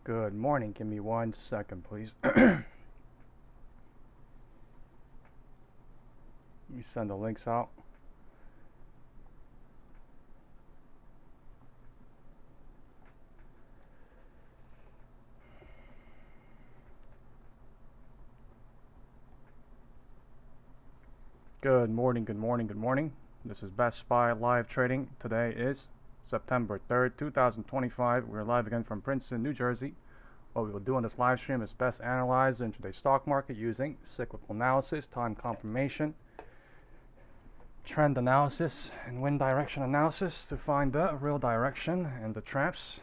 Good morning. Give me 1 second, please. Let me send the links out. Good morning, good morning, good morning. This is BESTSPY live trading. Today is September 3rd, 2025. We're live again from Princeton, New Jersey. What we will do on this live stream is best analyze the intraday stock market using cyclical analysis, time confirmation, trend analysis, and wind direction analysis to find the real direction and the traps.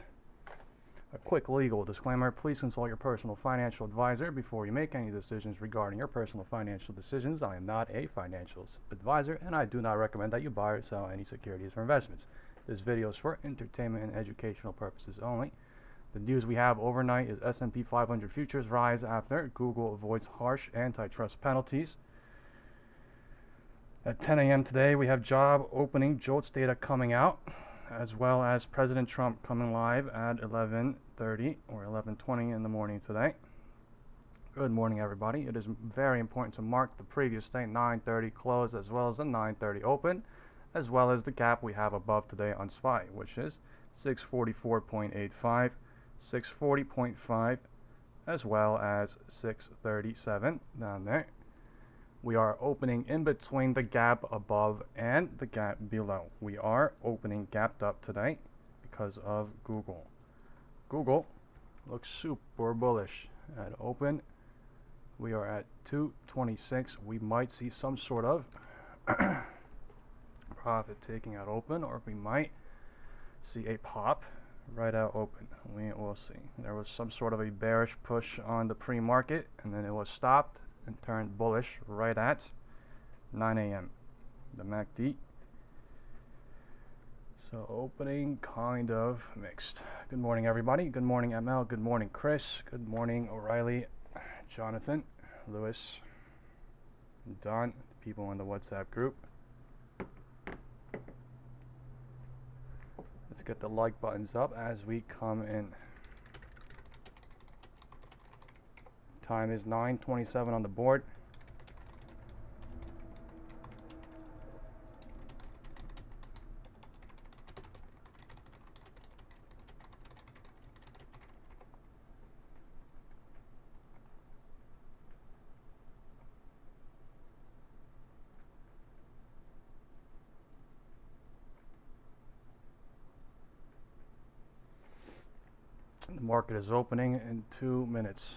A quick legal disclaimer: please consult your personal financial advisor before you make any decisions regarding your personal financial decisions. I am not a financial advisor, and I do not recommend that you buy or sell any securities or investments. This video is for entertainment and educational purposes only. The news we have overnight is S&P 500 futures rise after Google avoids harsh antitrust penalties. At 10 a.m. today, we have job opening JOLTS data coming out, as well as President Trump coming live at 11:30 or 11:20 in the morning today. Good morning, everybody. It is very important to mark the previous day 9:30 close, as well as the 9:30 open, as well as the gap we have above today on SPY, which is 644.85, 640.5, as well as 637 down there. We are opening in between the gap above and the gap below. We are opening gapped up today because of Google. Google looks super bullish at open. We are at 226. We might see some sort of profit taking out open, or we might see a pop right out open. We will see. There was some sort of a bearish push on the pre-market, and then it was stopped and turned bullish right at 9 a.m. the MACD. So opening kind of mixed. Good morning, everybody. Good morning, ML. Good morning, Chris. Good morning, O'Reilly, Jonathan, Lewis, Don, people in the WhatsApp group. Let's get the like buttons up as we come in. Time is 9:27 on the board. The market is opening in 2 minutes.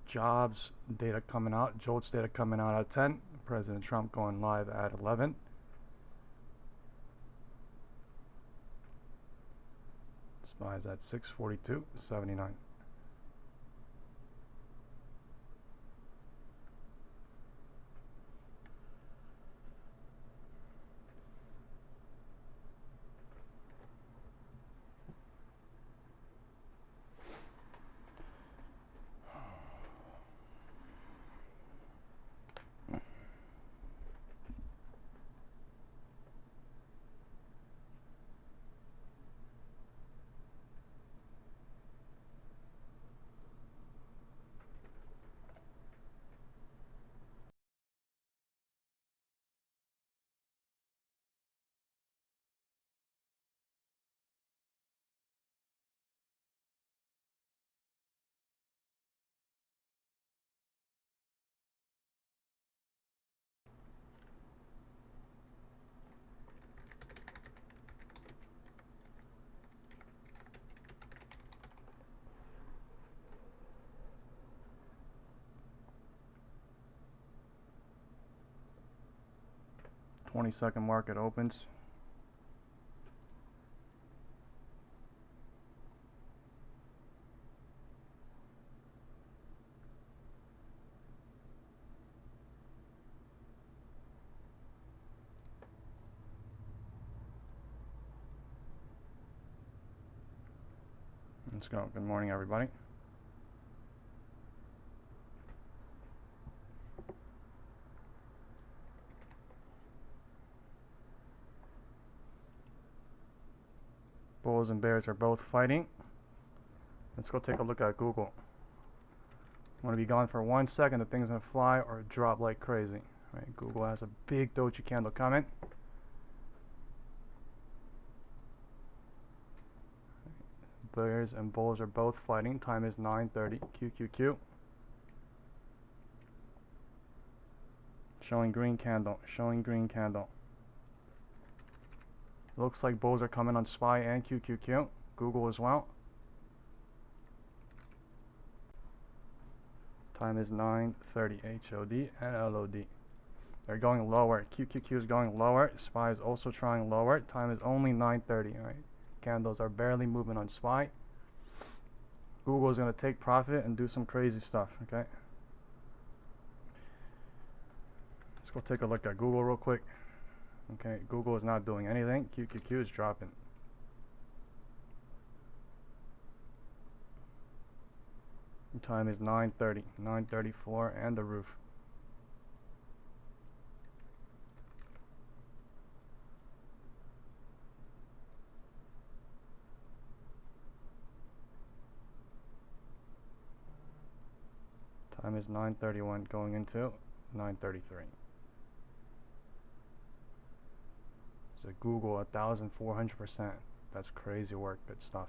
Jobs data coming out, JOLTS data coming out at 10. President Trump going live at 11. SPY's at 642.79. Second market opens. Let's go. Good morning, everybody. bulls and bears are both fighting. Let's go take a look at Google. I'm going to be gone for 1 second. The thing's going to fly or drop like crazy. Right, Google has a big doji candle coming. Bears and bulls are both fighting. Time is 9:30. QQQ. Showing green candle. Showing green candle. Looks like bulls are coming on SPY and QQQ. Google as well. Time is 9:30. HOD and LOD. They're going lower. QQQ is going lower. SPY is also trying lower. Time is only 9:30. Right. Candles are barely moving on SPY. Google is going to take profit and do some crazy stuff. Okay. Let's go take a look at Google real quick. Okay. Google is not doing anything. QQQ is dropping. Time is 9:30. 9:34 and the roof. Time is 9:31 going into 9:33. So Google 1,400%. That's crazy work. Good stuff.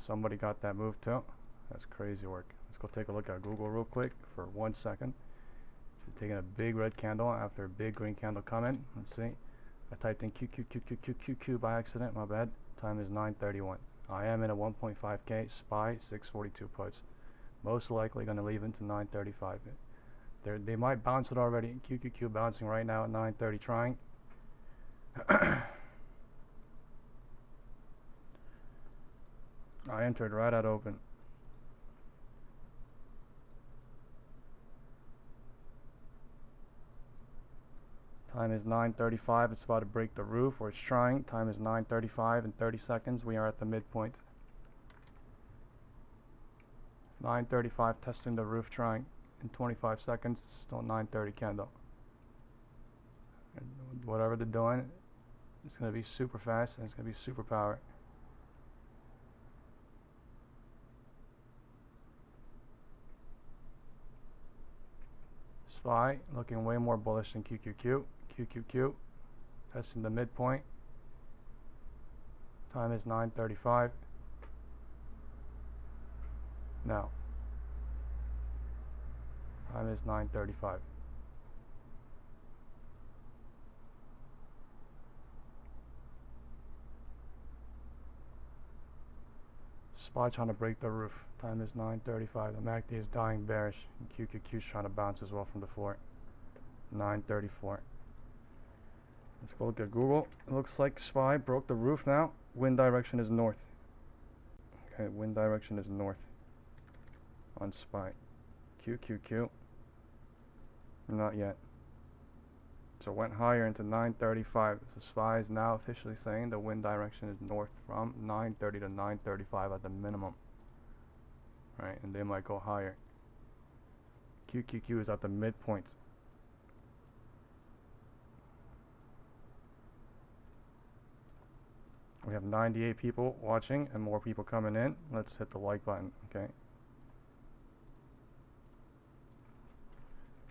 Somebody got that move too. That's crazy work. Let's go take a look at Google real quick for 1 second. She's taking a big red candle after a big green candle coming. Let's see. I typed in QQQQQQ by accident. My bad. Time is 9:31. I am in a 1.5K SPY 642 puts. Most likely going to leave into 9:35. They might bounce it already. QQQ bouncing right now at 9:30 trying. I entered right at open. Time is 9:35. It's about to break the roof, or it's trying. Time is 9:35 in 30 seconds. We are at the midpoint. 9:35 testing the roof, trying. In 25 seconds, still 9:30 candle. And whatever they're doing, it's going to be super fast and it's going to be super power. SPY looking way more bullish than QQQ. QQQ testing the midpoint. Time is 9:35. Now. Time is 9:35. SPY trying to break the roof. Time is 9:35. The MACD is dying bearish. And QQQ is trying to bounce as well from the floor. 9:34. Let's go look at Google. It looks like SPY broke the roof now. Wind direction is north. Okay, wind direction is north on SPY. QQQ. Not yet. So it went higher into 9:35. So SPY is now officially saying the wind direction is north from 9:30 to 9:35 at the minimum. Right, and they might go higher. QQQ is at the midpoint. We have 98 people watching and more people coming in. Let's hit the like button, okay?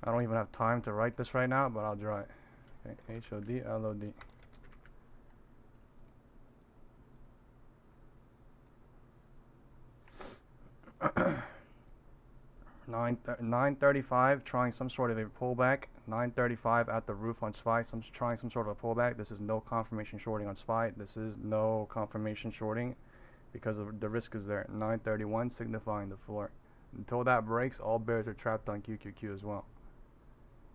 I don't even have time to write this right now, but I'll draw it. Okay, HOD, LOD. 9:35, trying some sort of a pullback. 9:35 at the roof on SPY, trying some sort of a pullback. This is no confirmation shorting on SPY. This is no confirmation shorting because the risk is there. 9:31 signifying the floor. Until that breaks, all bears are trapped on QQQ as well.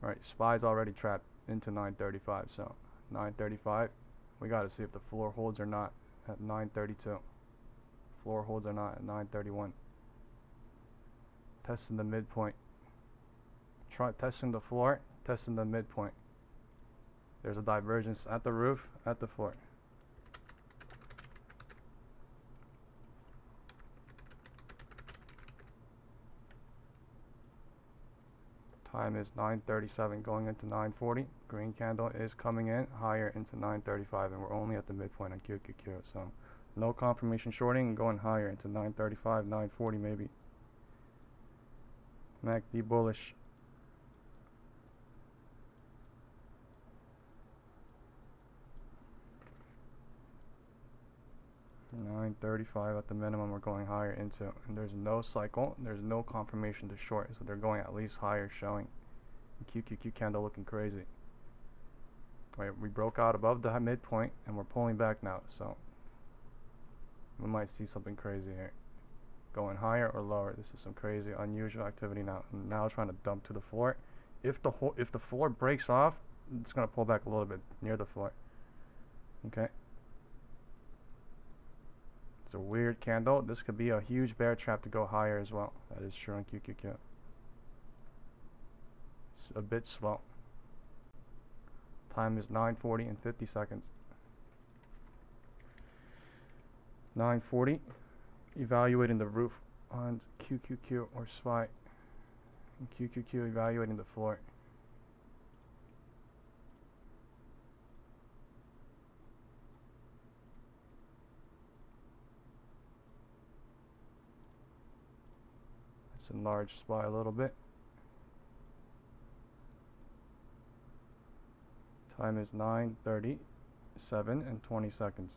Right, SPY's already trapped into 9:35, so 9:35. We got to see if the floor holds or not at 9:32. Floor holds or not at 9:31. Testing the midpoint. Testing the floor, testing the midpoint. There's a divergence at the roof, at the floor. Time is 9:37 going into 9:40. Green candle is coming in higher into 9:35, and we're only at the midpoint on QQQ. So No confirmation shorting and going higher into 935, 940 maybe. MACD bullish. 935 at the minimum we're going higher into, and there's no cycle, there's no confirmation to short, so they're going at least higher, showing QQQ candle looking crazy. Right, we broke out above the midpoint and we're pulling back now, so we might see something crazy here, going higher or lower. This is some crazy unusual activity now. And now trying to dump to the floor. If the floor breaks off, it's going to pull back a little bit near the floor. Okay, it's a weird candle. This could be a huge bear trap to go higher as well. That is true on QQQ. It's a bit slow. Time is 9:40 and 50 seconds. 9:40. Evaluating the roof on QQQ or SPY. And QQQ evaluating the floor. Let's enlarge SPY a little bit. Time is 9:37 and 20 seconds.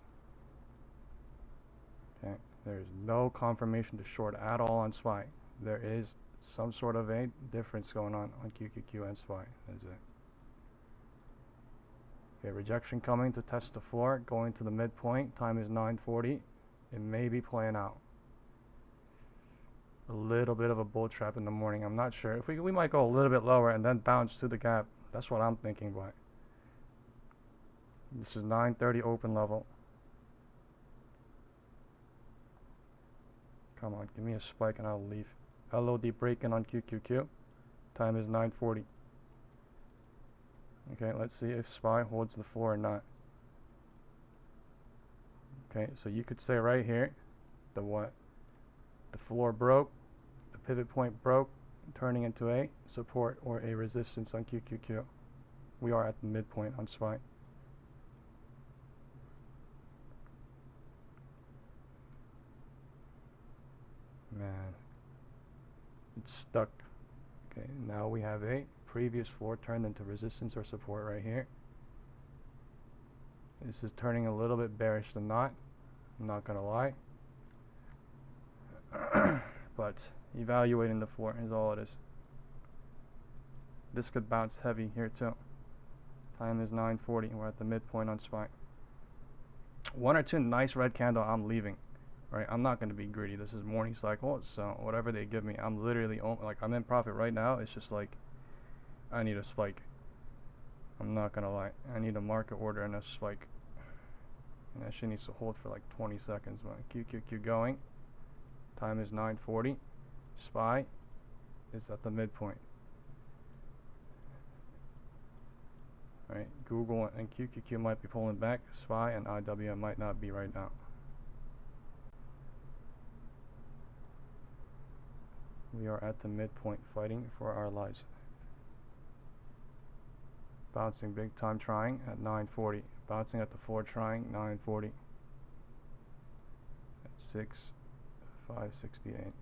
Okay, there is no confirmation to short at all on SPY. There is some sort of a difference going on QQQ and SPY. That's it. Okay, rejection coming to test the floor, going to the midpoint. Time is 9:40. It may be playing out. A little bit of a bull trap in the morning. I'm not sure. If we might go a little bit lower and then bounce to the gap. That's what I'm thinking, but this is 9:30 open level. Come on, give me a spike and I'll leave. LOD breaking on QQQ. Time is 9:40. Okay, let's see if SPY holds the floor or not. Okay, so you could say right here, the what? The floor broke, the pivot point broke, turning into a support or a resistance on QQQ. We are at the midpoint on SPY. Man, it's stuck. Okay, now we have a previous floor turned into resistance or support right here. This is turning a little bit bearish than not. I'm not gonna lie. But evaluating the floor is all it is. This could bounce heavy here too. Time is 9:40. We're at the midpoint on SPY. One or two nice red candle, I'm leaving. Right, I'm not going to be greedy. This is morning cycle, so whatever they give me, I'm literally like, I'm in profit right now. It's just like I need a spike. I'm not gonna lie. I need a market order and a spike. And that shit needs to hold for like 20 seconds. But QQQ going. Time is 9:40. SPY is at the midpoint. Right, Google and QQQ might be pulling back. SPY and IWM might not be right now. We are at the midpoint fighting for our lives. Bouncing big time trying at 9:40. Bouncing at the floor trying 9:40. At 6,568.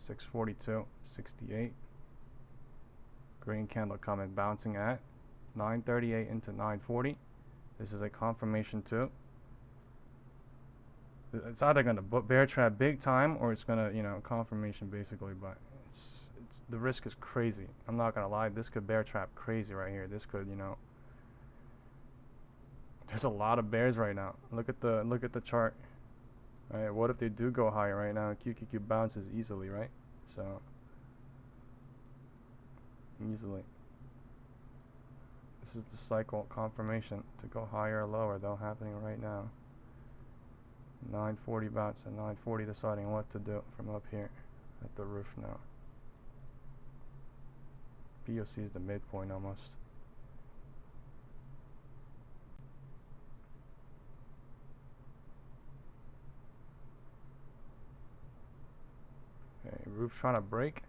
642, 68. Green candle coming, bouncing at 9:38 into 9:40. This is a confirmation too. It's either gonna bear trap big time or it's gonna, confirmation basically. But it's the risk is crazy. I'm not gonna lie. This could bear trap crazy right here. This could, there's a lot of bears right now. Look at the chart. Right, what if they do go higher right now? QQQ bounces easily, right? So easily. This is the cycle confirmation to go higher or lower, though, happening right now. 9:40 bounce and 9:40 deciding what to do from up here at the roof now. BOC is the midpoint almost. Okay, roof trying to break.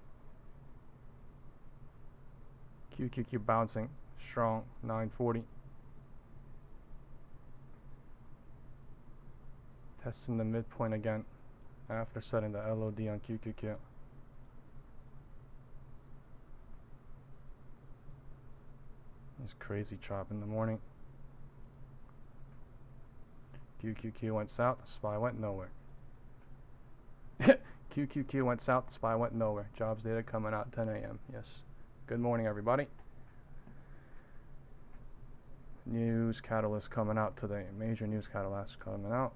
QQQ bouncing strong, 9:40. Testing the midpoint again after setting the LOD on QQQ. This crazy chop in the morning. QQQ went south, SPY went nowhere. QQQ went south, SPY went nowhere. Jobs data coming out 10 a.m. Yes. Good morning, everybody. News catalyst coming out today. Major news catalyst coming out.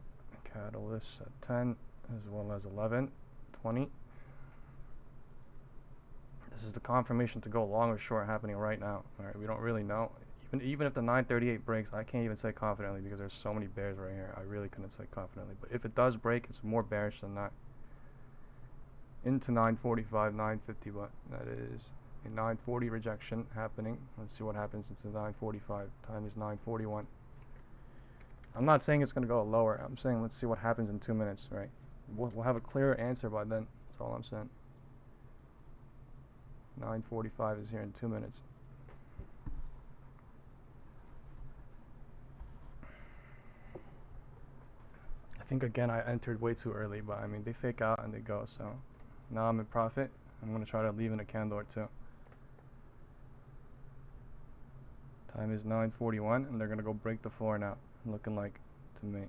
Catalyst at 10 as well as 11:20. This is the confirmation to go long or short happening right now. Alright, we don't really know. Even if the 938 breaks, I can't even say confidently because there's so many bears right here. I really couldn't say confidently. But if it does break, it's more bearish than that. Into 945, 950, but that is a 940 rejection happening. Let's see what happens into 945. Time is 941. I'm not saying it's going to go lower. I'm saying let's see what happens in 2 minutes, right? We'll have a clearer answer by then. That's all I'm saying. 945 is here in 2 minutes. I think again I entered way too early, but I mean they fake out and they go, so now I'm in profit. I'm going to try to leave in a candle or two. Time is 9:41 and they're going to go break the floor now, looking like to me.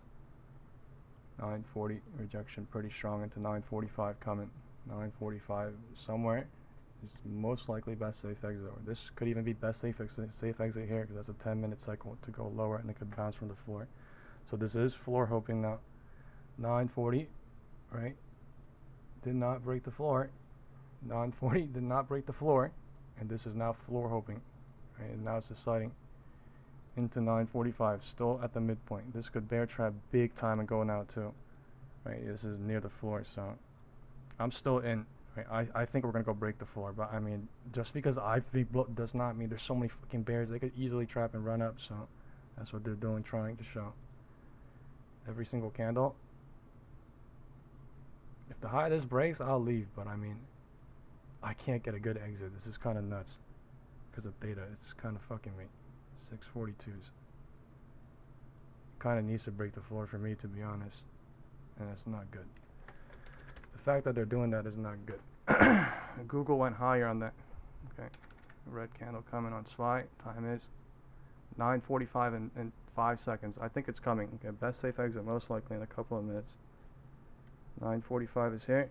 940 rejection pretty strong into 945 coming. 945 somewhere is most likely best safe exit, or this could even be best safe exit here because that's a 10-minute cycle to go lower and it could bounce from the floor. So this is floor hoping now. 940, right? Did not break the floor. 940 did not break the floor, and this is now floor hoping, right? And now it's deciding into 945, still at the midpoint. This could bear trap big time and go now too, right? This is near the floor, so I'm still in. Right? I think we're gonna go break the floor, but I mean, just because I think does not mean there's so many fucking bears they could easily trap and run up. So that's what they're doing, trying to show. Every single candle. If the high this breaks, I'll leave, but I mean, I can't get a good exit. This is kind of nuts because of theta. It's kind of fucking me. 642s. Kind of needs to break the floor for me, to be honest, and it's not good. The fact that they're doing that is not good. Google went higher on that. Okay, red candle coming on SPY. Time is 9:45 and 5 seconds. I think it's coming. Okay, best safe exit most likely in a couple of minutes. 9:45 is here.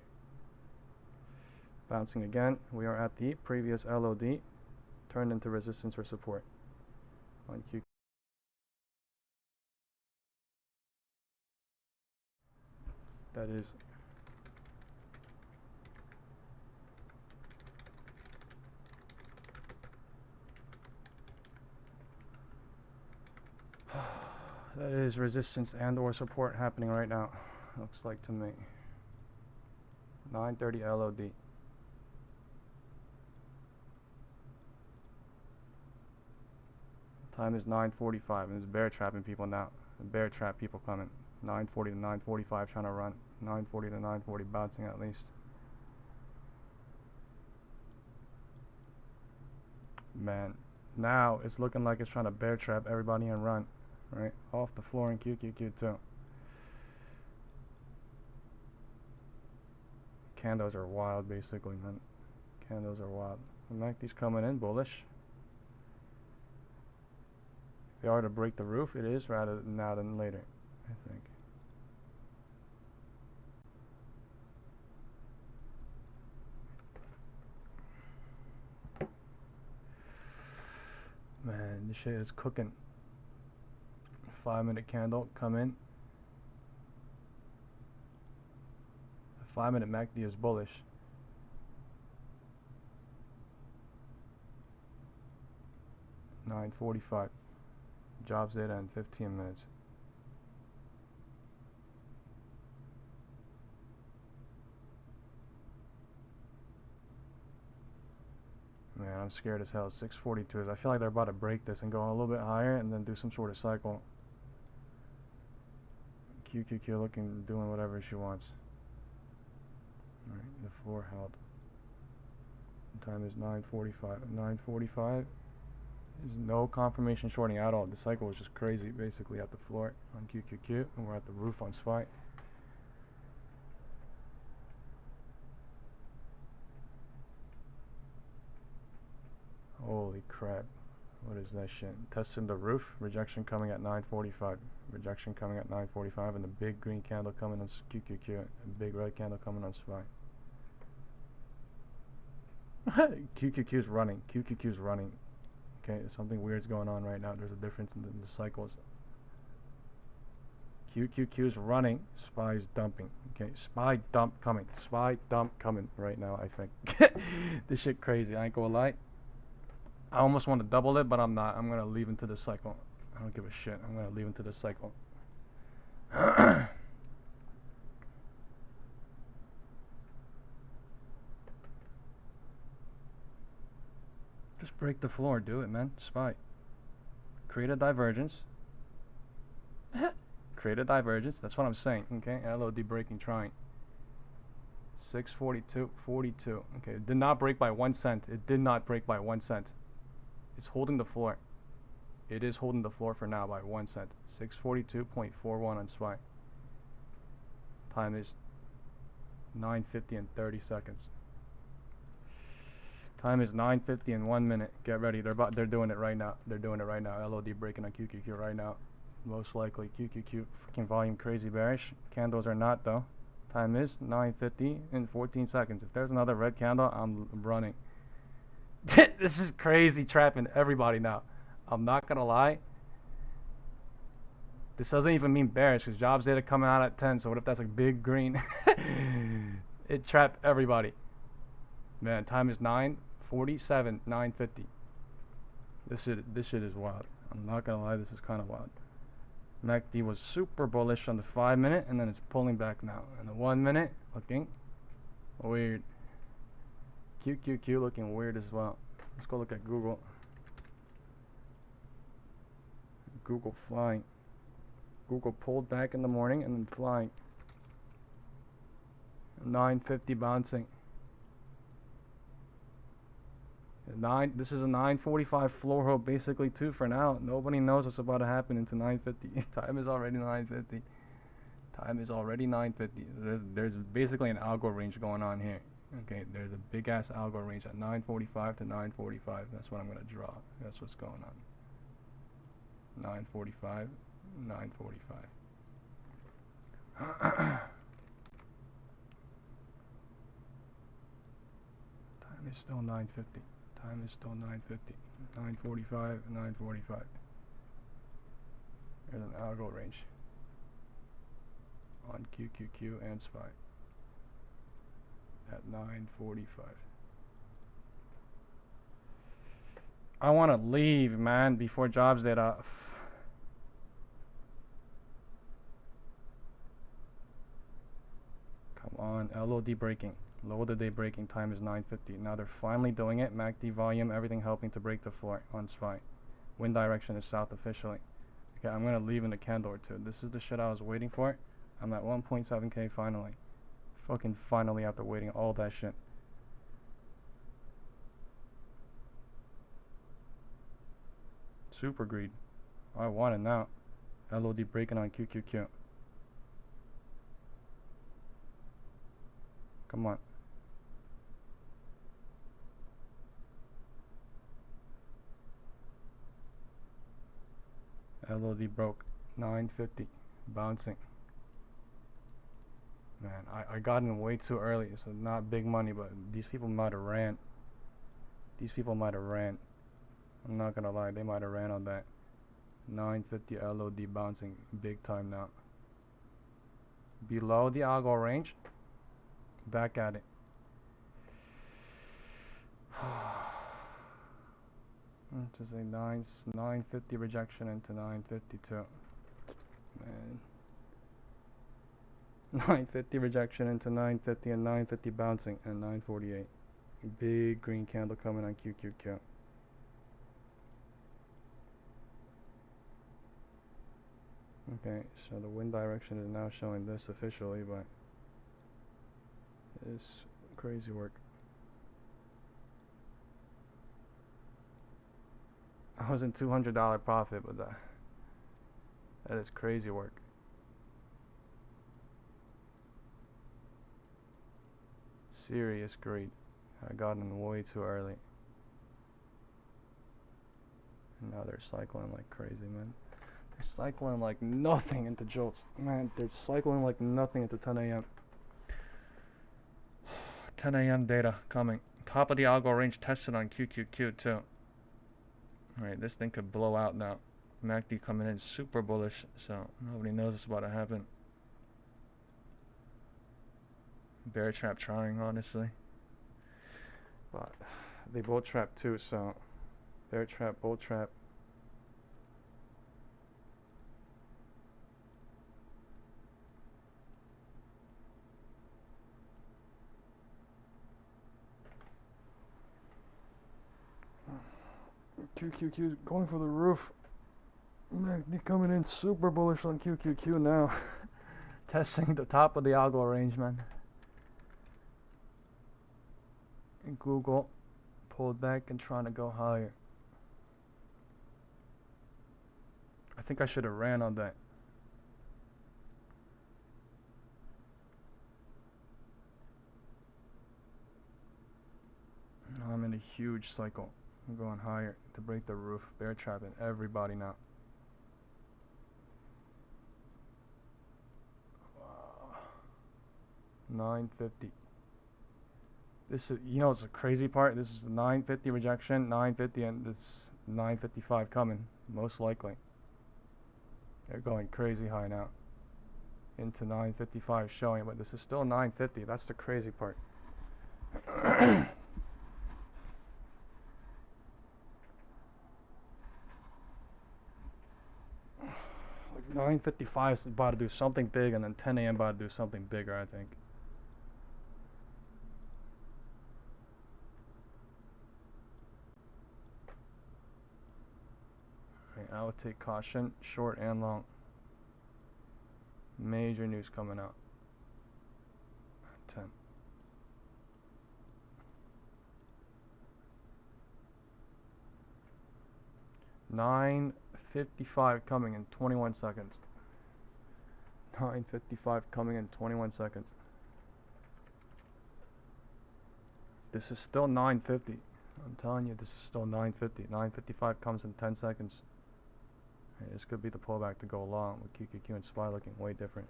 Bouncing again. We are at the previous LOD, turned into resistance or support on Q. That is that is resistance and or support happening right now. Looks like to me. 9:30 LOD. Time is 9:45 and it's bear trapping people now. Bear trap people coming. 9:40 to 9:45 trying to run. 9:40 to 9:40 bouncing at least. Man, now it's looking like it's trying to bear trap everybody and run. Right? Off the floor in QQQ too. Candles are wild basically, man. Candles are wild. The MACD's coming in bullish. If they are to break the roof, it is rather now than later, I think. Man, this shit is cooking. 5-minute candle, come in. The 5-minute MACD is bullish. $9.45. Jobs data in 15 minutes. Man, I'm scared as hell. 642s. I feel like they're about to break this and go a little bit higher and then do some sort of cycle. QQQ looking, doing whatever she wants. Alright, the floor held. The time is 9:45. 9:45. There's no confirmation shorting at all. The cycle was just crazy, basically at the floor on QQQ, and we're at the roof on SPY. Holy crap. What is that shit? Testing the roof. Rejection coming at 9:45. Rejection coming at 9:45, and the big green candle coming on QQQ. And big red candle coming on SPY. QQQ's running. QQQ's running. Okay, something weird's going on right now. There's a difference in the cycles. QQQ's running. SPY's dumping. Okay, SPY dump coming. SPY dump coming right now, I think. This shit crazy. I ain't gonna lie. I almost want to double it, but I'm not. I'm gonna leave into the cycle. I don't give a shit. I'm gonna leave into the cycle. Just break the floor. Do it, man. SPY. Create a divergence. Create a divergence. That's what I'm saying. Okay. LOD breaking, trying. 642, 42. Okay. It did not break by 1 cent. It did not break by 1 cent. It's holding the floor. It is holding the floor for now by 1 cent. 642.41 on SPY. Time is 9:50 and 30 seconds. Time is 9:50 and 1 minute. Get ready. They're doing it right now. They're doing it right now. LOD breaking on QQQ right now. Most likely QQQ. Freaking volume crazy bearish. Candles are not though. Time is 9:50 and 14 seconds. If there's another red candle, I'm running. This is crazy, trapping everybody now. I'm not gonna lie. This doesn't even mean bearish because jobs data coming out at 10. So what if that's a big green? It trapped everybody. Man, time is 9:47, 9:50. This shit is wild. I'm not gonna lie, this is kind of wild. MACD was super bullish on the 5 minute, and then it's pulling back now. And the 1 minute looking weird. QQQ looking weird as well. Let's go look at Google. Google flying. Google pulled back in the morning and then flying. 9:50 bouncing. This is a 9:45 floor hold basically too for now. Nobody knows what's about to happen into 9:50. Time is already 9:50. Time is already 9:50. There's basically an algo range going on here. Okay, there's a big ass algo range at 9:45 to 9:45. That's what I'm gonna draw. That's what's going on. 9:45, 9:45. Time is still 9:50. Time is still 9:50. 9:45, 9:45. There's an algo range on QQQ and SPY at 9:45. I want to leave, man, before jobs data. Come on, LOD breaking. Low of the day breaking. Time is 9:50. Now they're finally doing it. MACD volume, everything helping to break the floor on SPY. Wind direction is south officially. Okay, I'm gonna leave in a candle or two. This is the shit I was waiting for. I'm at 1.7k finally. Fucking finally after waiting all that shit. Super greed. I want it now. LOD breaking on QQQ. Come on. LOD broke. 9:50. Bouncing. Man, I got in way too early, so not big money, but these people might have ran. These people might have ran. I'm not gonna lie, they might have ran on that. 9:50 LOD bouncing big time now. Below the algo range. Back at it. To say 950 rejection into 952. Man. 950 rejection into 950 and 950 bouncing and 948. Big green candle coming on QQQ. Okay, so the wind direction is now showing this officially, but it's crazy work. I was in $200 profit, but that is crazy work. Serious greed. I got in way too early. Now they're cycling like crazy, man. They're cycling like nothing into jolts. Man, they're cycling like nothing into 10 a.m. 10 a.m. data coming. Top of the algo range tested on QQQ too. Alright, this thing could blow out now. MACD coming in super bullish, so nobody knows what's about to happen. Bear trap trying, honestly. But they both trap too, so bear trap, bull trap. QQQ's going for the roof. MACD coming in super bullish on QQQ now. Testing the top of the algo range, man. And Google pulled back and trying to go higher. I think I should have ran on that. Now I'm in a huge cycle. I'm going higher to break the roof. Bear trapping everybody now. Wow. 950. This is, you know, it's the crazy part. This is the 950 rejection, 950, and this 955 coming, most likely. They're going crazy high now. Into 955 showing, but this is still 950. That's the crazy part. Like 955 is about to do something big, and then 10 a.m. about to do something bigger, I think. Okay, I would take caution, short and long. Major news coming out. 10. $9.55 coming in 21 seconds. 9.55 coming in 21 seconds. This is still 9.50. I'm telling you, this is still 9.50. 9.55 comes in 10 seconds. Hey, this could be the pullback to go long with QQQ and SPY looking way different.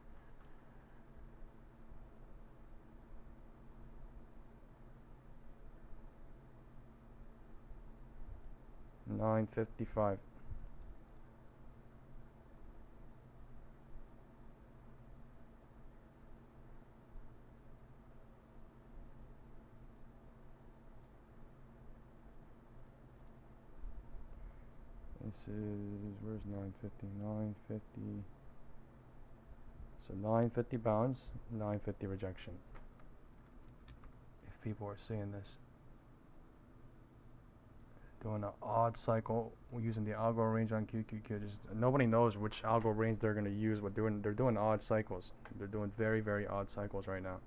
$9.55. This is, where's 950? 950. So 950 bounce, 950 rejection. If people are seeing this. Doing an odd cycle using the algo range on QQQ. Just, nobody knows which algo range they're going to use. But they're doing odd cycles. They're doing very, very odd cycles right now.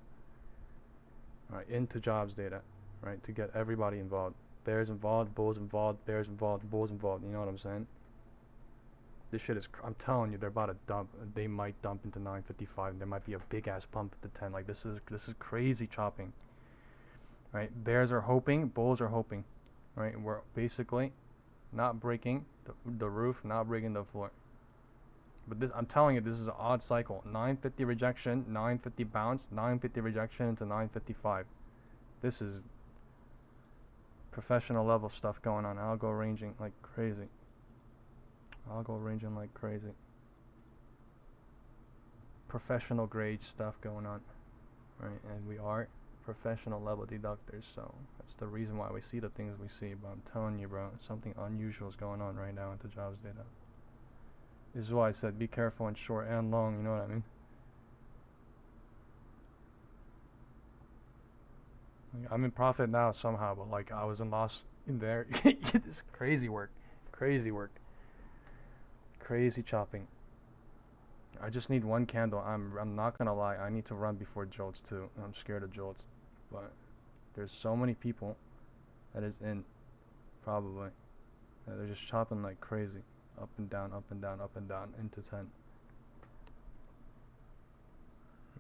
Alright, into jobs data. Right, to get everybody involved. Bears involved, bulls involved, bears involved, bulls involved. You know what I'm saying? This shit is, I'm telling you, they're about to dump. They might dump into 955, and there might be a big ass pump at the 10. Like this is crazy chopping. Right, bears are hoping, bulls are hoping. Right, we're basically not breaking the roof, not breaking the floor. But this, I'm telling you, this is an odd cycle. 950 rejection, 950 bounce, 950 rejection into 955. This is professional level stuff going on. Algo ranging like crazy. Algo ranging like crazy. Professional grade stuff going on, right? And we are professional level deductors, so that's the reason why we see the things we see. But I'm telling you, bro, something unusual is going on right now into jobs data. This is why I said be careful in short and long. You know what I mean? Like, I'm in profit now somehow, but like I was in loss in there. This crazy work, crazy work, crazy chopping. I just need one candle. I'm not gonna lie. I need to run before jolts too. I'm scared of jolts, but there's so many people that is in probably that they're just chopping like crazy, up and down, up and down, up and down into 10.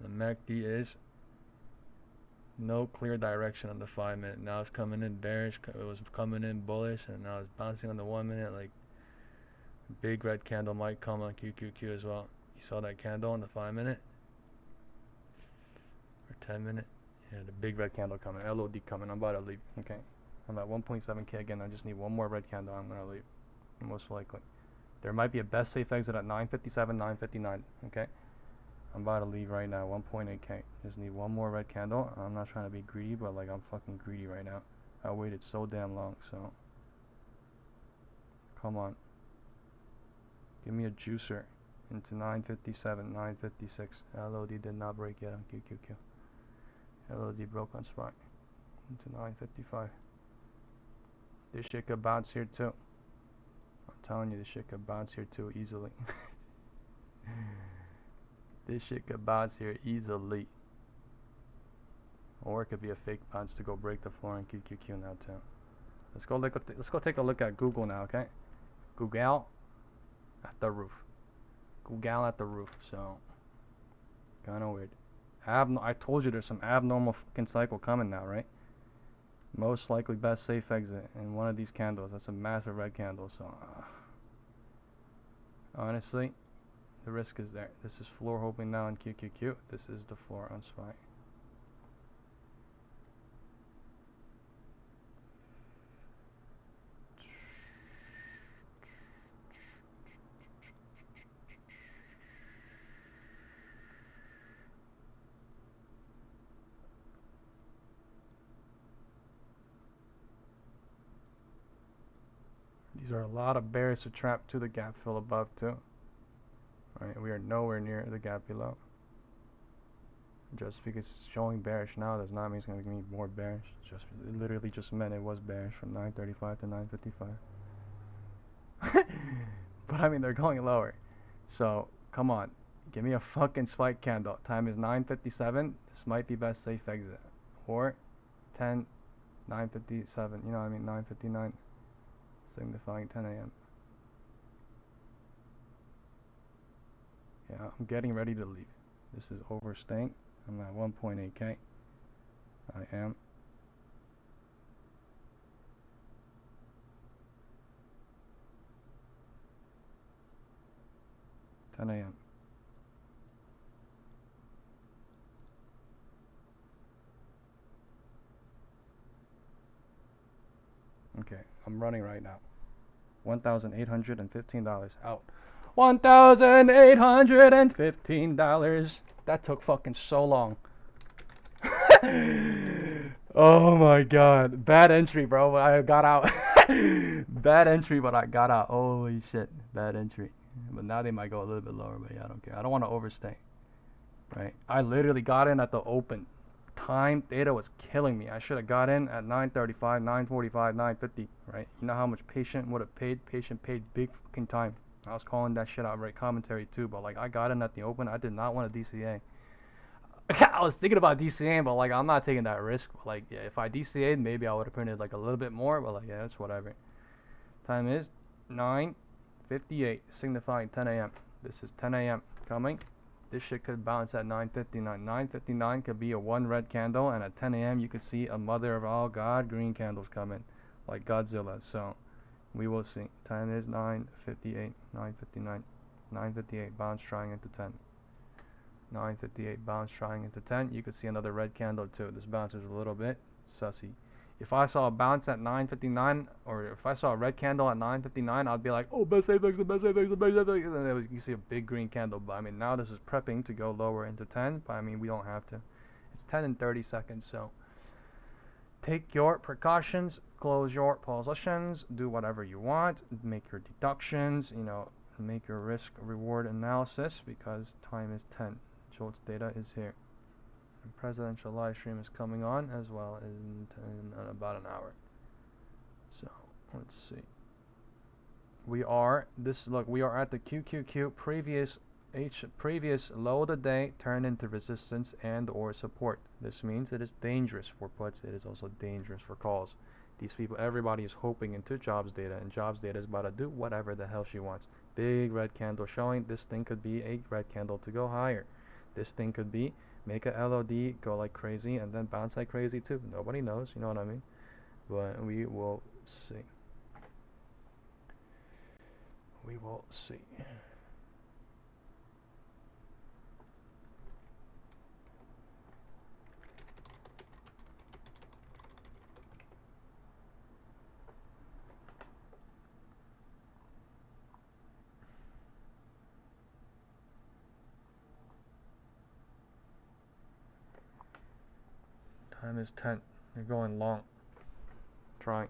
The MACD is no clear direction on the 5 minute. Now it's coming in bearish. It was coming in bullish, and now it's bouncing on the 1 minute. Like Big red candle might come on QQQ as well. You saw that candle on the 5-minute or 10-minute? Yeah, the big red candle coming. LOD coming. I'm about to leave. Okay. I'm at 1.7k again. I just need one more red candle. I'm gonna leave. Most likely. There might be a best safe exit at 957, 959. Okay. I'm about to leave right now. 1.8k. Just need one more red candle. I'm not trying to be greedy, but like I'm fucking greedy right now. I waited so damn long. So come on. Give me a juicer into 957, 956. LOD did not break yet on QQQ. LOD broke on SPY into 955. This shit could bounce here too. I'm telling you, this shit could bounce here too easily. This shit could bounce here easily. Or it could be a fake bounce to go break the floor on QQQ now too. Let's go take a look at Google now, okay? Google at the roof. Google at the roof. So kind of weird. I told you there's some abnormal fucking cycle coming now, right? Most likely best safe exit in one of these candles. That's a massive red candle. So honestly, the risk is there. This is floor hoping now on QQQ. This is the floor on SPY. These are a lot of bears to trap to the gap fill above too. Right, we are nowhere near the gap below. Just because it's showing bearish now does not mean it's going to be more bearish. It literally just meant it was bearish from 935 to 955. But I mean, they're going lower. So come on, give me a fucking spike candle. Time is 9:57. This might be best safe exit, or 9:57. You know what I mean? 9:59, signifying 10 a.m. Yeah, I'm getting ready to leave. This is overstaying. I'm at 1.8k. I am. $10 a.m. Okay, I'm running right now. $1,815 out. $1,815. That took fucking so long. Oh my god. Bad entry, bro, but I got out. Bad entry, but I got out. Holy shit. Bad entry. But now they might go a little bit lower, but yeah, I don't care. I don't want to overstay. Right? I literally got in at the open. Time data was killing me. I should have got in at 9:35, 9:45, 9:50, right? You know how much patient would have paid? Patient paid big fucking time. I was calling that shit out right commentary too, but like I got in at the open. I did not want a DCA. I was thinking about DCAing, but like I'm not taking that risk. Like yeah, if I DCA'd, maybe I would have printed like a little bit more, but like yeah, it's whatever. Time is 9:58, signifying 10 a.m. This is 10 a.m. coming. This shit could bounce at 9:59. 9:59 could be a one red candle, and at 10 a.m. you could see a mother of all god green candles coming, like Godzilla. So we will see. Time is 9:58, 9:59, 9:58. Bounce trying into 10. 9:58. Bounce trying into 10. You could see another red candle too. This bounces a little bit sussy. If I saw a bounce at 9:59, or if I saw a red candle at 9:59, I'd be like, oh, best safe exit, best safe exit, best safe exit. And then you see a big green candle. But I mean, now this is prepping to go lower into 10. But I mean, we don't have to. It's 10 and 30 seconds. So take your precautions, close your positions, do whatever you want, make your deductions, you know, make your risk reward analysis because time is 10. Jolt's data is here. And presidential live stream is coming on as well in about an hour. So let's see. We are at the QQQ previous low of the day turned into resistance and or support. This means it is dangerous for puts. It is also dangerous for calls. These people, everybody is hoping into jobs data, and jobs data is about to do whatever the hell she wants. Big red candle showing. This thing could be a red candle to go higher. This thing could be make a LOD go like crazy and then bounce like crazy too. Nobody knows, you know what I mean? But we will see. We will see. Time is 10. They're going long. Trying.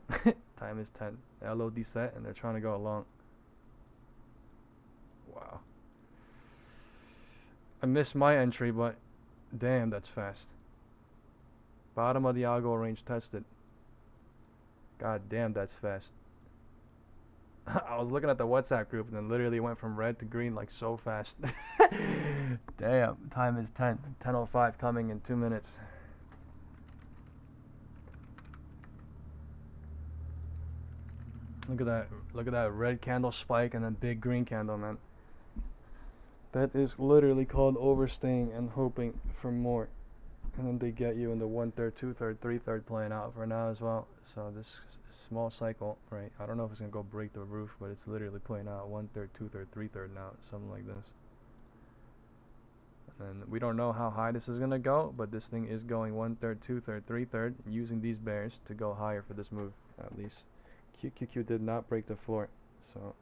Time is 10. The LOD set and they're trying to go long. Wow. I missed my entry, but damn, that's fast. Bottom of the algo range tested. God damn, that's fast. I was looking at the WhatsApp group and then literally went from red to green like so fast. Damn, time is 10. 10:05 coming in 2 minutes. Look at that red candle spike and then big green candle, man. That is literally called overstaying and hoping for more. And then they get you in the 1/3, 2/3, 3/3 playing out for now as well. So this small cycle, right? I don't know if it's gonna go break the roof, but it's literally playing out 1/3, 2/3, 3/3 now, something like this. And we don't know how high this is gonna go, but this thing is going 1/3, 2/3, 3/3, using these bears to go higher for this move at least. QQQ did not break the floor, so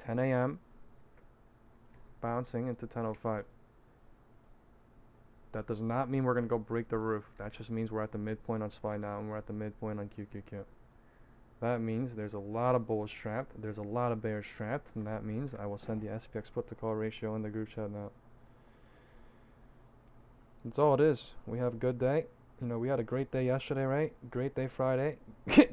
10 a.m. bouncing into 10:05. That does not mean we're gonna go break the roof. That just means we're at the midpoint on SPY now, and we're at the midpoint on QQQ. That means there's a lot of bulls trapped, there's a lot of bears trapped, and that means I will send the SPX put to call ratio in the group chat now. That's all it is. We have a good day. You know, we had a great day yesterday, right? Great day Friday.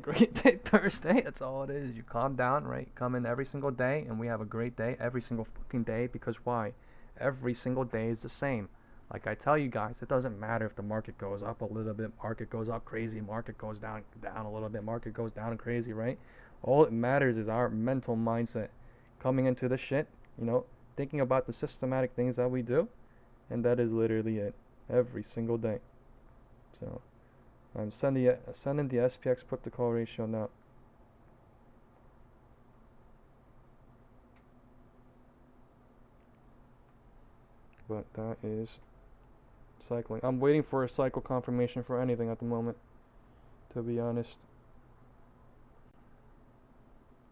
Great day Thursday. That's all it is. You calm down, right? Come in every single day, and we have a great day every single fucking day. Because why? Every single day is the same. Like I tell you guys, it doesn't matter if the market goes up a little bit, market goes up crazy, market goes down a little bit, market goes down crazy, right? All it matters is our mental mindset coming into the shit, you know, thinking about the systematic things that we do, and that is literally it every single day. So I'm sending the SPX put to call ratio now. But that is cycling. I'm waiting for a cycle confirmation for anything at the moment, to be honest.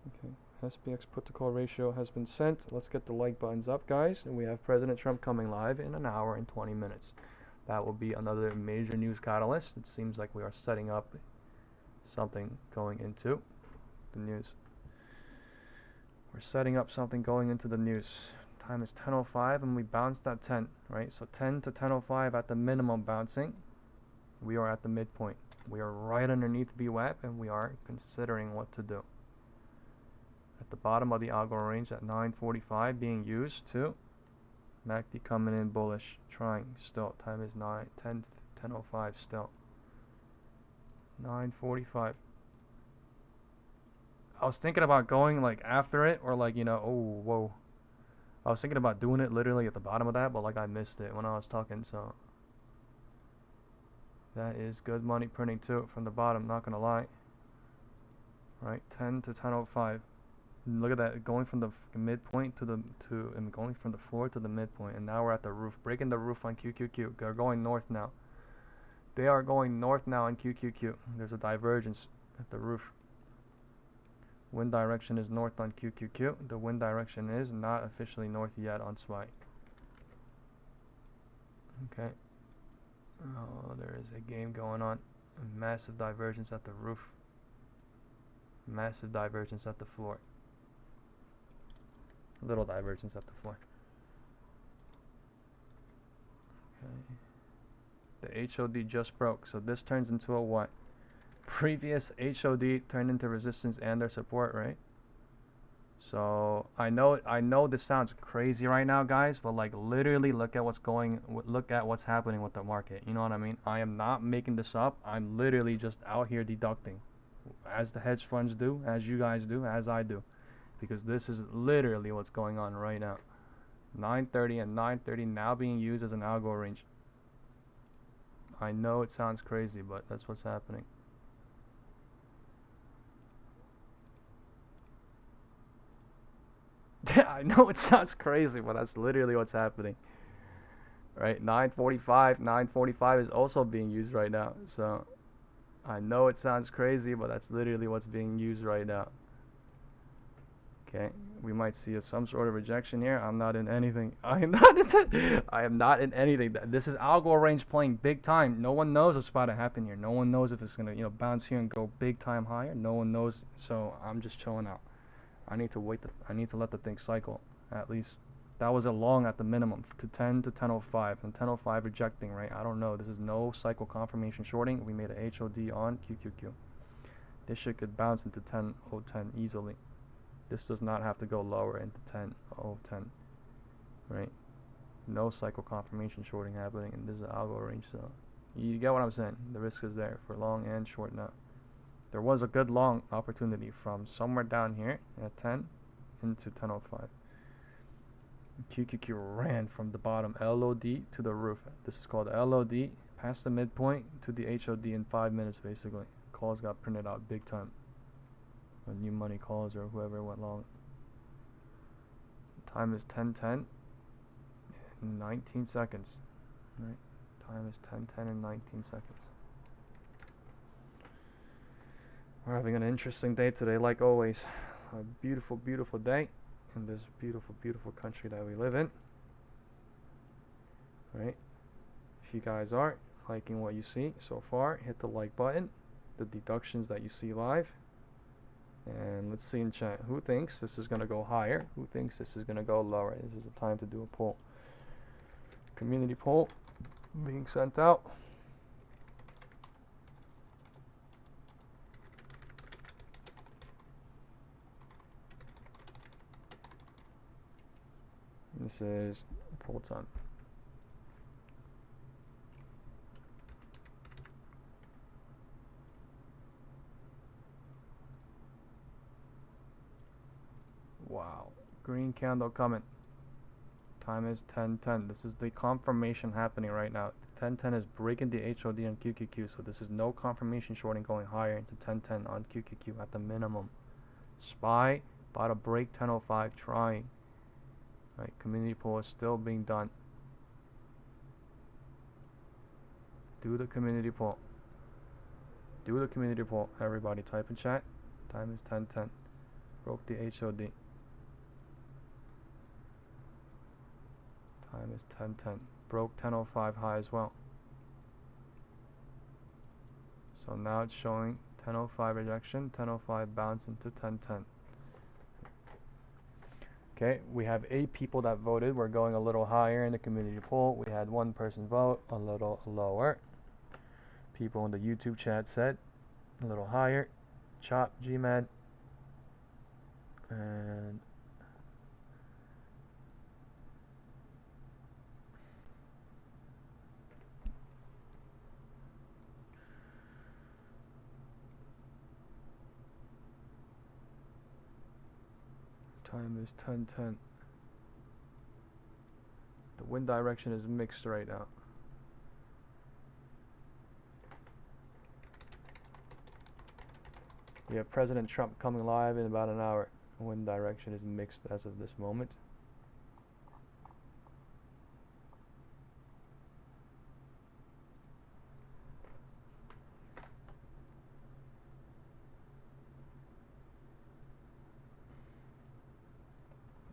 Okay, SPX put to call ratio has been sent. Let's get the like buttons up, guys. And we have President Trump coming live in an hour and 20 minutes. That will be another major news catalyst. It seems like we are setting up something going into the news. We're setting up something going into the news. Time is 10:05 and we bounced at 10, right? So 10 to 10:05 at the minimum bouncing. We are at the midpoint. We are right underneath VWAP and we are considering what to do. At the bottom of the algo range at 9:45 being used to MACD coming in bullish, trying still. Time is 10:05 still. 9:45. I was thinking about going like after it or like, you know, oh, whoa. I was thinking about doing it literally at the bottom of that, but like I missed it when I was talking, so that is good money printing too from the bottom, not gonna lie. Right, 10 to 10:05. Look at that, going from the midpoint and going from the floor to the midpoint, and now we're at the roof, breaking the roof on QQQ. They're going north now. They are going north now on QQQ. There's a divergence at the roof. Wind direction is north on QQQ. The wind direction is not officially north yet on SPY. Okay. Oh, there is a game going on. A massive divergence at the roof. Massive divergence at the floor. Little divergence at the floor. Okay. The HOD just broke, so this turns into a what? Previous HOD turned into resistance and their support, right? So I know this sounds crazy right now, guys, but like literally look at what's happening with the market. You know what I mean? I am not making this up. I'm literally just out here deducting, as the hedge funds do, as you guys do, as I do, because this is literally what's going on right now. 9:30 and 9:30 now being used as an algo range. I know it sounds crazy, but that's what's happening. I know it sounds crazy, but that's literally what's happening. Right? 945 is also being used right now. So I know it sounds crazy, but that's literally what's being used right now. Okay, we might see some sort of rejection here. I'm not in anything. I am not in. I am not in anything. This is algo range playing big time. No one knows what's about to happen here. No one knows if it's gonna, bounce here and go big time higher. No one knows. So I'm just chilling out. I need to wait. I need to let the thing cycle at least. That was a long at the minimum to 10 to 10:05 and 10:05 rejecting. Right? I don't know. This is no cycle confirmation shorting. We made a HOD on QQQ. This shit could bounce into 10:010 easily. This does not have to go lower into 10:010, right? No cycle confirmation shorting happening, and this is an algo range, so you get what I'm saying. The risk is there for long and short now. There was a good long opportunity from somewhere down here at 10 into 10:05. QQQ ran from the bottom LOD to the roof. This is called LOD, past the midpoint to the HOD in 5 minutes basically. Calls got printed out big time. New money calls or whoever went long. Time is 10:10 in 19 seconds. Right? Time is 10:10 in 19 seconds. We're having an interesting day today, like always. A beautiful, beautiful day in this beautiful, beautiful country that we live in. Right? If you guys are liking what you see so far, hit the like button, the deductions that you see live. And let's see in chat, who thinks this is going to go higher? Who thinks this is going to go lower? This is the time to do a poll. Community poll being sent out. This is poll time. Wow, green candle coming. Time is 10:10. This is the confirmation happening right now. 10:10 is breaking the HOD on QQQ, so this is no confirmation shorting going higher into 10:10 on QQQ at the minimum. SPY about to break 10:05, trying. Right, community poll is still being done. Do the community poll. Do the community poll. Everybody type in chat. Time is 10:10. Broke the HOD. Time is 10:10. Broke 10:05 high as well. So now it's showing 10:05 rejection, 10:05 bounce into 10:10. Okay, we have 8 people that voted. We're going a little higher in the community poll. We had 1 person vote, a little lower. People in the YouTube chat said a little higher. Chop, Gmad, and time is 10:10. The wind direction is mixed right now. We have President Trump coming live in about an hour. The wind direction is mixed as of this moment.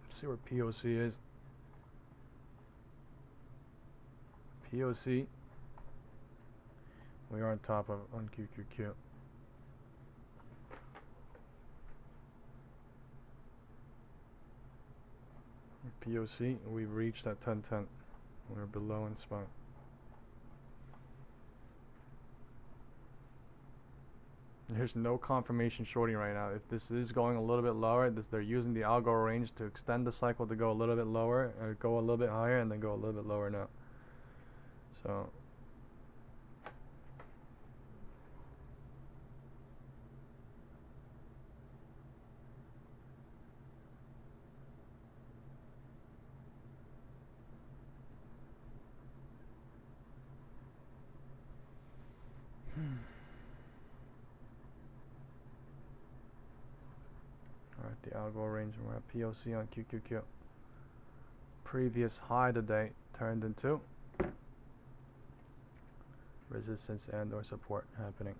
Let's see where POC is. POC. We are on top of on QQQ. POC, we've reached that 10:10. We're below in spot. There's no confirmation shorting right now. If this is going a little bit lower, they're using the algo range to extend the cycle to go a little bit lower, or go a little bit higher, and then go a little bit lower now. So Alright, the algo range. We're at POC on QQQ. Previous high today turned into resistance and or support happening.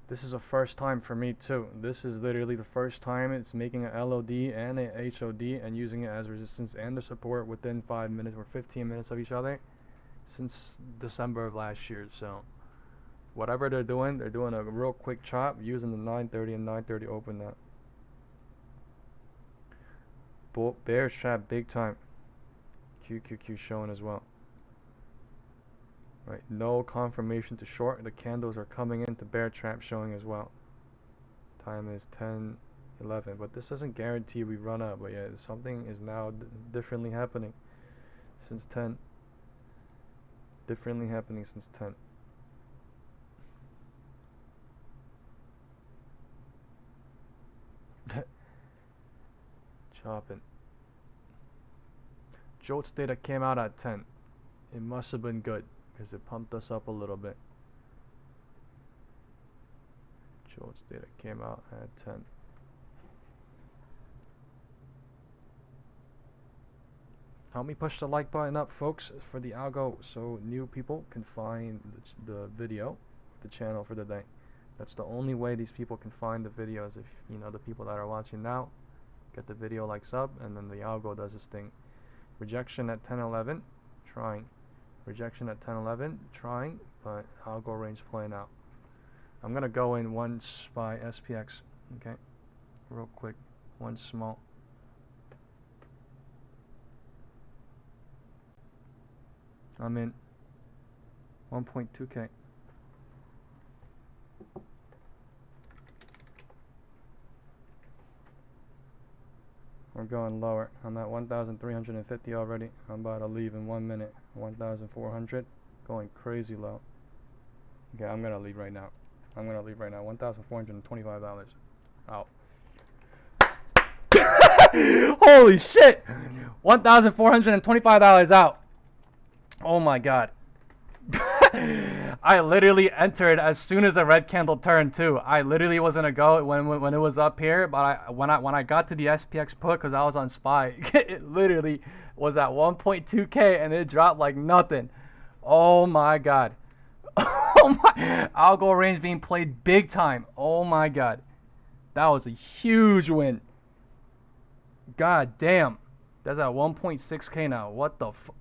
This is a first time for me too. This is literally the first time it's making an LOD and a HOD and using it as resistance and the support within 5 minutes or 15 minutes of each other since December of last year. So whatever they're doing a real quick chop using the 930 and 930 open now. Bear trap big time. QQQ showing as well. Right, no confirmation to short. The candles are coming into bear trap showing as well. Time is 10:11, but this doesn't guarantee we run up. But yeah, something is now differently happening since 10. Differently happening since 10. Chopping. Jolt's data came out at 10. It must have been good because it pumped us up a little bit. Jolt's data came out at 10. Help me push the like button up, folks, for the algo so new people can find the video, the channel for the day. That's the only way these people can find the videos. If you know the people that are watching now get the video likes up, and then the algo does its thing. Rejection at 10:11, trying. Rejection at 10:11, trying, but algo range playing out. I'm gonna go in one SPY SPX, okay, real quick, one small. I'm in 1.2k. We're going lower. I'm at 1,350 already. I'm about to leave in 1 minute. 1,400. Going crazy low. Okay, I'm gonna leave right now. $1,425 out. Holy shit! $1,425 out. Oh my god. I literally entered as soon as the red candle turned too. I literally was gonna go when it was up here, but when I got to the SPX put, because I was on SPY, it literally was at 1.2k and it dropped like nothing. Oh my god. Oh my, algo range being played big time. Oh my god, that was a huge win. God damn, that's at 1.6k now. What the fuck?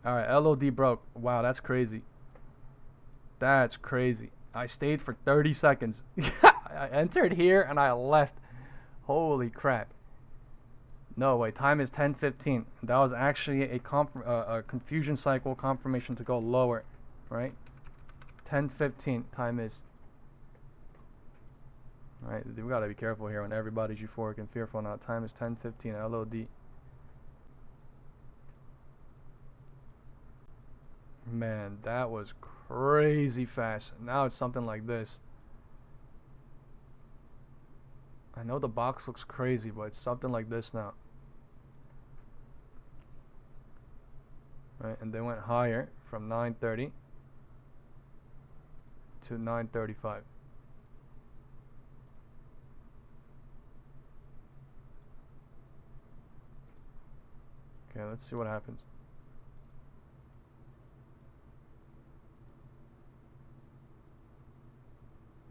Alright, LOD broke. Wow, that's crazy. That's crazy. I stayed for 30 seconds. I entered here and I left. Holy crap. No, wait, time is 10:15. That was actually a confusion cycle confirmation to go lower, right? 10:15 time is. Alright, we gotta be careful here when everybody's euphoric and fearful now. Time is 10:15, LOD. Man, that was crazy fast. Now it's something like this. I know the box looks crazy, but it's something like this now. Right, and they went higher from 9:30 to 9:35. Okay, let's see what happens.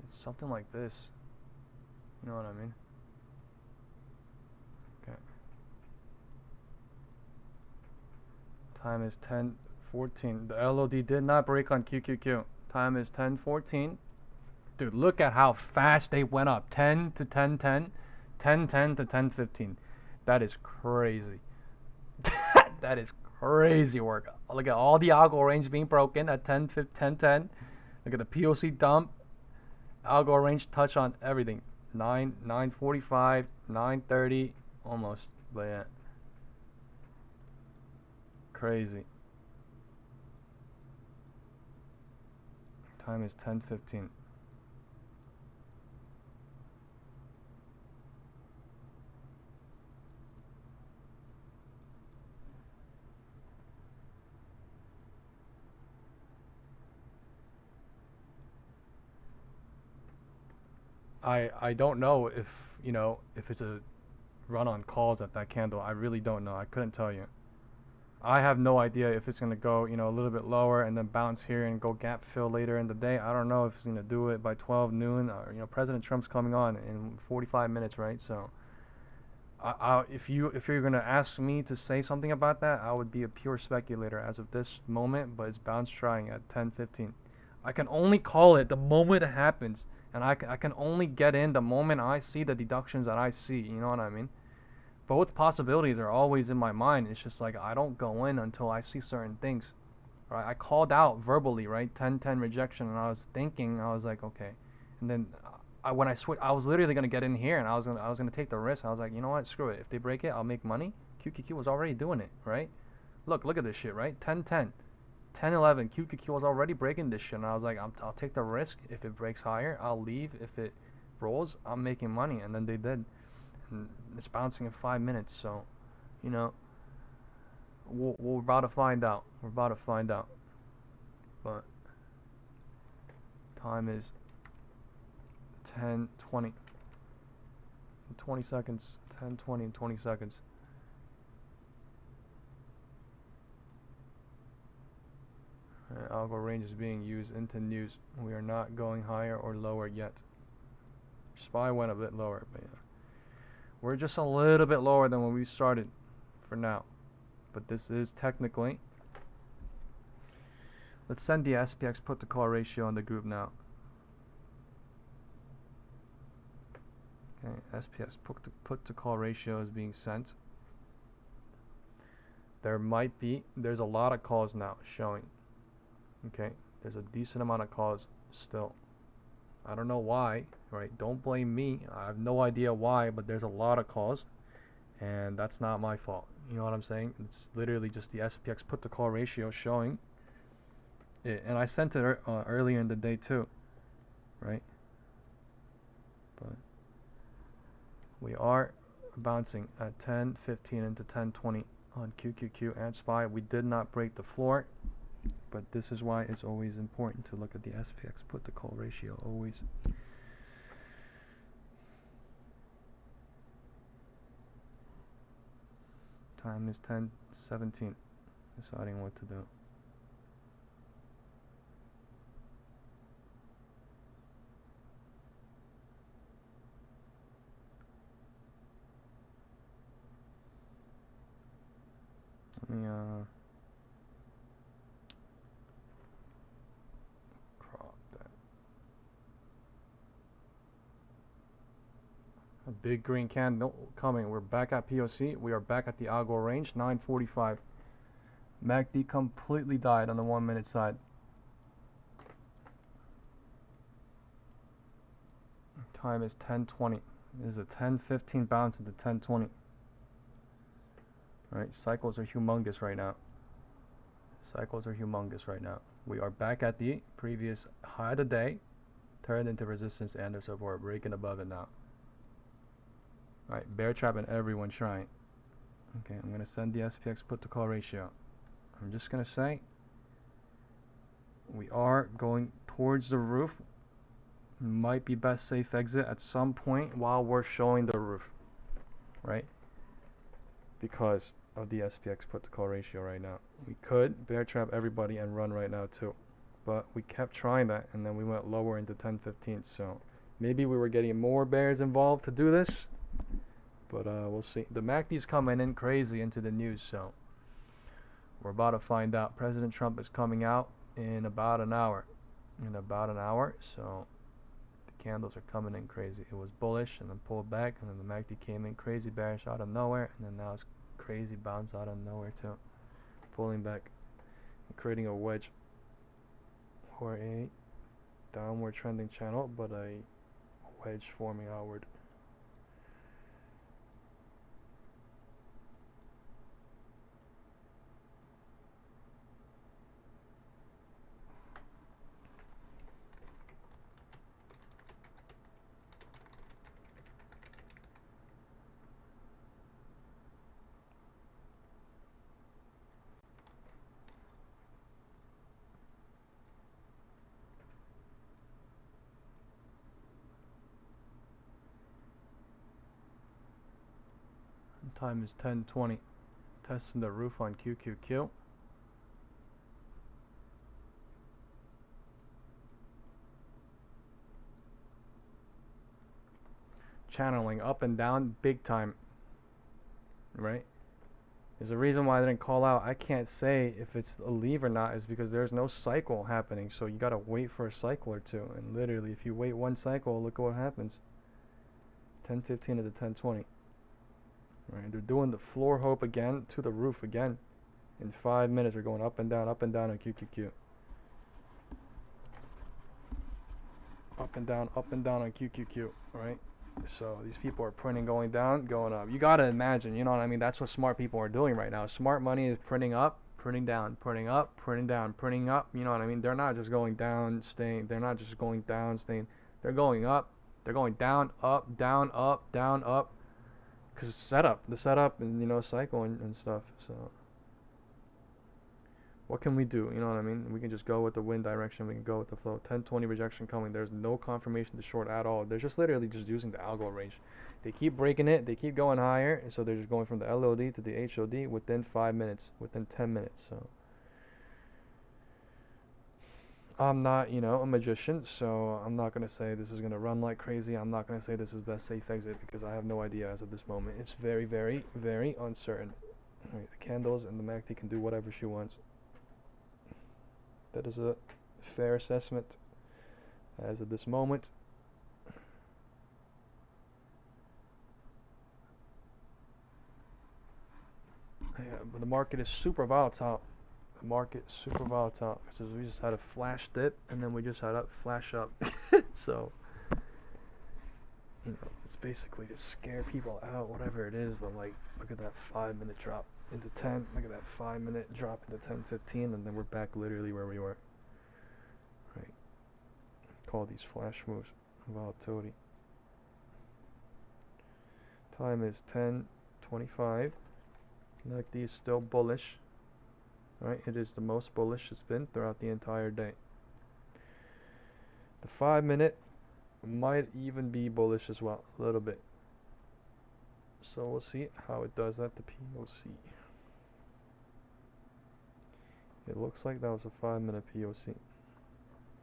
It's something like this. You know what I mean? Okay. Time is 10:14. The LOD did not break on QQQ. Time is 10:14. Dude, look at how fast they went up. 10 to 10:10, 10:10 to 10:15. That is crazy. That is crazy work. Look at all the algo range being broken at 10:10. Look at the POC dump. Algo range touch on everything. 9:45, 9:30, almost. But yeah, crazy. Time is 10:15. I don't know if, you know, if it's a run on calls at that candle. I really don't know. I couldn't tell you. I have no idea if it's gonna go, you know, a little bit lower and then bounce here and go gap fill later in the day. I don't know if it's gonna do it by 12 noon. Or, you know, President Trump's coming on in 45 minutes, right? So, if you're gonna ask me to say something about that, I would be a pure speculator as of this moment. But it's bounce trying at 10:15. I can only call it the moment it happens, and I can only get in the moment I see the deductions that I see. You know what I mean? Both possibilities are always in my mind. It's just like I don't go in until I see certain things. Right? I called out verbally, right? 10-10 rejection, and I was thinking, I was like, okay. And then when I switched, I was literally gonna get in here, and I was gonna take the risk. I was like, you know what? Screw it. If they break it, I'll make money. QQQ was already doing it, right? Look at this shit, right? 10-10, 10-11. QQQ was already breaking this shit, and I was like, I'll take the risk. If it breaks higher, I'll leave. If it rolls, I'm making money, and then they did. And it's bouncing in 5 minutes, so, you know, we're about to find out. We're about to find out. But time is 10:20. 20 seconds. 10:20 and 20 seconds. Algo range is being used into news. We are not going higher or lower yet. SPY went a bit lower, but yeah. We're just a little bit lower than when we started for now. But this is technically. Let's send the SPX put to call ratio on the group now. Okay, SPX put to call ratio is being sent. There's a lot of calls now showing. Okay, there's a decent amount of calls still. I don't know why, right? Don't blame me. I have no idea why, but there's a lot of calls, and that's not my fault. You know what I'm saying? It's literally just the SPX put to call ratio showing it, and I sent it earlier in the day too, right? But we are bouncing at 10:15 into 10:20 on QQQ and SPY. We did not break the floor, but this is why it's always important to look at the SPX put to call ratio always. Time is 10:17. Deciding what to do. Let me crop that. A big green candle coming. We're back at POC. We are back at the algo range. 9:45. MACD completely died on the 1 minute side. Time is 10:20. This is a 10:15 bounce into 10:20. Alright, cycles are humongous right now. Cycles are humongous right now. We are back at the previous high of the day, turned into resistance and their support, breaking above it now. Alright, bear trap and everyone trying. Okay, I'm going to send the SPX put to call ratio. I'm just going to say we are going towards the roof. Might be best safe exit at some point while we're showing the roof, right? Because of the SPX put to call ratio right now. We could bear trap everybody and run right now too, but we kept trying that and then we went lower into 10:15. So maybe we were getting more bears involved to do this, but we'll see. The MACD's coming in crazy into the news, so we're about to find out. President Trump is coming out in about an hour. So the candles are coming in crazy. It was bullish and then pulled back, and then the MACD came in crazy bearish out of nowhere, and then now it's crazy bounce out of nowhere too, pulling back and creating a wedge or a downward trending channel, but a wedge forming outward. Time is 10:20. Testing the roof on QQQ. Channeling up and down big time, right? There's a reason why I didn't call out. I can't say if it's a leave or not is because there's no cycle happening, so you gotta wait for a cycle or two, and literally if you wait one cycle, look at what happens. 10:15 to the 10:20. Right, they're doing the floor hope again to the roof again. In 5 minutes they're going up and down on QQQ. Up and down on QQQ, right? So these people are printing going down, going up. You gotta imagine, you know what I mean? That's what smart people are doing right now. Smart money is printing up, printing down, printing up, printing down, printing up. You know what I mean? They're not just going down, staying. They're not just going down, staying. They're going up. They're going down, up, down, up, down, up. Cause the setup, and cycle and stuff. So what can we do? You know what I mean? We can just go with the wind direction. We can go with the flow. 10-20 rejection coming. There's no confirmation to short at all. They're just literally just using the algo range. They keep breaking it. They keep going higher. And so they're just going from the LOD to the HOD within 5 minutes, within 10 minutes. So I'm not, a magician. So I'm not going to say this is going to run like crazy. I'm not going to say this is best safe exit because I have no idea as of this moment. It's very, very, very uncertain. Right, the candles and the MACD can do whatever she wants. That is a fair assessment as of this moment. Yeah, but the market is super volatile. The market is super volatile because we just had a flash dip and then we just had a flash up. So, it's basically to scare people out, whatever it is. But like, look at that 5-minute drop into 10. Look at that 5-minute drop into 10:15, and then we're back literally where we were. Right. Call these flash moves volatility. Time is 10:25. MACD is still bullish. Right, it is the most bullish it's been throughout the entire day. The 5-minute might even be bullish as well, a little bit. So we'll see how it does at the POC. It looks like that was a 5-minute POC.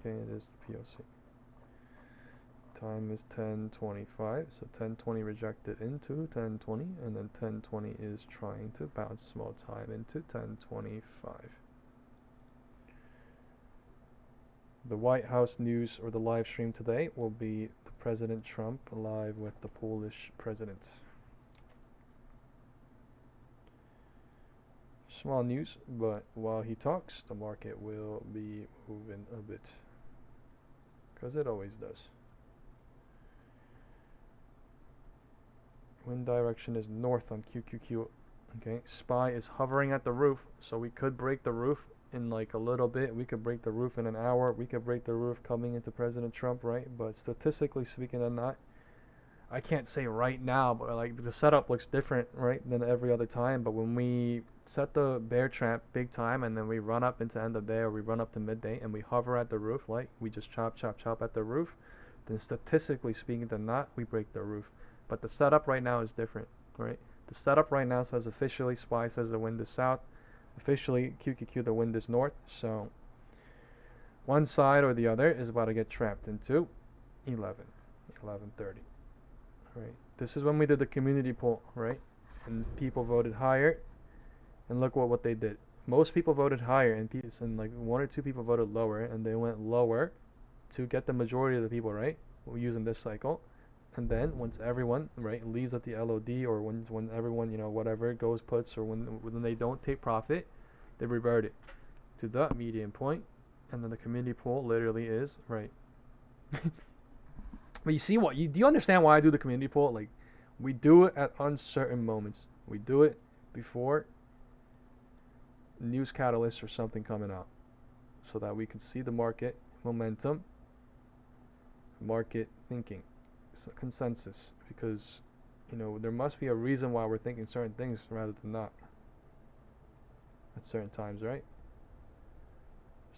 Okay, it is the POC. Time is 10:25, so 10:20 rejected into 10:20, and then 10:20 is trying to bounce small time into 10:25. The White House news or the live stream today will be the President Trump live with the Polish president. Small news, but while he talks, the market will be moving a bit, because it always does. Wind direction is north on QQQ. Okay, SPY is hovering at the roof, so we could break the roof in like a little bit. We could break the roof in an hour. We could break the roof coming into President Trump, right? But statistically speaking, I can't say right now, but like the setup looks different, right, than every other time. But when we set the bear trap big time, and then we run up into end of day, or we run up to midday, and we hover at the roof, like we just chop, chop, chop at the roof, then statistically speaking, we break the roof. But the setup right now is different, right? The setup right now says officially SPY says the wind is south, officially QQQ the wind is north. So one side or the other is about to get trapped into 11:30. Right. This is when we did the community poll, right? And people voted higher, and look what they did. Most people voted higher, and like 1 or 2 people voted lower, and they went lower to get the majority of the people, right? We're using this cycle. And then once everyone, right, leaves at the LOD, or when everyone, whatever goes puts, or when they don't take profit, they revert it to the median point, and then the community poll literally is right. But you see do you understand why I do the community poll? Like, we do it at uncertain moments. We do it before news catalysts or something coming out, so that we can see the market momentum, market thinking, consensus, because there must be a reason why we're thinking certain things rather than not at certain times, right?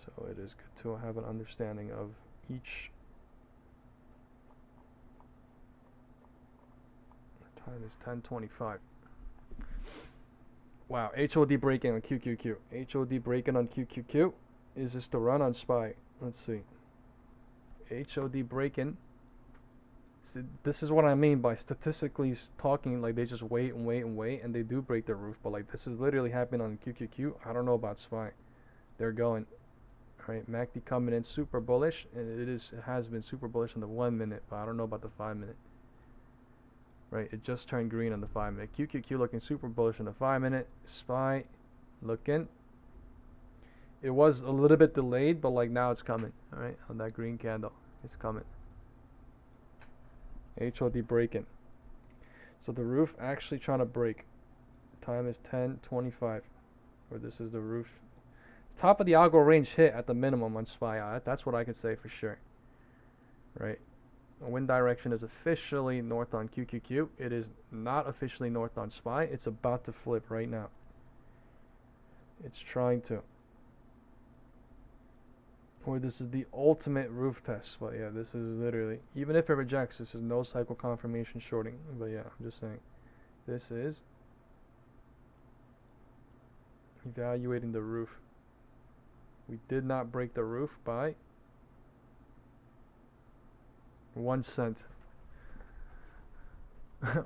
So it is good to have an understanding of each. Time is 10:25. Wow, HOD breaking on QQQ. HOD breaking on QQQ. Is this the run on SPY? Let's see. HOD breaking. See, this is what I mean by statistically talking, like they just wait and wait and wait, and they do break their roof. But like this is literally happening on QQQ. I don't know about SPY. They're going. Right, MACD coming in super bullish, and it has been super bullish on the 1 minute, but I don't know about the 5 minute. Right, it just turned green on the 5 minute. QQQ looking super bullish on the 5 minute. SPY looking. It was a little bit delayed, but like now it's coming. All right, on that green candle, it's coming. HOD breaking. So the roof actually trying to break. Time is 10:25, or this is the roof. Top of the algo range hit at the minimum on SPY. That's what I can say for sure. Right. Wind direction is officially north on QQQ. It is not officially north on SPY. It's about to flip right now. It's trying to. Or this is the ultimate roof test. But yeah, this is literally, even if it rejects, this is no cycle confirmation shorting. But yeah, I'm just saying. This is evaluating the roof. We did not break the roof by 1 cent.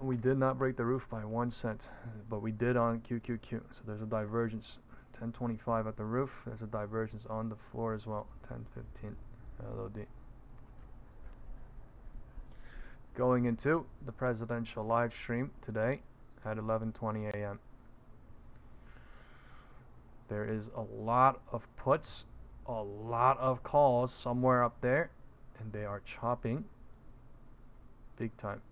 We did not break the roof by 1 cent, but we did on QQQ. So there's a divergence. 10:25 at the roof. There's a divergence on the floor as well. 10:15 LOD. Going into the presidential live stream today at 11:20 a.m. There is a lot of puts, a lot of calls somewhere up there, and they are chopping big time.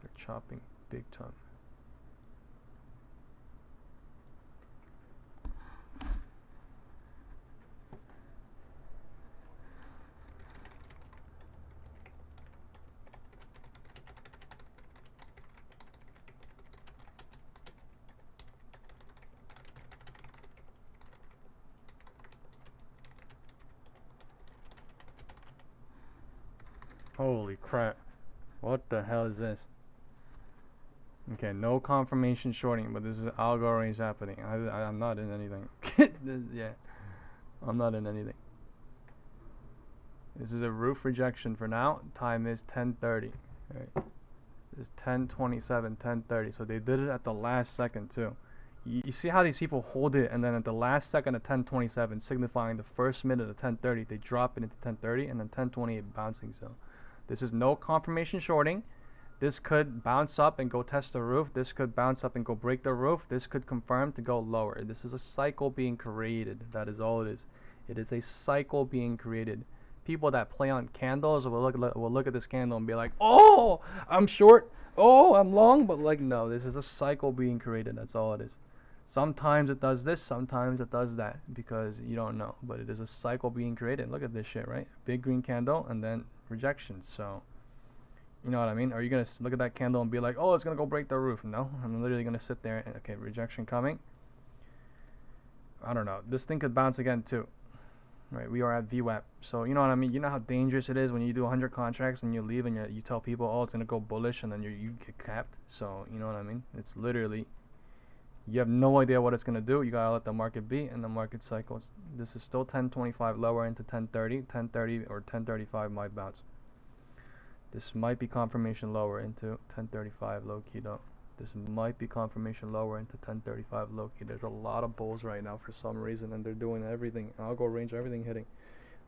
They're chopping big time. Holy crap. What the hell is this? Okay, no confirmation shorting, but this is algo range happening. I'm not in anything. Yeah, I'm not in anything. This is a roof rejection for now. Time is 10:30. Right. It's 10:27, 10:30. So they did it at the last second too. You see how these people hold it, and then at the last second at 10:27, signifying the first minute of 10:30, they drop it into 10:30, and then 10:28 bouncing. So this is no confirmation shorting. This could bounce up and go test the roof. This could bounce up and go break the roof. This could confirm to go lower. This is a cycle being created. That is all it is. It is a cycle being created. People that play on candles will look at this candle and be like, "Oh, I'm short. Oh, I'm long." But like, no, this is a cycle being created. That's all it is. Sometimes it does this, sometimes it does that, because you don't know. But it is a cycle being created. Look at this shit, right? Big green candle and then rejection. So. You know what I mean? Are you going to look at that candle and be like, oh, it's going to go break the roof? No, I'm literally going to sit there and, okay, rejection coming. I don't know. This thing could bounce again too. Right, we are at VWAP. So, you know what I mean? You know how dangerous it is when you do 100 contracts and you leave and you tell people, oh, it's going to go bullish, and then you get capped. So, you know what I mean? It's literally, you have no idea what it's going to do. You got to let the market be, and the market cycles. This is still 10:25 lower into 10:30. 10:30 or 10:35 might bounce. This might be confirmation lower into 10:35 low key though. This might be confirmation lower into 10:35 low key. There's a lot of bulls right now for some reason, and they're doing everything. Algo range, everything hitting.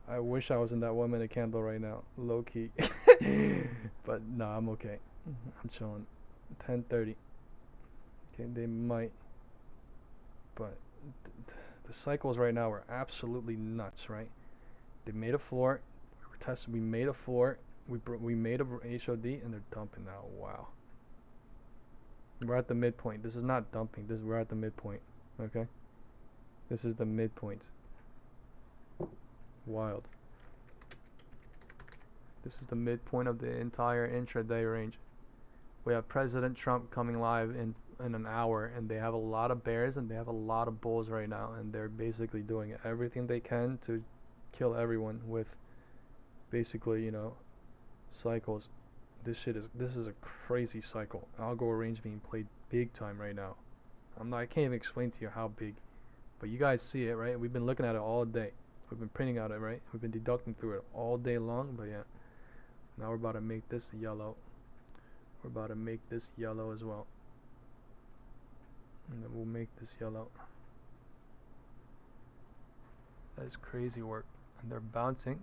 I wish I was in that 1 minute candle right now, low key. But no, I'm okay. I'm chilling. 10:30. Okay, they might, but the cycles right now are absolutely nuts, right? They made a floor. We made a floor. We made a HOD, and they're dumping now. Wow. We're at the midpoint. This is not dumping. We're at the midpoint. Okay? This is the midpoint. Wild. This is the midpoint of the entire intraday range. We have President Trump coming live in an hour, and they have a lot of bears and they have a lot of bulls right now, and they're basically doing everything they can to kill everyone with basically, cycles. This is a crazy cycle. Algo range being played big time right now. I can't even explain to you how big, but you guys see it, right? We've been looking at it all day. We've been printing out it, right? We've been deducting through it all day long, but yeah. Now we're about to make this yellow. We're about to make this yellow as well. And then we'll make this yellow. That's crazy work. And they're bouncing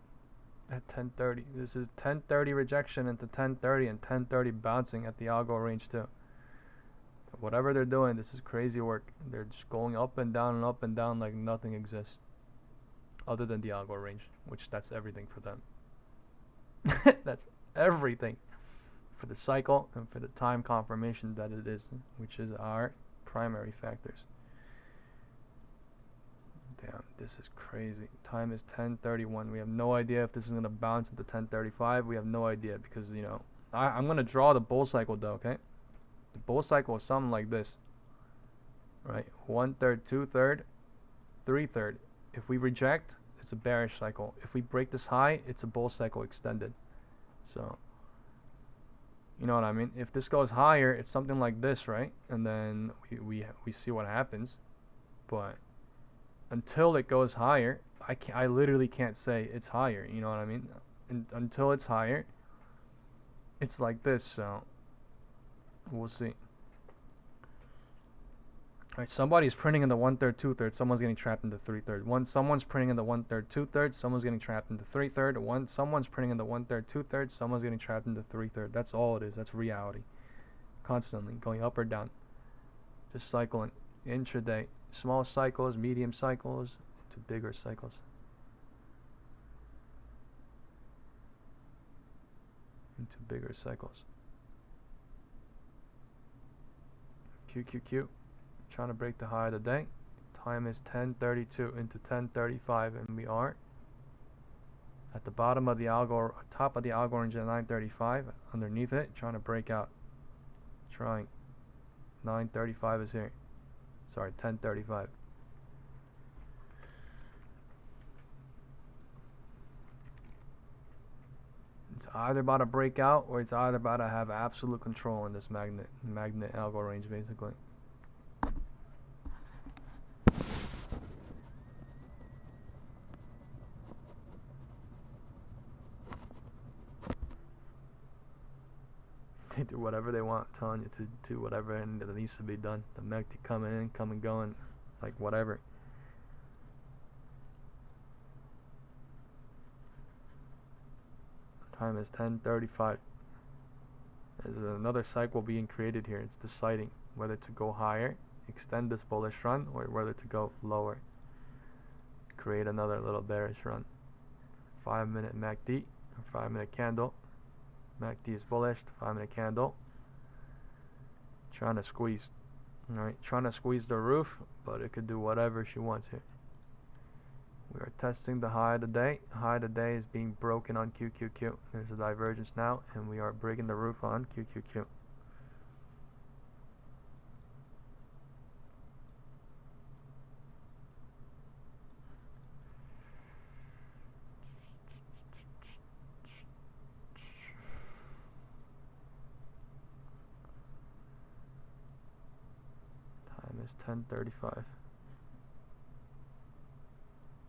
at 10:30. This is 10:30 rejection into 10:30 and 10:30 bouncing at the algo range too. Whatever they're doing, this is crazy work. They're just going up and down like nothing exists. Other than the algo range, which that's everything for them. That's everything for the cycle and for the time confirmation that it is, which is our primary factors. Damn, this is crazy. Time is 10:31. We have no idea if this is going to bounce into 10:35. We have no idea because, you know, I'm going to draw the bull cycle though, okay? The bull cycle is something like this, right? 1/3, 2/3, 3/3. If we reject, it's a bearish cycle. If we break this high, it's a bull cycle extended. So, you know what I mean? If this goes higher, it's something like this, right? And then we see what happens. But until it goes higher, I literally can't say it's higher. You know what I mean? Until it's higher, it's like this. So we'll see. Alright, somebody's printing in the 1/3, 2/3. Someone's getting trapped into 3/3. Someone's printing in the 1/3, 2/3. Someone's getting trapped into 3/3. Someone's printing in the 1/3, 2/3. Someone's getting trapped into 3/3. That's all it is. That's reality. Constantly going up or down. Just cycling. Intraday. Small cycles, medium cycles, to bigger cycles. Into bigger cycles. QQQ. Trying to break the high of the day. Time is 10:32 into 10:35, and we are at the bottom of the algo, top of the algo range at 9:35. Underneath it, trying to break out. Trying. 9:35 is here. Sorry, 10:35. It's either about to break out or it's either about to have absolute control in this magnet algo range, basically. They do whatever they want, telling you to do whatever and that needs to be done. The MACD coming in, coming going, like whatever. Time is 10:35. There's another cycle being created here. It's deciding whether to go higher, extend this bullish run, or whether to go lower, create another little bearish run. 5-minute MACD, 5-minute candle. MACD is bullish, 5-minute candle. Trying to squeeze. Alright, trying to squeeze the roof, but it could do whatever she wants here. We are testing the high of the day. High of the day is being broken on QQQ. There's a divergence now, and we are breaking the roof on QQQ. Time is 10:35.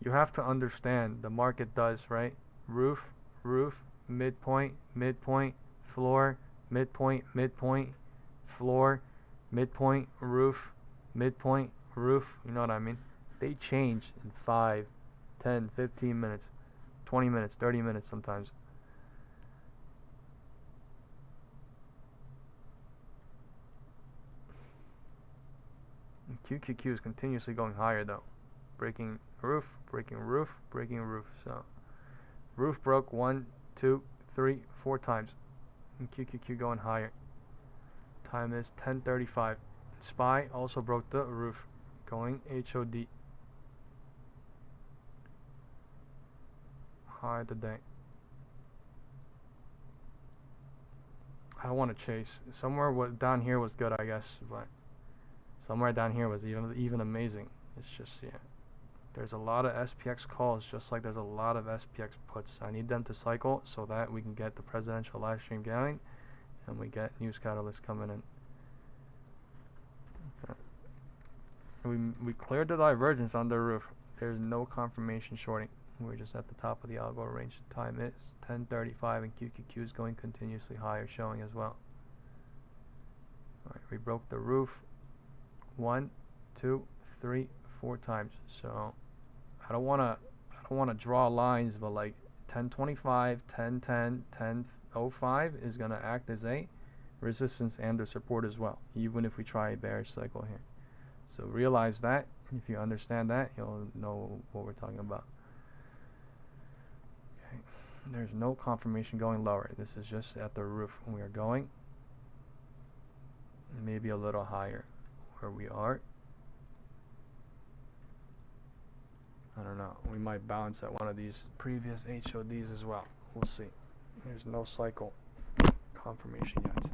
You have to understand the market does, right? Roof, roof, midpoint, midpoint, floor, midpoint, midpoint, floor, midpoint, roof, midpoint, roof. You know what I mean? They change in 5, 10, 15 minutes, 20 minutes, 30 minutes sometimes. And QQQ is continuously going higher though. Breaking roof, breaking roof, breaking roof. So roof broke 1, 2, 3, 4 times. And QQQ going higher. Time is 10:35. SPY also broke the roof, going HOD. High of the day. I don't want to chase. Somewhere down here was good, I guess, but somewhere down here was even amazing. It's just, yeah. There's a lot of SPX calls, just like there's a lot of SPX puts. I need them to cycle so that we can get the presidential live stream going. and we get news catalyst coming in. We cleared the divergence on the roof. There's no confirmation shorting. We're just at the top of the algo range. Time is 10:35 and QQQ is going continuously higher, showing as well. Alright, we broke the roof 1, 2, 3, 4 times. So I don't wanna draw lines, but like 10:25, 10:10, 10:05 is gonna act as a resistance and a support as well, even if we try a bearish cycle here. So realize that. If you understand that, you'll know what we're talking about. Okay. There's no confirmation going lower. This is just at the roof. We are going maybe a little higher where we are. I don't know. We might bounce at one of these previous HODs as well. We'll see. There's no cycle confirmation yet.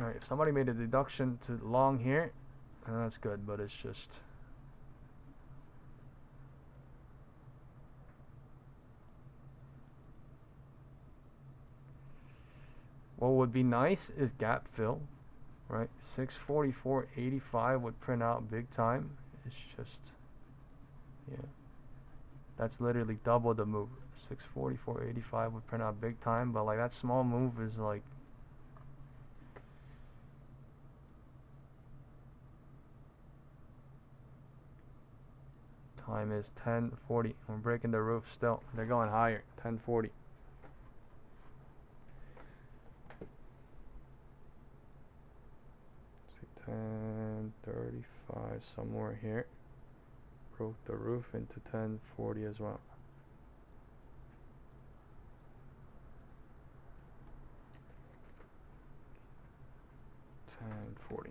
Alright, if somebody made a deduction to long here, that's good, but it's just what would be nice is gap fill, right? 644.85 would print out big time. It's just, yeah, that's literally double the move. 644.85 would print out big time, but like that small move is like, time is 10:40. We're breaking the roof still. They're going higher. 10:40. See, 10:35 somewhere here. Broke the roof into 10:40 as well. And 40.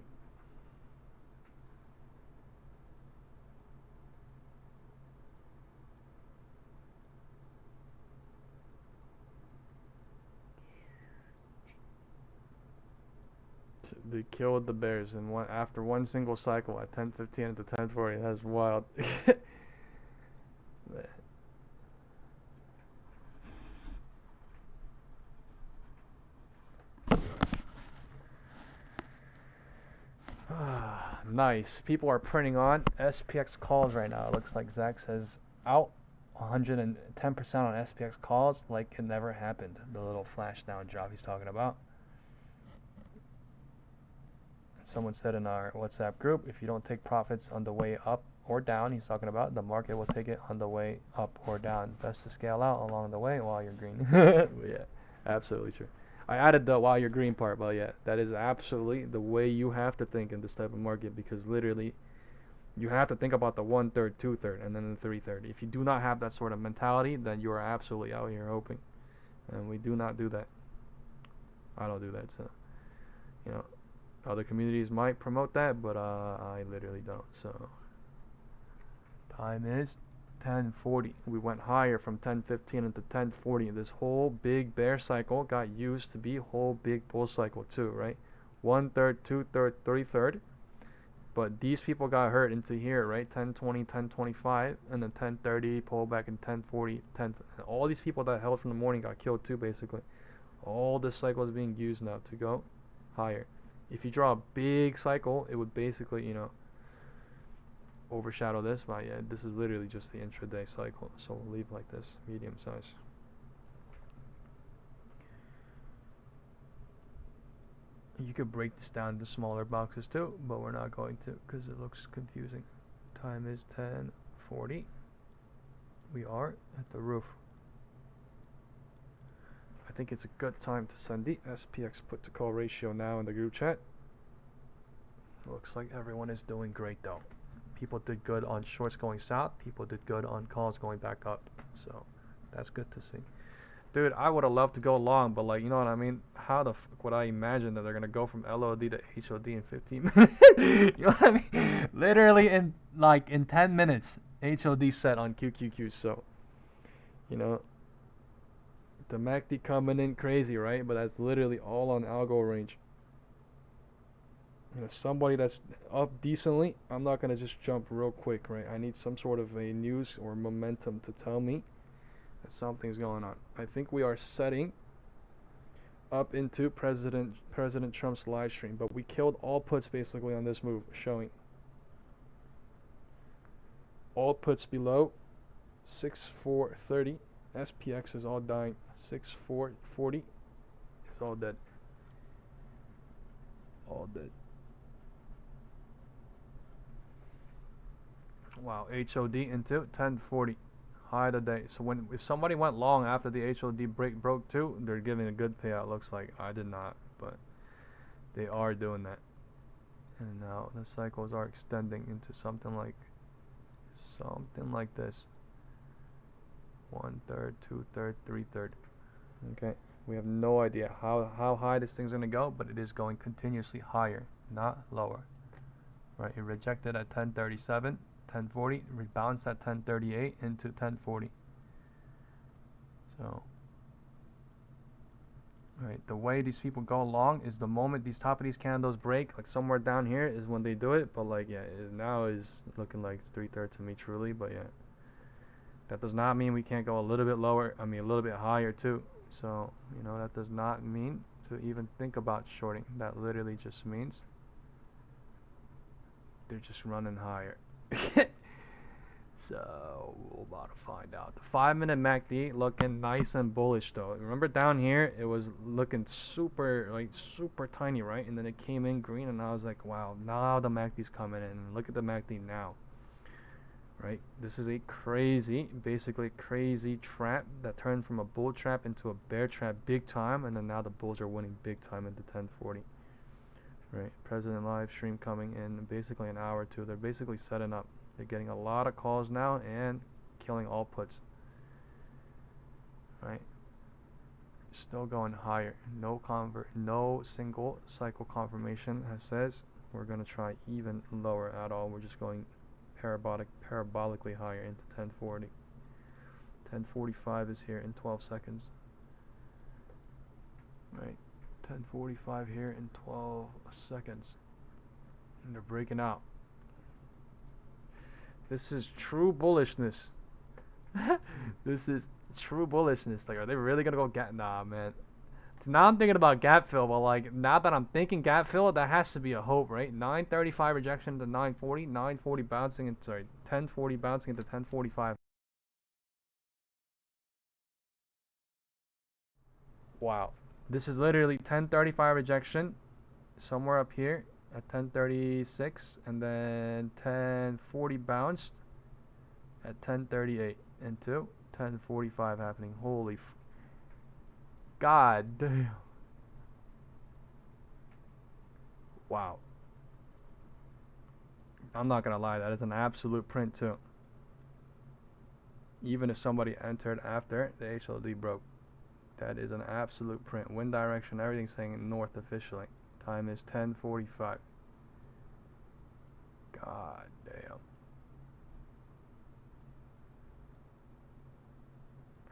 They killed the Bears in after one single cycle at 10:15 to 10:40. That's wild. Nice. People are printing on SPX calls right now. It looks like Zach says out 110% on SPX calls like it never happened. The little flash down drop he's talking about. Someone said in our WhatsApp group, if you don't take profits on the way up or down, he's talking about, the market will take it on the way up or down. Best to scale out along the way while you're green. Yeah, absolutely true. I added the while you're green part, but yeah, that is absolutely the way you have to think in this type of market, because literally you have to think about the 1/3, 2/3, and then the 3/3. If you do not have that sort of mentality, then you are absolutely out here hoping. And we do not do that. I don't do that, so, you know, other communities might promote that, but I literally don't. So time is 10:40. We went higher from 10:15 into 10:40. This whole big bear cycle got used to be whole big bull cycle too, right? 1/3, 2/3, 3/3. But these people got hurt into here, right? 10:20, 10:25, and then 10:30, pull back in 10:40, 10. All these people that held from the morning got killed too, basically. All this cycle is being used now to go higher. If you draw a big cycle, it would basically, you know, overshadow this, but yeah, this is literally just the intraday cycle, so we'll leave like this, medium size. You could break this down into smaller boxes too, but we're not going to because it looks confusing. Time is 10:40. We are at the roof. I think it's a good time to send the SPX put to call ratio now in the group chat. Looks like everyone is doing great though. People did good on shorts going south. People did good on calls going back up. So that's good to see. Dude, I would have loved to go long, but like, you know what I mean? How the fuck would I imagine that they're gonna go from LOD to HOD in 15 minutes? You know what I mean? Literally in 10 minutes, HOD set on QQQ. So, you know, the MACD coming in crazy, right? But that's literally all on algo range. somebody that's up decently, I'm not gonna just jump real quick, right? I need some sort of a news or momentum to tell me that something's going on. I think we are setting up into President Trump's live stream, but we killed all puts basically on this move, showing all puts below 6430. SPX is all dying. 6440 is all dead. All dead. Wow, HOD into 1040. High today. So if somebody went long after the HOD broke too, they're giving a good payout. Looks like I did not, but they are doing that. And now the cycles are extending into something like this. 1/3, 2/3, 3/3. Okay, we have no idea how high this thing's gonna go, but it is going continuously higher, not lower. Right, it rejected at 1037, 1040, rebounced at 1038 into 1040. So, right, the way these people go along is the moment these top of these candles break, like somewhere down here is when they do it. But like, yeah, it now is looking like it's 3/3 to me truly. But yeah, that does not mean we can't go a little bit lower. I mean, a little bit higher too. So, that does not mean to even think about shorting. That literally just means they're just running higher. So we're about to find out. The 5-minute MACD looking nice and bullish though. Remember down here it was looking super tiny, right? And then it came in green and I was like, wow, now the MACD's coming in. And look at the MACD now. Right? This is a basically crazy trap that turned from a bull trap into a bear trap big time, and then now the bulls are winning big time into 1040. Right? President live stream coming in basically an hour or two. They're basically setting up. They're getting a lot of calls now and killing all puts. Right? Still going higher. No single cycle confirmation says we're gonna try even lower at all. We're just going parabolically higher into 1040. 1045 is here in 12 seconds. Right? 1045 here in 12 seconds. And they're breaking out. This is true bullishness. This is true bullishness. Like, are they really gonna go nah, man. Now I'm thinking about gap fill, but like now that I'm thinking gap fill, that has to be a hope, right? 935 rejection to 940, 940 bouncing into 1040 bouncing into 1045. Wow. This is literally 1035 rejection somewhere up here at 1036, and then 1040 bounced at 1038 into 1045 happening. Holy God damn. Wow. I'm not gonna lie, that is an absolute print too. Even if somebody entered after the HLD broke, that is an absolute print. Wind direction, everything's saying north officially. Time is 10:45. God damn.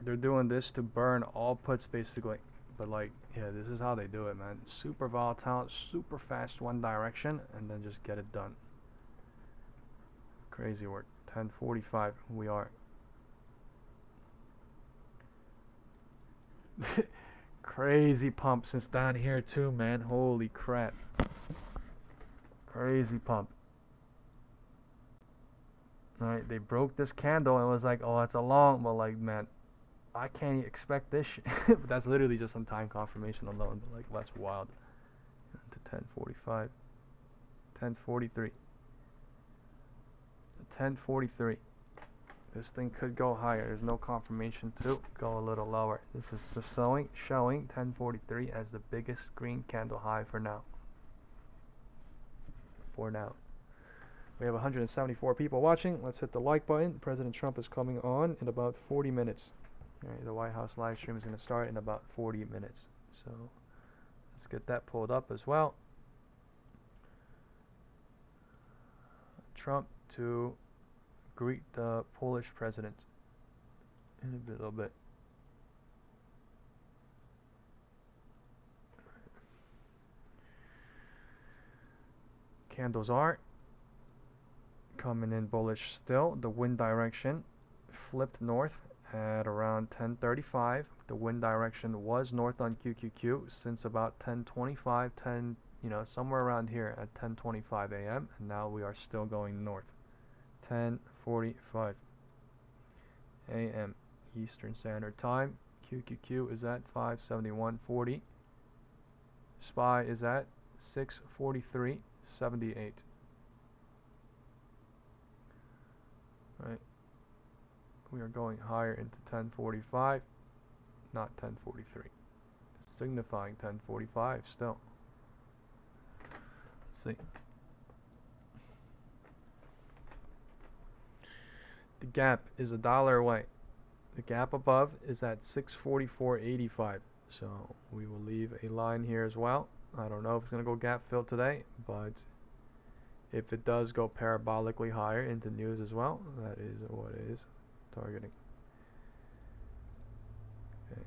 They're doing this to burn all puts basically. But like, yeah, this is how they do it, man. Super volatile, super fast one direction, and then just get it done. Crazy work. 10:45 we are. Crazy pump since down here too, man. Holy crap. Crazy pump. Alright, they broke this candle and was like, oh, it's a long, but like, man, I can't expect this shit. But that's literally just some time confirmation alone, but like, that's wild. To 10:45. 10:43. 10:43. This thing could go higher. There's no confirmation to go a little lower. This is just showing 10:43 as the biggest green candle high for now. We have 174 people watching. Let's hit the like button. President Trump is coming on in about 40 minutes. Alright, the White House live stream is going to start in about 40 minutes. So let's get that pulled up as well. Trump to greet the Polish president in a little bit. Candles are coming in bullish still. The wind direction flipped north at around 10:35. The wind direction was north on QQQ since about 10:25, somewhere around here at 10:25 a.m. and now we are still going north. 10:45 a.m. Eastern Standard Time. QQQ is at 571.40. SPY is at 643.78. Right. We are going higher into 10:45, not 10:43. Signifying 10:45 still. Let's see. The gap is $1 away. The gap above is at 644.85. So we will leave a line here as well. I don't know if it's going to go gap fill today, but if it does go parabolically higher into news as well, that is what it is targeting. Okay.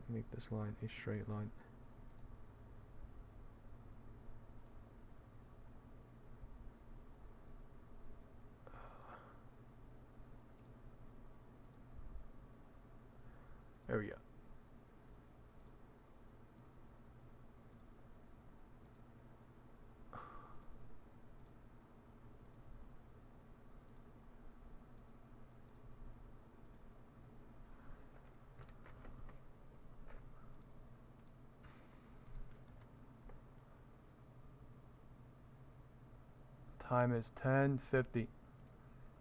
Make this line a straight line. There we go. Time is 10:50.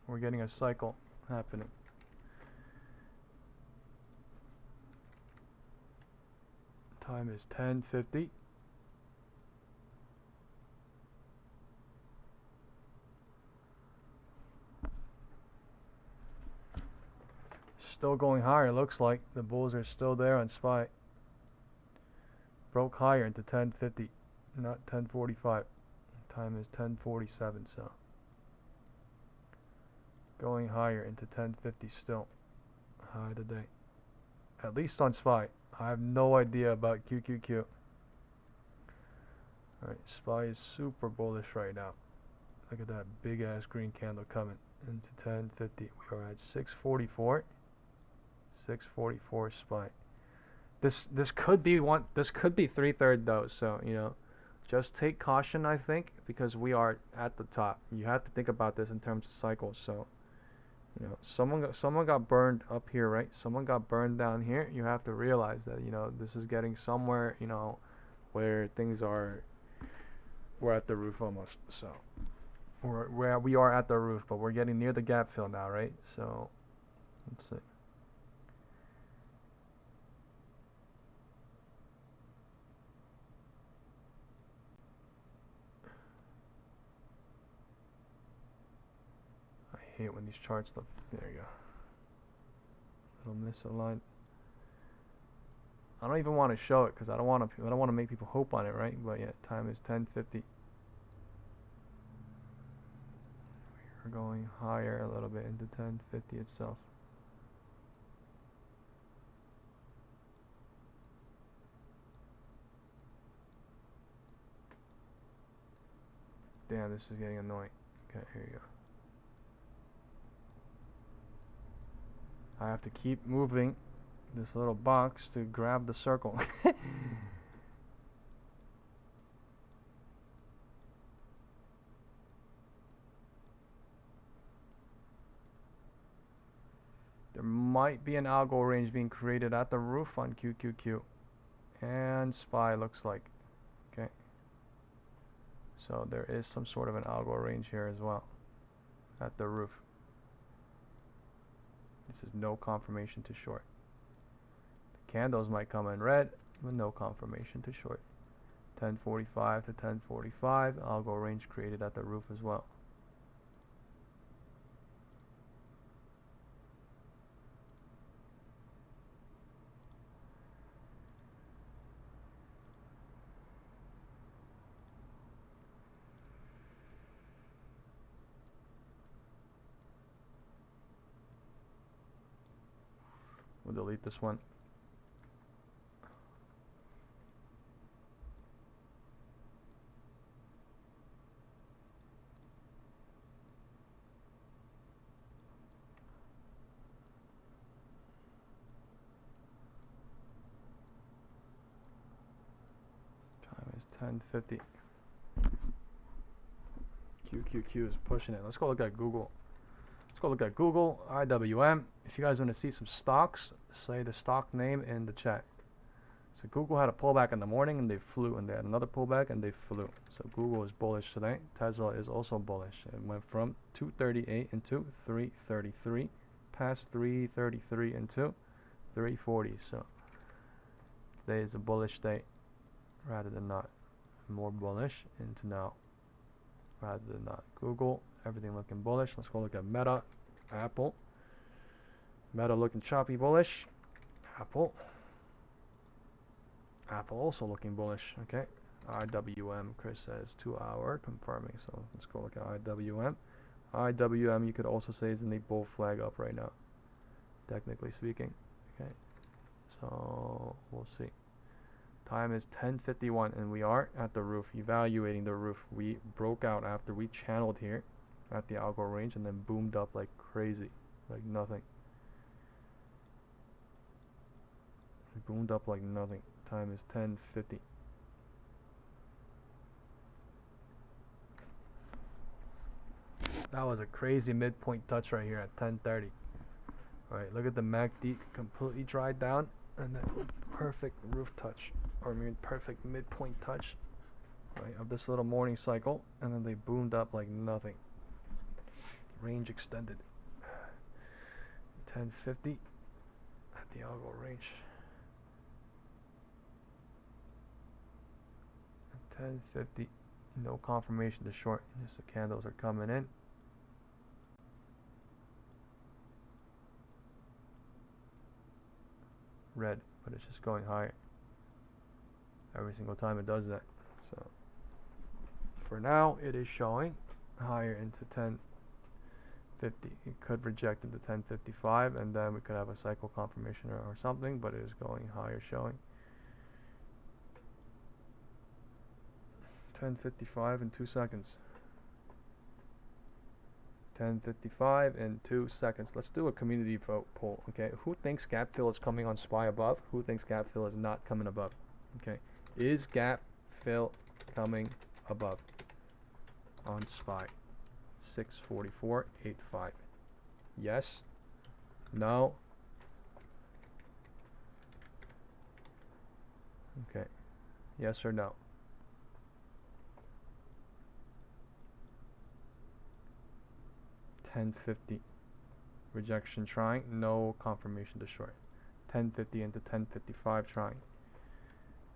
We're getting a cycle happening. Time is 10:50. Still going higher, looks like. The bulls are still there on SPY. Broke higher into 10:50, not 10:45. Time is 10:47, so going higher into 10:50 still. High today. At least on SPY. I have no idea about QQQ. Alright, SPY is super bullish right now. Look at that big ass green candle coming into 10:50. We are at 644. 644 SPY. This could be 3/3 though, so just take caution, I think, because we are at the top. You have to think about this in terms of cycles. So someone got burned up here, right? Someone got burned down here. You have to realize that this is getting somewhere where things we're at the roof almost. So we are at the roof, but we're getting near the gap fill now, right? So let's see. I hate when these charts look. There you go. Little misaligned. I don't even want to show it because I don't want to make people hope on it, right? But yeah, time is 10:50. We're going higher a little bit into 10:50 itself. Damn, this is getting annoying. Okay, here you go. I have to keep moving this little box to grab the circle. There might be an algo range being created at the roof on QQQ. And SPY looks like. Okay. So there is some sort of an algo range here as well. At the roof. This is no confirmation to short. The candles might come in red, but no confirmation to short. 10:45 to 10:45, algo range created at the roof as well. We'll delete this one. 1050. QQQ is pushing it. Let's go look at Google. Let's go look at Google, IWM. If you guys want to see some stocks, say the stock name in the chat. So Google had a pullback in the morning and they flew, and they had another pullback and they flew. So Google is bullish today. Tesla is also bullish. It went from 238 into 333, past 333 into 340. So today is a bullish day rather than not. More bullish into now rather than not. Google, everything looking bullish. Let's go look at Meta, Apple. Meta looking choppy bullish. Apple also looking bullish. Okay. IWM, Chris says 2 hour confirming. So let's go look at IWM. IWM, you could also say, is in the bull flag up right now, technically speaking. Okay. So we'll see. Time is 10:51 and we are at the roof, evaluating the roof. We broke out after we channeled here at the algo range and then boomed up like crazy, like nothing. We boomed up like nothing. Time is 10:50. That was a crazy midpoint touch right here at 10:30. Alright, look at the MACD completely dried down, and then perfect roof touch, or I mean perfect midpoint touch, right, of this little morning cycle, and then they boomed up like nothing. Range extended. 10:50 at the algo range. 10:50, no confirmation to short. Just the candles are coming in. Red, but it's just going higher every single time it does that. So for now, it is showing higher into 10:50. It could reject into 10:55, and then we could have a cycle confirmation or something, but it is going higher, showing 10:55 in 2 seconds. 10:55 in 2 seconds. Let's do a community vote poll. Okay, who thinks gap fill is coming on SPY above? Who thinks gap fill is not coming above? Okay, is gap fill coming above on SPY? 644.85. Yes. No. Okay. Yes or no? 10:50. Rejection trying. No confirmation to short. 10:50 into 10:55 trying.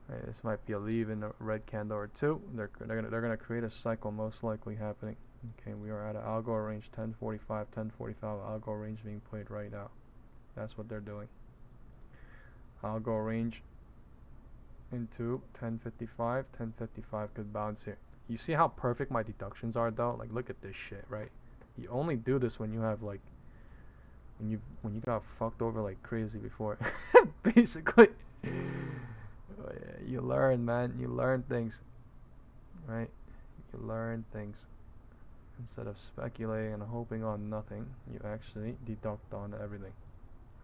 Right, this might be a leave in a red candle or two. They're gonna create a cycle, most likely happening. Okay, we are at an algo range 10:45, 10:45 algo range being played right now. That's what they're doing. Algo range into 10:55, 10:55 could bounce here. You see how perfect my deductions are though? Like, look at this shit, right? You only do this when you have like when you got fucked over like crazy before. Basically. Oh, yeah, you learn, man. You learn things, right? You learn things. Instead of speculating and hoping on nothing, you actually deduct on everything.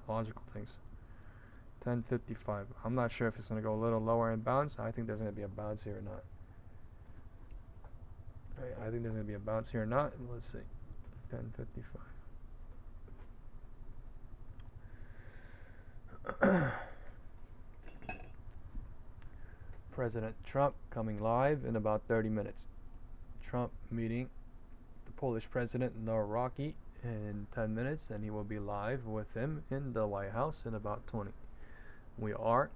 Logical things. 10:55. I'm not sure if it's going to go a little lower and bounce. I think there's going to be a bounce here or not. Right, I think there's going to be a bounce here or not. Let's see. 10:55. President Trump coming live in about 30 minutes. Trump meeting the Polish president Naraki in 10 minutes, and he will be live with him in the White House in about 20. We are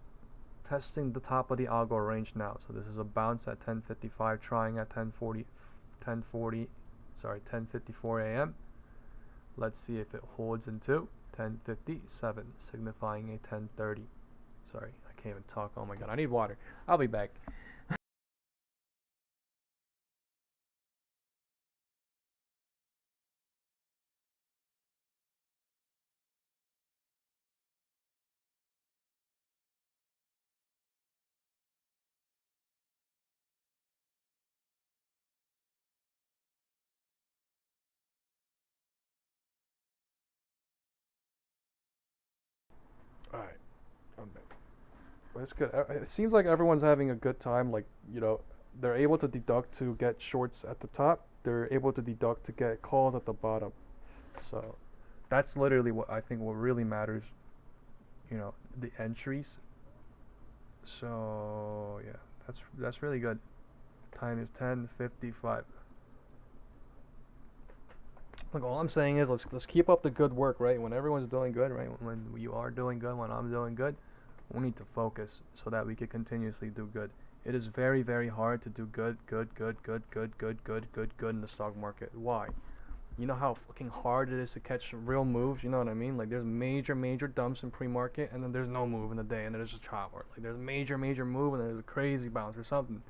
testing the top of the algo range now. So this is a bounce at 10:55, trying at 10:54 a.m. Let's see if it holds into 10:57, signifying a 10:30. Sorry, I can't even talk. Oh my god, I need water. I'll be back. Alright, I'm back. That's good. It seems like everyone's having a good time, like, you know, they're able to deduct to get shorts at the top. They're able to deduct to get calls at the bottom. So that's literally what I think what really matters. You know, the entries. So yeah, that's really good. Time is 10:55. Look, all I'm saying is let's keep up the good work, right? When everyone's doing good, right? When you are doing good, when I'm doing good, we need to focus so that we can continuously do good. It is very, very hard to do good in the stock market. Why? You know how fucking hard it is to catch real moves. You know what I mean? Like there's major dumps in pre-market, and then there's no move in the day, and then there's just chop. Or like there's major move, and then there's a crazy bounce or something.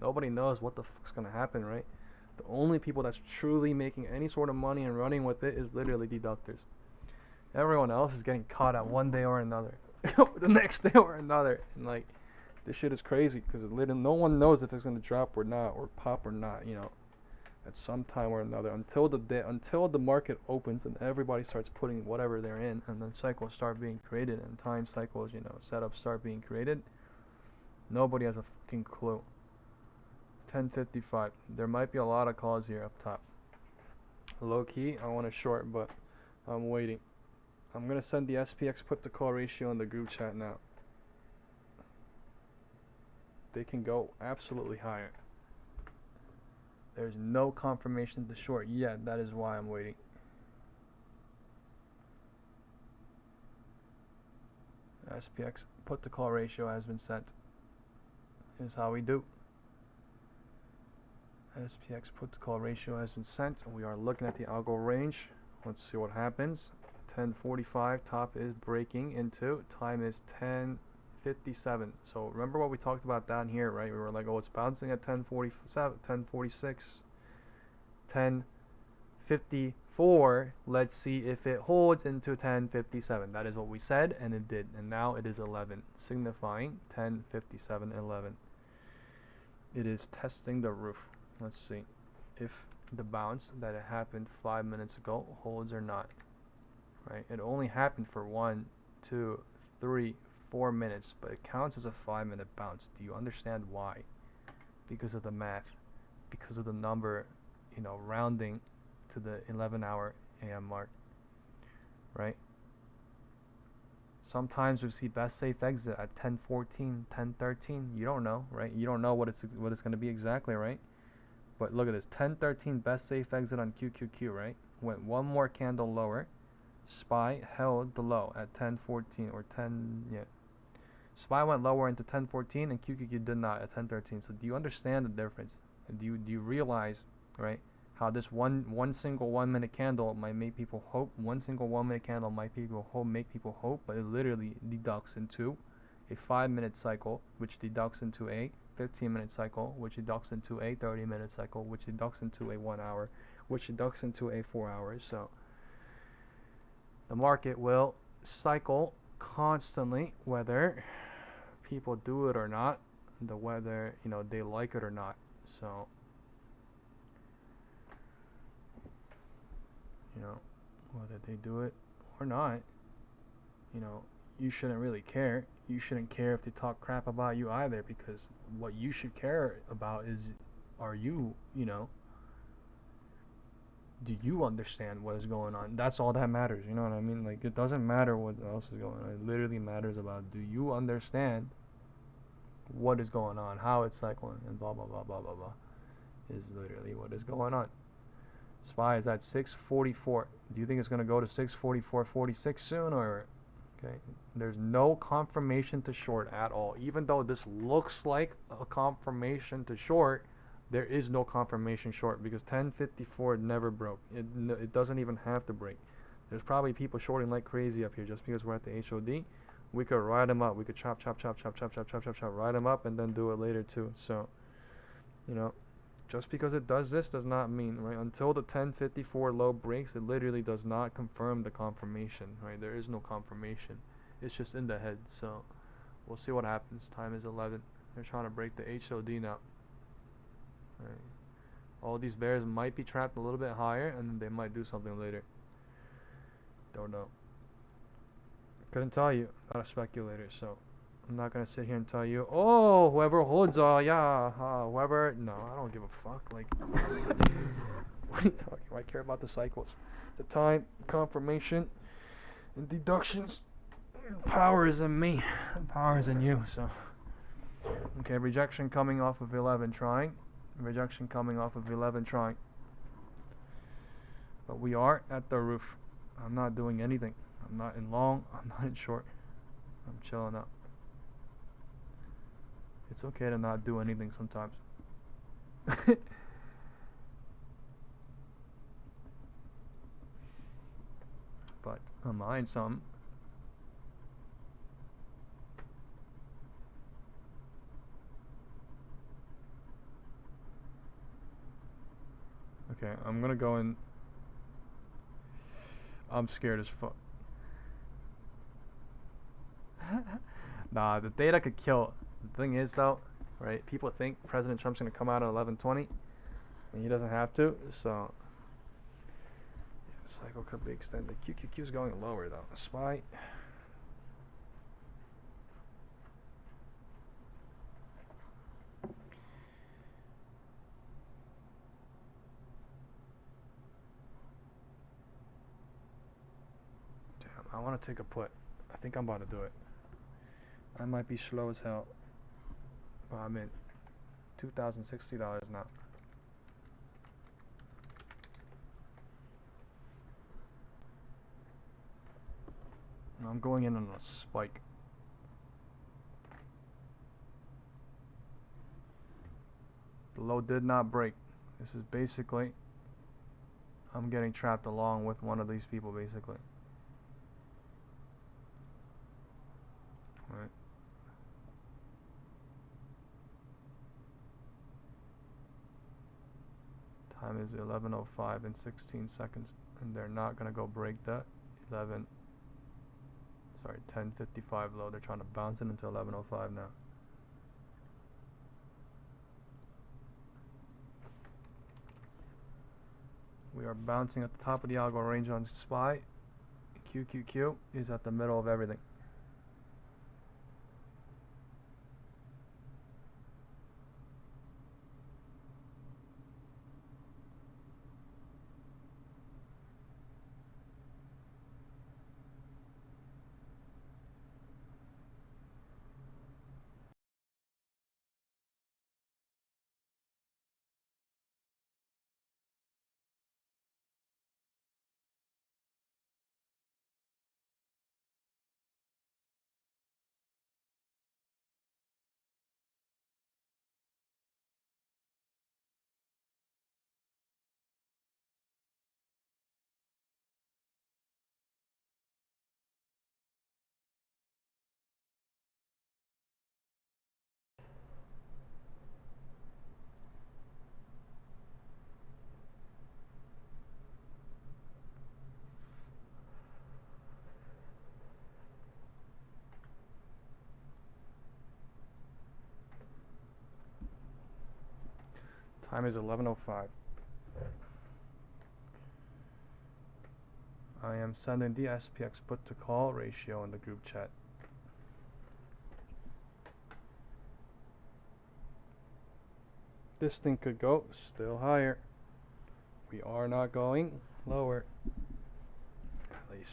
Nobody knows what the fuck's gonna happen, right? The only people that's truly making any sort of money and running with it is literally deductors. Everyone else is getting caught at one day or another, the next day or another, and like this shit is crazy because literally no one knows if it's gonna drop or not or pop or not. You know, at some time or another until the market opens and everybody starts putting whatever they're in, and then cycles start being created and time cycles, you know, setups start being created. Nobody has a fucking clue. 10:55. There might be a lot of calls here up top. Low key, I want to short, but I'm waiting. I'm gonna send the SPX put to call ratio in the group chat now. They can go absolutely higher. There's no confirmation to short yet. That is why I'm waiting. SPX put to call ratio has been sent. Here's how we do. SPX put to call ratio has been sent. We are looking at the algo range. Let's see what happens. 10:45 top is breaking into. Time is 10:57. So remember what we talked about down here, right? We were like, oh, it's bouncing at 10:47, 10:46, 10:54. Let's see if it holds into 10:57. That is what we said, and it did. And now it is 11, signifying 10:57:11. It is testing the roof. Let's see if the bounce that it happened 5 minutes ago holds or not. Right? It only happened for 1, 2, 3, 4 minutes, but it counts as a 5-minute bounce. Do you understand why? Because of the math, because of the number, you know, rounding to the 11-hour AM mark, right? Sometimes we see best safe exit at 10:14, 10:13. You don't know, right? You don't know what it's going to be exactly, right? But look at this, 10:13 best safe exit on QQQ, right? Went one more candle lower. SPY held the low at 10:14 or 10, yeah. SPY went lower into 10:14 and QQQ did not at 10:13. So do you understand the difference? And do you realize, right, how this one single 1 minute candle might make people hope? One single 1 minute candle might make people hope, but it literally deducts into a 5-minute cycle, which deducts into a 15-minute cycle, which deducts into a 30-minute cycle, which deducts into a 1 hour, which deducts into a 4 hours. So the market will cycle constantly, whether people do it or not, the whether, you know, they like it or not. So, you know, whether they do it or not, you know, you shouldn't really care. You shouldn't care if they talk crap about you either, because what you should care about is, are you, you know, do you understand what is going on? That's all that matters, you know what I mean? Like, it doesn't matter what else is going on. It literally matters about, do you understand what is going on, how it's cycling, and blah blah blah blah blah blah, is literally what is going on. SPY is at 644. Do you think it's going to go to 644.46 soon, or okay? There's no confirmation to short at all. Even though this looks like a confirmation to short, there is no confirmation short because 10:54 never broke. It doesn't even have to break. There's probably people shorting like crazy up here just because we're at the HOD. We could ride them up. We could chop, ride them up, and then do it later too. So, you know, just because it does this does not mean, right? Until the 10:54 low breaks, it literally does not confirm the confirmation, right? There is no confirmation. It's just in the head. So, we'll see what happens. Time is 11. They're trying to break the HOD now. Right. All these bears might be trapped a little bit higher, and they might do something later. Don't know. Couldn't tell you. Not a speculator, so I'm not gonna sit here and tell you, oh, whoever holds, yeah, whoever. No, I don't give a fuck. Like, what are you talking about? I care about the cycles, the time, confirmation, and deductions. Power is in me, power is in you. So, okay, rejection coming off of 11 trying, rejection coming off of 11 trying. But we are at the roof. I'm not doing anything. I'm not in long. I'm not in short. I'm chilling out. It's okay to not do anything sometimes. But I'm eyeing something. Okay, I'm gonna go in. I'm scared as fuck. Nah, the data could kill. The thing is, though, right? People think President Trump's gonna come out at 11:20, and he doesn't have to. So the cycle could be extended. QQQ is going lower though. SPY. Damn, I want to take a put. I think I'm about to do it. I might be slow as hell. Well, I'm in $2,060 now. I'm going in on a spike. The low did not break. This is basically, I'm getting trapped along with one of these people basically. Right. Time is 11:05 and 16 seconds, and they're not gonna go break that 10:55 low. They're trying to bounce it into 11:05 now. We are bouncing at the top of the algo range on SPY. QQQ is at the middle of everything. Time is 11:05. I am sending the SPX put to call ratio in the group chat. This thing could go still higher. We are not going lower, at least.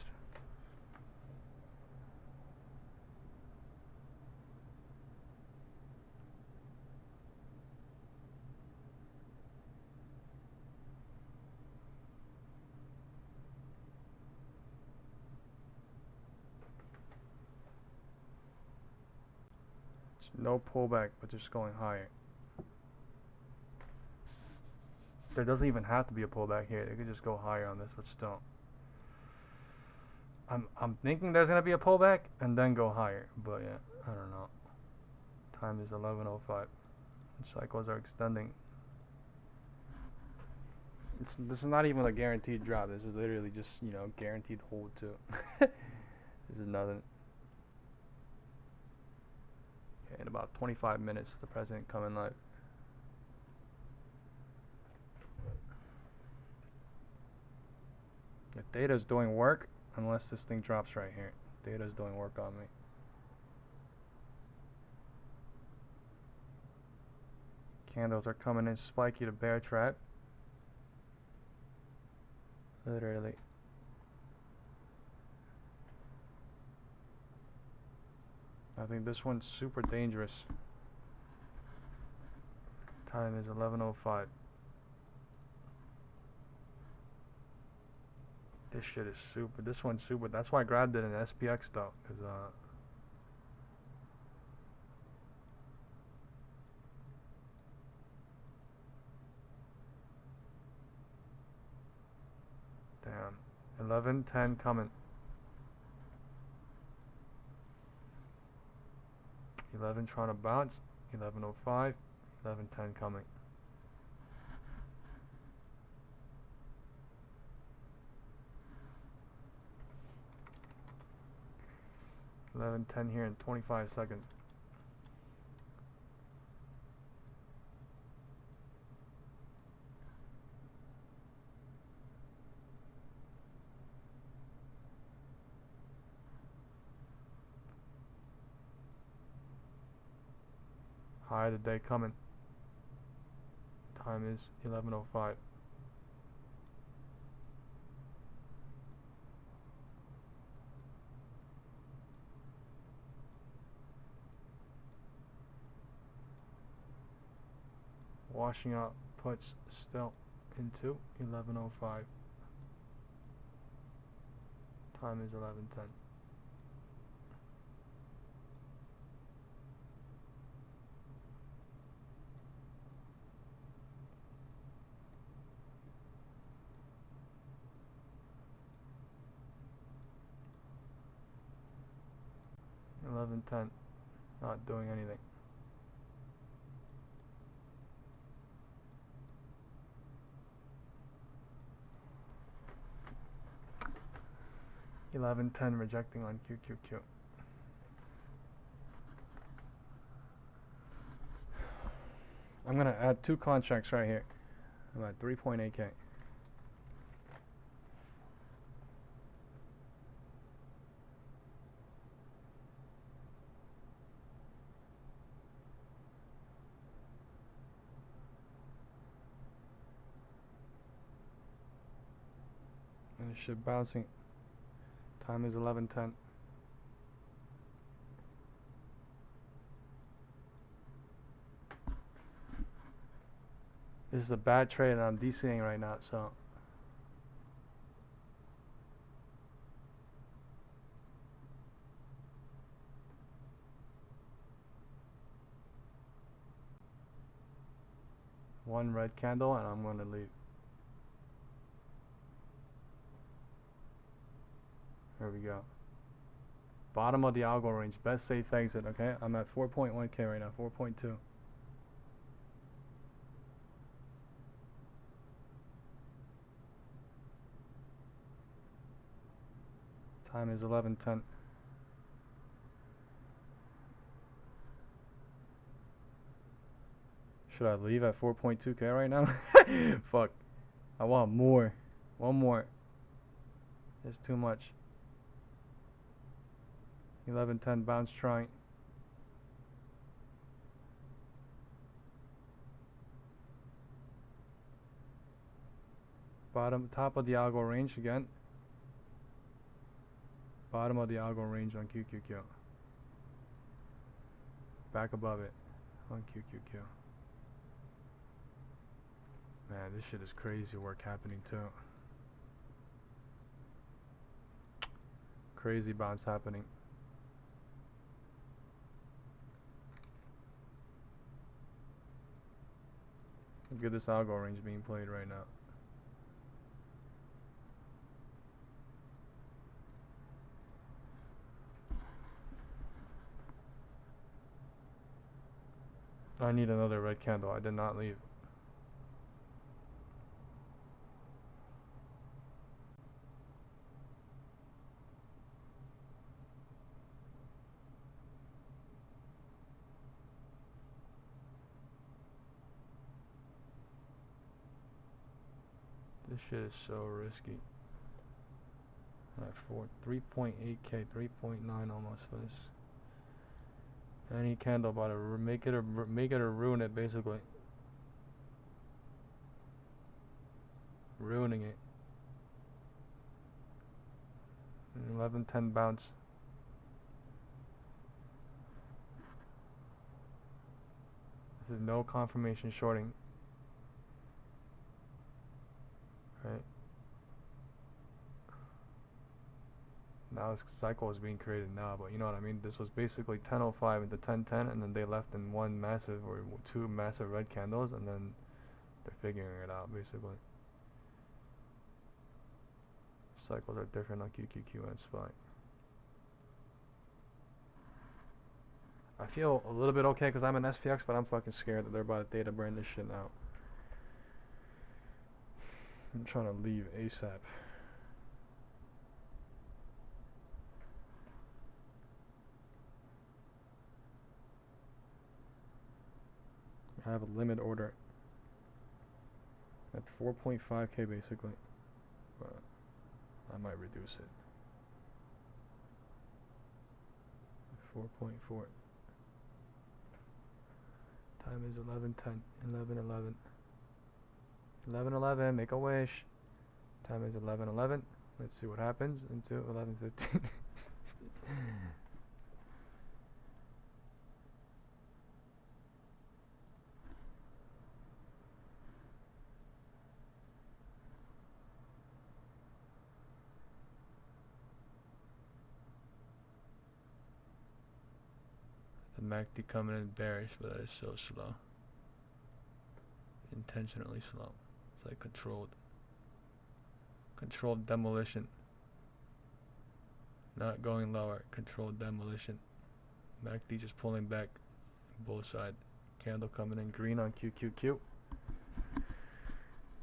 No pullback, but just going higher. There doesn't even have to be a pullback here. They could just go higher on this, but still. I'm thinking there's gonna be a pullback and then go higher, but yeah, I don't know. Time is 11:05. Cycles are extending. This is not even a guaranteed drop. This is literally just, guaranteed hold too. This is nothing. Okay, in about 25 minutes, the president coming live. The data's doing work unless this thing drops right here. Data's doing work on me. Candles are coming in spiky to bear trap. Literally. I think this one's super dangerous. Time is 11:05. This shit is super. This one's super. That's why I grabbed it in SPX though, cause damn. 11:10 coming. 11 trying to bounce. 11:05. 11:10 coming. 11:10 here in 25 seconds. High of the day coming. Time is 11:05. Washing out puts still into 11:05. Time is 11:10. Not doing anything. $11.10 rejecting on QQQ. I'm gonna add 2 contracts right here. I'm at 3.8K. And this shit bouncing. Time is 11:10. This is a bad trade and I'm DCing right now, so one red candle and I'm gonna leave. Here we go. Bottom of the algo range, best safe exit, okay? I'm at 4.1K right now, 4.2. Time is 11:10. Should I leave at 4.2K right now? Fuck. I want more. One more. It's too much. 11:10 bounce trying. Top of the algo range again. Bottom of the algo range on QQQ. Back above it on QQQ. Man, this shit is crazy work happening too. Crazy bounce happening. Look at this algo range being played right now. I need another red candle. I did not leave. This shit is so risky. At 3.8K, 3.9 almost for this. Any candle about to make it or ruin it basically. ruining it. 11:10 bounce. This is no confirmation shorting. Right? Now this cycle is being created now, but you know what I mean? This was basically 10:05 into 10:10, and then they left in one massive or two massive red candles, and then they're figuring it out basically. Cycles are different on QQQ and SPY. I feel a little bit okay because I'm an SPX, but I'm fucking scared that they're about to data brand this shit now. I'm trying to leave ASAP. I have a limit order at 4.5k basically, but I might reduce it. 4.4. Time is 11:10, 11:11, 11:11. Make a wish. Time is 11:11. Let's see what happens into 11:15. The MACD coming in bearish, but it's so slow. Intentionally slow. It's like controlled demolition. Not going lower. Controlled demolition. MACD just pulling back both sides. Candle coming in green on QQQ.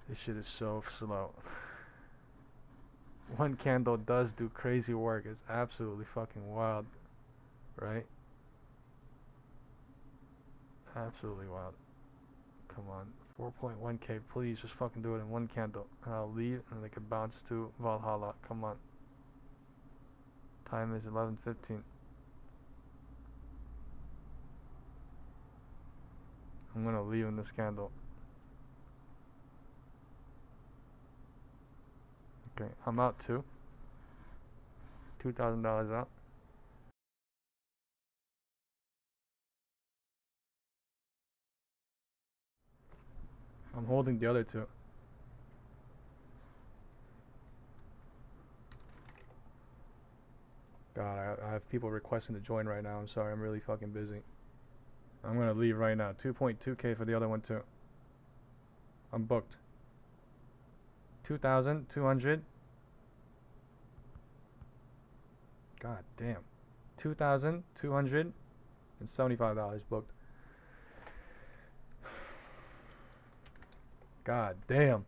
This shit is so slow. One candle does do crazy work. It's absolutely fucking wild. Right? Absolutely wild. Come on. 4.1k, please just fucking do it in one candle. And I'll leave and they can bounce to Valhalla. Come on. Time is 11:15. I'm gonna leave in this candle. Okay, I'm out too. $2,000 out. I'm holding the other two. God, I have people requesting to join right now. I'm sorry, I'm really fucking busy. I'm gonna leave right now. 2.2k for the other one too. I'm booked. 2,200. God damn. $2,275 booked. God damn.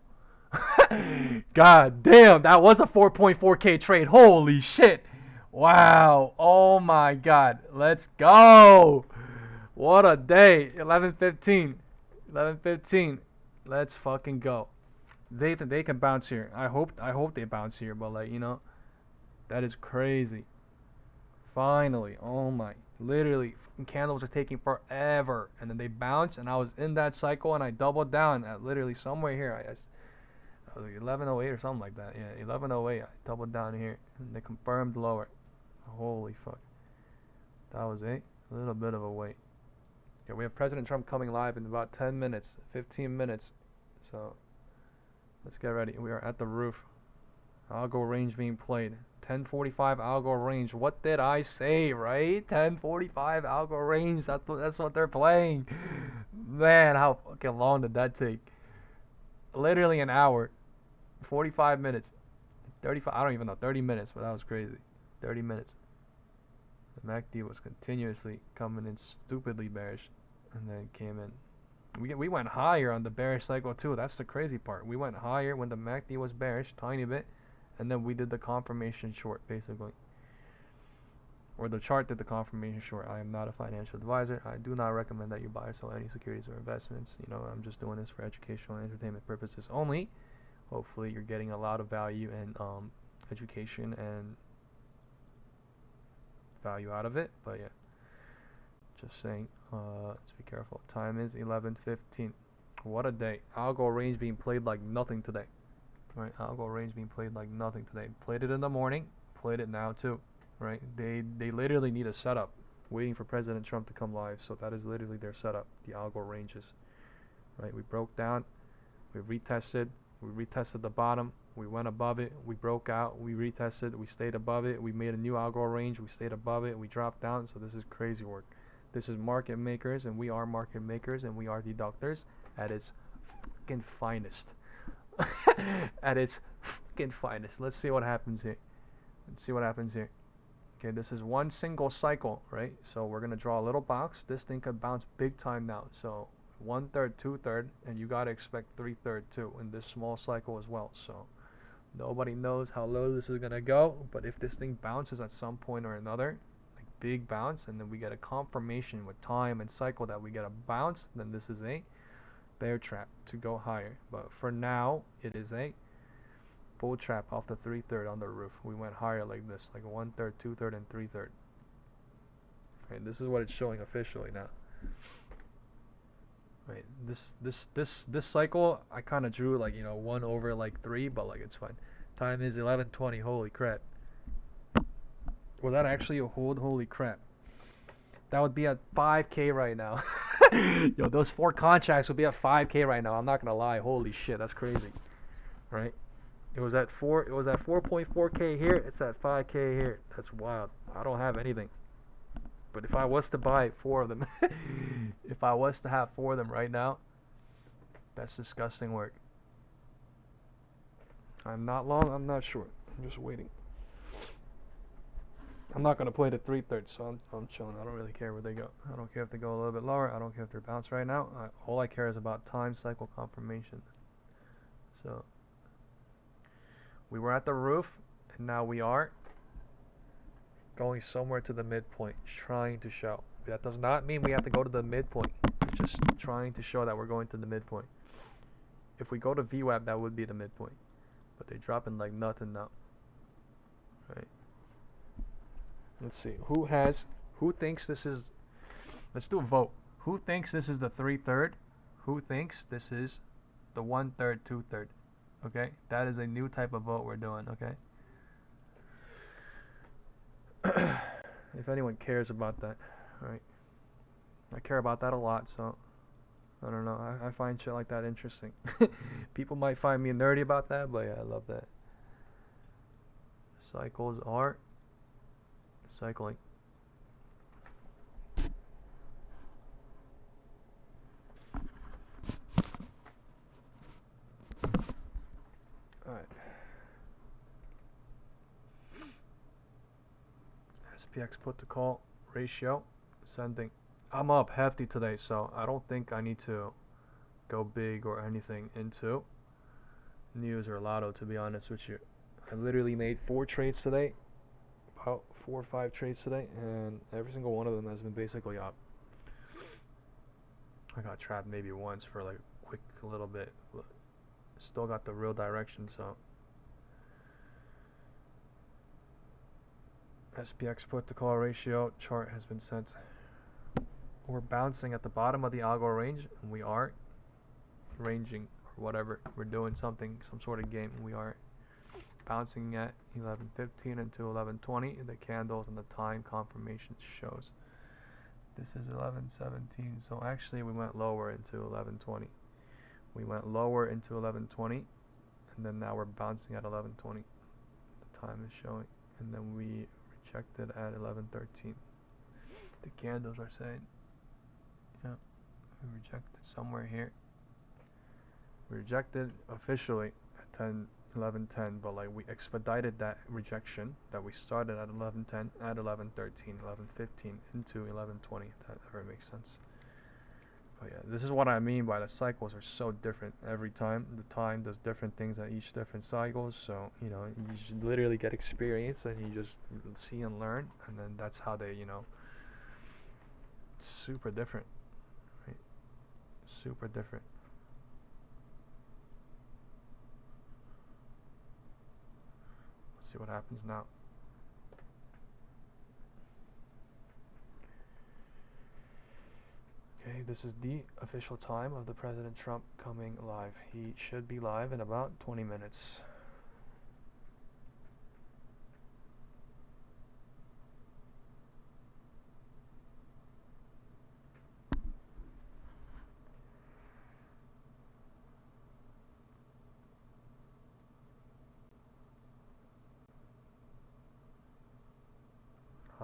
God damn, that was a 4.4k trade. Holy shit. Wow. Oh my god. Let's go. What a day. 11:15. 11:15. Let's fucking go. They can bounce here. I hope they bounce here, but like, you know, that is crazy. Finally. Oh my. Literally, candles are taking forever, and then they bounce, and I was in that cycle, and I doubled down at literally somewhere here. I was like 11:08 or something like that. Yeah, 11:08. I doubled down here, and they confirmed lower. Holy fuck. That was a little bit of a wait. Yeah, we have President Trump coming live in about 10 minutes, 15 minutes. So let's get ready. We are at the roof. Algo range being played. 10:45 algo range. What did I say, right? 10:45 algo range. That's what they're playing. Man, how fucking long did that take? Literally an hour. 45 minutes. 35. I don't even know. 30 minutes, but that was crazy. 30 minutes. The MACD was continuously coming in stupidly bearish, and then came in. We went higher on the bearish cycle too. That's the crazy part. We went higher when the MACD was bearish, tiny bit, and then we did the confirmation short basically, or the chart did the confirmation short. I am not a financial advisor. I do not recommend that you buy or sell any securities or investments. You know, I'm just doing this for educational and entertainment purposes only. Hopefully, you're getting a lot of value and education and value out of it. But yeah, just saying. Let's be careful. Time is 11:15. What a day. Algo range being played like nothing today. right? Algo range being played like nothing today. Played it in the morning, played it now too, right? They literally need a setup, waiting for President Trump to come live. So that is literally their setup, the algo ranges, right? We broke down, we retested the bottom, we went above it, we broke out, we retested, we stayed above it, we made a new algo range, we stayed above it, we dropped down. So this is crazy work. This is market makers, and we are market makers, and we are deductors at its fucking finest. At its fucking finest. Let's see what happens here. Let's see what happens here. Okay, this is one single cycle, right? So we're gonna draw a little box. This thing could bounce big time now. So 1/3, 2/3, and you gotta expect 3/3 too in this small cycle as well. So nobody knows how low this is gonna go, but if this thing bounces at some point or another, like big bounce, and then we get a confirmation with time and cycle that we get a bounce, then this is a bear trap to go higher. But for now, it is a bull trap off the 3/3 on the roof. We went higher like this, like 1/3, 2/3, and 3/3. Right, this is what it's showing officially now. Right, this cycle I kind of drew like 1 over like 3, but like it's fine. Time is 11:20. Holy crap! Was that actually a hold? Holy crap! That would be at 5K right now. Yo, those 4 contracts would be at 5K right now. I'm not gonna lie. Holy shit, that's crazy. Right? It was at 4.4K here. It's at 5K here. That's wild. I don't have anything. But if I was to buy 4 of them, if I was to have 4 of them right now, that's disgusting work. I'm not long. I'm not short. I'm just waiting. I'm not gonna play the 3/3, so I'm chilling. I don't really care where they go. I don't care if they go a little bit lower. I don't care if they bounce right now. All I care is about time cycle confirmation. So we were at the roof, and now we are going somewhere to the midpoint, trying to show. That does not mean we have to go to the midpoint. We're just trying to show that we're going to the midpoint. If we go to VWAP, that would be the midpoint. But they're dropping like nothing now. Right. Let's see. Who thinks this is, let's do a vote. Who thinks this is the 3/3? Who thinks this is the 1/3, 2/3? Okay? That is a new type of vote we're doing, okay? If anyone cares about that, right? I care about that a lot, so I don't know. I find shit like that interesting. People might find me nerdy about that, but yeah, I love that. Cycles are cycling. Alright. SPX put to call ratio sending. I'm up hefty today, so I don't think I need to go big or anything into news or lotto, to be honest with you. I literally made 4 trades today, about 4 or 5 trades today, and every single one of them has been basically up. I got trapped maybe once for like a quick little bit, but still got the real direction. So SPX put to call ratio chart has been sent. We're bouncing at the bottom of the algo range, and we are ranging or whatever. We're doing something, some sort of game. We are bouncing at 11:15 into 11:20. The candles and the time confirmation shows. This is 11:17. So actually, we went lower into 11:20. We went lower into 11:20, and then now we're bouncing at 11:20. The time is showing, and then we rejected at 11:13. The candles are saying, yeah, we rejected somewhere here. We rejected officially at 11:10, but like we expedited that rejection that we started at 11:10 at 11:13, 11:15 into 11:20. If that ever makes sense. But yeah, this is what I mean by the cycles are so different every time. The time does different things at each different cycles, so you should literally get experience and you just see and learn, and then that's how they, super different, right? Super different. Let's see what happens now. Okay, this is the official time of the President Trump coming live. He should be live in about 20 minutes.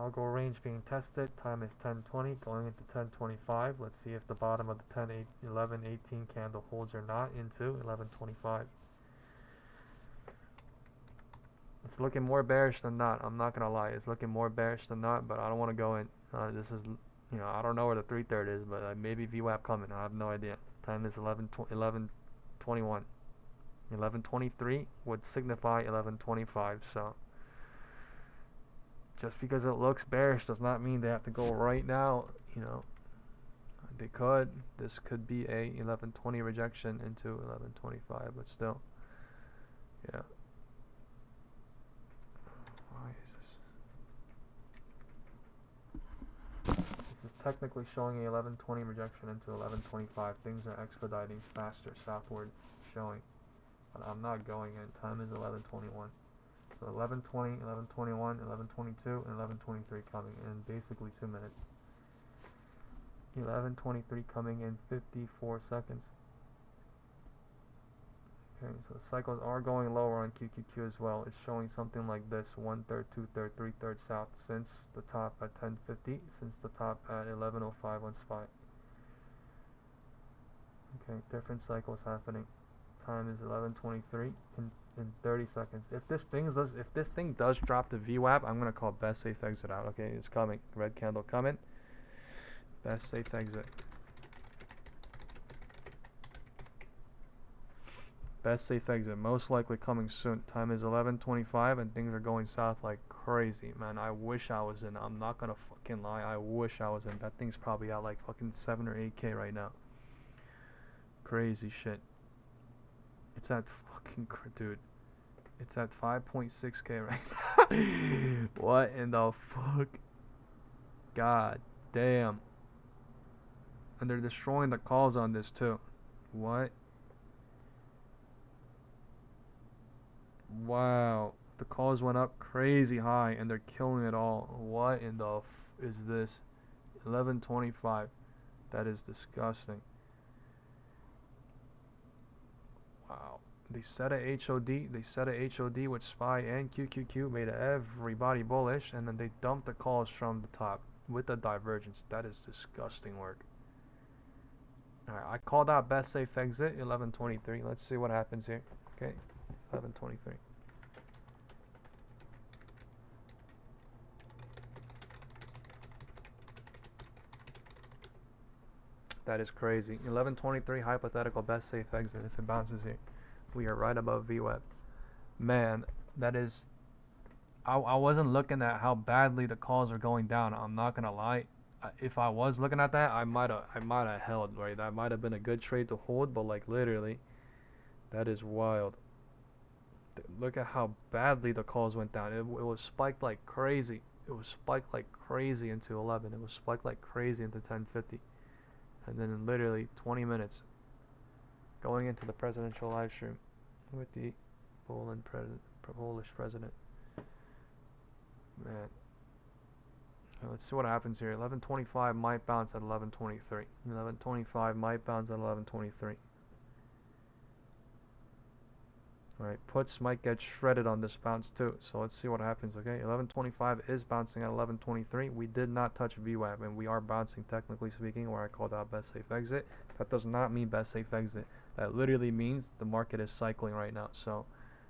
algo range being tested. Time is 10:20 going into 10:25. Let's see if the bottom of the 11:18 candle holds or not into 11:25. It's looking more bearish than not. I'm not gonna lie. It's looking more bearish than not, but I don't want to go in. This is, I don't know where the 3/3 is, but maybe VWAP coming. I have no idea. Time is 11:21. 11:23 would signify 11:25. So just because it looks bearish does not mean they have to go right now. They could. This could be a 11:20 rejection into 11:25, but still, yeah. Why is this? This is technically showing a 11:20 rejection into 11:25. Things are expediting faster southward, showing, but I'm not going in. Time is 11:21. So 11:20, 11:21, 11:22, and 11:23 coming in basically 2 minutes. 11:23 coming in 54 seconds. Okay, so the cycles are going lower on QQQ as well. It's showing something like this: 1/3, 2/3, 3/3 south since the top at 10:50, since the top at 11:05 on SPY. Okay, different cycles happening. Time is 11:23 in 30 seconds. If this thing does drop to VWAP, I'm gonna call best safe exit out. Okay, it's coming. Red candle coming. Best safe exit. Best safe exit. Most likely coming soon. Time is 11:25 and things are going south like crazy, man. I wish I was in. I'm not gonna fucking lie. I wish I was in. That thing's probably at like fucking 7 or 8K right now. Crazy shit. It's at fucking dude. It's at 5.6K right now. What in the fuck? God damn. And they're destroying the calls on this too. What? Wow. The calls went up crazy high and they're killing it all. What in the is this? 11:25. That is disgusting. Wow. They set a HOD. They set a HOD with SPY and QQQ, made everybody bullish, and then they dumped the calls from the top with the divergence. That is disgusting work. Alright, I called out best safe exit 11:23. Let's see what happens here. Okay, 11:23. That is crazy. 11:23 hypothetical best safe exit if it bounces here. We are right above VWAP. Man, that is. I wasn't looking at how badly the calls are going down. I'm not gonna lie. If I was looking at that, I might have held, right. That might have been a good trade to hold, but like literally, that is wild. Look at how badly the calls went down. It was spiked like crazy. It was spiked like crazy into 11. It was spiked like crazy into 10:50, and then in literally 20 minutes, going into the presidential live stream with the Polish president. Man, let's see what happens here. 11:25 might bounce at 11:23. 11:25 might bounce at 11:23. Alright, puts might get shredded on this bounce too. So let's see what happens, okay? 11:25 is bouncing at 11:23. We did not touch VWAP, and we are bouncing, technically speaking, where I called out best safe exit. That does not mean best safe exit. That literally means the market is cycling right now. So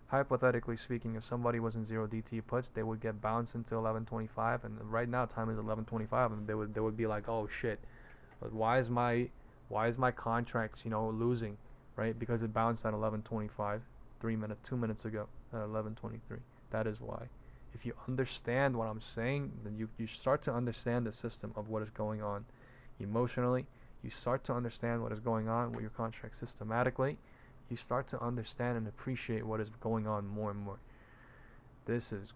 hypothetically speaking, if somebody was in 0DT puts, they would get bounced into 11:25, and right now time is 11:25, and they would be like, oh shit, why is my contract losing, right? Because it bounced at 11:25 2 minutes ago at 11:23. That is why. If you understand what I'm saying, then you start to understand the system of what is going on emotionally. You start to understand what is going on with your contract systematically. You start to understand and appreciate what is going on more and more. This is,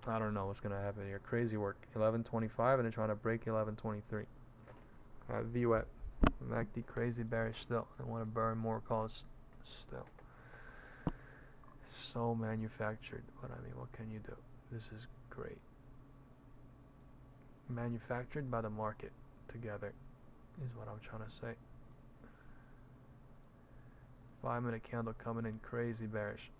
I don't know what's gonna happen here. Crazy work. 11:25 and they're trying to break 11:23. VWAP. MACD crazy bearish still. I want to burn more calls still. So manufactured, but I mean, what can you do? This is great. Manufactured by the market together is what I'm trying to say. 5-minute candle coming in crazy bearish.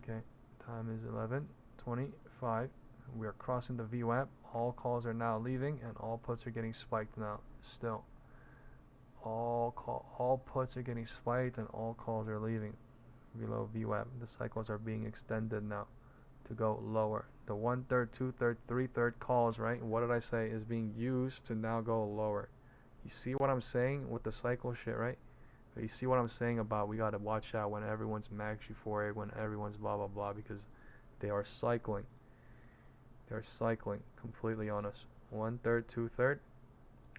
Okay, time is 11:25. We are crossing the VWAP. All calls are now leaving, and all puts are getting spiked now. Still, all puts are getting spiked, and all calls are leaving below VWAP. The cycles are being extended now to go lower. The 1/3, 2/3, 3/3 calls, right? What did I say is being used to now go lower? You see what I'm saying with the cycle shit, right? You see what I'm saying about we gotta watch out when everyone's max euphoric, when everyone's blah blah blah, because they are cycling. They're cycling completely on us. 1/3, 2/3.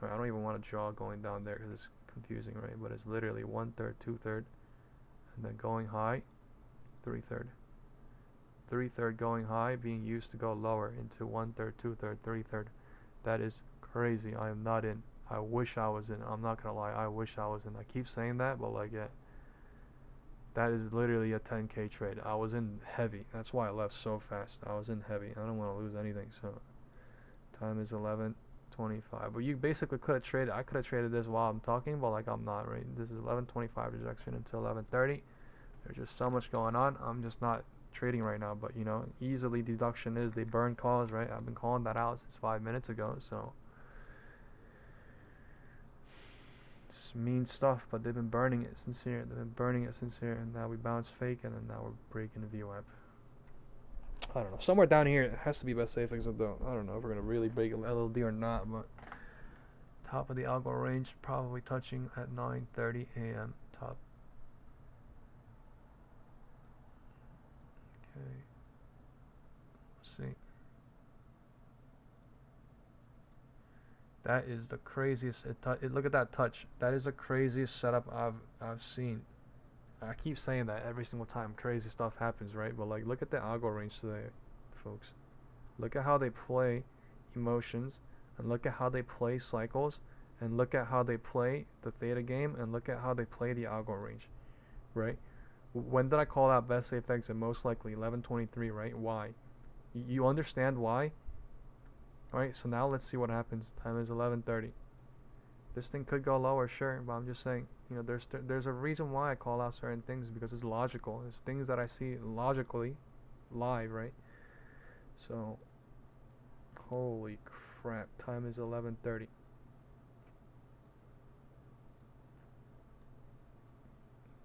I don't even want to draw going down there because it's confusing, right? But it's literally 1/3, 2/3, and then going high, 3/3. 3/3 going high, being used to go lower into 1/3, 2/3, 3/3. That is crazy. I am not in. I wish I was in. I'm not gonna lie. I wish I was in. I keep saying that, but like, yeah, that is literally a 10K trade. I was in heavy. That's why I left so fast. I was in heavy. I don't want to lose anything. So time is 11:25. But you basically could have traded. I could have traded this while I'm talking, but like I'm not. Right. This is 11:25 rejection until 11:30. There's just so much going on. I'm just not trading right now. But you know, easily deduction is they burn calls, right? I've been calling that out since 5 minutes ago. So it's mean stuff, but they've been burning it since here. They've been burning it since here, and now we bounce fake, and then now we're breaking the VWAP. I don't know. Somewhere down here, it has to be best safe exit though. I don't know if we're gonna really break a LLD or not, but top of the algo range probably touching at 9:30 a.m. top. Okay. Let's see. That is the craziest. Look at that touch. That is the craziest setup I've seen. I keep saying that every single time crazy stuff happens, right? But like, look at the algo range today, folks. Look at how they play emotions, and look at how they play cycles, and look at how they play the theta game, and look at how they play the algo range, right? When did I call out best safe exit? Most likely 11:23, right? Why? You understand why? Alright, so now let's see what happens. Time is 11:30. This thing could go lower, sure, but I'm just saying, you know, there's a reason why I call out certain things, because it's logical. It's things that I see logically live, right? So, holy crap, time is 11:30.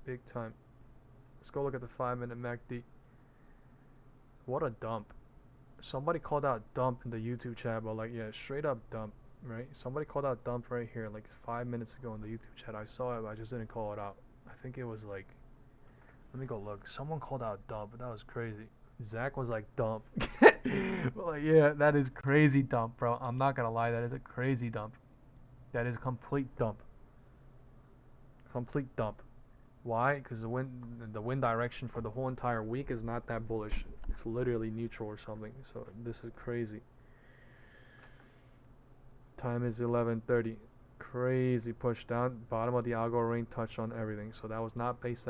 Big time. Let's go look at the 5-minute MACD. What a dump. Somebody called out dump in the YouTube chat, but like, yeah, straight up dump, right? Somebody called out dump right here like 5 minutes ago in the YouTube chat. I saw it, but I just didn't call it out. I think it was like, let me go look. Someone called out dump, but that was crazy. Zach was like dump. Well, like, yeah, that is crazy dump, bro. I'm not gonna lie, that is a crazy dump. That is complete dump. Complete dump. Why? Because the wind direction for the whole entire week is not that bullish. It's literally neutral or something. So this is crazy. Time is 11:30. Crazy push down. Bottom of the algo range touched on everything. So that was not best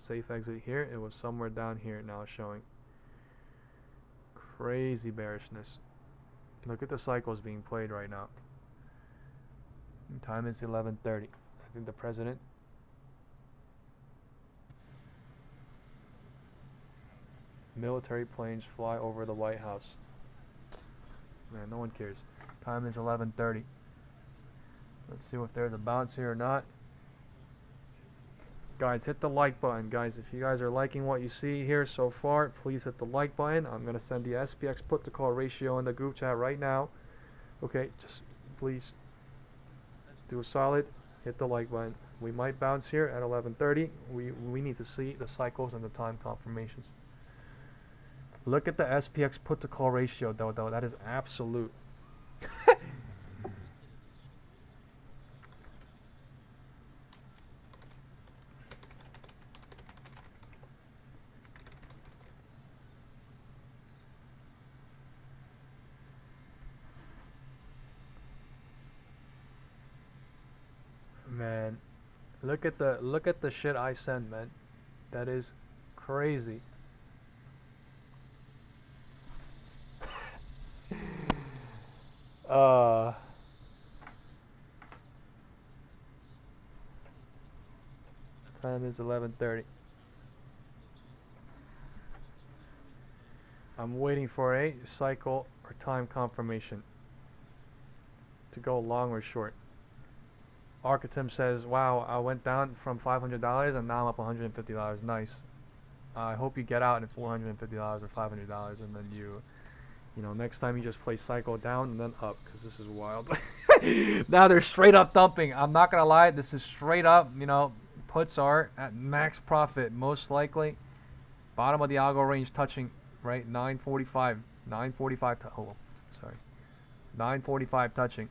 safe exit here. It was somewhere down here now showing. Crazy bearishness. Look at the cycles being played right now. Time is 11:30. I think the president. Military planes fly over the White House. Man, no one cares. Time is 11:30. Let's see if there's a bounce here or not. Guys, hit the like button. Guys, if you guys are liking what you see here so far, please hit the like button. I'm going to send the SPX put to call ratio in the group chat right now. Okay, just please do a solid. Hit the like button. We might bounce here at 11:30. We need to see the cycles and the time confirmations. Look at the SPX put to call ratio though. That is absolute. Man, look at the shit I send, man. That is crazy. uh Time is 11:30. I'm waiting for a cycle or time confirmation to go long or short. Archetim says, wow, I went down from $500 and now I'm up $150. Nice. I hope you get out in $450 or $500, and then you know, next time you just play cycle down and then up, because this is wild. Now they're straight up dumping. I'm not gonna lie, this is straight up. You know, puts are at max profit most likely. Bottom of the algo range touching, right? 945, 945. Oh, sorry, 945 touching.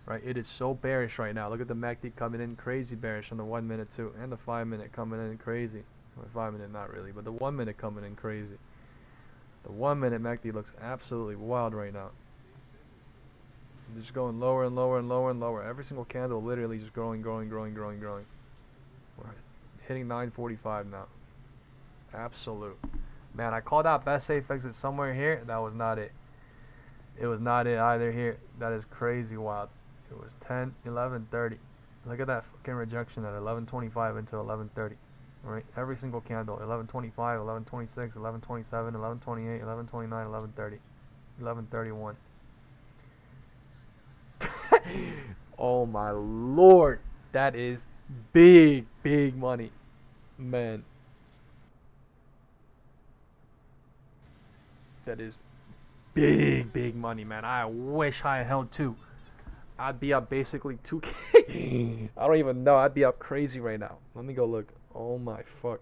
Right, it is so bearish right now. Look at the MACD coming in crazy bearish on the 1 minute too, and the 5 minute coming in crazy. Well, 5 minute not really, but the 1 minute coming in crazy. The 1 minute MACD looks absolutely wild right now. Just going lower and lower and lower and lower. Every single candle literally just growing, growing, growing, growing, growing. We're hitting 945 now. Absolute. Man, I called out best safe exit somewhere here. That was not it. It was not it either here. That is crazy wild. It was 10, 11, 30. Look at that fucking rejection at 11:25 into 11:30. Right? Every single candle. 11:25, 11:26, 11:27, 11:28, 11:29, 11:30, 11:31. Oh my lord. That is big, big money. Man. That is big, big money, man. I wish I held two. I'd be up basically 2K. I don't even know. I'd be up crazy right now. Let me go look. Oh my fuck.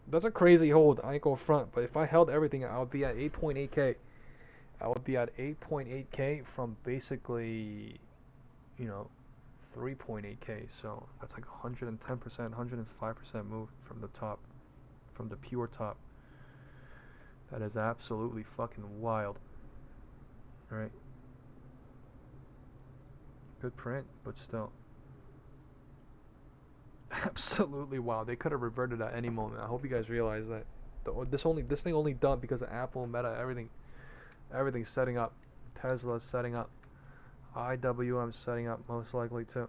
That's a crazy hold. I ain't go front. But if I held everything, I would be at 8.8K. I would be at 8.8K from basically, you know, 3.8K. So that's like 110%, 105% move from the top. From the pure top. That is absolutely fucking wild. Right? Good print, but still. Absolutely wild. They could have reverted at any moment. I hope you guys realize that. This thing only dumped because of Apple, Meta, everything's setting up. Tesla's setting up. IWM's setting up most likely too.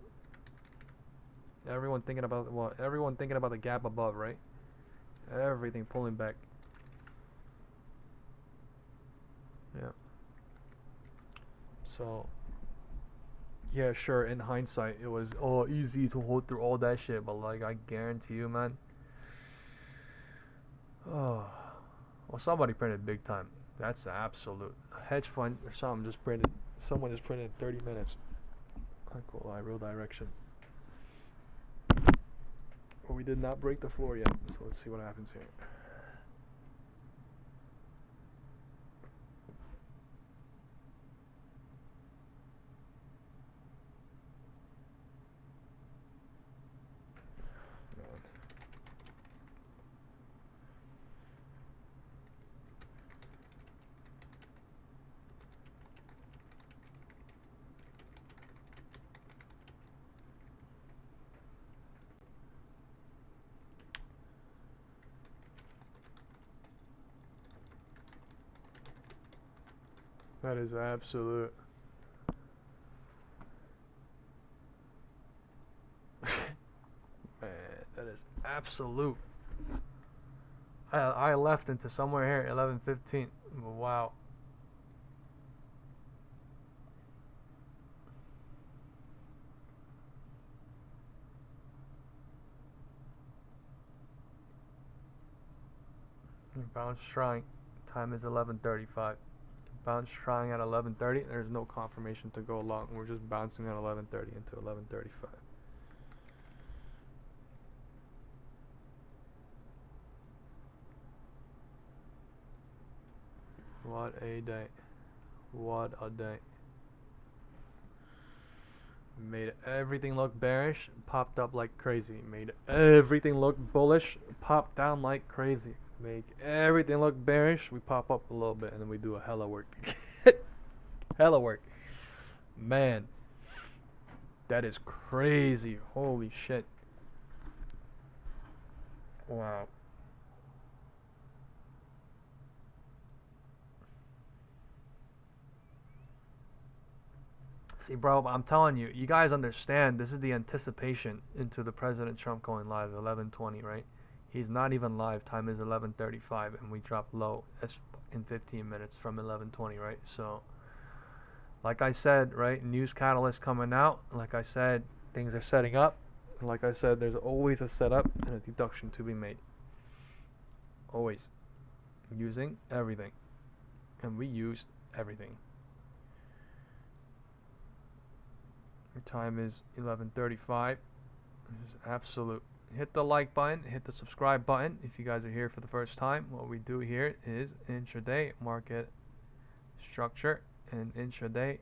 Everyone thinking about the gap above, right? Everything pulling back. Yeah. So yeah, sure, in hindsight it was easy to hold through all that shit, but like I guarantee you, man. Oh, well, somebody printed big time. That's absolute. A hedge fund or something just printed. Someone just printed 30 minutes. Cool, real direction. But we did not break the floor yet, so let's see what happens here. That is absolute. Man, that is absolute. I left into somewhere here 11:15. Wow. Bounce trying. Time is 11:35. Bounce trying at 11:30. There's no confirmation to go along. We're just bouncing at 11:30 into 11:35. What a day. What a day. Made everything look bearish, popped up like crazy. Made everything look bullish, popped down like crazy. Make everything look bearish, we pop up a little bit, and then we do a hella work. Hella work. Man, that is crazy. Holy shit. Wow. See, bro, I'm telling you, you guys understand, this is the anticipation into the President Trump going live at 11:20, right? He's not even live. Time is 11:35, and we dropped low in 15 minutes from 11:20, right? So, like I said, right, news catalyst coming out. Like I said, things are setting up. Like I said, there's always a setup and a deduction to be made. Always. Using everything. And we used everything. Your time is 11:35. This is absolute. Hit the like button, hit the subscribe button if you guys are here for the first time. What we do here is intraday market structure and intraday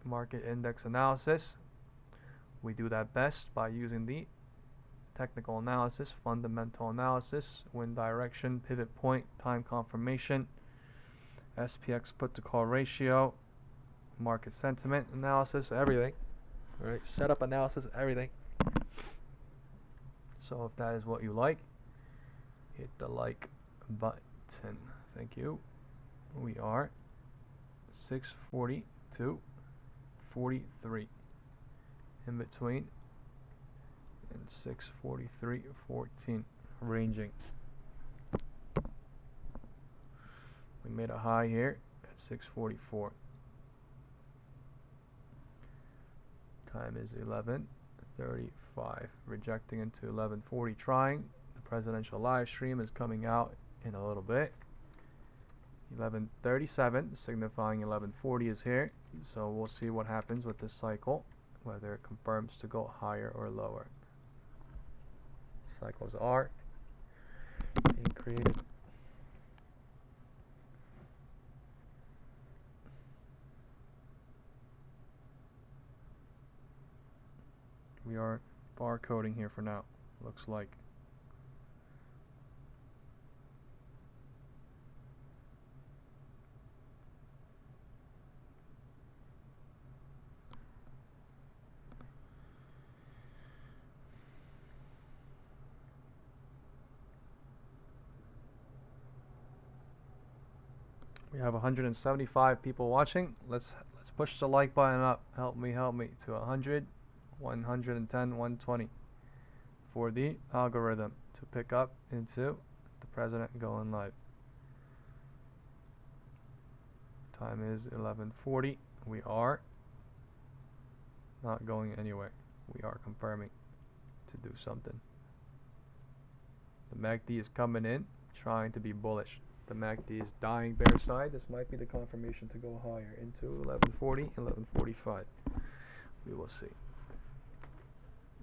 market index analysis. We do that best by using the technical analysis, fundamental analysis, wind direction, pivot point, time confirmation, SPX put to call ratio, market sentiment analysis, everything. Right? Setup analysis, everything. So if that is what you like, hit the like button. Thank you. We are 640 to 43 in between and 643.14 ranging. We made a high here at 644. Time is 11:35. Rejecting into 11:40 trying. The presidential live stream is coming out in a little bit. 11:37 signifying 11:40 is here. So we'll see what happens with this cycle, whether it confirms to go higher or lower. Cycles are being created. We are barcoding here for now, looks like. We have 175 people watching. Let's push the like button up. Help me to 100, 110, 120 for the algorithm to pick up into the president going live. Time is 11:40. We are not going anywhere. We are confirming to do something. The MACD is coming in, trying to be bullish. The MACD is dying bear side. This might be the confirmation to go higher into 11:40, 11:45. We will see.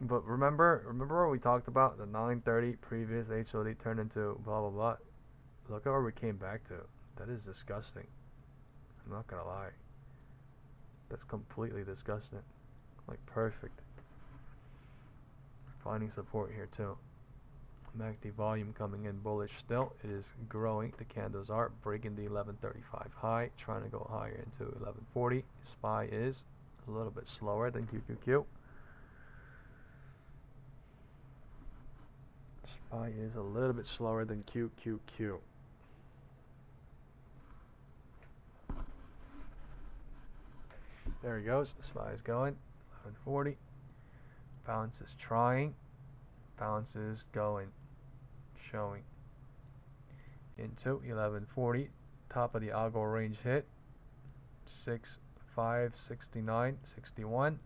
But remember what we talked about? The 9:30 previous HOD turned into blah blah blah. Look at where we came back to. That is disgusting. I'm not gonna lie. That's completely disgusting. Like perfect. Finding support here too. MACD volume coming in bullish still. It is growing. The candles are breaking the 11:35 high, trying to go higher into 11:40. SPY is a little bit slower than QQQ. SPY is a little bit slower than QQQ. There he goes. SPY is going. 11:40. Bounce is trying. Bounce is going. Showing. Into 11:40. Top of the algo range hit. 65, 69, 61.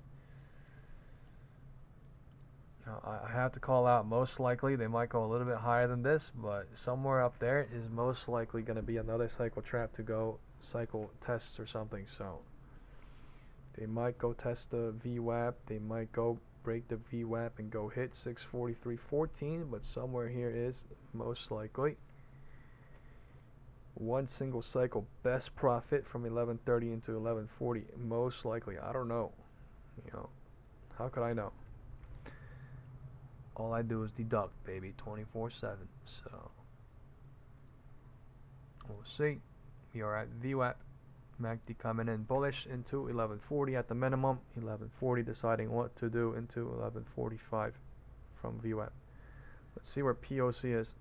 Now, I have to call out most likely they might go a little bit higher than this, but somewhere up there is most likely going to be another cycle trap to go cycle tests or something. So they might go test the VWAP, they might go break the VWAP and go hit 643.14, but somewhere here is most likely one single cycle best profit from 11:30 into 11:40. Most likely, I don't know. You know, how could I know? All I do is deduct, baby, 24/7. So we'll see. We are at VWAP. MACD coming in bullish into 11:40 at the minimum. 11:40 deciding what to do into 11:45 from VWAP. Let's see where POC is.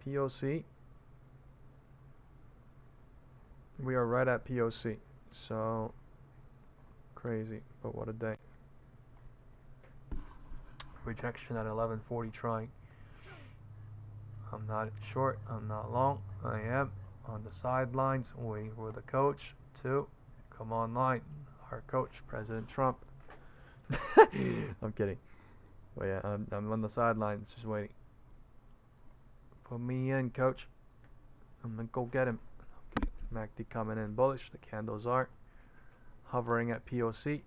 POC. We are right at POC. So crazy, but what a day. Rejection at 11:40 trying. I'm not short, I'm not long. I am on the sidelines waiting for the coach to come online. Our coach, President Trump. I'm kidding. But yeah, I'm on the sidelines just waiting. Put me in, coach. I'm gonna go get him. Okay. MACD coming in bullish. The candles are hovering at POC.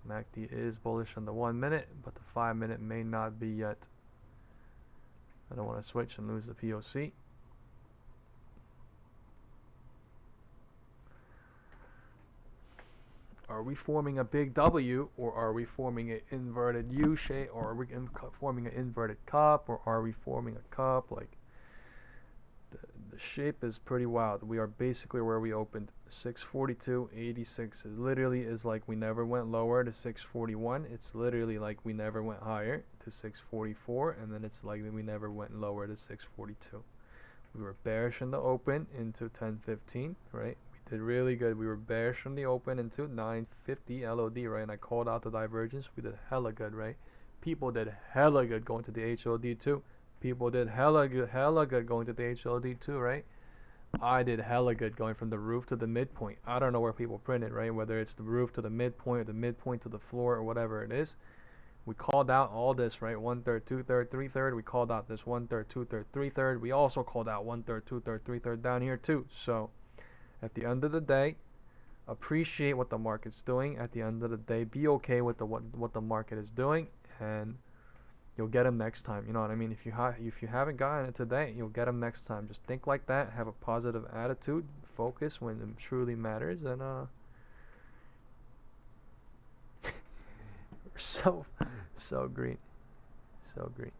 MACD is bullish on the 1 minute, but the 5 minute may not be yet. I don't want to switch and lose the POC. Are we forming a big W, or are we forming an inverted U shape, or are we forming an inverted cup, or are we forming a cup? Like, the shape is pretty wild. We are basically where we opened. 642.86 literally is like we never went lower to 641. It's literally like we never went higher to 644, and then it's like we never went lower to 642. We were bearish in the open into 1015, right? We did really good. We were bearish from the open into 950 LOD, right? And I called out the divergence. We did hella good, right? People did hella good going to the HLD too. People did hella good going to the HLD too, right? I did hella good going from the roof to the midpoint. I don't know where people printed, right? Whether it's the roof to the midpoint or the midpoint to the floor or whatever it is. We called out all this, right? 1/3, 2/3, 3/3. We called out this 1/3, 2/3, 3/3. We also called out 1/3, 2/3, 3/3 down here too. So at the end of the day, appreciate what the market's doing. At the end of the day, be okay with what the market is doing, and you'll get them next time. You know what I mean? If you haven't gotten it today, you'll get them next time. Just think like that. Have a positive attitude. Focus when it truly matters, and so green, so green.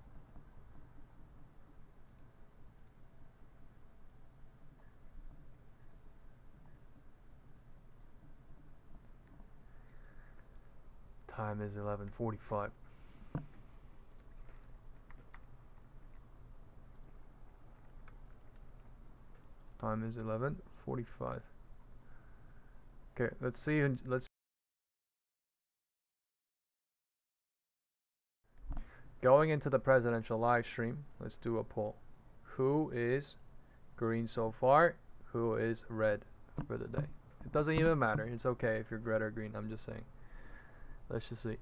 Time is 11:45. Time is 11:45. Okay, let's see. Let's going into the presidential live stream. Let's do a poll. Who is green so far? Who is red for the day? It doesn't even matter. It's okay if you're red or green. I'm just saying. Let's just see.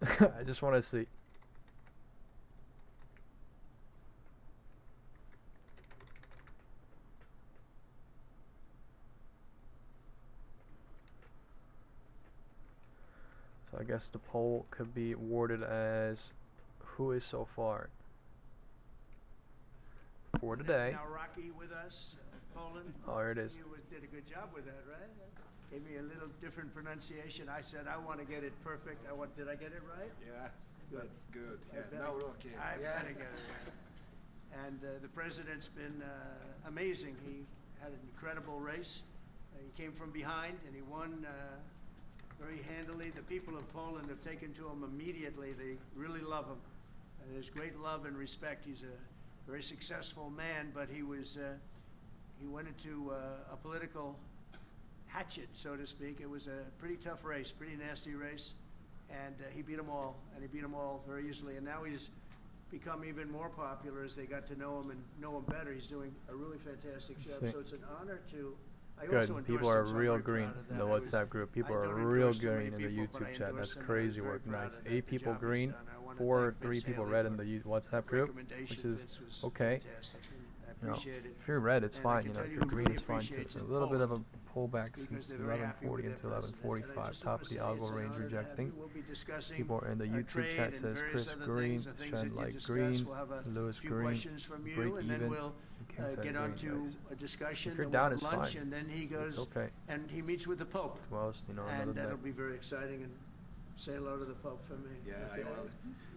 I just want to see. So I guess the poll could be worded as who is so far for today. Now Rocky with us, Poland. Oh, here it is. You did a good job with that, right? Gave me a little different pronunciation. I said I want to get it perfect. Did I get it right? Yeah. Good. Good. Yeah. Now Rocky. I better get it right. And the president's been amazing. He had an incredible race. He came from behind and he won very handily. The people of Poland have taken to him immediately. They really love him. And there's great love and respect. He's a very successful man, but he went into a political hatchet, so to speak. It was a pretty tough race, pretty nasty race, and he beat them all, and he beat them all very easily. And now he's become even more popular as they got to know him and know him better. He's doing a really fantastic job. So it's an honor to. I Good. Also people are real green in the WhatsApp group. People are real green in the YouTube chat. That's crazy work. Nice. 8 people green, 3 people red in the WhatsApp group, which is okay. You know, if you're red, it's fine. You know, if you're green, it's fine too. It's a little bit of a pullback since 11:40 into 11:45. Top of the algo range rejecting. People are in the YouTube chat. Says Chris Green, Shen Light Green, Lewis Green, break even. Get on to a discussion. If you're down, it's lunch, fine. And then he goes okay. And he meets with the Pope. Well, you know, and that'll be very exciting. And say hello to the Pope for me. Yeah, I will.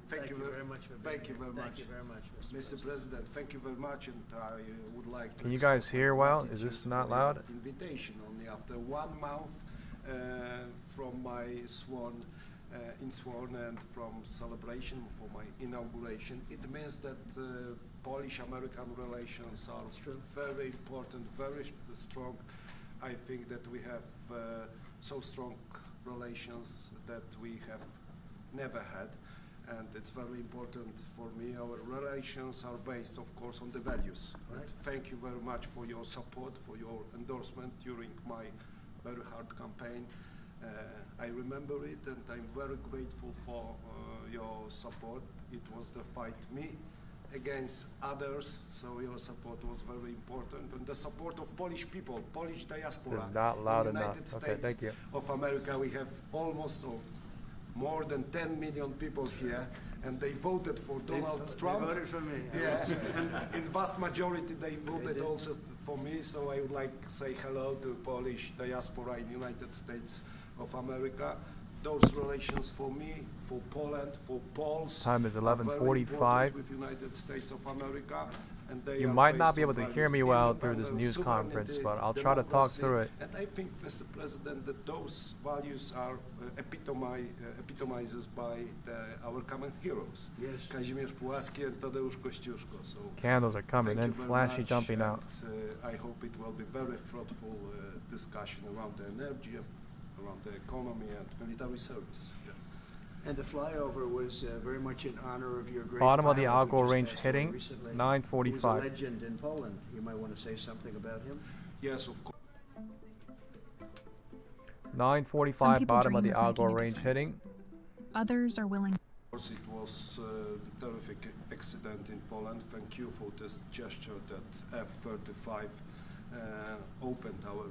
Thank you very much. Thank you very much. Thank you very much, Mr. President. Thank you very much, and I would like to. Can you guys hear well? Is this not loud? Invitation only after 1 month from my in Sworn and from celebration for my inauguration. It means that Polish-American relations are very important, very strong. I think that we have so strong relations that we have never had. and it's very important for me. Our relations are based, of course, on the values. Right. And thank you very much for your support, for your endorsement during my very hard campaign. I remember it, and I'm very grateful for your support. It was the fight me against others, so your support was very important, and the support of Polish people, Polish diaspora. Not loud in the enough. United Okay, States thank you. of America. We have almost more than 10 million people here, and they voted for Donald Trump. They voted for me. Yeah, and in vast majority they voted also for me, so I would like to say hello to Polish diaspora in United States of America. Those relations for me, for Poland, for Poles, Time is are very 11:45. important with United States of America, and they You are might not based be able on to hear me values, well through this independence, news conference, sovereignty, but I'll try to talk democracy. through it. And I think, Mr. President, that those values are epitomizes by our common heroes. Yes. Kazimierz Pułaski and Tadeusz Kościuszko. So Candles are coming thank in, you very flashy much, jumping and, out. I hope it will be very fruitful discussion around the energy, around the economy and military service. And the flyover was very much in honor of your great Bottom of the pilot who algo just range passed away hitting, recently. 9:45. He was a legend in Poland. You might want to say something about him. Yes, of course. 9:45, people bottom of the dream of making algo a range difference. hitting. Others are willing. Of course, it was a terrific accident in Poland. Thank you for this gesture that F-35 opened our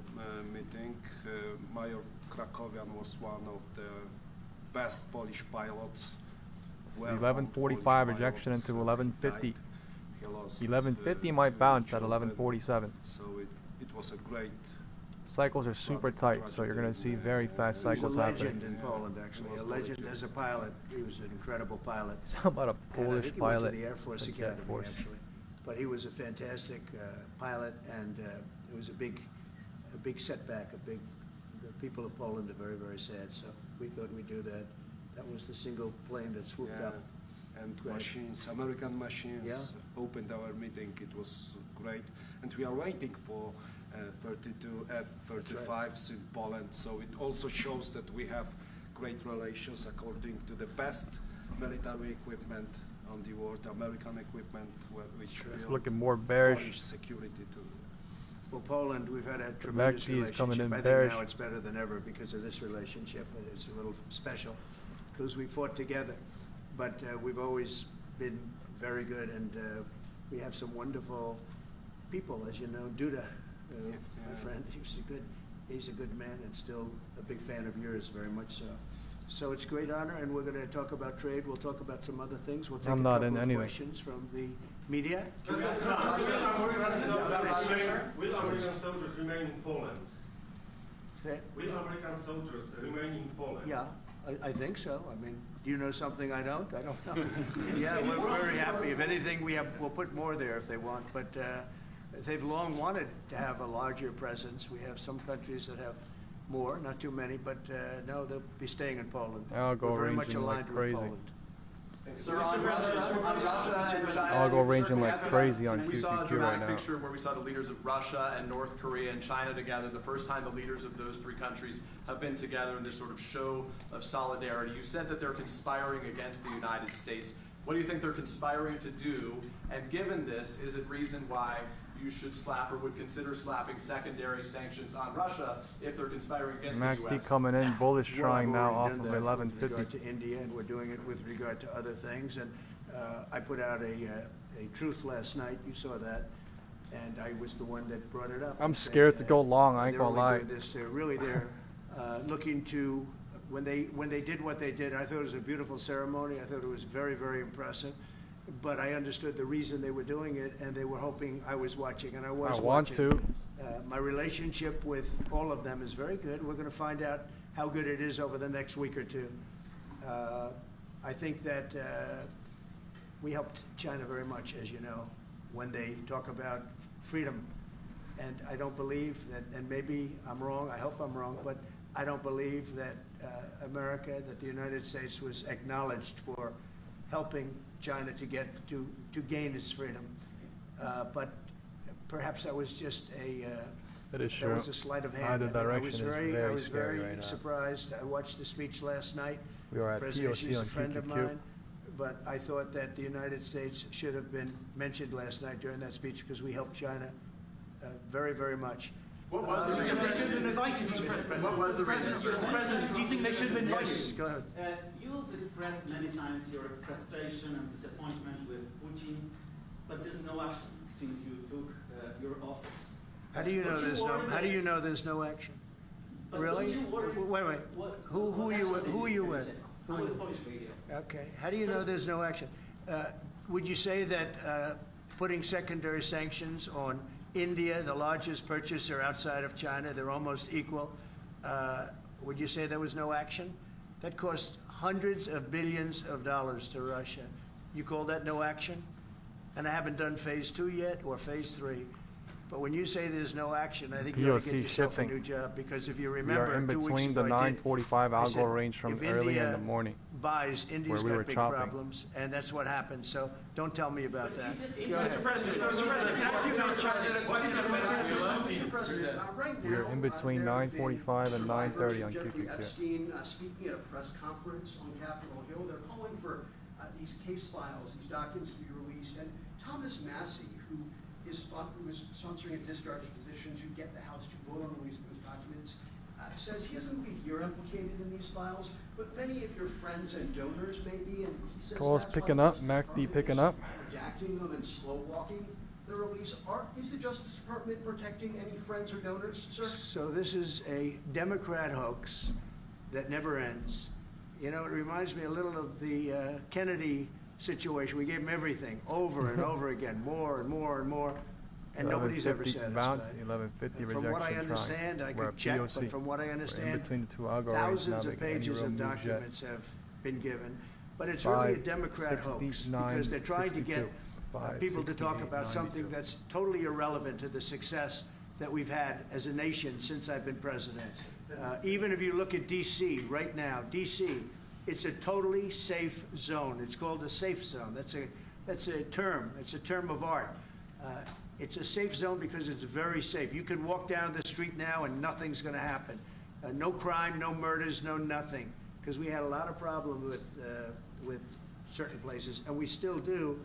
meeting. Major Krakowian was one of the best Polish pilots. 11:45 rejection into 11:50. 11:50 might bounce at 11:47. So it was a great. Cycles are super tight, so you're going to see very fast He was a cycles legend happening. in Poland, actually. He A was legend legend. as a pilot. He was an incredible pilot. How about a And I Polish think he pilot? went to the Air Force and Jet Academy, Force? actually. But he was a fantastic pilot, and it was a big setback. The people of Poland are very, very sad. So we thought we'd do that. That was the single plane that swooped up. And Great. machines, American machines, Yeah. opened our meeting. It was great, and we are waiting for 32 F-35s in Poland. So it also shows that we have great relations according to the best military equipment on the world, American equipment, which It's will looking more bearish. Polish security too. Well, Poland, we've had a tremendous Maxi is coming relationship. in I think bearish. now it's better than ever because of this relationship, and it's a little special because we fought together. But we've always been very good, and we have some wonderful people, as you know. Duda, my friend, he's a good man, and still a big fan of yours, very much so. So it's a great honor, and we're going to talk about trade. We'll talk about some other things. We'll take I'm a not couple in of anything. questions from the media. Will American soldiers remain in Poland? Will American soldiers remain in Poland? Yeah, I think so. I mean, do you know something I don't? I don't know. Yeah, we're very happy. If anything, we'll put more there if they want. But they've long wanted to have a larger presence. We have some countries that have more, not too many, but no, they'll be staying in Poland. I'll go We're very much ranging like aligned with crazy. Poland. Sir, on Russia and China, I'll go you ranging certainly like have crazy on and we saw a QQQ right dramatic now. picture where we saw the leaders of Russia and North Korea and China together. The first time the leaders of those three countries have been together in this sort of show of solidarity. You said that they're conspiring against the United States. What do you think they're conspiring to do? And given this, is it reason why you should slap or would consider slapping secondary sanctions on Russia if they're conspiring against the MACD U.S.? coming in, bullish Well, trying I've now already off done of that with 1150. regard to India, and we're doing it with regard to other things. And I put out a truth last night. You saw that, and I was the one that brought it up. I'm I said, scared to go long, I ain't they're gonna only lie. doing this. They're looking to when they did what they did. I thought it was a beautiful ceremony. I thought it was very, very impressive. But I understood the reason they were doing it, and they were hoping I was watching, and I was I want watching. to. My relationship with all of them is very good. We're going to find out how good it is over the next week or two. I think that we helped China very much, as you know, when they talk about freedom. And I don't believe that, and maybe I'm wrong, I hope I'm wrong, but I don't believe that America, that the United States was acknowledged for helping China to get to gain its freedom. But perhaps that was just That is that true. was a sleight of hand. Either I direction was is very, very I was scary very right now. surprised. I watched the speech last night. We are at President POC Xi's on a friend of QQQ. mine. but I thought that the United States should have been mentioned last night during that speech because we helped China very, very much. What was the reason? They should have been invited, Mr. President. What was the reason? Mr. President, do you think they should have been invited? Yes, go ahead. You've expressed many times your frustration and disappointment with Putin, but there's no action since you took your office. How do you know there's no? How do you know there's no action? But Really? don't you worry- Wait. Who are you with? Who are you with? I'm with Polish radio. Okay. How do you know there's no action? Would you say that putting secondary sanctions on India, the largest purchaser outside of China, they're almost equal, would you say there was no action? That cost hundreds of billions of dollars to Russia. You call that no action? And I haven't done phase 2 yet or phase 3. But when you say there's no action, I think you ought to get POC yourself a shifting. new job, because if you We remember, are in 2 weeks between ago the I did- 9:45 I algo said, range from if early in India the morning. buys, India's where we got were big chopping. problems, and that's what happened. So don't tell me about that. Mr. Go ahead. President, Mr. President, can I ask you a question? Mr. President, right now, We are in between there have been 9:45 and 9:30 on survivors of Jeffrey QQQ. Epstein speaking at a press conference on Capitol Hill. They're calling for these case files, these documents to be released. And Thomas Massey, who was sponsoring a discharge position to get the House to vote on the release of those documents, says he doesn't believe you're implicated in these files, but many of your friends and donors may be, and he says Calls that's why picking the up, Justice MACD Department picking is up. redacting them and slow walking the release. Is the Justice Department protecting any friends or donors, sir? So this is a Democrat hoax that never ends. You know, it reminds me a little of the Kennedy situation. We gave him everything over and over again, more and more and more, and nobody's ever 11:50 satisfied. bounce, 11:50 rejection. From what I try. understand, I We're could at check, POC. but from what I We're in understand, between the two algo ranges, not thousands of making any pages real of moves yet. documents have been given. But it's really a Democrat hoax, because they're trying to get 5, people to talk 68, about something 92. that's totally irrelevant to the success that we've had as a nation since I've been president. Even if you look at D.C. right now, D.C., it's a totally safe zone. It's called a safe zone. That's a term. It's a term of art. It's a safe zone because it's very safe. You can walk down the street now and nothing's going to happen. No crime, no murders, no nothing. Because we had a lot of problems with certain places, and we still do.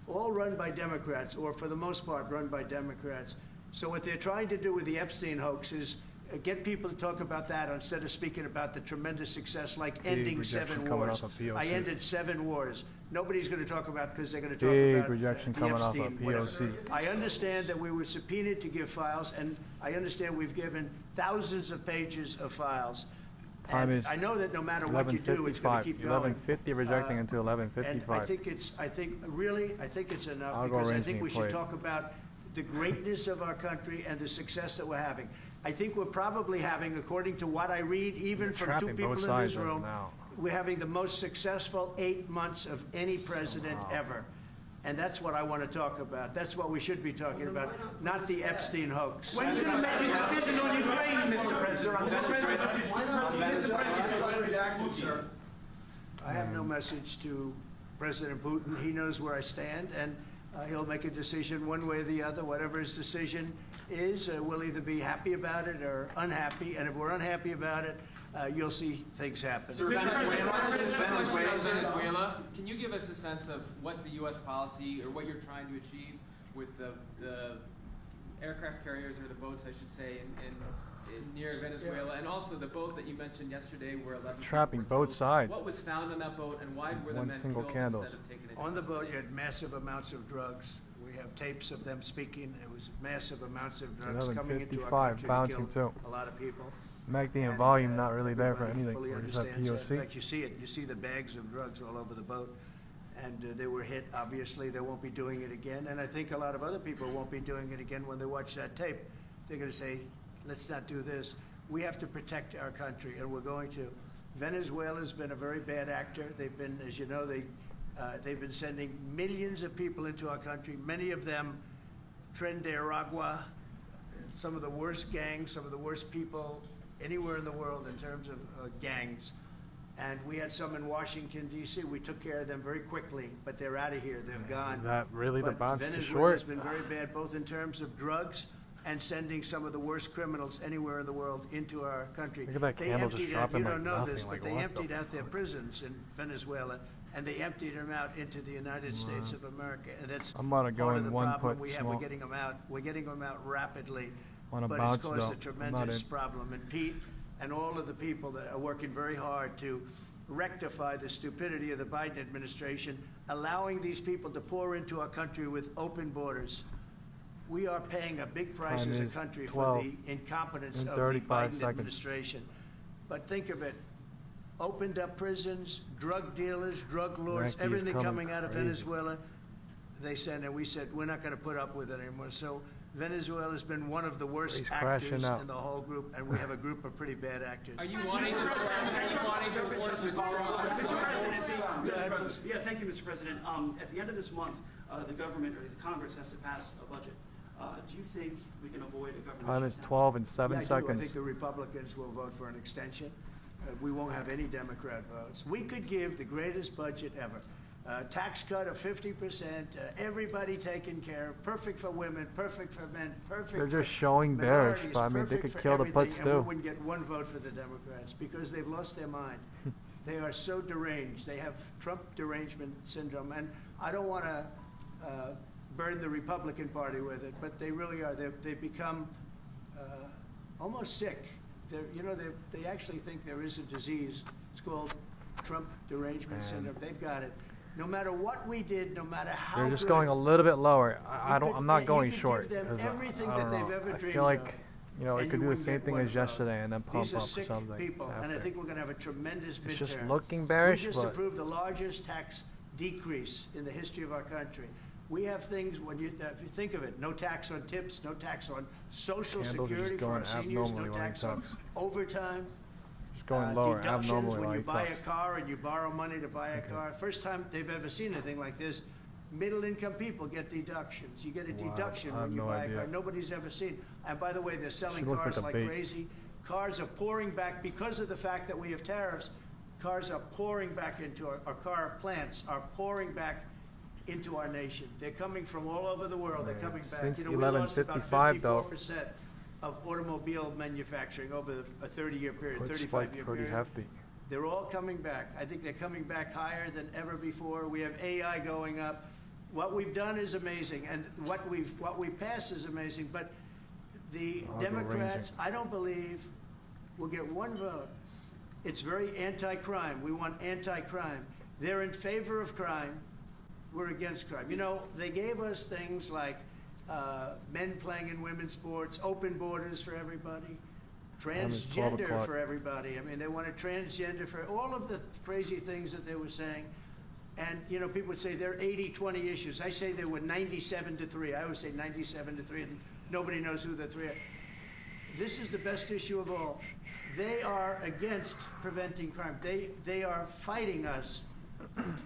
All run by Democrats, or for the most part run by Democrats. So what they're trying to do with the Epstein hoax is get people to talk about that instead of speaking about the tremendous success like ending rejection 7 coming wars. off of POC. I ended 7 wars. Nobody's going to talk about, because they're going to talk Big about rejection the coming off of Epstein, whatever. POC. I understand that we were subpoenaed to give files, and I understand we've given thousands of pages of files. Time And is I know that no matter what you do, it's going to 11:55. keep going. 11:50 rejecting until And 11:55. I think it's enough, Algo because I range think being we should played. talk about the greatness of our country and the success that we're having. I think we're probably having, according to what I read, even You're from 2 trapping people both in sides this as of room, now. we're having the most successful 8 months of any president ever. And that's what I want to talk about. That's what we should be talking about, not the Epstein hoax. When are you going to make a decision on Ukraine, Mr. President? Mr. President, I have no message to President Putin. He knows where I stand, and he'll make a decision one way or the other. Whatever his decision is, we'll either be happy about it or unhappy. And if we're unhappy about it, you'll see things happen. Venezuela, can you give us a sense of what the U.S. policy, or what you're trying to achieve with the aircraft carriers, or the boats, I should say, in near Venezuela, and also the boat that you mentioned yesterday where 11 Trapping people were both killed. sides. What was found on that boat, and why were the One men single killed candle. instead of taken into On the boat, custody? you had massive amounts of drugs. We have tapes of them speaking. It was massive amounts of drugs coming into our 11:55 country bouncing to kill too. a lot of people. MACD and And, volume not really there for everybody anything. fully We're just at understands that. In fact, POC. you see it. You see the bags of drugs all over the boat. And they were hit, obviously. They won't be doing it again. And I think a lot of other people won't be doing it again when they watch that tape. They're going to say, let's not do this. We have to protect our country, and we're going to. Venezuela's been a very bad actor. They've been, as you know, they've been sending millions of people into our country, many of them Tren de Aragua, some of the worst gangs, some of the worst people anywhere in the world in terms of gangs. And we had some in Washington, D.C. We took care of them very quickly, but they're out of here. They've gone. Is that really the But bounce to Venezuela's short? been very bad, both in terms of drugs and sending some of the worst criminals anywhere in the world into our country. Look at that They candle just emptied out, you dropping don't like know nothing, this, but like they what the emptied out their fuck? prisons in Venezuela. and they emptied them out into the United States of America, and that's I'm gonna go part in of the one problem put we have. small. We're getting them out. We're getting them out rapidly, Wanna but bounce it's caused though. a I'm not tremendous in. problem. And Pete and all of the people that are working very hard to rectify the stupidity of the Biden administration, allowing these people to pour into our country with open borders. We are paying a big price Time as a is country 12 for the incompetence in of the 35 Biden seconds. administration. But think of it, opened up prisons, drug dealers, drug lords, Yankees everything coming coming out of crazy. Venezuela. They said, and we said, we're not going to put up with it anymore. So Venezuela has been one of the worst He's crashing actors out. in the whole group, and we have a group of pretty bad actors. Are you wanting to force withdrawal? Mr. President, Go ahead. yeah, thank you, Mr. President. At the end of this month, the government or the Congress has to pass a budget. Do you think we can avoid a government Time is shutdown? 12 and 7 Yeah, I do. seconds. I think the Republicans will vote for an extension. We won't have any Democrat votes. We could give the greatest budget ever. Tax cut of 50%, everybody taken care of, perfect for women, perfect for men, perfect They're for just showing bearish, minorities, but I mean, they perfect could for kill the everything, puts and we too. wouldn't get one vote for the Democrats because they've lost their mind. They are so deranged. They have Trump derangement syndrome, and I don't want to burden the Republican Party with it, but they really are. They've become almost sick. They actually think there is a disease. It's called Trump derangement syndrome. They've got it. No matter what we did, no matter how They're just good, going a little bit lower. you I'm not could going give short. them 'Cause everything I that don't they've know. ever I dreamed feel like, of, you know, it and could you do the wouldn't same get thing one as vote. yesterday and then pump These are up sick something. people, and I after. think we're going to have a tremendous midterm. It's just looking bearish, We just but approved the largest tax decrease in the history of our country. We have things, if you think of it, no tax on tips, no tax on Social Candles are just Security for going our seniors, no abnormally while he tax on talks. overtime. Just going lower, Deductions abnormally when while you he buy a talks. car and you borrow money to buy a car. First time they've ever seen anything like this. Middle income people get deductions. You get a Wow, deduction I have when you no buy idea. a car. Nobody's ever seen. And by the way, they're selling She looks cars like a like bait. crazy. Cars are pouring back because of the fact that we have tariffs. Cars are pouring back into our car plants are pouring back into our nation. They're coming from all over the world. They're Man, coming back. since We lost about 11:55 though. 54% of automobile manufacturing over a 30-year period, It's 35-year like pretty period. hefty. They're all coming back. I think they're coming back higher than ever before. We have AI going up. What we've done is amazing, and what we've passed is amazing. But the I'll go Democrats, ranging. I don't believe, will get one vote. It's very anti-crime. We want anti-crime. They're in favor of crime. We're against crime. You know, they gave us things like men playing in women's sports, open borders for everybody, It's 12 transgender o'clock. for everybody. I mean, they wanted transgender for all of the crazy things that they were saying. And, you know, people would say they're 80-20 issues. I say they were 97-3. I always say 97-3, and nobody knows who the three are. This is the best issue of all. They are against preventing crime. They are fighting us.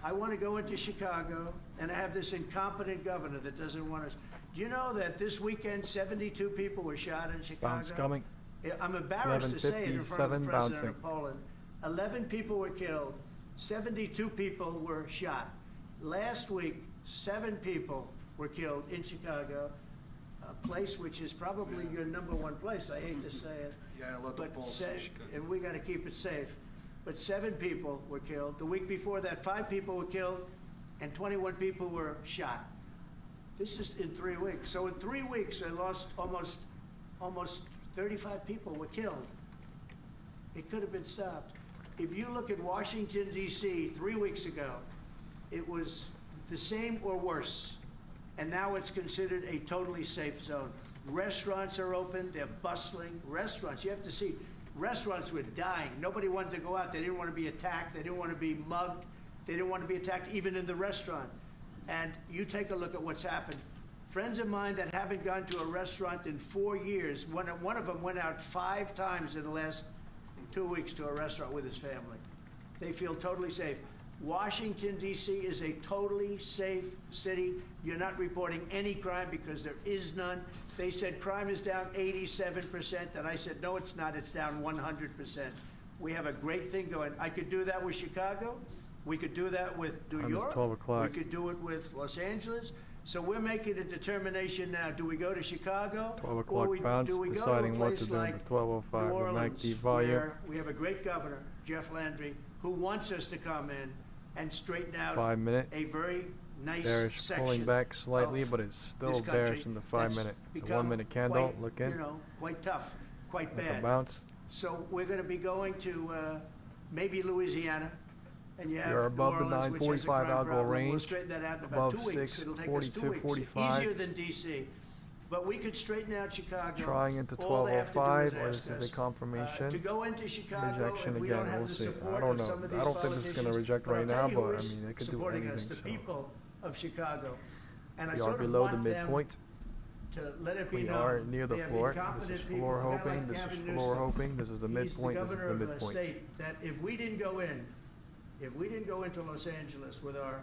I want to go into Chicago, and I have this incompetent governor that doesn't want us. Do you know that this weekend 72 people were shot in Chicago? Bounce coming. I'm embarrassed to say it in front of the 11:57 president bouncing. of Poland. 11 people were killed. 72 people were shot. Last week, 7 people were killed in Chicago, a place which is probably your #1 place. I hate to say it. Yeah, a lot But of Poles se- in Chicago. and we got to keep it safe. But 7 people were killed. The week before that, 5 people were killed, and 21 people were shot. This is in 3 weeks. So in 3 weeks, I lost almost 35 people were killed. It could have been stopped. If you look at Washington, D.C., 3 weeks ago, it was the same or worse. And now it's considered a totally safe zone. Restaurants are open. They're bustling. Restaurants, you have to see, restaurants were dying. Nobody wanted to go out. They didn't want to be attacked. They didn't want to be mugged. They didn't want to be attacked even in the restaurant. And you take a look at what's happened. Friends of mine that haven't gone to a restaurant in 4 years, one of them went out 5 times in the last 2 weeks to a restaurant with his family. They feel totally safe. Washington, D.C. is a totally safe city. You're not reporting any crime because there is none. They said crime is down 87%, and I said, no, it's not. It's down 100%. We have a great thing going. I could do that with Chicago. We could do that with New Time is York. 12 o'clock. We could do it with Los Angeles. So we're making a determination now. Do we go to Chicago? 12 or o'clock bounce, do we go to a deciding what place to do. like 12:05, New the Orleans, MACD volume. where we have a great governor, Jeff Landry, who wants us to come in, and straighten out 5 minute. a very nice Bearish section pulling back slightly, of but it's still this country bearish in the 5 that's minute. The become 1 minute candle, quite, look in. you know, quite tough, quite Like a bad. bounce. So we're going to be going to maybe Louisiana, and you have You're above New the Orleans, which has a 945 crime algo problem. We'll range, straighten that out in about above 2 weeks. It'll take us 2 642, weeks. 45. Easier than DC. But we could straighten out Chicago. Trying into All they have to do 1205, is or this ask is us, a confirmation. to go into Chicago, Rejection if we again, don't have we'll the see. support I don't of some know. of these I don't think this is going to politicians, reject but I'll right tell now, you who but I is mean, they could do supporting anything. us, the So people of Chicago. And I we are sort of below the want them midpoint. to let it be We known are near the they have floor. This incompetent is people. floor A guy like hoping. This Gavin is floor Newsom, hoping. This is the he's midpoint. the This is governor the of a midpoint. state that if we didn't go in, if we didn't go into Los Angeles with our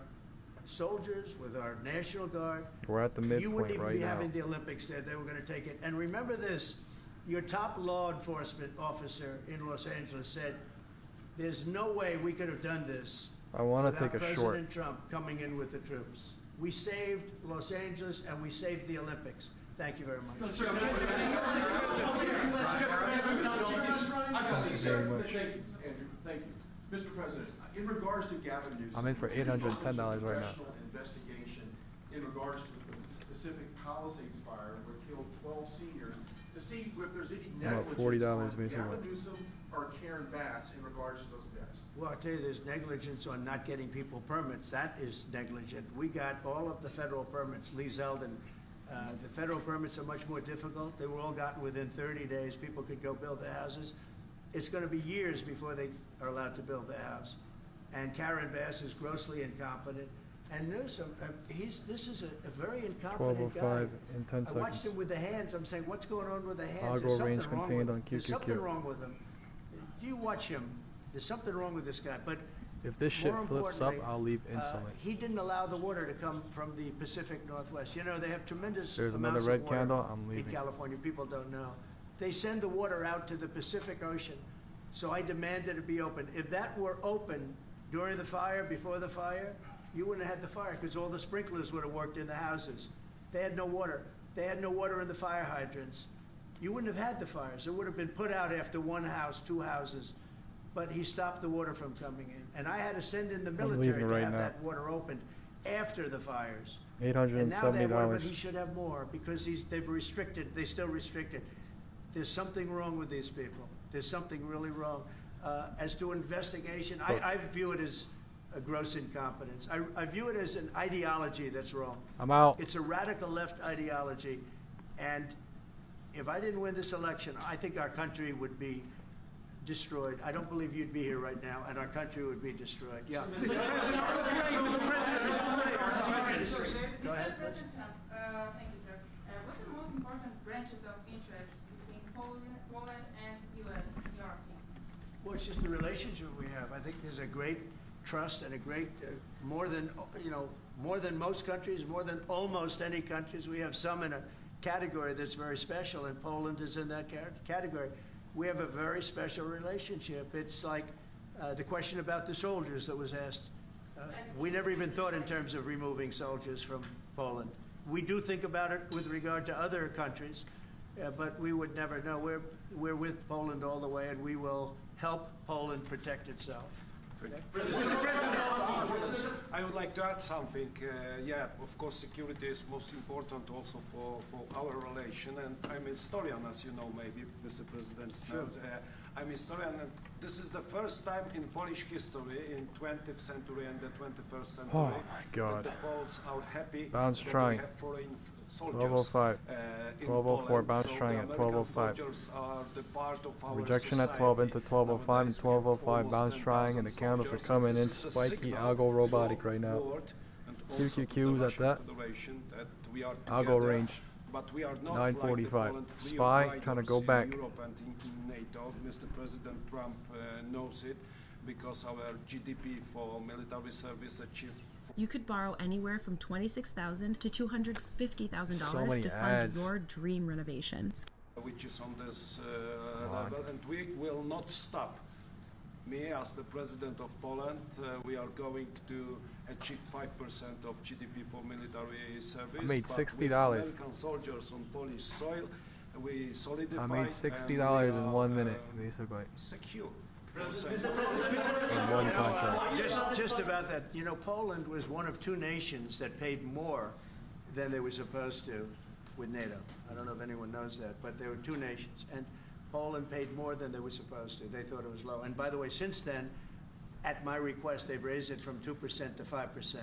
soldiers, with our National Guard, We're at the you wouldn't midpoint even right be now. having the Olympics there. They were going to take it. And remember this, your top law enforcement officer in Los Angeles said, there's no way we could have done this I want to without take a President short. Trump coming in with the troops. We saved Los Angeles and we saved the Olympics. Thank you very much. Very much. Thank you, Andrew. Thank you. Mr. President, in regards to Gavin Newsom. I'm in for $810 right now. Congressional investigation in regards to the specific Palisades fire where it killed 12 seniors to see if there's any About negligence $40 on basically. Gavin Newsom or Karen Bass in regards to those deaths. Well, I'll tell you, there's negligence on not getting people permits. That is negligent. We got all of the federal permits. Lee Zeldin, the federal permits are much more difficult. They were all gotten within 30 days. People could go build their houses. It's going to be years before they are allowed to build their house. And Karen Bass is grossly incompetent. And Newsom, this is a very incompetent guy. 1205 in 10 I watched seconds. him with the hands. I'm saying, what's going on with the hands? Algo There's something range wrong contained with on There's something QQQ. wrong with him. You watch him. There's something wrong with this guy. But If this shit more flips up, importantly, I'll leave instantly. he didn't allow the water to come from the Pacific Northwest. You know, they have tremendous There's another amounts red of water candle, I'm in leaving. California. People don't know. They send the water out to the Pacific Ocean. So I demanded it be open. If that were open during the fire, before the fire, you wouldn't have had the fire because all the sprinklers would have worked in the houses. They had no water. They had no water in the fire hydrants. You wouldn't have had the fires. It would have been put out after one house, two houses. But he stopped the water from coming in. And I had to send in the military leaving to right have now. that water opened after the fires. And now they have water, but he $870. should have more because they've restricted, they still restricted. There's something wrong with these people. There's something really wrong. As to investigation, I view it as a gross incompetence. I view it as an ideology that's wrong. I'm out. It's a radical left ideology. And if I didn't win this election, I think our country would be destroyed. I don't believe you'd be here right now, and our country would be destroyed. Yeah. Mr. President Trump, thank you, sir. What are the most important branches of interest between Poland and U.S. in your opinion? Well, it's just the relationship we have. I think there's a great trust and a great, more than most countries, more than almost any countries. We have some in a category that's very special, and Poland is in that category. We have a very special relationship. It's like the question about the soldiers that was asked. We never even thought in terms of removing soldiers from Poland. We do think about it with regard to other countries, but we would never know. We're with Poland all the way, and we will help Poland protect itself. I would like to add something. Yeah, of course, security is most important also for our relation. And I'm a historian, as you know, maybe, Mr. President knows. I'm a historian, and this is the first time in Polish history, in 20th century and the 21st century, Oh my God. that the Poles are happy Bounce that trying. we have foreign soldiers. 1205. In 1204, Poland. bounce So trying the at American 1205. soldiers are the part of our Rejection at 12 into society. 1205 and Nowadays we have 1205. almost Bounce trying, and the 10,000 candles are soldiers, coming and in. this is the Spiky signal algo robotic to right now. world and also to the QQQs at Russian that. Federation that we are Algo together, range. but we are not 945. like the Poland free Spy riders trying to go in back. Europe and in NATO. Mr. President Trump knows it because our GDP for military service achieved. You could borrow anywhere from $26,000 to $250,000 many to fund ads. your dream renovation. Which is on this level, and we will not stop. Me, as the president of Poland, we are going to achieve 5% of GDP for military service. I made but $60. with American soldiers on Polish soil, we solidify. I made and $60 we in are, 1 minute, basically. Secure. And one contract. Just about that, you know, Poland was one of two nations that paid more than they were supposed to with NATO. I don't know if anyone knows that, but there were two nations, and Poland paid more than they were supposed to. They thought it was low. And by the way, since then, at my request, they've raised it from 2% to 5%.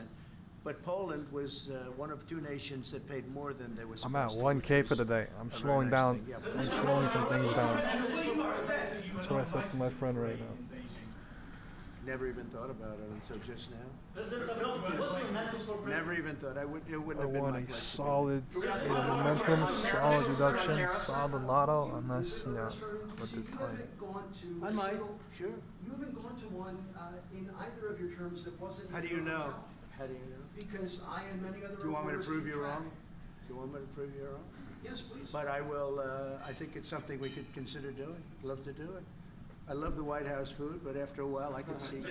But Poland was one of two nations that paid more than they were supposed to. I'm at 1K for the day. I'm slowing down. Yeah, I'm slowing some things down. That's what I said to my friend right now. Never even thought about it until just now. President Dabrowski, what's your message for President? Never even thought. It wouldn't I have been want my a place. solid momentum, solid deduction, solid lotto, unless, you know, with the time. I might, sure. You haven't gone to one in either of your terms that wasn't. How do you know? How do you know? Because I and many other. Do you want me to reporters prove keep you track. wrong? Do you want me to prove you wrong? Yes, please. But I will, I think it's something we could consider doing. Love to do it. I love the White House food, but after a while I can see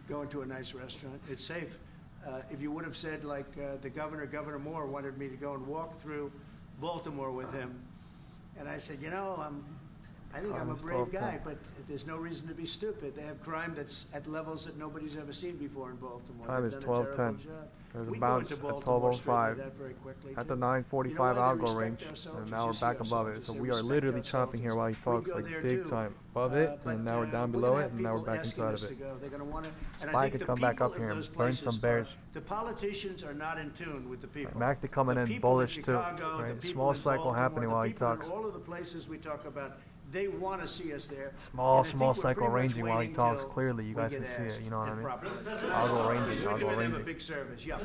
going to a nice restaurant. It's safe. If you would have said, like, the Governor Moore wanted me to go and walk through Baltimore with him, and I said, you know, I think I'm a brave guy, but there's no reason to be stupid. They have crime that's at levels that nobody's ever seen before in Baltimore. Time They've is done a terrible 12:10. job. There's a We bounce go at into Baltimore, straighten 12:05. that very quickly, At the too. 9:45 You know why they algo respect range, our and soldiers? now You we're see back our above it. soldiers, So they we are respect literally our chopping here soldiers. while he We talks, go like there big too. time. Above it, But, and now we're down we're below gonna it, have and now we're people back asking inside us of to it. go. They're gonna wanna, and SPY I think could the come back people up of here and those burn places some bears. the politicians are not in tune with the people. MACD coming The in people bullish in too, Chicago, the right? people Small in cycle Baltimore, happening the while he people in talks. all of the places we talk about, they want to see us there. Small And I think we're cycle pretty much ranging while he waiting talks. till Clearly, you we guys get can see asked it. You know what I and mean? properly. I'll go ranging. We're I'll go doing them a ranging. big service. Yeah,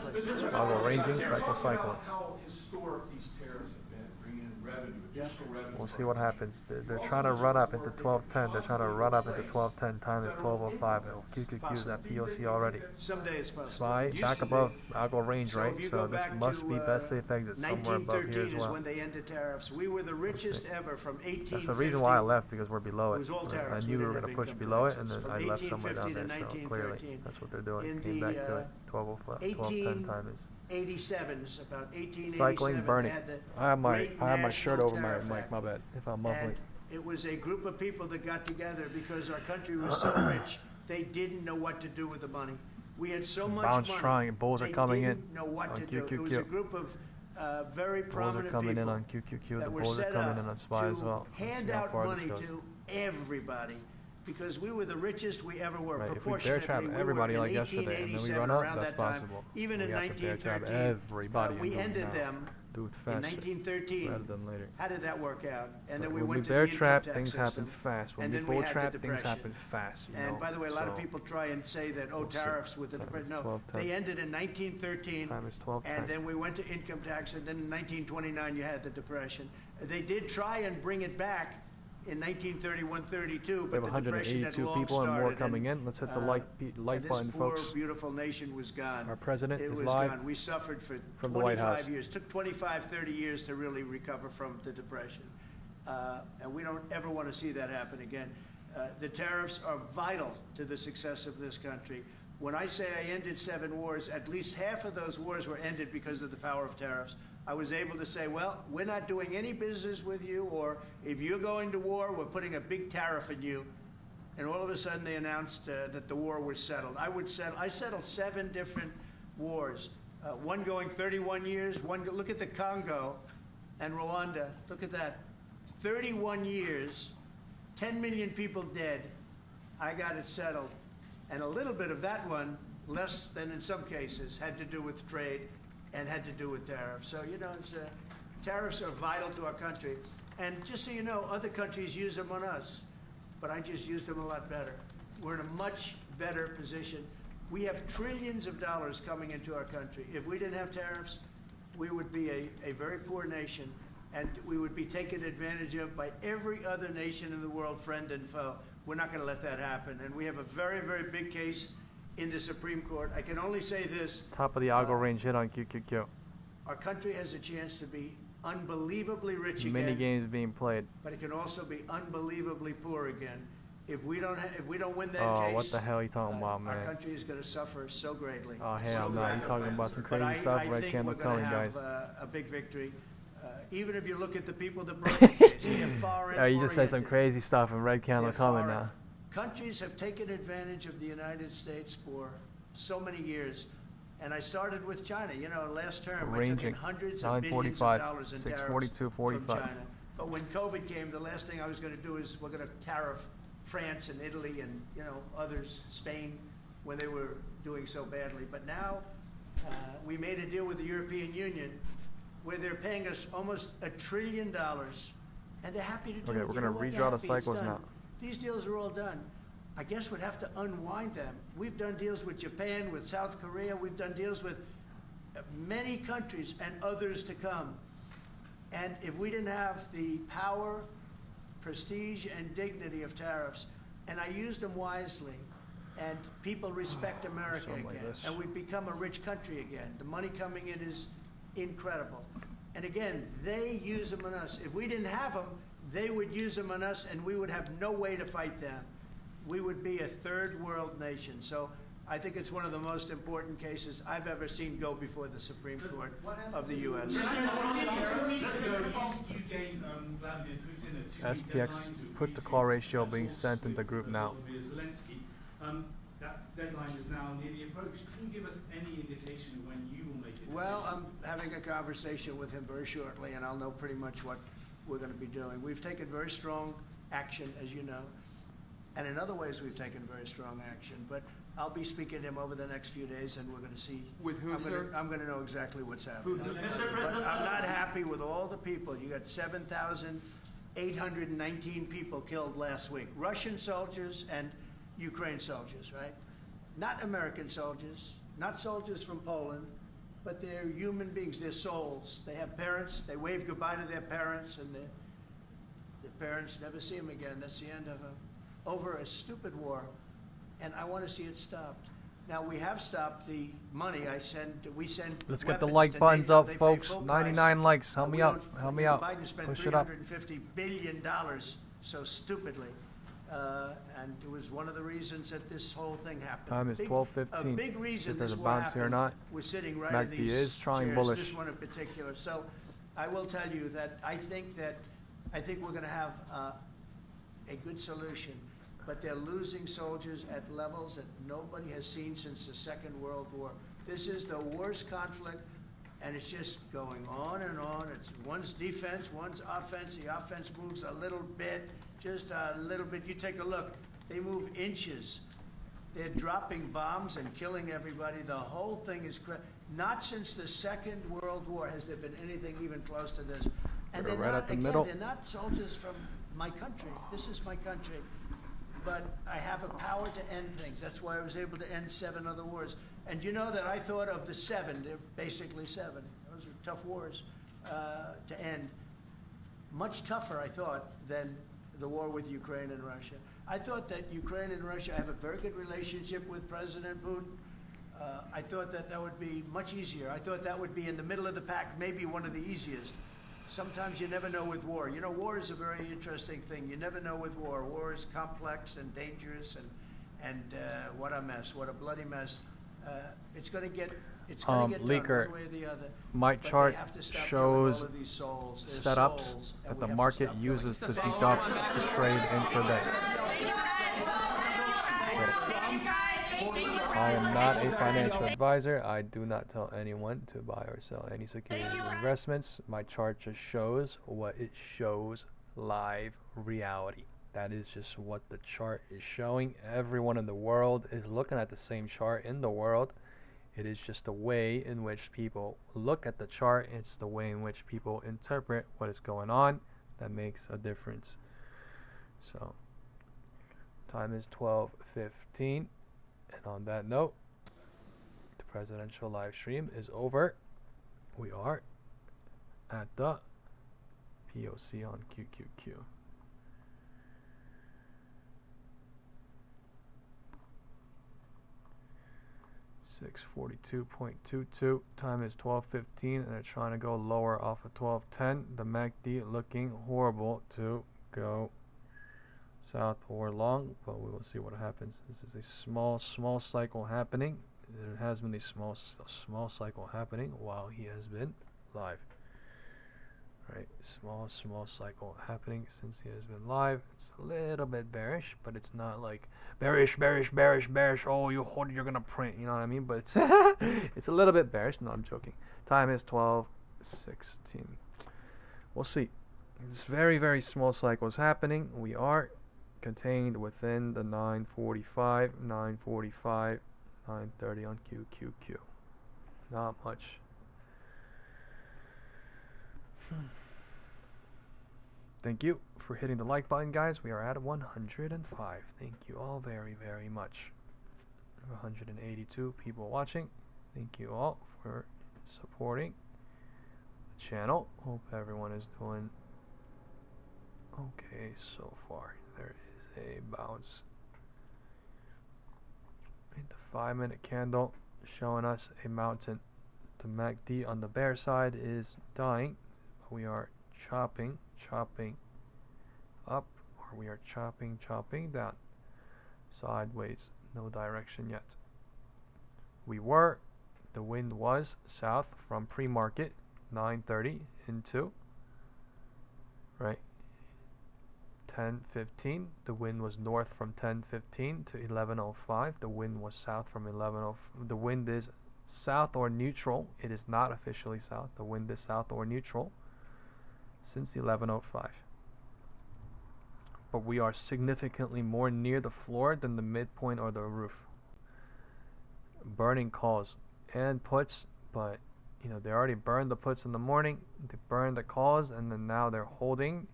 I'll go ranging, cycle, Talk cycle. about how historic these tariffs have been, bringing in revenue, additional revenue. We'll see what happens. They're trying to run up into 12:10. They're trying to run up into 12:10. Time is 12:05. QQQ's at POC already. Someday it's possible. SPY It used back to be. above algo range, So right? if you So go this back must to, be best safe exit somewhere above here 1913 as is well. when they ended tariffs. We were the richest ever from 1850. That's the reason why I left, because we're below It it. was all I tariffs. knew we were didn't going to have push income below it, taxes. and then From I left somewhere down 1850 there. to So clearly, 1913. that's what they're doing. In Came the, back to it. 12:10 time is. 87, about 1887. Cycling, burning. Had the I have my great shirt National over my Tariff mic. Act. My bad. If I'm muffling. And it was a group of people that got together because our country was so rich, they didn't know what to do with the money. We had so much Bounce money. trying. Bulls are they coming in didn't know what on to do. It was a QQQ. group of very Bulls are prominent coming people in on QQQ. The that were bulls are set coming up in on SPY as well. to Let's hand see how out far this money goes. to everybody because we were the richest we ever were. Right, if we bear trap Proportionately, everybody we were like in yesterday and then we 1887, run up, around that's that time. possible. Even We in have to bear trap 1913, everybody we and do it ended now. them Do it in faster 1913. rather than later. How did that work out? And then Right, we when went we to bear the trap, income tax things happen system, fast. When and we then bull we had trap, the things depression. happen fast. You And know? by the way, a lot of So, people try and say that, oh, we'll see. tariffs with the Time depression. is No, 12:10. they ended in 1913. Time is 12:10. And then we went to income tax, and then in 1929 you had the depression. They did try and bring it back in 1931-32, We have but the depression had 182 long people and more started, coming in. Let's hit the like and button, this poor, folks. beautiful nation was gone. Our president it is was live gone. We suffered for from the White 25 House. years. Took 25, 30 years to really recover from the depression. And we don't ever want to see that happen again. The tariffs are vital to the success of this country. When I say I ended 7 wars, at least half of those wars were ended because of the power of tariffs. I was able to say, well, we're not doing any business with you, or if you're going to war, we're putting a big tariff on you. And all of a sudden they announced that the war was settled. I settled 7 different wars, one going 31 years, look at the Congo and Rwanda, look at that, 31 years, 10 million people dead. I got it settled. And a little bit of that one, less than in some cases, had to do with trade and had to do with tariffs. So, you know, tariffs are vital to our country. And just so you know, other countries use them on us, but I just use them a lot better. We're in a much better position. We have trillions of dollars coming into our country. If we didn't have tariffs, we would be a very poor nation, and we would be taken advantage of by every other nation in the world, friend and foe. We're not going to let that happen. And we have a very, very big case in the Supreme Court. I can only say this. Top of the algo range hit on QQQ. Our country has a chance to be unbelievably rich again. Many games being played. But it can also be unbelievably poor again. If we don't win that Oh, case, what the hell are you talking about, man? our country is going to suffer so greatly. Oh, hell no. You're talking about some But crazy stuff. I Red think candle we're going coming, to have guys. a big victory. Even if you look at the people that brought the case, they're foreign Yeah, you just said some oriented. crazy stuff and red candle They're coming foreign. now. Countries have taken advantage of the United States for so many years. And I started with China. You know, last term I took in hundreds of billions of dollars in tariffs from China. But when COVID came, the last thing I was going to do is we're going to tariff France and Italy and, you know, others, Spain, when they were doing so badly. But now we made a deal with the European Union where they're paying us almost $1 trillion, and they're happy to do it. Okay, we're going to redraw the cycles now. These deals are all done. I guess we'd have to unwind them. We've done deals with Japan, with South Korea. We've done deals with many countries and others to come. And if we didn't have the power, prestige, and dignity of tariffs, and I used them wisely, and people respect America again, and we've become a rich country again. The money coming in is incredible. And again, they use them on us. If we didn't have them, they would use them on us, and we would have no way to fight them. We would be a third world nation. So I think it's one of the most important cases I've ever seen go before the Supreme Court of the U.S. SPX put the call ratio being sent in the group now. That deadline is now nearly approached. Can you give us any indication when you will make a decision? Well, I'm having a conversation with him very shortly, and I'll know pretty much what we're going to be doing. We've taken very strong action, as you know, and in other ways we've taken very strong action. But I'll be speaking to him over the next few days, and we're going to see. With who, sir? I'm going to know exactly what's happening. Who's but I'm not happy with all the people. You got 7,819 people killed last week. Russian soldiers and Ukraine soldiers, right? Not American soldiers, not soldiers from Poland, but they're human beings, they're souls. They have parents, they wave goodbye to their parents, and their parents never see them again. That's the end of them. Over a stupid war, and I want to see it stopped. Now, we have stopped the money we send. Let's get the like buttons up, folks. 99 likes. Help me out. Help me out. Biden spent Push it up. $350 billion so stupidly. And it was one of the reasons that this whole thing happened. Time is 12:15. A big reason If there's this a war bounce here or happened not. was sitting right MACD in these is trying chairs, bullish. this one in particular. So I will tell you that I think we're going to have a good solution, but they're losing soldiers at levels that nobody has seen since the Second World War. This is the worst conflict, and it's just going on and on. It's one's defense, one's offense. The offense moves a little bit, just a little bit. You take a look. They move inches. They're dropping bombs and killing everybody. The whole thing is not since the Second World War has there been anything even close to this. And they're right not, at the again, middle. they're not soldiers from my country. This is my country. But I have a power to end things. That's why I was able to end 7 other wars. And you know that I thought of the 7, they're basically 7. Those are tough wars to end. Much tougher, I thought, than the war with Ukraine and Russia. I thought that Ukraine and Russia have a very good relationship with President Putin. I thought that would be much easier. I thought that would be in the middle of the pack, maybe one of the easiest. Sometimes you never know with war. You know, war is a very interesting thing. You never know with war. War is complex and dangerous, and what a mess, what a bloody mess. It's going to get done Leaker, one way or the other. my But chart they have to stop shows killing all of these souls. They're setups souls, and that we the have to market stop uses killing to them. deduct the trade intraday. I am not a financial advisor. I do not tell anyone to buy or sell any securities or investments. My chart just shows what it shows, live reality. That is just what the chart is showing. Everyone in the world is looking at the same chart in the world. It is just the way in which people look at the chart. It's the way in which people interpret what is going on that makes a difference. So, time is 12:15. And on that note, the presidential live stream is over. We are at the POC on QQQ. $642.22. Time is 12:15, and they're trying to go lower off of 12:10. The MACD looking horrible to go south or long, but we will see what happens. This is a small cycle happening. There has been a small cycle happening while he has been live. Right, small cycle happening since it has been live. It's a little bit bearish, but it's not like bearish. Oh, you're gonna print. You know what I mean? But it's it's a little bit bearish. No, I'm joking. Time is 12:16. We'll see. It's very small cycles happening. We are contained within the 945, 945, 930 on QQQ. Not much. Thank you for hitting the like button, guys. We are at 105. Thank you all very much. 182 people watching. Thank you all for supporting the channel. Hope everyone is doing okay so far. There is a bounce. The 5-minute candle showing us a mountain. The MACD on the bear side is dying. We are chopping up, or we are chopping down. Sideways, no direction yet. The wind was south from pre-market 9:30 into, right, 10:15. The wind was north from 10:15 to 11:05. The wind was south from 11:05. The wind is south or neutral. It is not officially south. The wind is south or neutral since 11:05. But we are significantly more near the floor than the midpoint or the roof. Burning calls and puts, but you know, they already burned the puts in the morning, they burned the calls, and then now they're holding.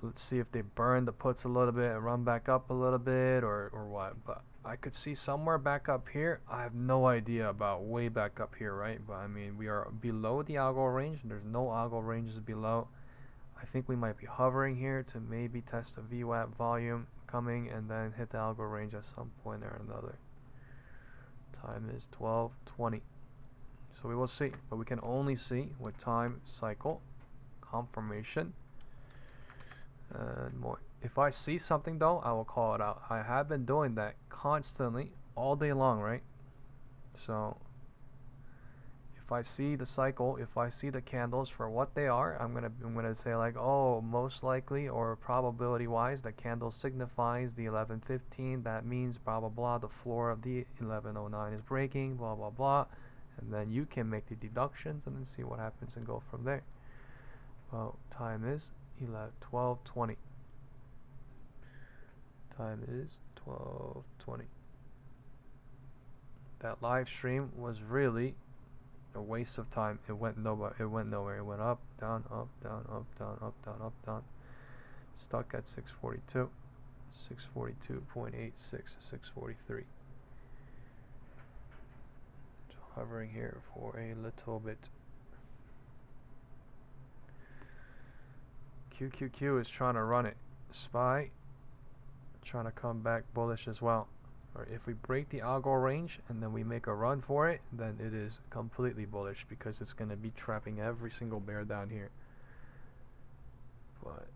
Let's see if they burn the puts a little bit and run back up a little bit, or what. But I could see somewhere back up here. I have no idea about way back up here, right? But I mean, we are below the algo range. There's no algo ranges below. I think we might be hovering here to maybe test a VWAP volume coming and then hit the algo range at some point or another. Time is 12:20. So we will see, but we can only see with time cycle confirmation and more. If I see something though, I will call it out. I have been doing that constantly all day long, right? So if I see the cycle, if I see the candles for what they are, I'm gonna say like, oh, most likely or probability wise, the candle signifies the 11:15. That means blah blah blah. The floor of the 11:09 is breaking. Blah blah blah. And then you can make the deductions and then see what happens and go from there. Well, time is 12:20. Time is 12:20. That live stream was really a waste of time. It went nowhere. It went up, down, up, down, up, down, up, down, up, down. Stuck at 642, 642.86, 643. So hovering here for a little bit. QQQ is trying to run it. SPY trying to come back bullish as well. Or if we break the algo range and then we make a run for it, then it is completely bullish because it's going to be trapping every single bear down here. But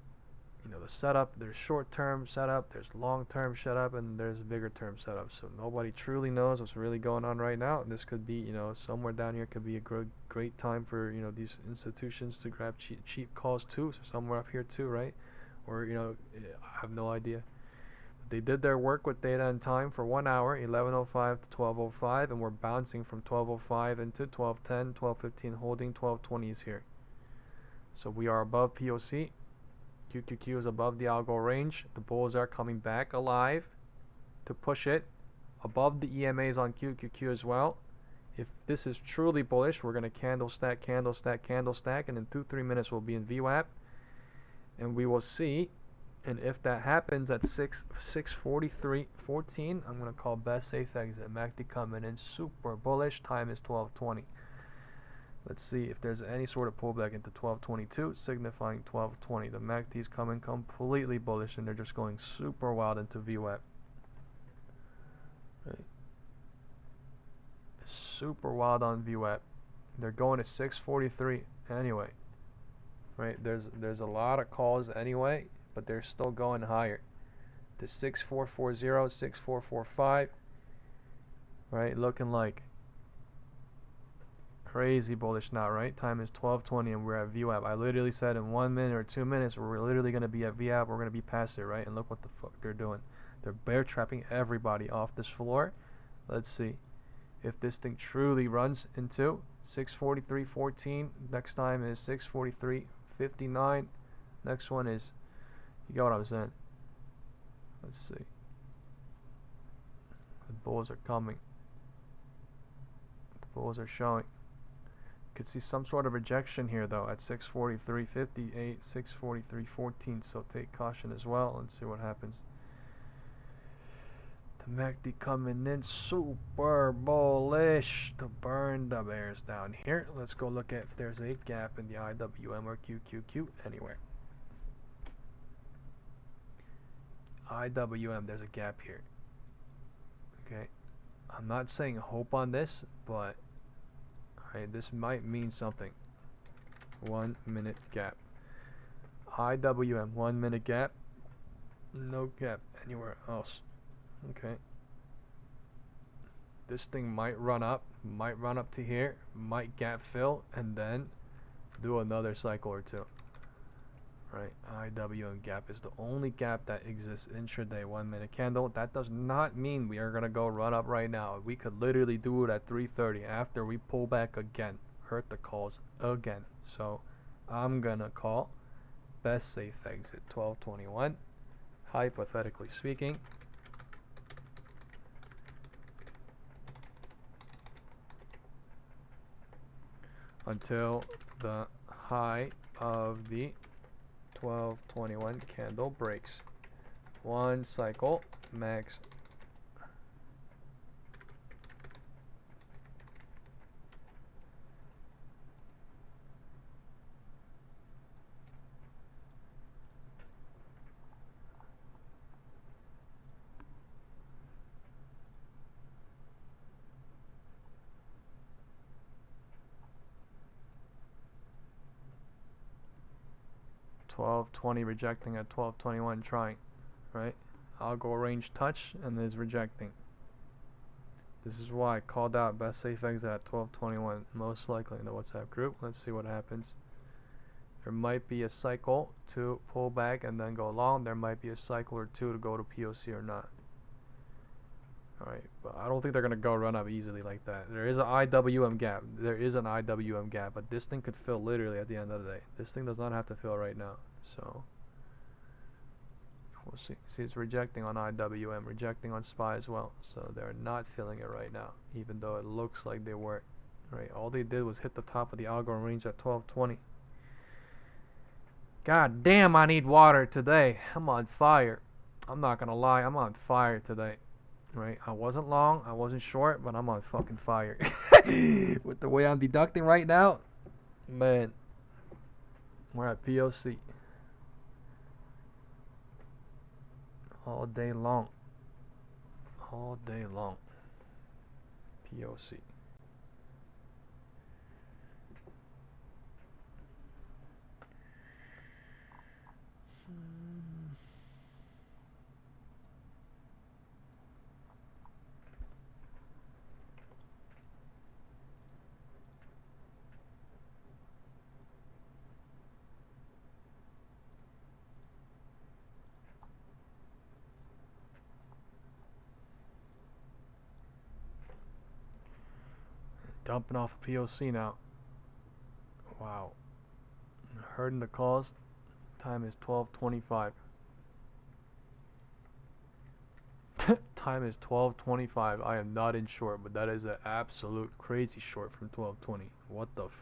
you know, the setup, there's short-term setup, there's long-term setup, and there's bigger-term setup. So nobody truly knows what's really going on right now. This could be, you know, somewhere down here could be a great time for, you know, these institutions to grab cheap calls too. So somewhere up here too, right? Or, you know, I have no idea. They did their work with data and time for 1 hour, 11:05 to 12:05, and we're bouncing from 12:05 into 12:10, 12:15, holding 12:20 is here. So we are above POC. QQQ is above the algo range. The bulls are coming back alive to push it above the EMAs on QQQ as well. If this is truly bullish, we're going to candle stack, and in 2-3 minutes we'll be in VWAP, and we will see. And if that happens at 6:43:14, I'm going to call best safe exit. MACD coming in super bullish. Time is 12:20. Let's see if there's any sort of pullback into 12:22, signifying 12:20. The MACD is coming completely bullish, and they're just going super wild into VWAP. Right. Super wild on VWAP. They're going to 6:43 anyway. Right. There's a lot of calls anyway, but they're still going higher. The 6440, 6445. Right, looking like Crazy bullish now, right? Time is 12:20 and we're at VWAP. I literally said in 1 minute or 2 minutes we're literally going to be at VWAP. We're going to be past it, right? And look what the fuck they're doing. They're bear trapping everybody off this floor. Let's see if this thing truly runs into 643.14. Next time is 643.59. Next one is, you got what I'm saying? Let's see. The bulls are coming. The bulls are showing. Could see some sort of rejection here though at 643.58, 643.14, so take caution as well. Let's see what happens. The MACD coming in super bullish to burn the bears down here. Let's go look at if there's a gap in the IWM or QQQ anywhere. IWM, there's a gap here. Okay, I'm not saying hope on this, but alright, this might mean something. 1 minute gap. IWM, 1 minute gap. No gap anywhere else. Okay. This thing might run up to here, might gap fill, and then do another cycle or two. Right, IWM gap is the only gap that exists intraday 1 minute candle. That does not mean we are gonna go run up right now. We could literally do it at 3:30 after we pull back again, hurt the calls again. So I'm gonna call best safe exit 12:21, hypothetically speaking. Until the high of the 12:21 candle breaks. One cycle max. $12.20 rejecting at 12:21 trying, right? Algo range touch and is rejecting. This is why I called out best safe exit at 12:21, most likely in the WhatsApp group. Let's see what happens. There might be a cycle to pull back and then go long. There might be a cycle or two to go to POC or not. Alright, but I don't think they're going to go run up easily like that. There is an IWM gap. There is an IWM gap, but this thing could fill literally at the end of the day. This thing does not have to fill right now. So we'll see. See, it's rejecting on IWM, rejecting on SPY as well. So they're not filling it right now, even though it looks like they were. Right, all they did was hit the top of the algo range at 12:20. God damn, I need water today. I'm on fire. I'm not gonna lie, I'm on fire today. Right, I wasn't long, I wasn't short, but I'm on fucking fire. With the way I'm deducting right now, man, we're at POC all day long. All day long. POC. Dumping off a POC now. Wow. Hurting the calls. Time is 12:25. Time is 12:25. I am not in short, but that is an absolute crazy short from 12:20. What the f?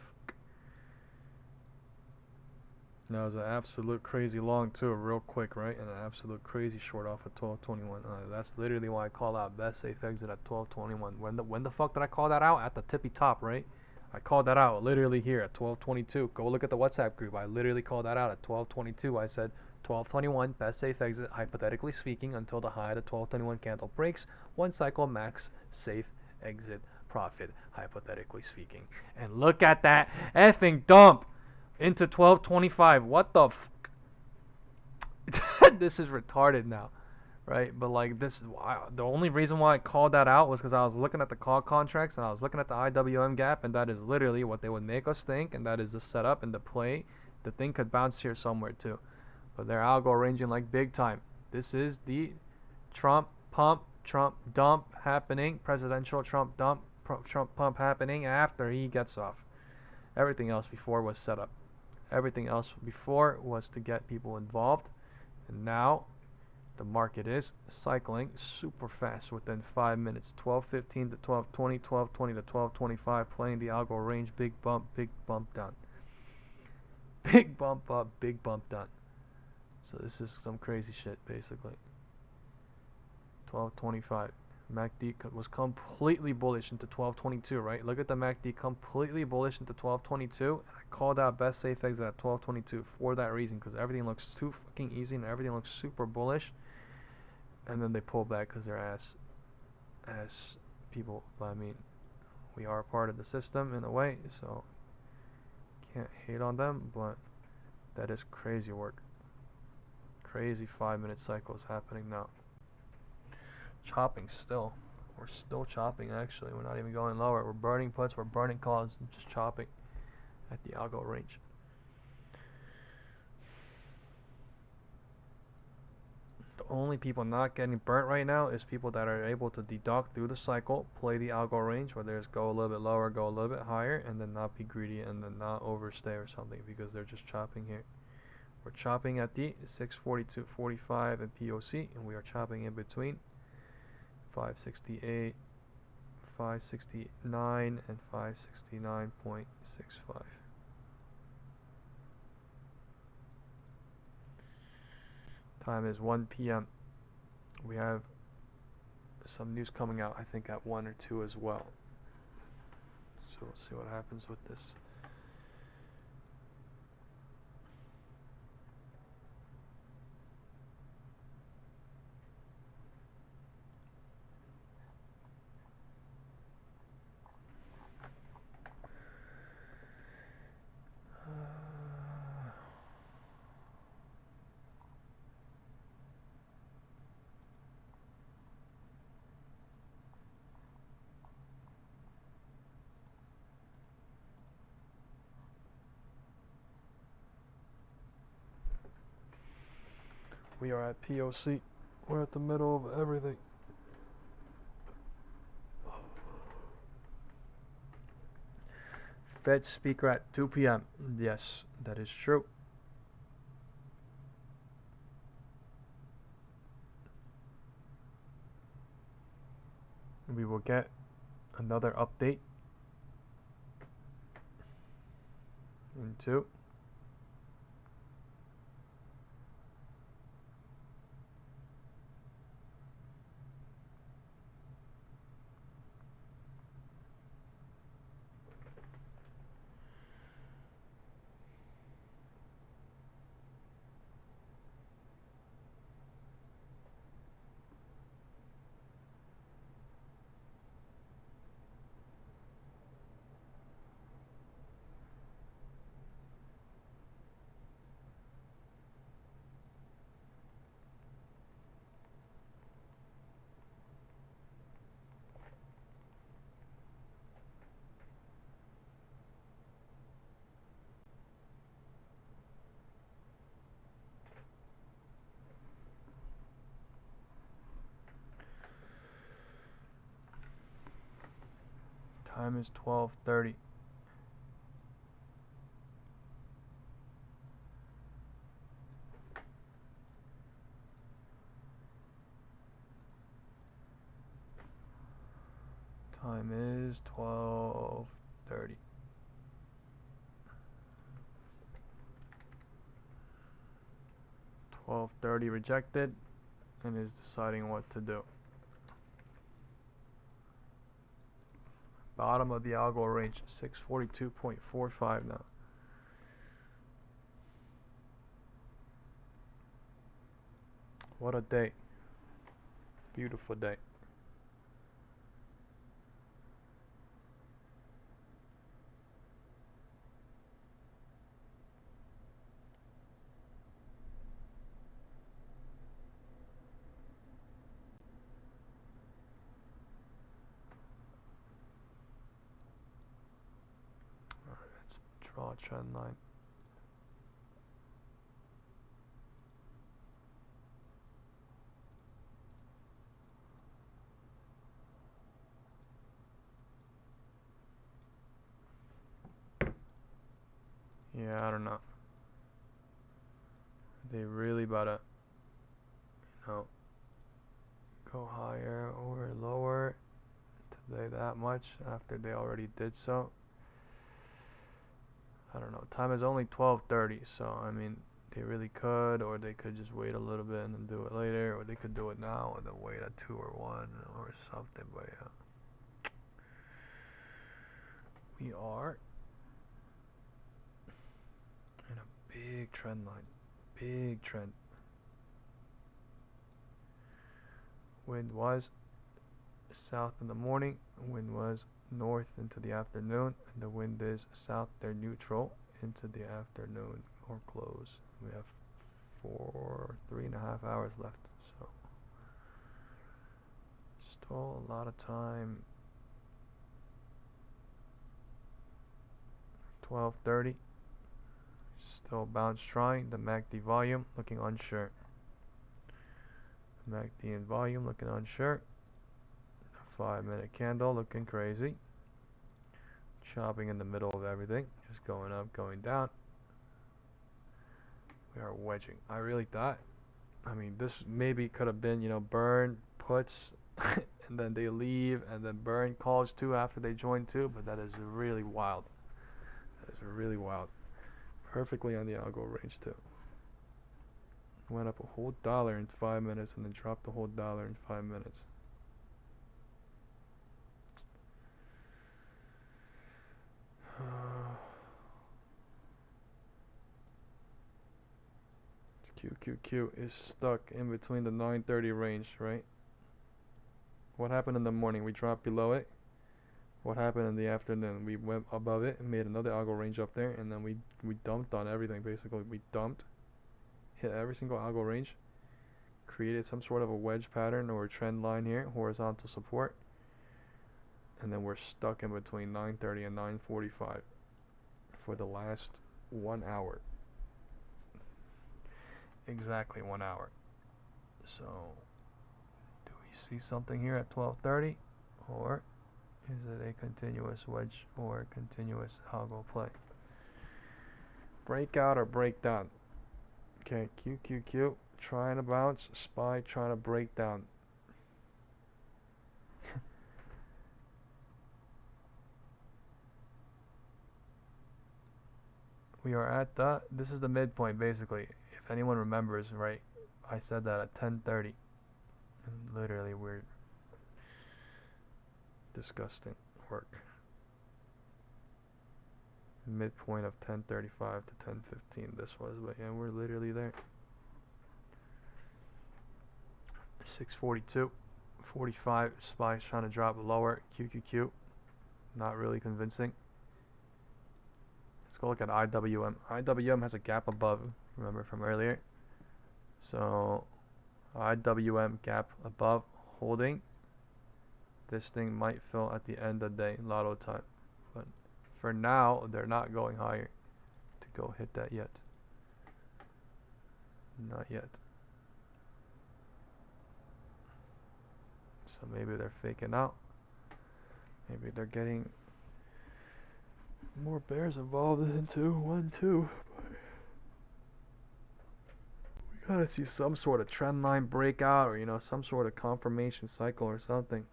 That was an absolute crazy long too, real quick, right? And an absolute crazy short off at 12:21. That's literally why I call out best safe exit at 12:21. When the fuck did I call that out? At the tippy top, right? I called that out literally here at 12:22. Go look at the WhatsApp group. I literally called that out at 12:22. I said 12:21 best safe exit, hypothetically speaking, until the high of the 12:21 candle breaks. One cycle max safe exit profit, hypothetically speaking. And look at that effing dump into 12:25. What the f? This is retarded now, right? But like this, the only reason why I called that out was because I was looking at the call contracts and I was looking at the IWM gap, and that is literally what they would make us think, and that is the setup and the play. The thing could bounce here somewhere too, but they're algo ranging like big time. This is the Trump pump, Trump dump happening, presidential Trump dump, Trump pump happening after he gets off. Everything else before was set up. Everything else before was to get people involved, and now the market is cycling super fast within 5 minutes. 12:15 to 12:20, 12:20 to 12:25, playing the algo range. Big bump down. Big bump up, big bump down. So this is some crazy shit, basically. 12:25. MACD was completely bullish into 12:22, right? Look at the MACD, completely bullish into 12:22. And I called out best safe exit at 12:22 for that reason, because everything looks too fucking easy and everything looks super bullish. And then they pull back because they're ass people. But I mean, we are part of the system in a way, so can't hate on them. But that is crazy work. Crazy 5-minute cycles happening now. Chopping still. We're still chopping actually. We're not even going lower. We're burning puts, we're burning calls, and just chopping at the algo range. The only people not getting burnt right now is people that are able to deduct through the cycle, play the algo range, where there's go a little bit lower, go a little bit higher, and then not be greedy and then not overstay or something, because they're just chopping here. We're chopping at the 642.45 and POC, and we are chopping in between 568, 569, and 569.65. Time is 1 p.m. We have some news coming out, I think at 1 or 2 as well. So we'll see what happens with this. We are at POC. We're at the middle of everything. Fed speaker at 2 p.m. Yes, that is true. We will get another update in 2. Time is 12:30. Time is 12:30. Rejected, and is deciding what to do. Bottom of the algo range, 642.45 now. What a day. Beautiful day. trend line. Yeah, I don't know. They really about to, go higher or lower today that much after they already did so. I don't know. Time is only 12:30, so I mean, they really could, or they could just wait a little bit and then do it later, or they could do it now and then wait at 2 or 1 or something. But yeah, we are in a big trend line, big trend. Wind was south in the morning, wind was north into the afternoon, and the wind is south, they're neutral into the afternoon or close. We have 3.5 hours left, so still a lot of time. 12:30, still bounce trying. The MACD volume looking unsure. MACD in volume looking unsure. 5-minute candle looking crazy. Chopping in the middle of everything, just going up, going down. We are wedging. I really thought, I mean, this maybe could have been, burn puts and then they leave, and then burn calls too after they join too, but that is really wild. That is really wild. Perfectly on the algo range too. Went up a whole dollar in 5 minutes and then dropped a whole dollar in 5 minutes. QQQ is stuck in between the 9:30 range, right? What happened in the morning? We dropped below it. What happened in the afternoon? We went above it and made another algo range up there, and then we dumped on everything. Basically, we dumped, hit every single algo range, created some sort of a wedge pattern or a trend line here, horizontal support, and then we're stuck in between 9:30 and 9:45 for the last 1 hour. Exactly 1 hour. So, do we see something here at 12:30, or is it a continuous wedge or continuous algo play? Breakout or breakdown? Okay, QQQ trying to bounce, SPY trying to break down. We are at this is the midpoint basically. If anyone remembers, right, I said that at 10:30, and literally we're disgusting work. Midpoint of 10:35 to 10:15 this was, but yeah, we're literally there. 642, 45, SPY's trying to drop lower, QQQ, not really convincing. Let's go look at IWM. IWM has a gap above, remember from earlier. So IWM gap above, holding. This thing might fill at the end of the day, lotto time. But for now, they're not going higher to go hit that yet. Not yet. So maybe they're faking out. Maybe they're getting more bears involved into 1-2. We gotta see some sort of trend line breakout, or some sort of confirmation cycle or something.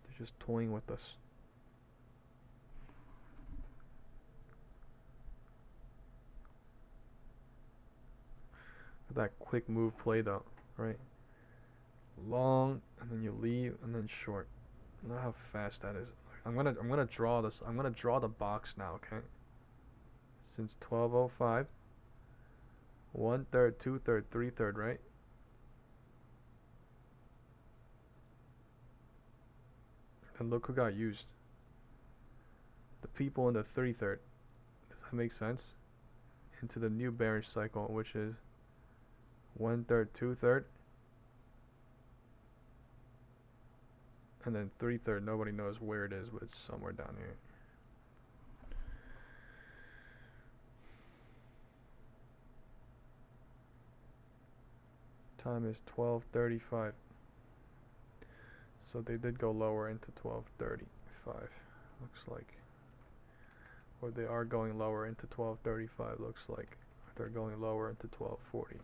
They're just toying with us. That quick move play though, right? Long, and then you leave, and then short. Look how fast that is. I'm gonna draw this. I'm gonna draw the box now, okay? Since 12:05, 1/3, 2/3, 3/3, right? And look who got used. The people in the 3/3. Does that make sense? Into the new bearish cycle, which is 1/3, 2/3. And then 3/3, nobody knows where it is, but it's somewhere down here. Time is 12:35. So they did go lower into 12:35, looks like. Or they are going lower into 12:35, looks like. They're going lower into 12:40.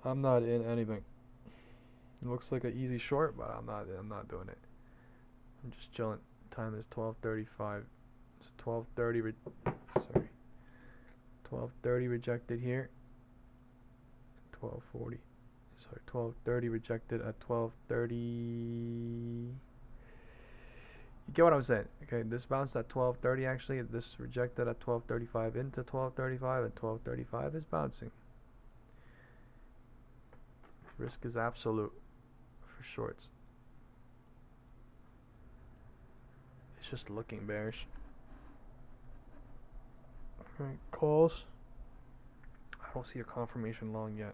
I'm not in anything. It looks like an easy short, but I'm not doing it. I'm just chilling. Time is 12:35. It's 12:30. Sorry. 12:30 rejected here. 12:40. Sorry, 12:30 rejected at 12:30. You get what I'm saying? Okay, this bounced at 12:30 actually. This rejected at 12:35 into 12:35, and 12:35 is bouncing. Risk is absolute for shorts. It's just looking bearish. Alright, calls. I don't see a confirmation long yet.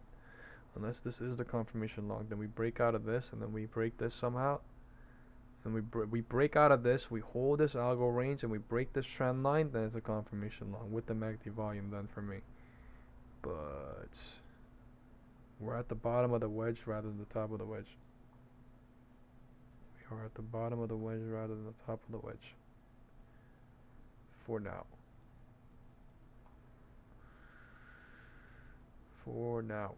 Unless this is the confirmation long, then we break out of this, and then we break this somehow. And we break out of this, we hold this algo range, and we break this trend line, then it's a confirmation long with the MACD volume then for me. But we're at the bottom of the wedge rather than the top of the wedge. We are at the bottom of the wedge rather than the top of the wedge. For now. For now.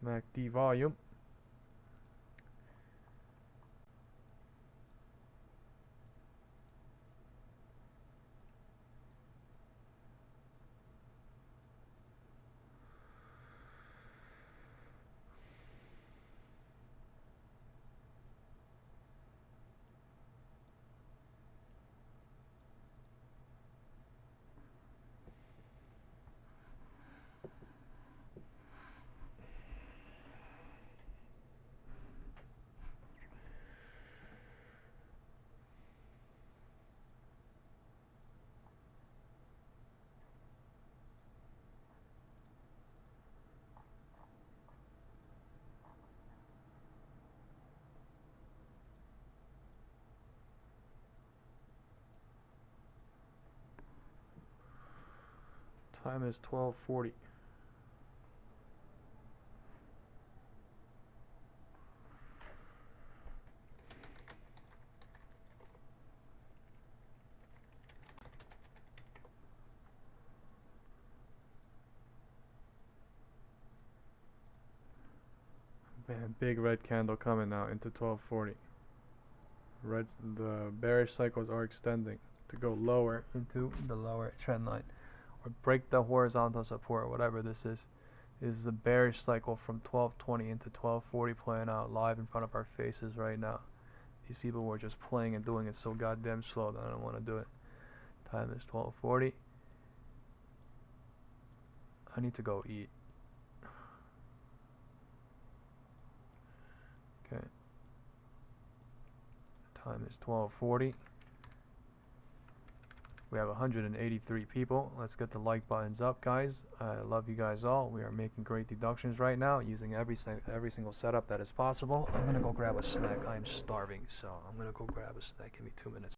MACD volume. Time is 12:40. Man, big red candle coming now into 12:40. The bearish cycles are extending to go lower into the lower trend line, or break the horizontal support, whatever this is. This is a bearish cycle from 12:20 into 12:40 playing out live in front of our faces right now. These people were just playing and doing it so goddamn slow that I don't want to do it. Time is 12:40. I need to go eat. Okay. Time is 12:40. We have 183 people. Let's get the like buttons up, guys. I love you guys all. We are making great deductions right now using every single setup that is possible. I'm gonna go grab a snack. I'm starving, so I'm gonna go grab a snack. Give me 2 minutes.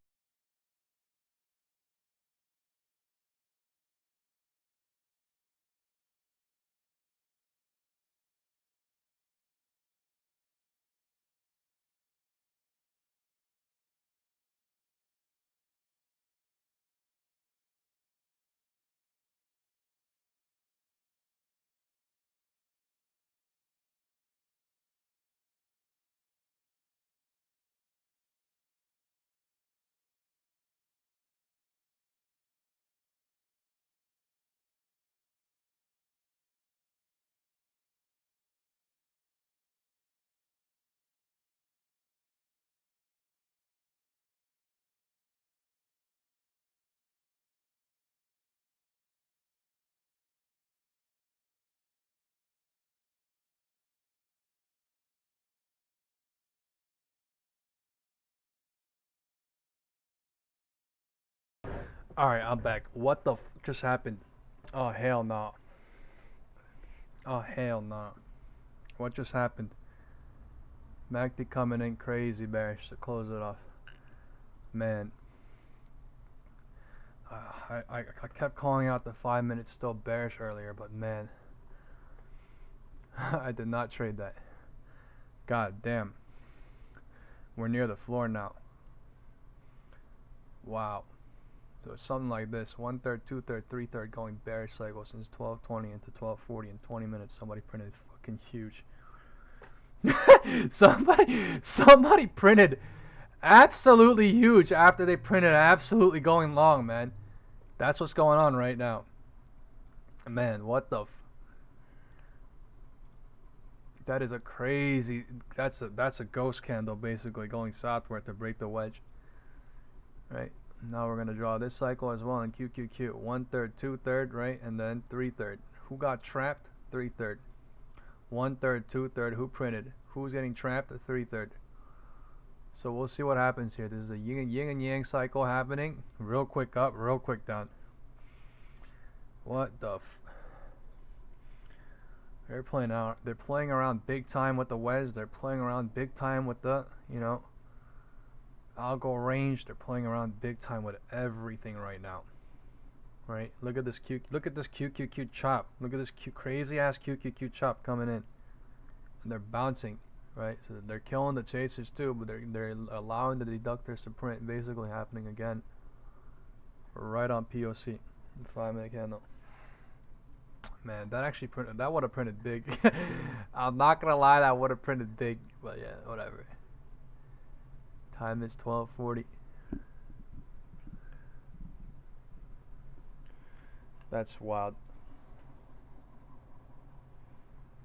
Alright, I'm back. What the f just happened? Oh, hell no. Oh, hell no. What just happened? MACD coming in crazy bearish to close it off. Man. I kept calling out the 5 minutes still bearish earlier, but man. I did not trade that. God damn. We're near the floor now. Wow. So it's something like this: 1/3, 2/3, 3/3 going bearish cycle since 12:20 into 12:40 in 20 minutes. Somebody printed fucking huge. somebody printed absolutely huge after they printed absolutely going long, man. That's what's going on right now. Man, what the f that is a crazy, that's a ghost candle basically going southward to break the wedge. Right? Now we're gonna draw this cycle as well in QQQ. 1/3, 2/3, right? And then 3/3. Who got trapped? 3/3. 1/3, 2/3. Who printed? Who's getting trapped? 3/3. So we'll see what happens here. This is a yin and yang cycle happening. Real quick up, real quick down. What the f They're playing out. They're playing around big time with the wedge. They're playing around big time with the, you know, algo range. They're playing around big time with everything right now. Right? Look at this QQQ chop. Look at this crazy ass QQQ chop coming in. And they're bouncing, right? So they're killing the chasers too, but they're allowing the deductors to print, basically happening again. Right on POC, the 5 minute candle. Man, that actually printed. That would have printed big. I'm not gonna lie, that would have printed big. But yeah, whatever. Time is 12:40. That's wild.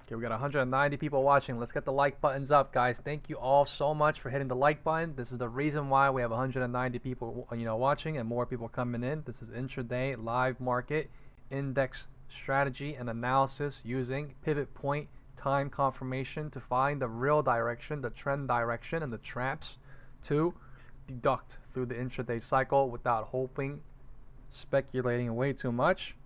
Okay, we got 190 people watching. Let's get the like buttons up, guys. Thank you all so much for hitting the like button. This is the reason why we have 190 people, watching and more people coming in. This is intraday live market index strategy and analysis using pivot point time confirmation to find the real direction, the trend direction, and the traps to deduct through the intraday cycle without speculating way too much.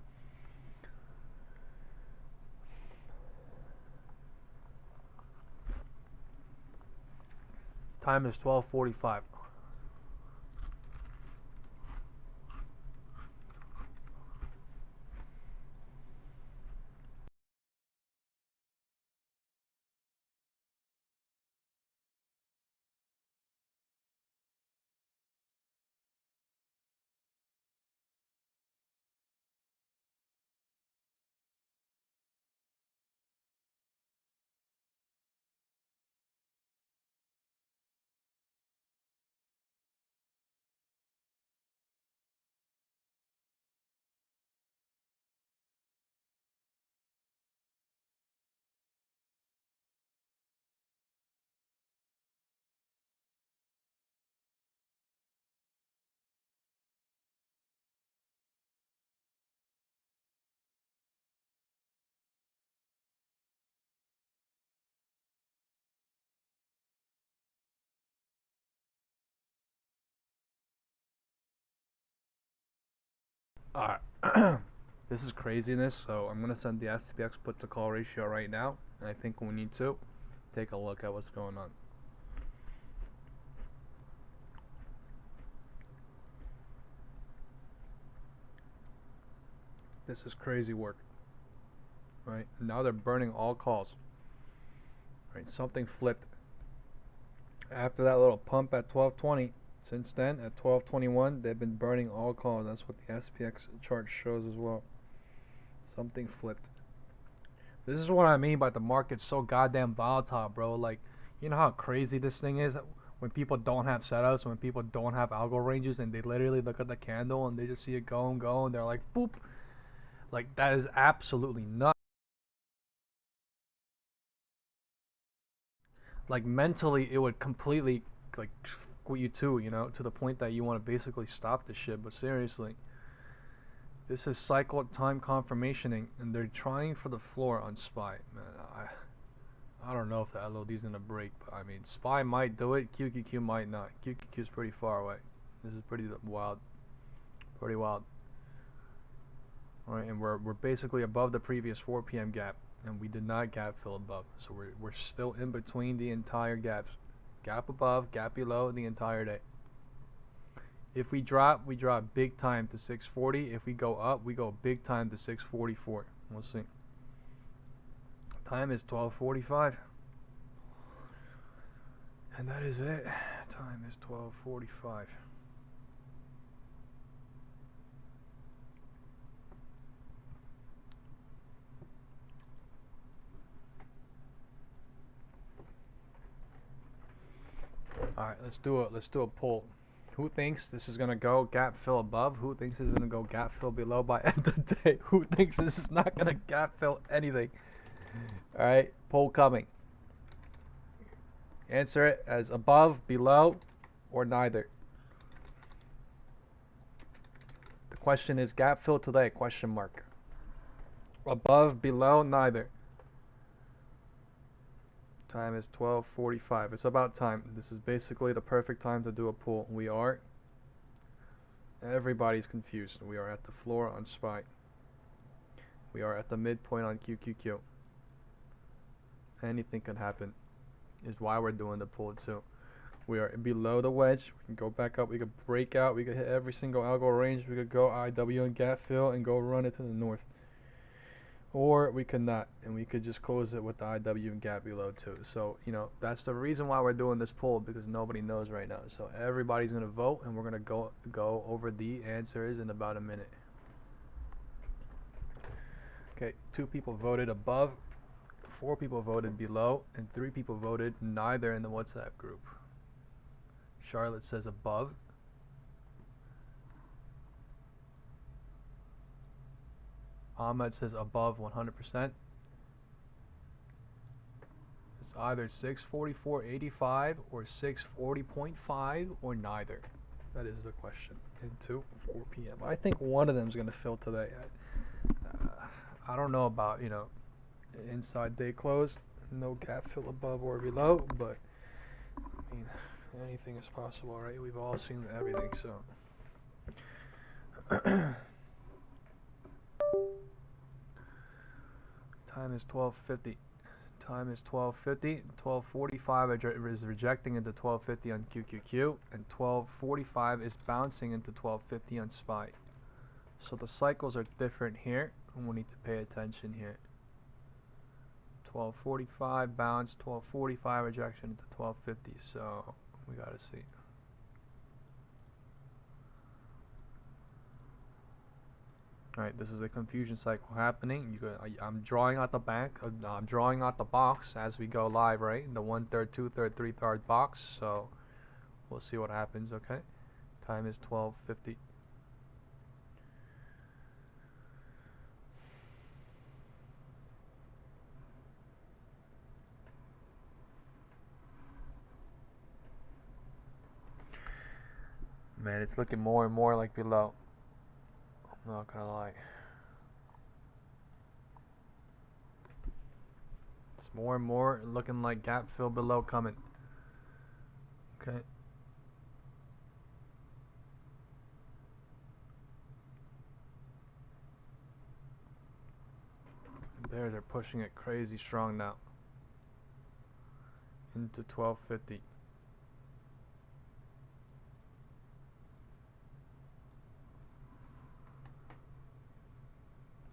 Time is 12:45. Alright, this is craziness, so I'm going to send the SPX put to call ratio right now, and I think we need to take a look at what's going on. This is crazy work, right? Now they're burning all calls, right? Something flipped after that little pump at 12:20. Since then, at 12:21, they've been burning all calls. That's what the SPX chart shows as well. Something flipped. This is what I mean by the market's so goddamn volatile, bro. Like, you know how crazy this thing is? When people don't have setups, when people don't have algo ranges, and they literally look at the candle and they just see it go and go, and they're like, boop. Like, that is absolutely nuts. Like, mentally, it would completely, like, with you too, to the point that you want to basically stop this shit. But seriously, this is cycle time confirmationing, and they're trying for the floor on SPY. Man, I don't know if the LOD is gonna break, but I mean, SPY might do it, QQQ might not. QQQ is pretty far away. This is pretty wild. Pretty wild. Alright, and we're basically above the previous 4 p.m. gap, and we did not gap fill above, so we're still in between the entire gaps. Gap above, gap below the entire day. If we drop big time to 640. If we go up, we go big time to 644. We'll see. Time is 12:45. And that is it. Time is 12:45. Alright, let's do a poll. Who thinks this is gonna go gap fill above? Who thinks this is gonna go gap fill below by end of the day? Who thinks this is not gonna gap fill anything? Alright, poll coming. Answer it as above, below, or neither. The question is gap fill today, question mark. Above, below, neither. Time is 12:45. It's about time. This is basically the perfect time to do a poll. Everybody's confused. We are at the floor on SPY. We are at the midpoint on QQQ. Anything can happen. Is why we're doing the poll too. We are below the wedge. We can go back up. We could break out. We could hit every single algo range. We could go IW and gap fill and go run it to the north. Or we could not, and we could just close it with the IW and gap below too. So, you know, that's the reason why we're doing this poll, because nobody knows right now. So everybody's gonna vote, and we're gonna go over the answers in about a minute. Okay, 2 people voted above, 4 people voted below, and 3 people voted neither in the WhatsApp group. Charlotte says above. Ahmed says above 100%. It's either 644.85 or 640.5 or neither. That is the question. Into 4 p.m. I think one of them is going to fill today. I don't know about, you know, inside day close. No gap fill above or below, but I mean, anything is possible, right? We've all seen everything, so. Time is 12:50. Time is 12:50. 12:45 is rejecting into 12:50 on QQQ, and 12:45 is bouncing into 12:50 on SPY. So the cycles are different here, and we need to pay attention here. 12:45 bounce, 12:45 rejection into 12:50. So we gotta see. Alright, this is the confusion cycle happening. I'm drawing out the I'm drawing out the box as we go live, right? The 1/3, 2/3, 3/3 box. So we'll see what happens. Okay, time is 12:50. Man, it's looking more and more like below. I'm not gonna lie. It's more and more looking like gap fill below coming. Okay. Bears are pushing it crazy strong now. Into 12:50.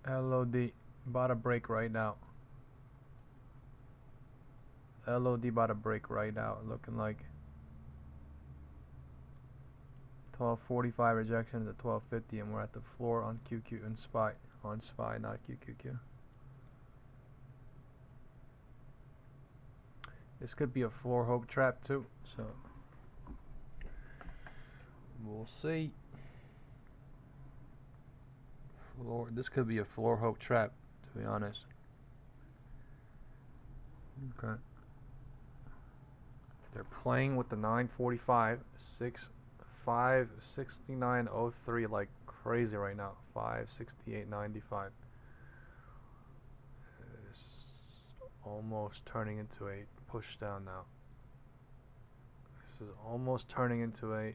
LOD about to break right now. LOD about to break right now, looking like 12:45 rejection to 12:50, and we're at the floor on QQ and SPY. On SPY, not QQQ. This could be a floor hope trap too, so we'll see. This could be a floor hope trap, to be honest. Okay. They're playing with the 945, 569.03 like crazy right now. 568.95. It's almost turning into a push down now. This is almost turning into a,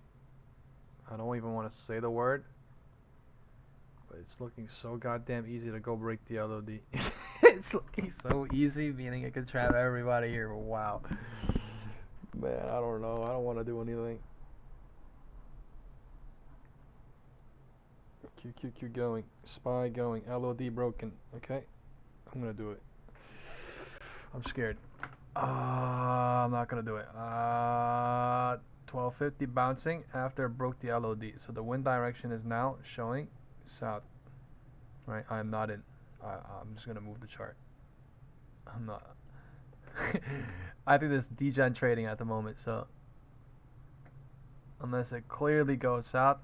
I don't even want to say the word, But it's looking so goddamn easy to go break the LOD. It's looking so easy, meaning I can trap everybody here. Wow. Man, I don't know. I don't want to do anything. QQQ going. SPY going. LOD broken. Okay. I'm going to do it. I'm scared. I'm not going to do it. 1250 bouncing after it broke the LOD. So the wind direction is now showing south. Right? I'm not in. I'm just going to move the chart. I'm not. I think this degen trading at the moment, so unless it clearly goes south,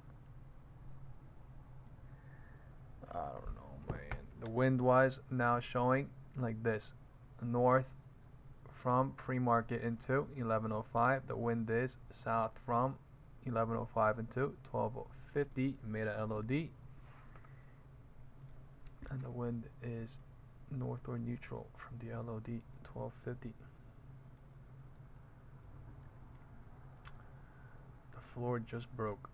I don't know, man. The wind wise now showing like this, north from pre-market into 1105. The wind is south from 1105 into 1250. Made a LOD, and the wind is north or neutral from the LOD 1250. The floor just broke.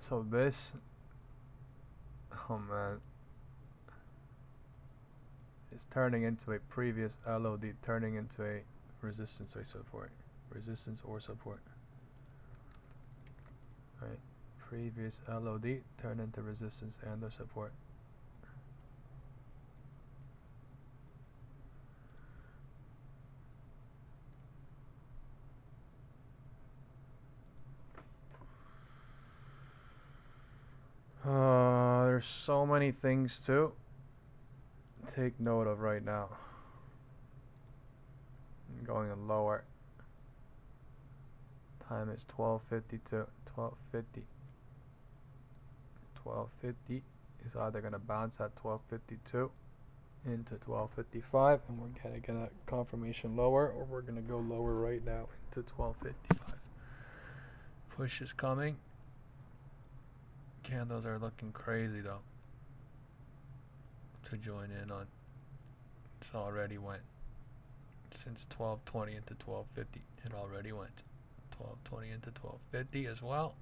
So this, oh man, is turning into a previous LOD, turning into a resistance or support. Resistance or support. Right? Previous LOD turned into resistance and the support. There's so many things to take note of right now. I'm going lower. Time is 12:52. 12:50. 12:50 is either going to bounce at 12:52 into 12:55, and we're going to get a confirmation lower, or we're going to go lower right now into 12:55. Push is coming. Candles are looking crazy though to join in on. It's already went since 12:20 into 12:50. It already went 12:20 into 12:50 as well.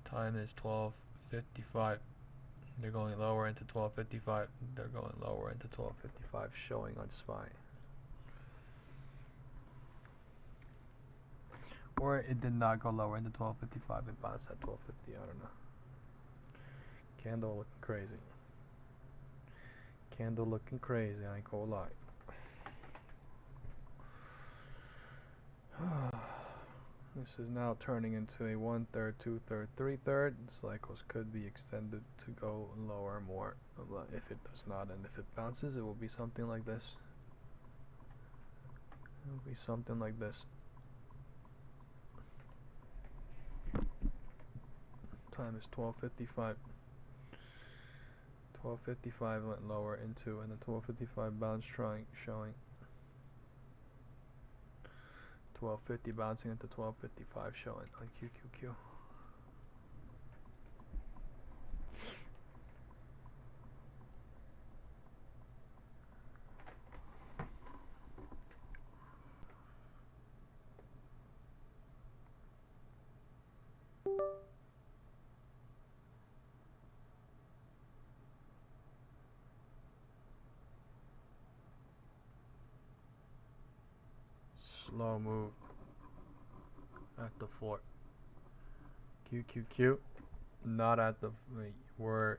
Time is 12:55. They're going lower into 12:55. They're going lower into 12:55, showing on SPY. Or it did not go lower into 12:55. It bounced at 12:50. I don't know. Candle looking crazy. Candle looking crazy. I ain't gonna lie. This is now turning into a 1/3, 2/3, 3/3. Cycles could be extended to go lower more. If it does not, and if it bounces, it will be something like this. It will be something like this. Time is 12:55. 12:55 went lower into, and the 12:55 bounce showing 12:50 bouncing into 12:55 showing on QQQ. Slow move at the floor. QQQ not at the, we're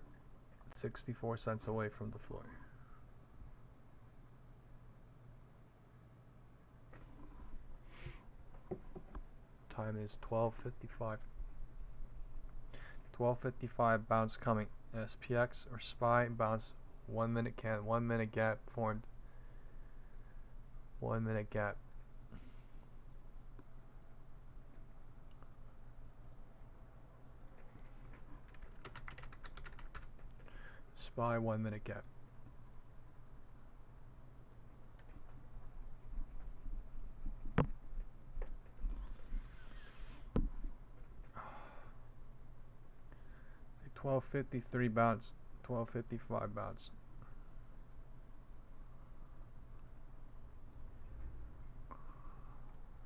64 cents away from the floor. Time is 12:55. 12:55 bounce coming. SPX or SPY bounce. 1 minute 1 minute gap formed. 1 minute gap. SPY 1 minute gap. A 12:53 bounce. 12:55 bounce.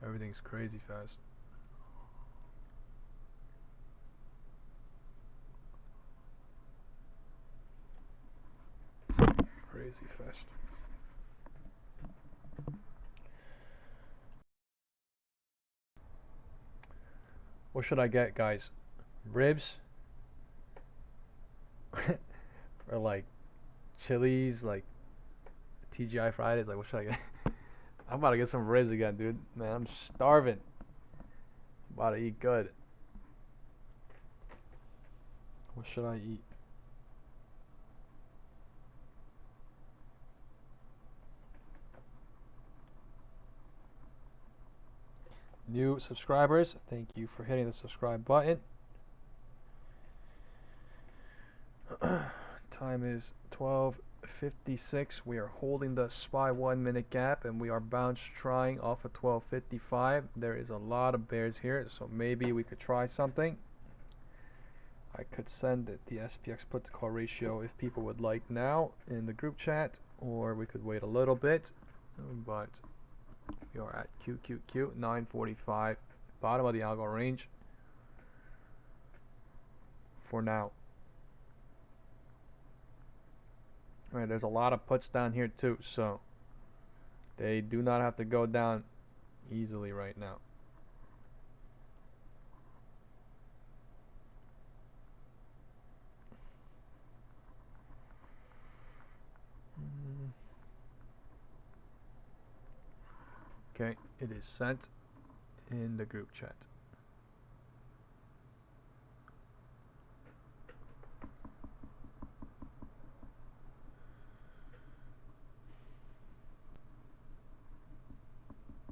Everything's crazy fast. Crazy fast. What should I get, guys? Ribs? Or like chilies, like TGI Fridays? Like, what should I get? I'm about to get some ribs again, dude. Man, I'm starving. About to eat good. What should I eat? New subscribers, thank you for hitting the subscribe button. Time is 12:56. We are holding the SPY 1 minute gap and we are bounce trying off of 12:55. There is a lot of bears here, so maybe we could try something. I could send the SPX put to call ratio if people would like now in the group chat, or we could wait a little bit, but we are at QQQ 945, bottom of the algo range for now. Alright, there's a lot of puts down here too, so they do not have to go down easily right now. Okay, it is sent in the group chat.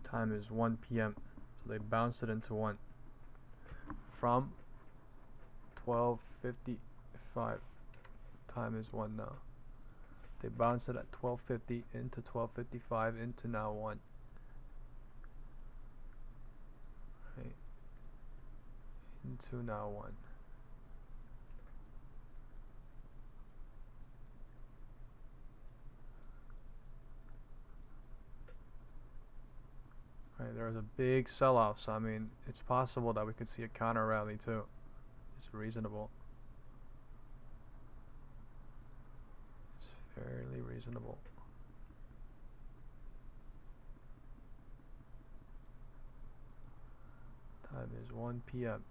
Time is 1 p.m. So they bounced it into 1 from 12:55. Time is 1 now. They bounced it at 12:50 into 12:55 into now 1. Right. Into now 1. Right, there was a big sell-off, so I mean, it's possible that we could see a counter rally too. It's reasonable. It's fairly reasonable. Time is 1 p.m.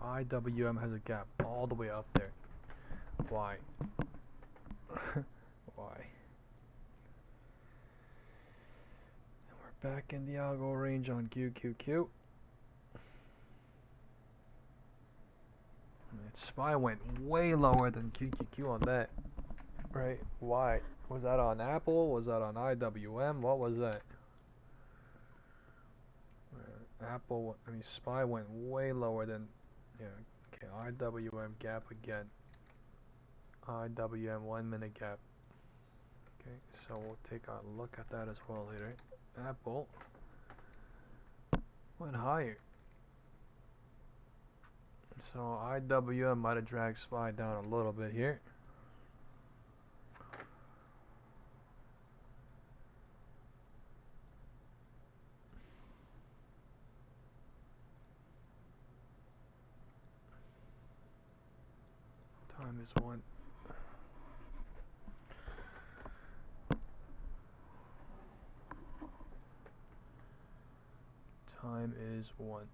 IWM has a gap all the way up there. Why? Why? And we're back in the algo range on QQQ. SPY went way lower than QQQ on that. Right? Why? Was that on Apple? Was that on IWM? What was that? Apple, I mean SPY went way lower than, yeah, okay, IWM gap again. IWM 1 minute gap. Okay, so we'll take a look at that as well later. Apple went higher. So IWM might have dragged SPY down a little bit here. Time is 1. Time is 1.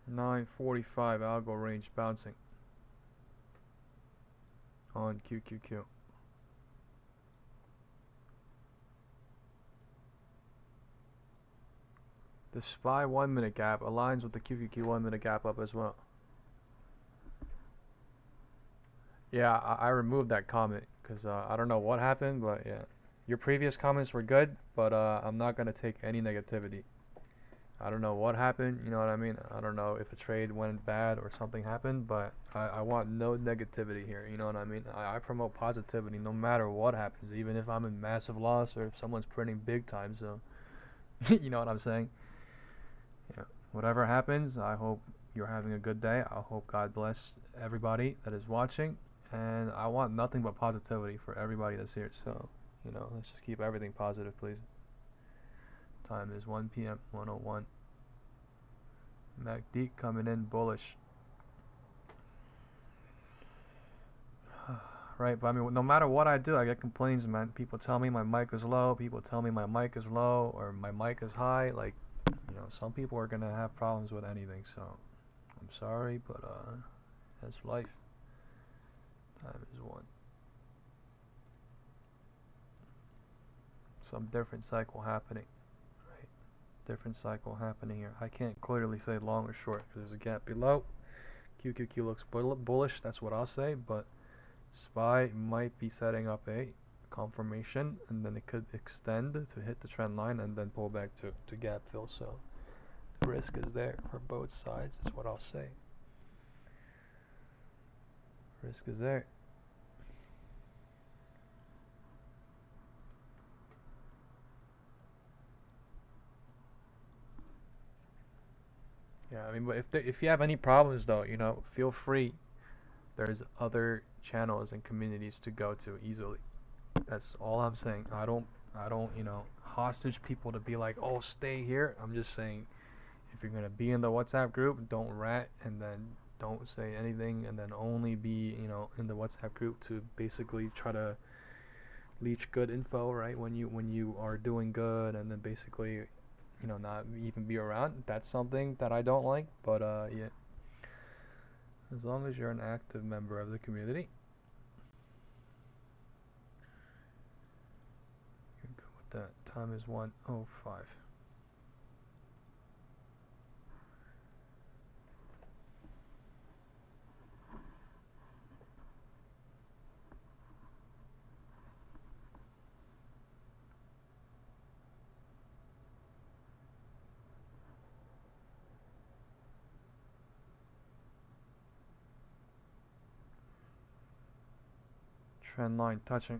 $9.45 algo range bouncing on QQQ. The SPY 1 minute gap aligns with the QQQ 1 minute gap up as well. Yeah, I removed that comment because I don't know what happened, but yeah, Your previous comments were good, but I'm not gonna take any negativity. I don't know what happened, you know what I mean? I don't know if a trade went bad or something happened, but I want no negativity here, you know what I mean? I promote positivity no matter what happens, even if I'm in massive loss or if someone's printing big time, so you know what I'm saying? Yeah. Whatever happens, I hope you're having a good day. I hope God bless everybody that is watching, and I want nothing but positivity for everybody that's here, so, you know, let's just keep everything positive, please. Time is 1 p.m. 101. MACD coming in bullish. Right, but I mean, no matter what I do, I get complaints, man. People tell me my mic is low. People tell me my mic is low or my mic is high. Like, you know, some people are gonna have problems with anything. So, I'm sorry, but that's life. Time is 1. Some different cycle happening. Right, different cycle happening here. I can't clearly say long or short because there's a gap below. QQQ looks bullish. That's what I'll say, but SPY might be setting up a confirmation, and then it could extend to hit the trend line and then pull back to gap fill. So the risk is there for both sides, is what I'll say. Risk is there. Yeah, I mean, but if you have any problems though, you know, feel free. There's other channels and communities to go to easily. That's all I'm saying. I don't, you know, hostage people to be like, oh, stay here. I'm just saying, if you're gonna be in the WhatsApp group, don't rat and then don't say anything, and then only be, you know, in the WhatsApp group to basically try to leech good info, right? When you are doing good, and then basically, you know, not even be around. That's something that I don't like. But yeah, as long as you're an active member of the community, you're good with that. Time is 1:05. Trend line touching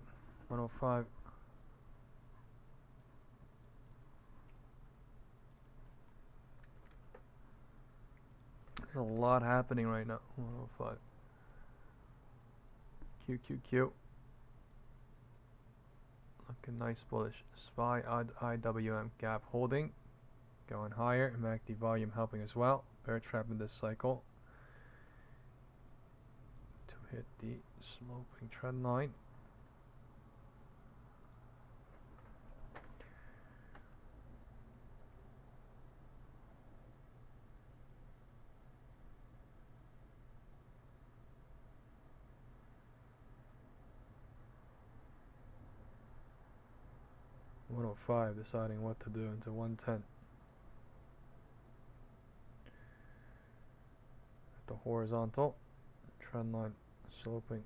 105. There's a lot happening right now. 105. QQQ. Looking nice bullish. SPY IWM gap holding. Going higher. MACD volume helping as well. Bear trap in this cycle to hit the sloping trend line. $105 deciding what to do into 110. At the horizontal trend line sloping.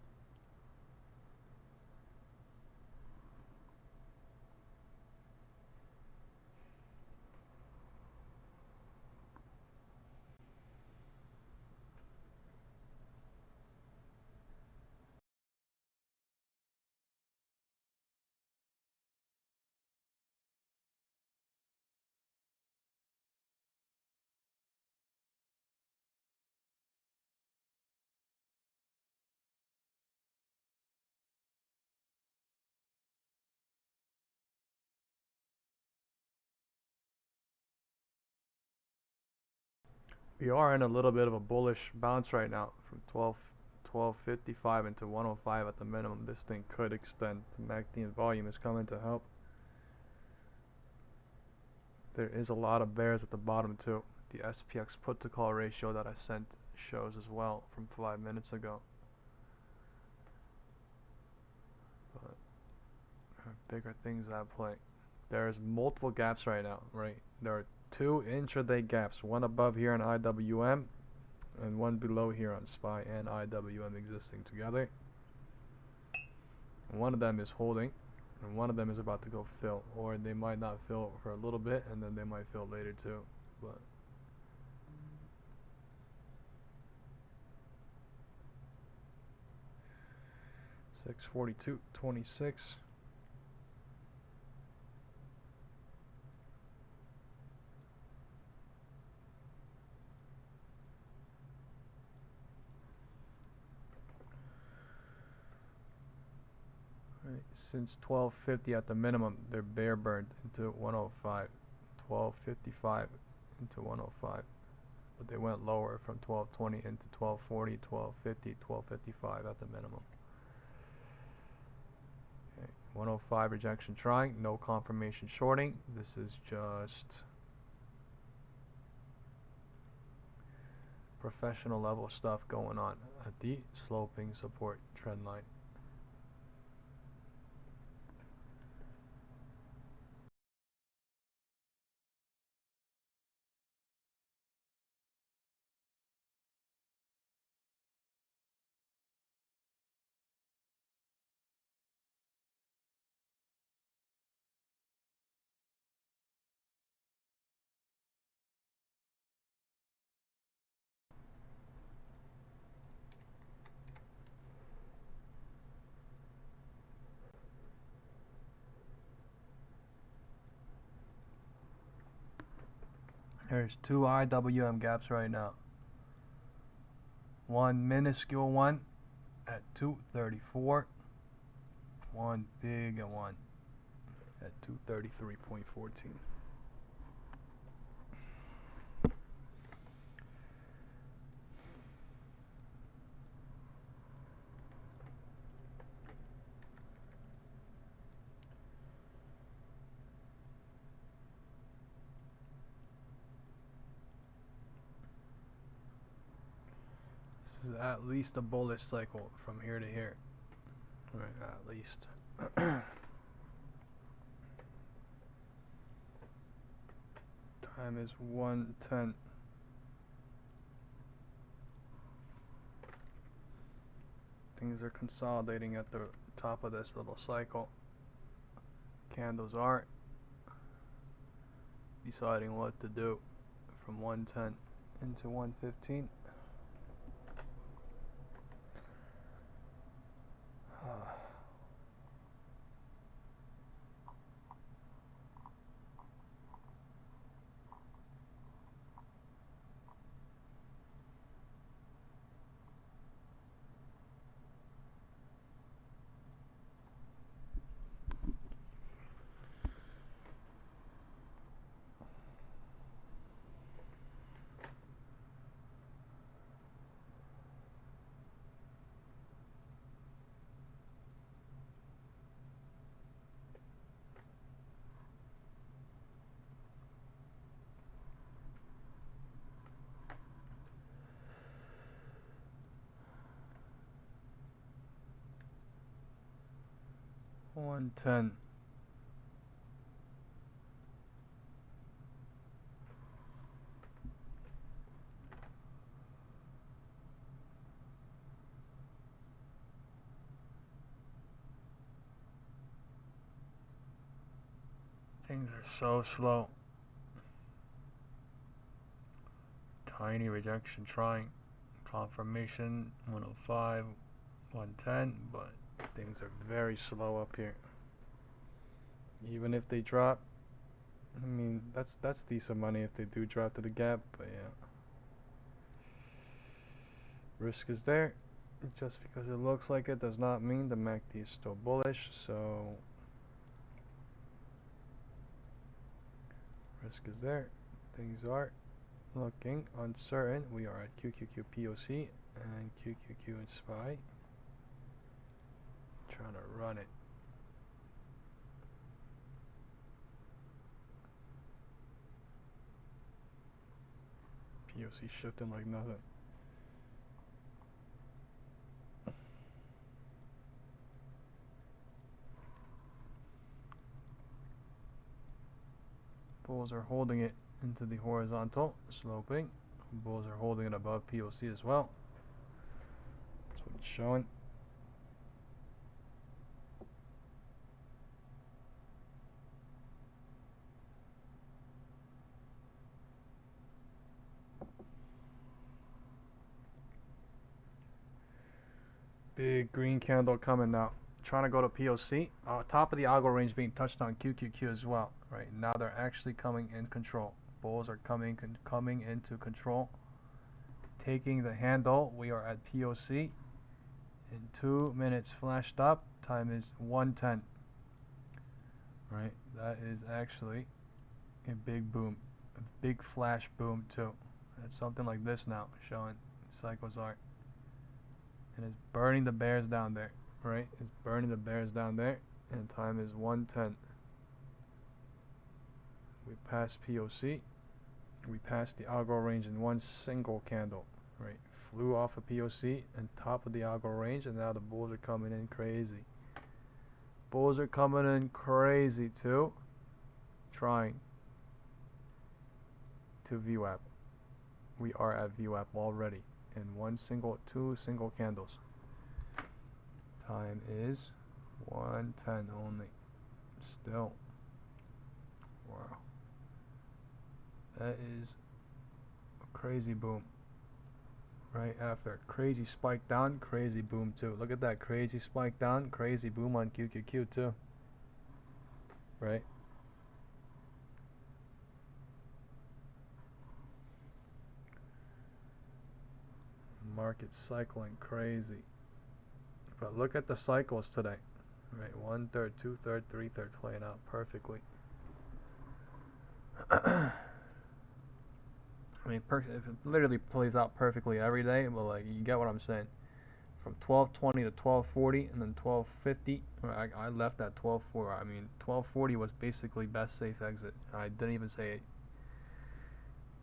We are in a little bit of a bullish bounce right now from 1255 into 105 at the minimum. This thing could extend. The MACD and volume is coming to help. There is a lot of bears at the bottom too. The SPX put to call ratio that I sent shows as well from 5 minutes ago. But there are bigger things at play. There's multiple gaps right now, right? There are 2 intraday gaps, one above here on IWM and one below here on SPY and IWM existing together. And one of them is holding. And one of them is about to go fill, or they might not fill for a little bit, and then they might fill later too. But 642.26. Right, since 1250 at the minimum, they're bear burned into 105. 1255 into 105. But they went lower from 1220 into 1240, 1250, 1255 at the minimum. Okay, 105 rejection trying, no confirmation shorting. This is just professional level stuff going on at the sloping support trend line. There's two IWM gaps right now. One minuscule one at 234. One big one at 233.14. This is at least a bullish cycle from here to here. Right, at least. Time is 1:10. Things are consolidating at the top of this little cycle. Candles are deciding what to do from 110 into 115. 110. Things are so slow. Tiny rejection trying. Confirmation 105, 110, but things are very slow up here. Even if they drop, I mean that's decent money if they do drop to the gap, but yeah. Risk is there. Just because it looks like it does not mean the MACD is still bullish, so risk is there. Things are looking uncertain. We are at QQQ POC and QQQ and SPY. Trying to run it. POC shifting like nothing. Bulls are holding it into the horizontal, sloping. Bulls are holding it above POC as well. That's what it's showing. Big green candle coming now. Trying to go to POC. Top of the algo range being touched on QQQ as well. Right now they're actually coming in control. Bulls are coming into control. Taking the handle. We are at POC. In 2 minutes flashed up. Time is 1:10. Right. That is actually a big boom. A big flash boom too. It's something like this now, showing cycles are. And it's burning the bears down there, right? It's burning the bears down there, and time is 1:10. We passed POC. We passed the algo range in one single candle, right? Flew off of POC and top of the algo range, and now the bulls are coming in crazy. Bulls are coming in crazy too, trying to VWAP. We are at VWAP already in two single candles. Time is 1:10 only. Still. Wow. That is a crazy boom. Right after a crazy spike down, crazy boom too. Look at that crazy spike down, crazy boom on QQQ too. Right? Market cycling crazy. But look at the cycles today. Right, 1/3, 2/3, 3/3 playing out perfectly. I mean, if it literally plays out perfectly every day, but like you get what I'm saying. From 12:20 to 12:40, and then 12:50. I left at 12:40. I mean, 12:40 was basically best safe exit. I didn't even say it.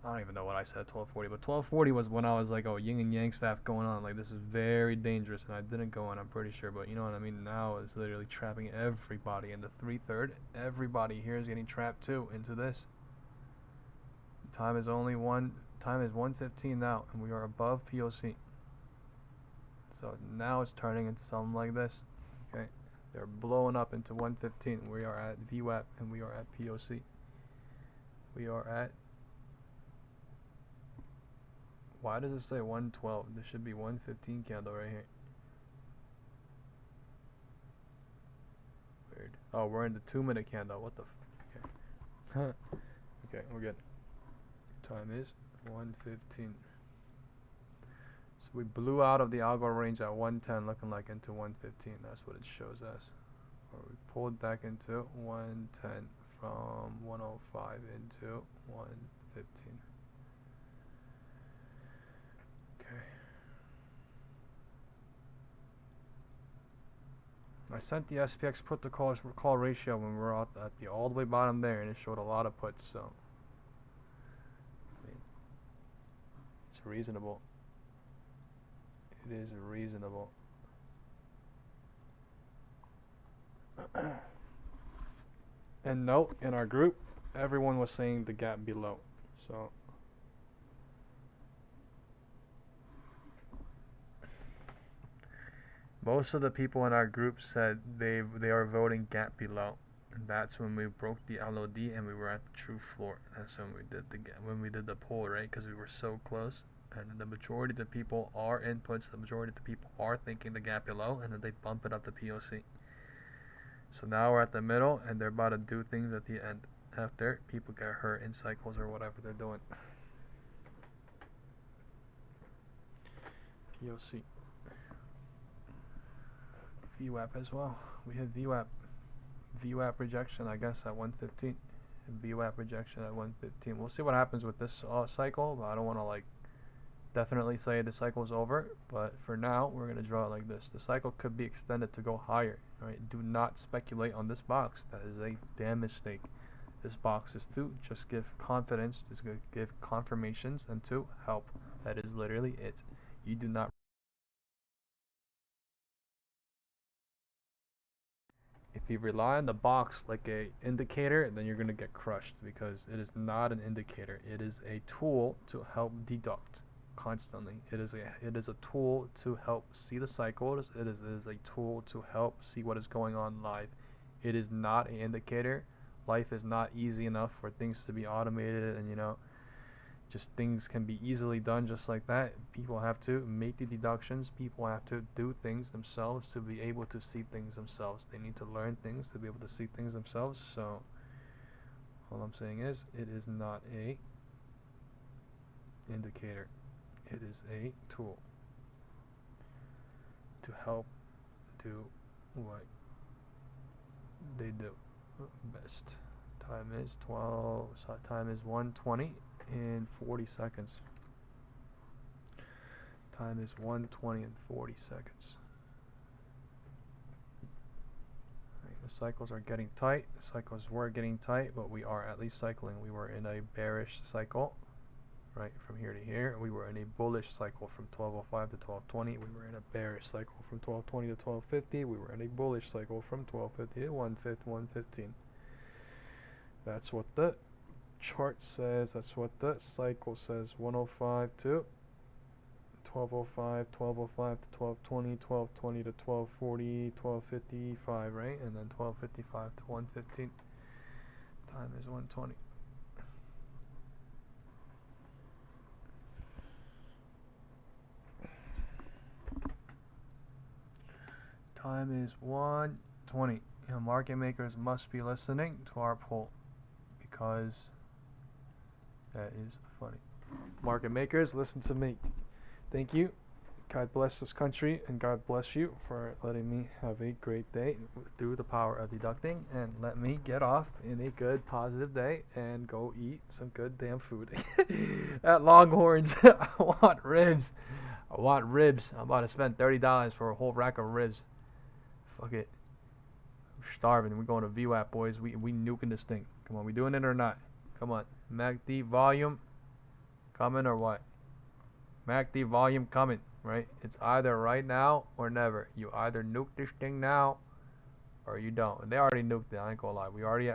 I don't even know what I said at 12:40, but 12:40 was when I was like, oh, yin and yang stuff going on. Like, this is very dangerous, and I didn't go in, I'm pretty sure. But you know what I mean? Now it's literally trapping everybody in the 3/3. Everybody here is getting trapped too into this. Time is 1:15 now, and we are above POC. So now it's turning into something like this. Okay, they're blowing up into 1:15. We are at VWAP, and we are at POC. We are at. Why does it say 112? There should be 115 candle right here. Weird. Oh, we're in the 2-minute candle. What the okay. Okay, we're good. Time is 1:15. So we blew out of the algo range at 110, looking like into 115. That's what it shows us. Or we pulled back into 110 from 105 into 115. Okay. I sent the SPX put to call ratio when we were at the all the way bottom there, and it showed a lot of puts. So I mean, it's reasonable. It is reasonable. And note, in our group, everyone was saying the gap below. So most of the people in our group said they are voting gap below. And that's when we broke the LOD and we were at the true floor. That's when we did the poll, right? Because we were so close. And the majority of the people are inputs. The majority of the people are thinking the gap below, and then they bump it up to POC. So now we're at the middle, and they're about to do things at the end after people get hurt in cycles or whatever they're doing. POC. VWAP as well. We hit VWAP. VWAP rejection, I guess, at 115. And VWAP rejection at 115. We'll see what happens with this cycle, but I don't want to like definitely say the cycle is over. But for now, we're going to draw it like this. The cycle could be extended to go higher. Right? Do not speculate on this box. That is a damn mistake. This box is to just give confidence, just give confirmations, and to help. That is literally it. You do not. If you rely on the box like a indicator, then you're going to get crushed, because it is not an indicator. It is a tool to help deduct constantly. It is a tool to help see the cycles. It is a tool to help see what is going on live. It is not an indicator. Life is not easy enough for things to be automated and just things can be easily done just like that. People have to make the deductions. People have to do things themselves to be able to see things themselves. They need to learn things to be able to see things themselves. So all I'm saying is it is not a indicator. It is a tool to help do what they do best. Time is 12. So time is 1:20 in 40 seconds. Time is 1:20 in 40 seconds. Right, the cycles are getting tight. The cycles were getting tight, but we are at least cycling. We were in a bearish cycle, right, from here to here. We were in a bullish cycle from 12:05 to 12:20. We were in a bearish cycle from 12:20 to 12:50. We were in a bullish cycle from 12:50 to 1:15. That's what the chart says. That's what the cycle says. 105 to 12:05, 12:05 to 12:20, 12:20 to 12:40, 12:55, right? And then 12:55 to 1:15. Time is 1:20. Time is 1:20. You know, market makers must be listening to our poll because that is funny. Market makers, listen to me. Thank you. God bless this country and God bless you for letting me have a great day through the power of deducting, and let me get off in a good positive day and go eat some good damn food at Longhorns. I want ribs. I want ribs. I'm about to spend $30 for a whole rack of ribs. Fuck it. I'm starving. We're going to VWAP, boys. We nuking this thing. Come on, we doing it or not? Come on. MACD volume coming or what? MACD volume coming, right? It's either right now or never. You either nuke this thing now or you don't. And they already nuked it. I ain't gonna lie. We're already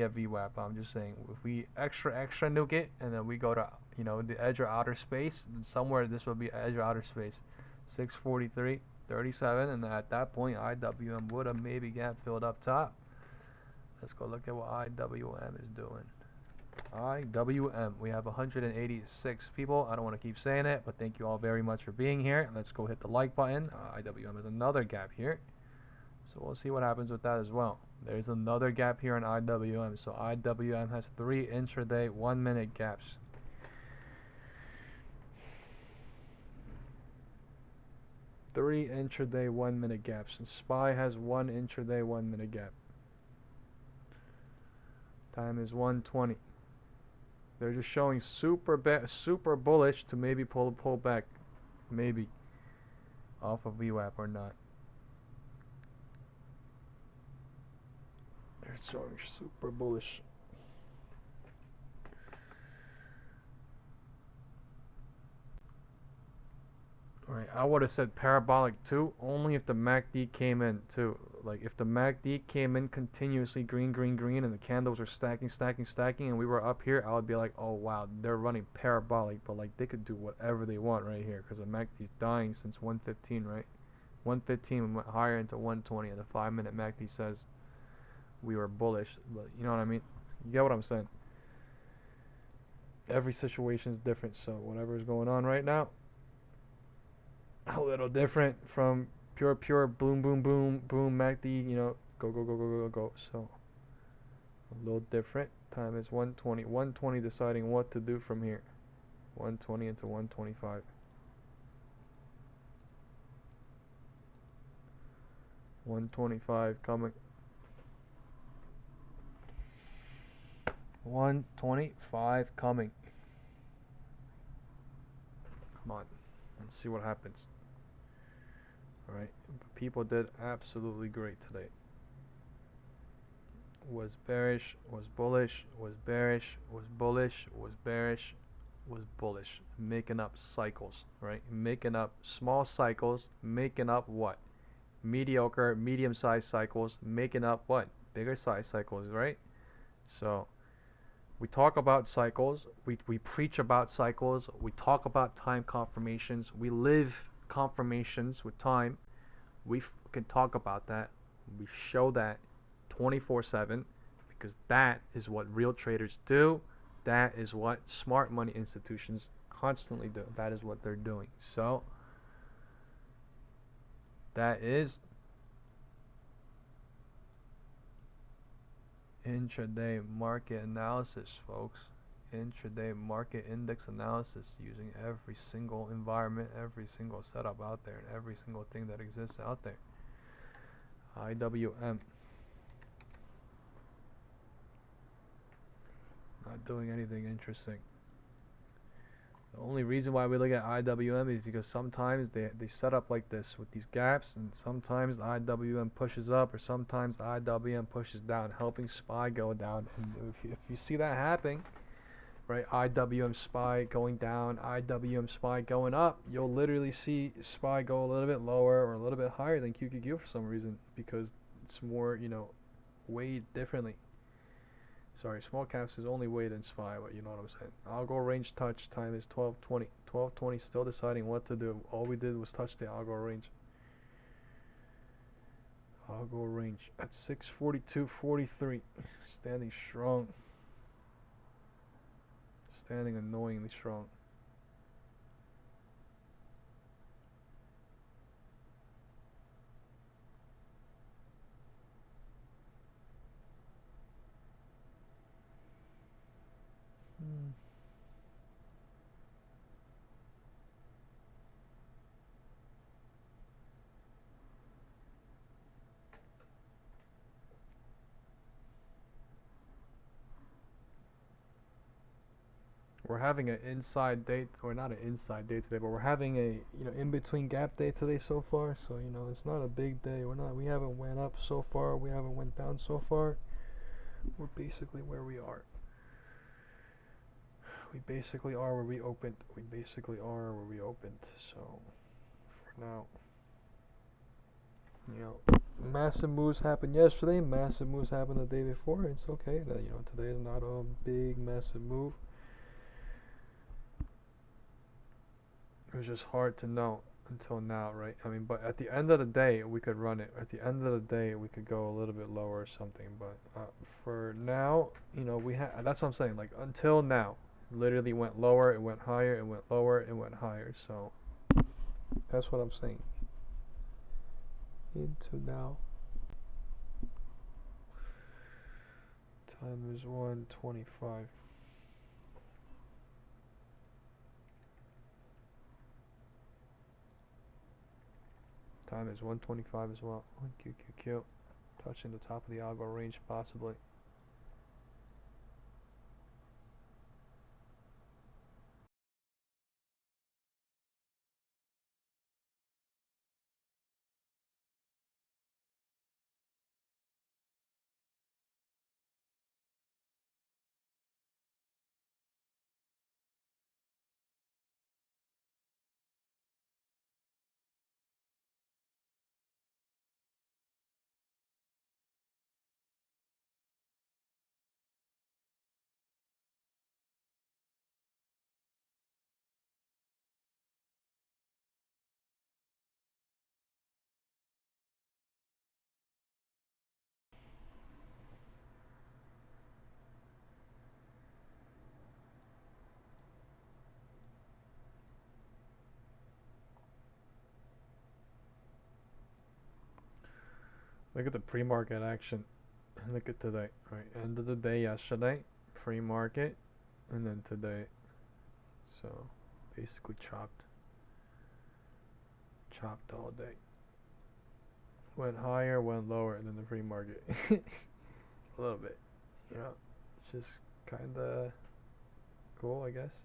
at VWAP. I'm just saying, if we extra nuke it and then we go to, you know, the edge or outer space, then somewhere this will be edge or outer space. 643.37, and at that point IWM would have maybe got filled up top. Let's go look at what IWM is doing. IWM, we have 186 people. I don't want to keep saying it, but thank you all very much for being here. Let's go hit the like button. IWM is another gap here, so we'll see what happens with that as well. There's another gap here in IWM, so IWM has 3 intraday 1-minute gaps. Three intraday 1-minute gaps, and SPY has 1 intraday 1-minute gap. Time is 1:20. They're just showing super bullish to maybe pull back, maybe off of VWAP or not. They're showing super bullish. Right, I would have said parabolic too, only if the MACD came in too. Like if the MACD came in continuously green, and the candles are stacking, and we were up here, I would be like, oh wow, they're running parabolic. But like they could do whatever they want right here because the MACD's dying since 115, right? 115 went higher into 120, and the 5-minute MACD says we were bullish. But you know what I mean? You get what I'm saying? Every situation is different, so whatever is going on right now, a little different from pure boom MACD, you know, go. So a little different. Time is 1:20. 1:20 deciding what to do from here. 1:20 into 1:25. 1:25 coming. 1:25 coming. Come on, let's see what happens. Alright, people did absolutely great today. Was bearish, was bullish, was bearish, was bullish, was bearish, was bullish. Making up cycles, right? Making up small cycles, making up what? Mediocre, medium-sized cycles, making up what? Bigger size cycles, right? So we talk about cycles, we preach about cycles, we talk about time confirmations, we live confirmations with time. We can talk about that. We show that 24/7 because that is what real traders do. That is what smart money institutions constantly do. That is what they're doing. So that is intraday market analysis, folks. Intraday market index analysis using every single environment, every single setup out there, and every single thing that exists out there. IWM. Not doing anything interesting. The only reason why we look at IWM is because sometimes they set up like this with these gaps, and sometimes the IWM pushes up, or sometimes the IWM pushes down, helping SPY go down. And if you see that happening, right, IWM SPY going down, IWM SPY going up, you'll literally see SPY go a little bit lower or a little bit higher than QQQ for some reason, because it's more, weighed differently. Sorry, small caps is only weighted in SPY, but you know what I'm saying. Algo range touch time is 12:20. 12:20, still deciding what to do. All we did was touch the algo range. Algo range at 642.43. Standing strong. Standing annoyingly strong. We're having an inside day, or not an inside day today, but we're having a in between gap day today so far. So it's not a big day. We haven't went up so far. We haven't went down so far. We're basically where we are. We basically are where we opened. We basically are where we opened. So for now, massive moves happened yesterday. Massive moves happened the day before. It's okay that today is not a big massive move. It was just hard to know until now, right? I mean, but at the end of the day, we could run it. At the end of the day, we could go a little bit lower or something. But for now, that's what I'm saying. Like until now, literally went lower, it went higher, it went lower, it went higher. So that's what I'm saying. Into now. Time is 1:25. Time is 1:25 as well. QQQ. Touching the top of the algo range possibly. Look at the pre-market action. Look at today. Right, end of the day yesterday, pre-market, and then today. So basically chopped all day. Went higher, went lower than the pre-market. A little bit. It's just kinda cool, I guess.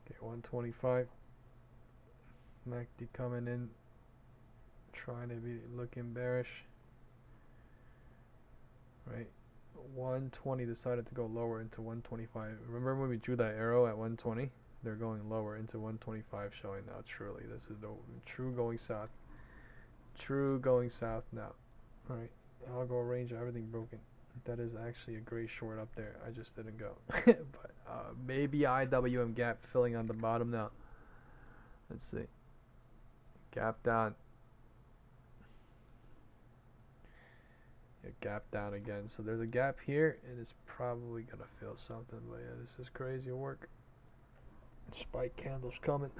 Okay, 125. MACD coming in, trying to be looking bearish. Right, 120 decided to go lower into 125. Remember when we drew that arrow at 120? They're going lower into 125, showing now truly this is the true going south. True going south now. Alright, algo range, everything broken. That is actually a gray short up there. I just didn't go. But maybe IWM gap filling on the bottom now. Let's see. Gap down. Yeah, gap down again. So there's a gap here, and it's probably gonna fill something. But yeah, this is crazy work. Spike candles coming.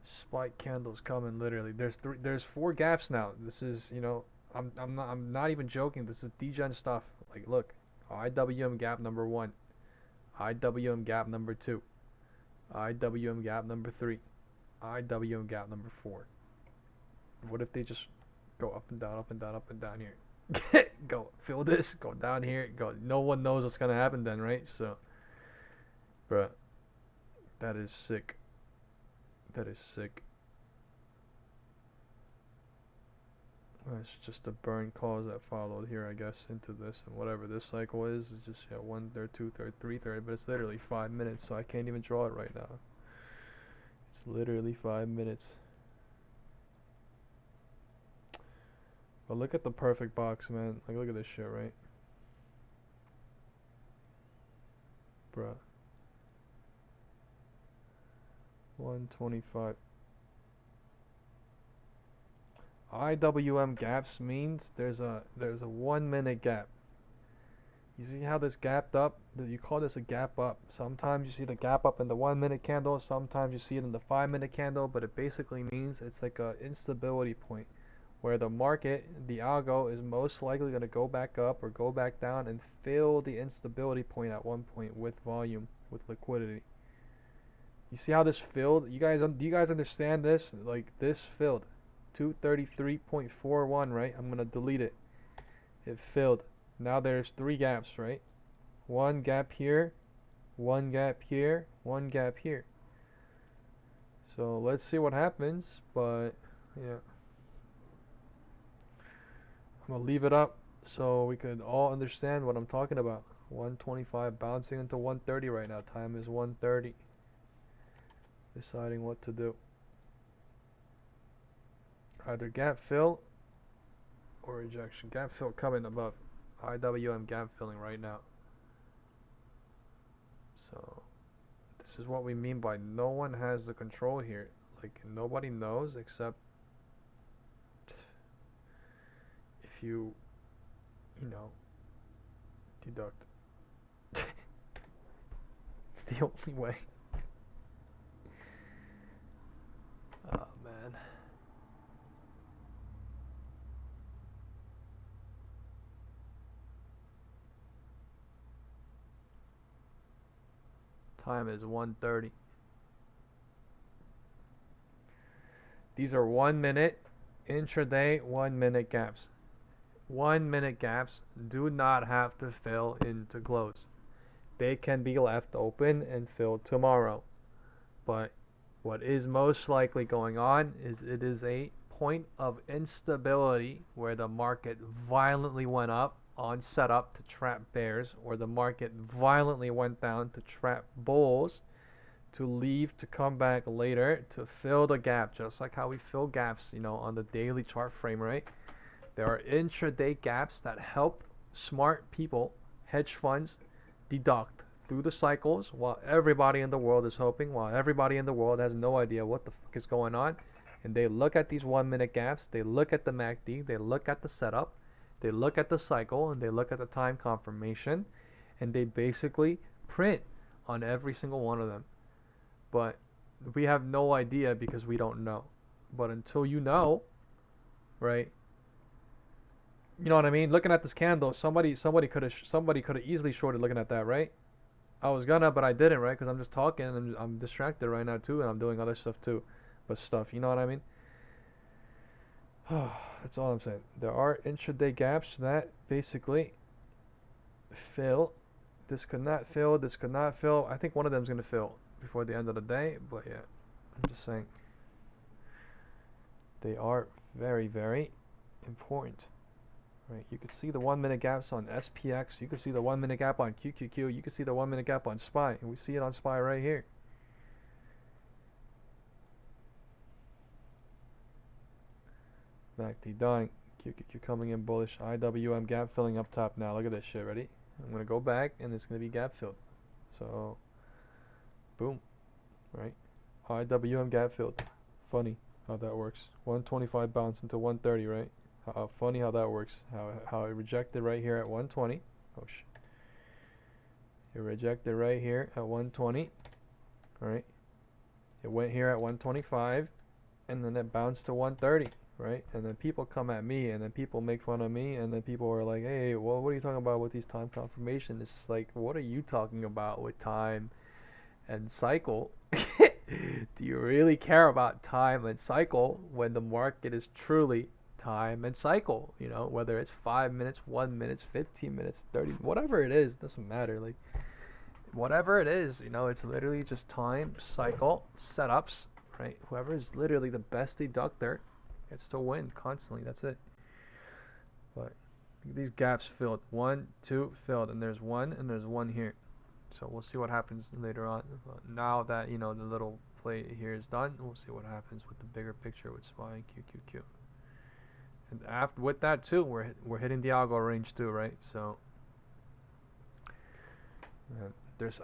Spike candles coming. Literally, there's 4 gaps now. This is, you know, I'm not even joking. This is degen stuff. Like, look, IWM gap number 1, IWM gap number 2, IWM gap number 3, IWM gap number 4. What if they just go up and down, up and down, up and down here? Go fill this, go down here, go. No one knows what's gonna happen then, right? So, bruh, that is sick. That is sick. It's just the burn calls that followed here, I guess, into this, and whatever this cycle is just, yeah, 1/3, 2/3, 3/3, but it's literally 5 minutes, so I can't even draw it right now. It's literally 5 minutes. But look at the perfect box, man. Like, look at this shit, right? Bruh. 125. IWM gaps means there's a 1 minute gap. You see how this gapped up? You call this a gap up. Sometimes you see the gap up in the 1 minute candle, sometimes you see it in the 5 minute candle, but it basically means it's like a instability point where the market, the algo, is most likely going to go back up or go back down and fill the instability point at one point with volume, with liquidity. You see how this filled? Do you guys understand this? Like, this filled 233.41, right? I'm gonna delete it. It filled. Now there's 3 gaps, right? 1 gap here, 1 gap here, 1 gap here. So let's see what happens, but yeah. I'm gonna leave it up so we could all understand what I'm talking about. 125 bouncing into 130 right now. Time is 1:30. Deciding what to do. Either gap fill or rejection. Gap fill coming above. IWM gap filling right now. So this is what we mean by no one has the control here. Like, nobody knows except if you know, deduct. It's the only way. Oh man. Time is 1:30. These are 1 minute intraday 1 minute gaps. 1 minute gaps do not have to fill into close. They can be left open and filled tomorrow. But what is most likely going on is it is a point of instability where the market violently went up on setup to trap bears, or the market violently went down to trap bulls, to leave to come back later to fill the gap, just like how we fill gaps, you know, on the daily chart frame, right? There are intraday gaps that help smart people, hedge funds, deduct through the cycles while everybody in the world is hoping, while everybody in the world has no idea what the fuck is going on. And they look at these 1 minute gaps, they look at the MACD, they look at the setup, they look at the cycle, and they look at the time confirmation, and they basically print on every single one of them. But we have no idea because we don't know. But until you know, right? You know what I mean? Looking at this candle, somebody could have easily shorted looking at that, right? I was gonna, but I didn't, right? Because I'm just talking and I'm distracted right now too, and I'm doing other stuff too. But stuff, you know what I mean? That's all I'm saying. There are intraday gaps that basically fill. This could not fill. This could not fill. I think one of them is gonna fill before the end of the day. But yeah, I'm just saying. They are very, very important. Right, you can see the 1 minute gaps on SPX, you can see the 1 minute gap on QQQ, you can see the 1 minute gap on SPY, and we see it on SPY right here. MACD dying, QQQ coming in bullish, IWM gap filling up top now. Look at this shit, ready? I'm going to go back and it's going to be gap filled. So, boom, right? IWM gap filled. Funny how that works. 125 bounce into 130, right? How funny how that works. How it rejected right here at 120. Oh shit. It rejected right here at 120. Right. It went here at 125, and then it bounced to 130. Right. And then people come at me, and then people make fun of me, and then people are like, "Hey, well, what are you talking about with these time confirmation?" It's just like, what are you talking about with time and cycle? Do you really care about time and cycle when the market is truly time and cycle? You know, whether it's 5 minutes, 1 minute, 15 minutes, 30, whatever it is, doesn't matter. Like, whatever it is, you know, it's literally just time, cycle, setups, right? Whoever is literally the best deductor gets to win constantly. That's it. But these gaps filled. 1, 2 filled, and there's one here. So we'll see what happens later on. But now that, you know, the little play here is done, we'll see what happens with the bigger picture with SPY and QQQ. And after with that too, we're hitting the algo range too, right? So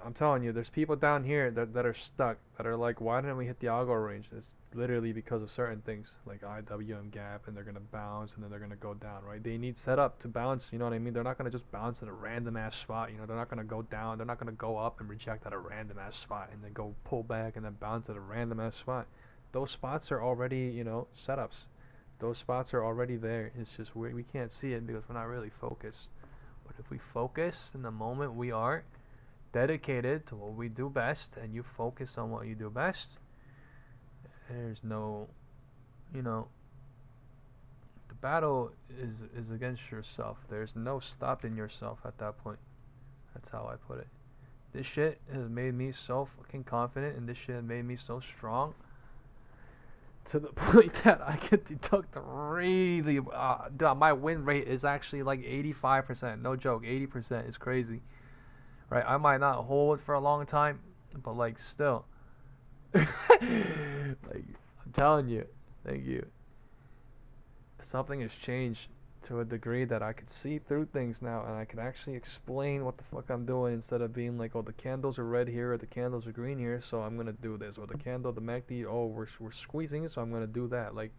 I'm telling you, there's people down here that are stuck, that are like, why didn't we hit the algo range? It's literally because of certain things like IWM gap, and they're gonna bounce and then they're gonna go down, right? They need setup to bounce, you know what I mean? They're not gonna just bounce at a random ass spot, you know. They're not gonna go down, they're not gonna go up and reject at a random ass spot and then go pull back and then bounce at a random ass spot. Those spots are already, you know, setups. Those spots are already there. It's just we can't see it because we're not really focused. But if we focus in the moment, we are dedicated to what we do best, and you focus on what you do best, there's no, you know, the battle is against yourself. There's no stopping yourself at that point. That's how I put it. This shit has made me so fucking confident, and this shit has made me so strong to the point that I can deduct really. My win rate is actually like 85%. No joke, 80% is crazy. Right, I might not hold for a long time, but like still, like I'm telling you, thank you. Something has changed to a degree that I could see through things now, and I can actually explain what the fuck I'm doing instead of being like, oh, the candles are red here, or the candles are green here, so I'm gonna do this, or the candle, the MACD, oh, we're squeezing, so I'm gonna do that. Like,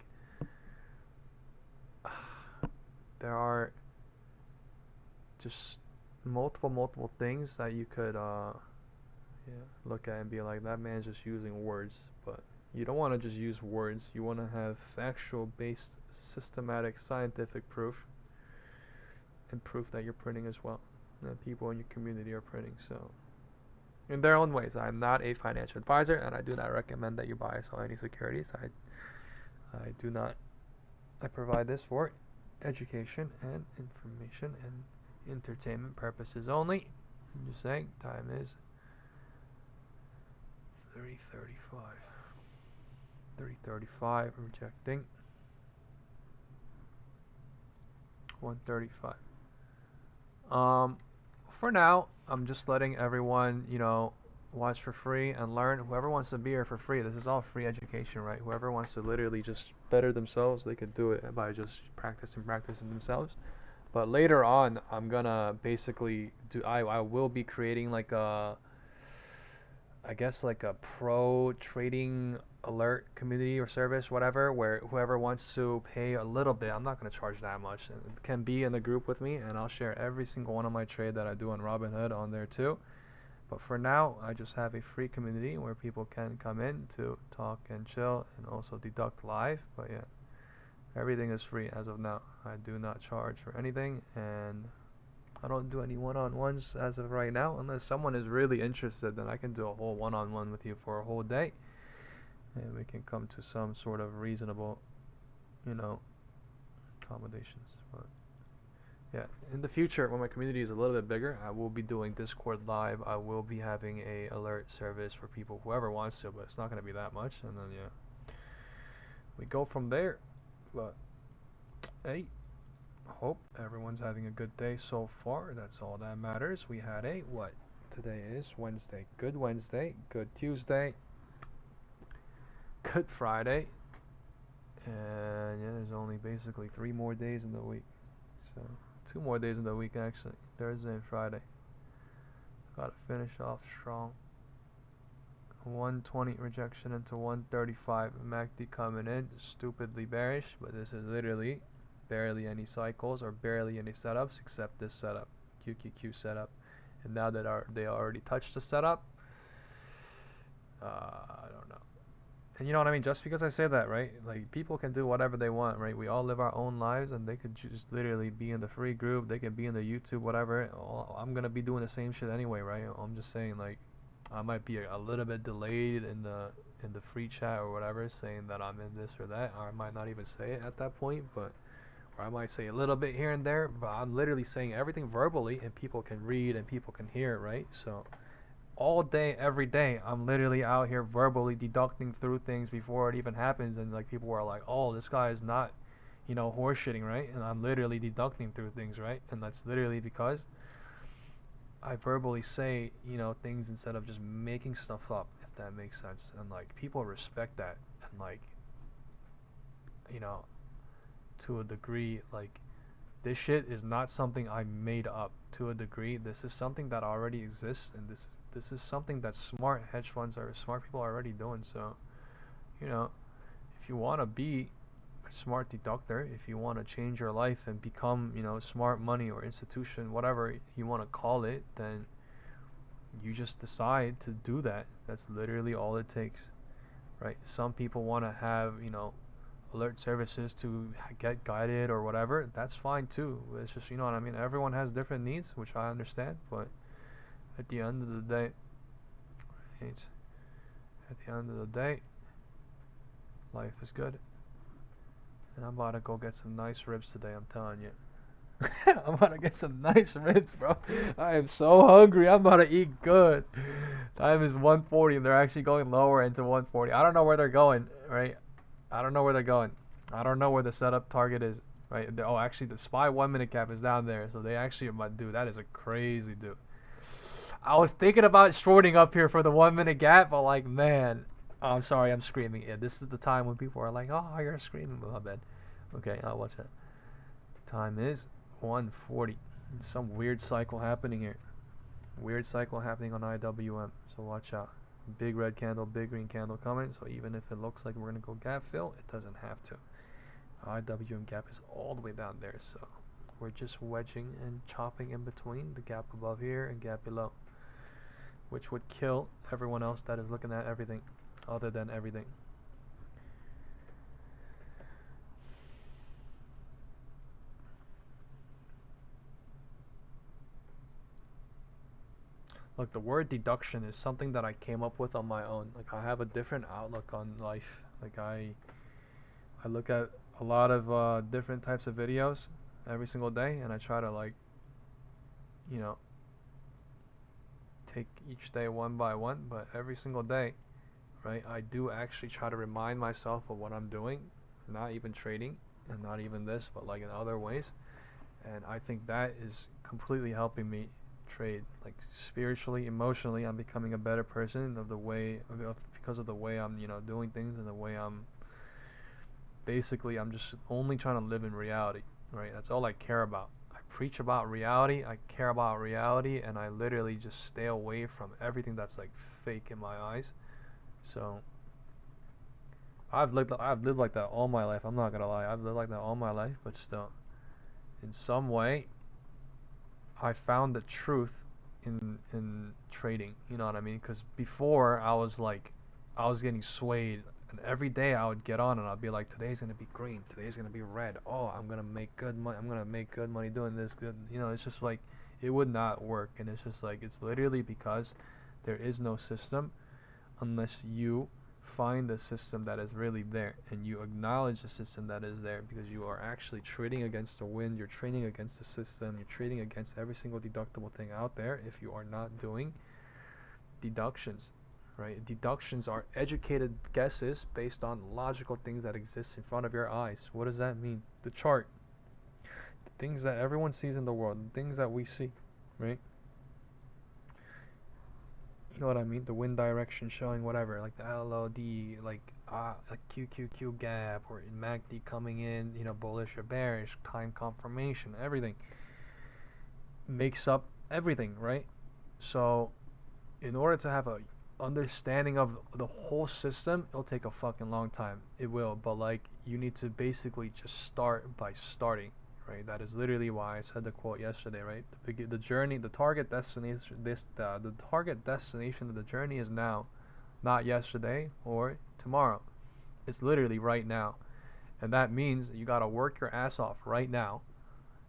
there are just multiple things that you could look at and be like, that man's just using words. But you don't want to just use words. You want to have factual based, systematic, scientific proof, and proof that you're printing as well, that people in your community are printing. So in their own ways, I'm not a financial advisor, and I do not recommend that you buy or sell any securities. I do not. I provide this for education and information and entertainment purposes only. I'm just saying, time is 3:35. 3:35, rejecting. 1:35. For now, I'm just letting everyone, you know, watch for free and learn. Whoever wants to be here for free, this is all free education, right? Whoever wants to literally just better themselves, they could do it by just practicing themselves. But later on, I'm gonna basically I will be creating like a, I guess like a pro trading alert community or service, whatever, where whoever wants to pay a little bit, I'm not going to charge that much, can be in the group with me, and I'll share every single one of my trade that I do on Robinhood on there too. But for now, I just have a free community where people can come in to talk and chill and also deduct live. But yeah, everything is free as of now. I do not charge for anything, and I don't do any one-on-ones as of right now. Unless someone is really interested, then I can do a whole one-on-one with you for a whole day, and we can come to some sort of reasonable, you know, accommodations. But yeah, in the future, when my community is a little bit bigger, I will be doing Discord live. I will be having a alert service for people, whoever wants to, but it's not going to be that much. And then yeah, we go from there. But hey, hope everyone's having a good day so far. That's all that matters. We had a what? Today is Wednesday. Good Wednesday, good Tuesday, good Friday, and yeah, there's only basically 3 more days in the week. So 2 more days in the week actually. Thursday and Friday. Gotta finish off strong. 120 rejection into 135. MACD coming in, stupidly bearish, but this is literally barely any cycles or barely any setups except this setup, QQQ setup. And now that they already touched the setup, I don't know. And you know what I mean? Just because I say that, right? Like, people can do whatever they want, right? We all live our own lives, and they could just literally be in the free group. They can be in the YouTube, whatever. I'm gonna be doing the same shit anyway, right? I'm just saying, like, I might be a little bit delayed in the free chat or whatever, saying that I'm in this or that, or I might not even say it at that point, but or I might say a little bit here and there, but I'm literally saying everything verbally, and people can read and people can hear, right? So all day, every day, I'm literally out here verbally deducting through things before it even happens, and like people are like, oh, this guy is not, you know, horseshitting, right? And I'm literally deducting through things, right? And that's literally because I verbally say, you know, things instead of just making stuff up, if that makes sense. And like people respect that, and like, you know, to a degree, like this shit is not something I made up. To a degree, this is something that already exists, and this is something that smart hedge funds or smart people are already doing. So, you know, if you want to be a smart deductor, if you want to change your life and become, you know, smart money or institution, whatever you want to call it, then you just decide to do that. That's literally all it takes, right? Some people want to have, you know, alert services to get guided or whatever. That's fine too. It's just, you know what I mean? Everyone has different needs, which I understand, but at the end of the day, right? At the end of the day, life is good. And I'm about to go get some nice ribs today, I'm telling you. I'm about to get some nice ribs, bro. I am so hungry. I'm about to eat good. Time is 1:40 and they're actually going lower into 1:40. I don't know where they're going, right? I don't know where they're going. I don't know where the setup target is, right? Oh, actually, the SPY 1 minute cap is down there, so they actually might do. That is a crazy dude. I was thinking about shorting up here for the 1 minute gap, but like, man, oh, I'm sorry, I'm screaming. Yeah, this is the time when people are like, oh, you're screaming. My bad. Okay, I'll watch that. Time is 1:40. Some weird cycle happening here. Weird cycle happening on IWM, so watch out. Big red candle, big green candle coming, so even if it looks like we're going to go gap fill, it doesn't have to. IWM gap is all the way down there, so we're just wedging and chopping in between the gap above here and gap below, which would kill everyone else that is looking at everything other than everything. Look, the word deduction is something that I came up with on my own. Like, I have a different outlook on life. Like, I look at a lot of different types of videos every single day, and I try to, like, you know, take each day one by one, but every single day, right, I do actually try to remind myself of what I'm doing, not even trading, and not even this, but like in other ways, and I think that is completely helping me trade. Like, spiritually, emotionally, I'm becoming a better person of the way, because of the way I'm, you know, doing things, and the way I'm, basically, I'm just only trying to live in reality, right? That's all I care about. I preach about reality, I care about reality, and I literally just stay away from everything that's like fake in my eyes. So I've lived like that all my life. I'm not gonna lie, I've lived like that all my life, but still, in some way, I found the truth in trading. You know what I mean? Because before I was getting swayed, and every day I would get on and I'd be like, today's gonna be green, today's gonna be red. Oh, I'm gonna make good money. I'm gonna make good money doing this. Good. You know, it's just like it would not work, and it's just like it's literally because there is no system unless you find the system that is really there and you acknowledge the system that is there, because you are actually trading against the wind, you're trading against the system, you're trading against every single deductible thing out there if you are not doing deductions, right? Deductions are educated guesses based on logical things that exist in front of your eyes. What does that mean? The chart, the things that everyone sees in the world, the things that we see, right? You know what I mean? The wind direction showing whatever, like the LOD, like QQQ gap, or MACD coming in, you know, bullish or bearish, time confirmation, everything makes up everything, right? So in order to have a understanding of the whole system, it'll take a fucking long time. It will, but like you need to basically just start by starting, right? That is literally why I said the quote yesterday, right? The journey, the target destination, the target destination of the journey is now, not yesterday or tomorrow. It's literally right now, and that means you gotta work your ass off right now,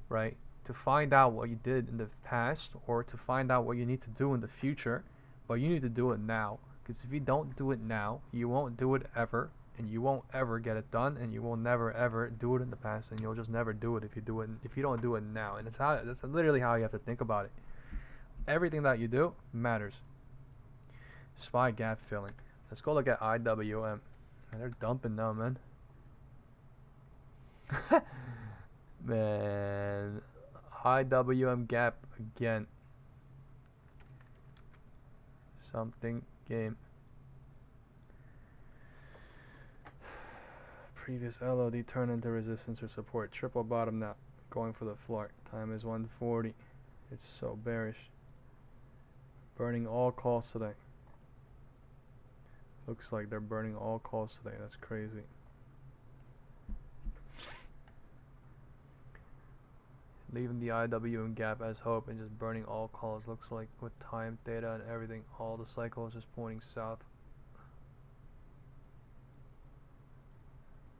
right? To find out what you did in the past or to find out what you need to do in the future. But you need to do it now, because if you don't do it now, you won't do it ever, and you won't ever get it done, and you will never ever do it in the past, and you'll just never do it if you don't do it now. And that's literally how you have to think about it. Everything that you do matters. SPY gap filling. Let's go look at IWM. Man, they're dumping now, man. Man, IWM gap again. Something game. Previous LOD turned into resistance or support. Triple bottom now. Going for the floor. Time is 1:40. It's so bearish. Burning all calls today. Looks like they're burning all calls today. That's crazy. Leaving the IWM gap as hope and just burning all calls. Looks like with time, theta, and everything, all the cycles just pointing south.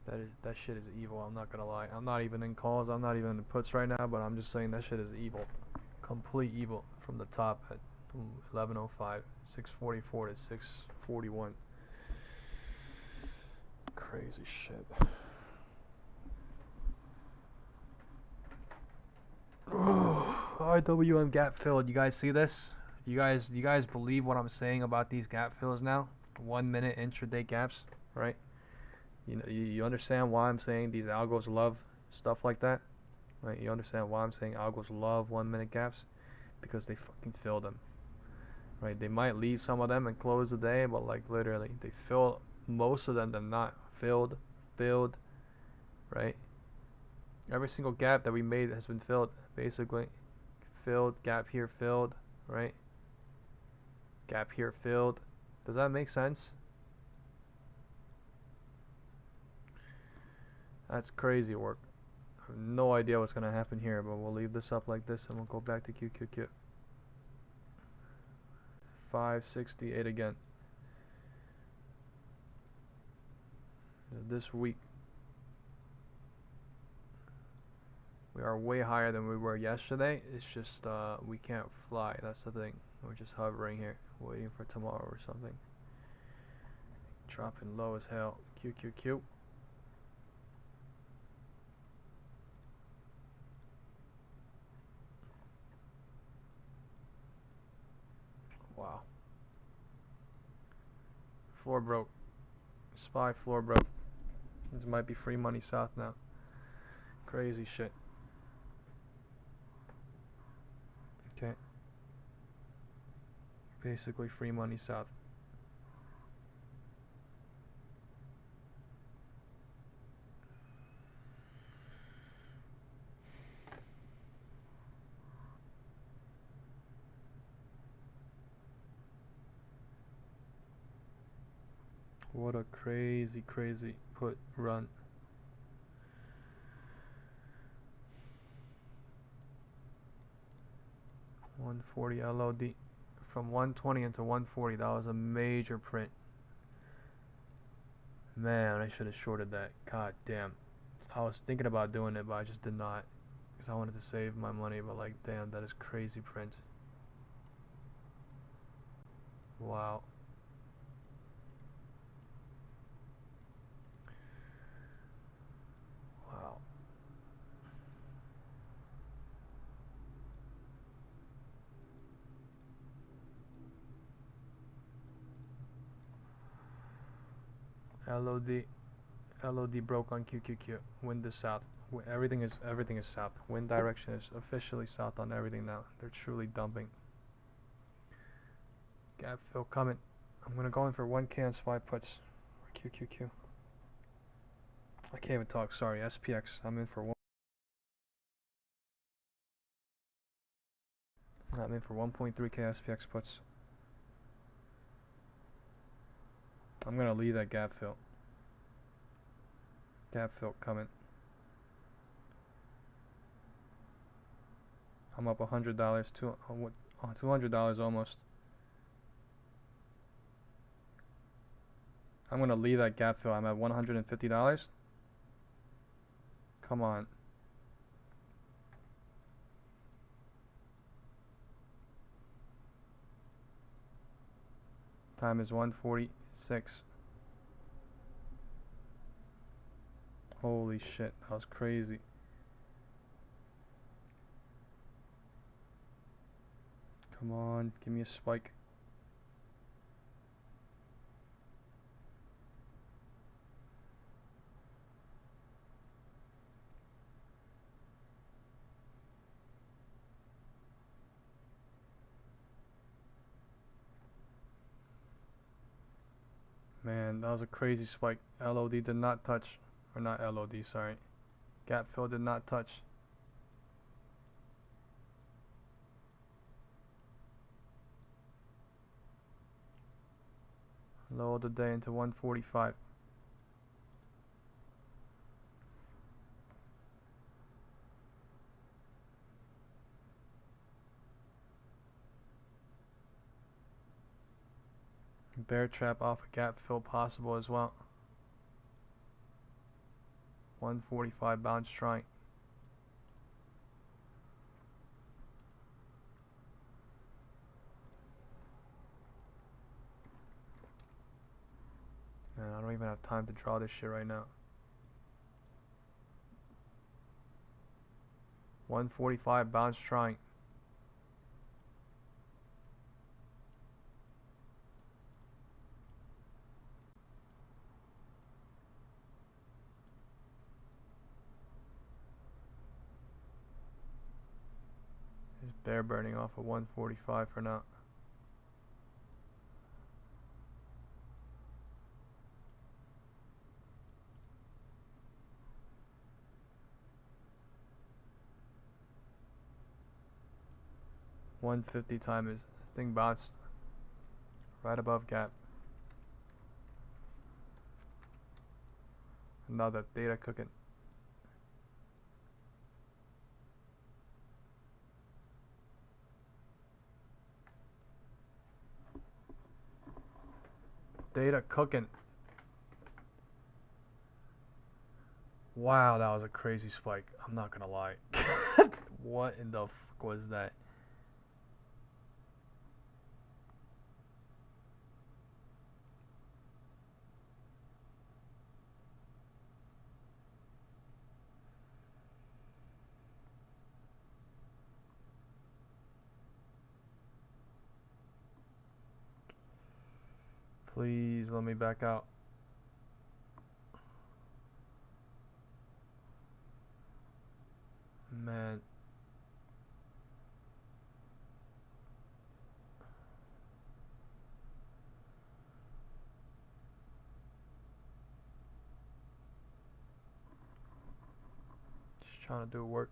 That shit is evil. I'm not gonna lie. I'm not even in calls. I'm not even in puts right now. But I'm just saying that shit is evil. Complete evil from the top at 11:05, 6:44 to 6:41. Crazy shit. IWM gap filled. You guys see this? Do you guys believe what I'm saying about these gap fills now? 1 minute intraday gaps, right? You know, you understand why I'm saying these algos love stuff like that, right? You understand why I'm saying algos love 1 minute gaps? Because they fucking fill them, right? They might leave some of them and close the day, but like literally they fill most of them. They're not filled, right? Every single gap that we made has been filled, basically. Filled, gap here filled, right? Gap here filled. Does that make sense? That's crazy work. I have no idea what's gonna happen here, but we'll leave this up like this and we'll go back to QQQ. 568 again. This week we are way higher than we were yesterday. It's just we can't fly. That's the thing. We're just hovering here, waiting for tomorrow or something. Dropping low as hell. QQQ. Wow. Floor broke. SPY floor broke. This might be free money south now. Crazy shit. Okay. Basically free money south. What a crazy put run. $140 LOD from 120 into 140. That was a major print. Man, I should have shorted that. God damn. I was thinking about doing it, but I just did not, because I wanted to save my money. But like, damn, that is crazy print. Wow. Wow. LOD broke on QQQ. Wind is south. Everything is south. Wind direction is officially south on everything now. They're truly dumping. Gap fill coming. I'm gonna go in for 1K on SPY puts for QQQ. I can't even talk. Sorry. SPX. I'm in for 1.3K SPX puts. I'm gonna leave that gap fill. Gap fill coming. I'm up $100 to $200 almost. I'm gonna leave that gap fill. I'm at $150. Come on. Time is 1:46. Holy shit, that was crazy. Come on, give me a spike. Man, that was a crazy spike. LOD did not touch, or not LOD, sorry. Gap fill did not touch. Low of the day into 145. Bear trap off a gap fill possible as well. 145 bounce trying. Man, I don't even have time to draw this shit right now. 145 bounce trying. Is bear burning off of 145 for now. $150 time is thing bounced right above gap. Another data cooking. Data cooking. Wow, that was a crazy spike. I'm not gonna lie. What in the fuck was that? Please let me back out. Man. Just trying to do work.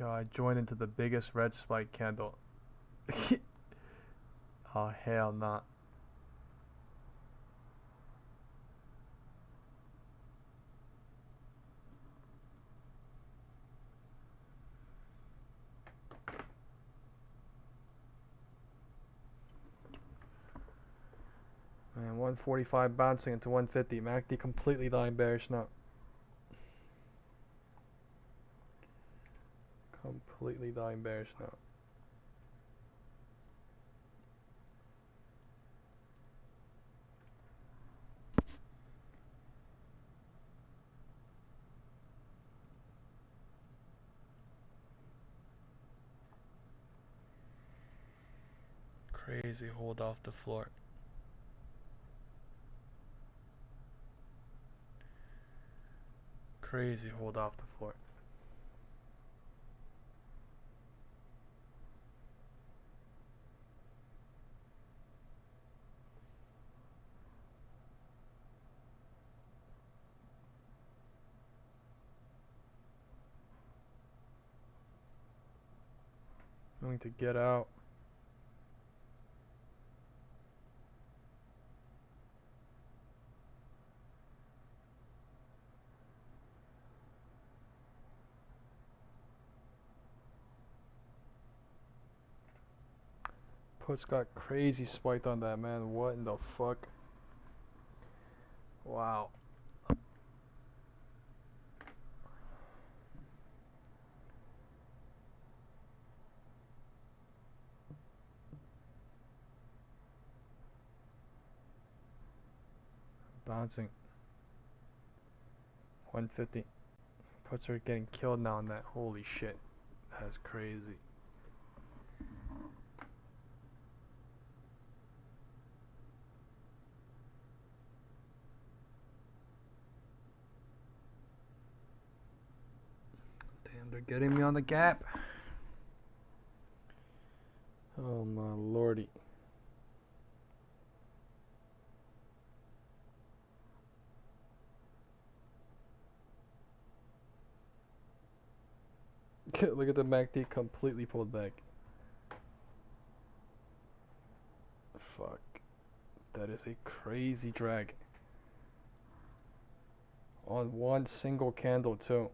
Yo, I joined into the biggest red spike candle. Oh, hell nah. Man, 145 bouncing into 150. MACD completely dying bearish now. Completely dying bearish now. Crazy hold off the floor. Crazy hold off the floor. Going to get out. Puts got crazy spiked on that, man. What in the fuck? Wow. Bouncing. 150. Puts are getting killed now on that. Holy shit. That's crazy. Damn, they're getting me on the gap. Oh my lordy. Look at the MACD completely pulled back. Fuck. That is a crazy drag. On one single candle too.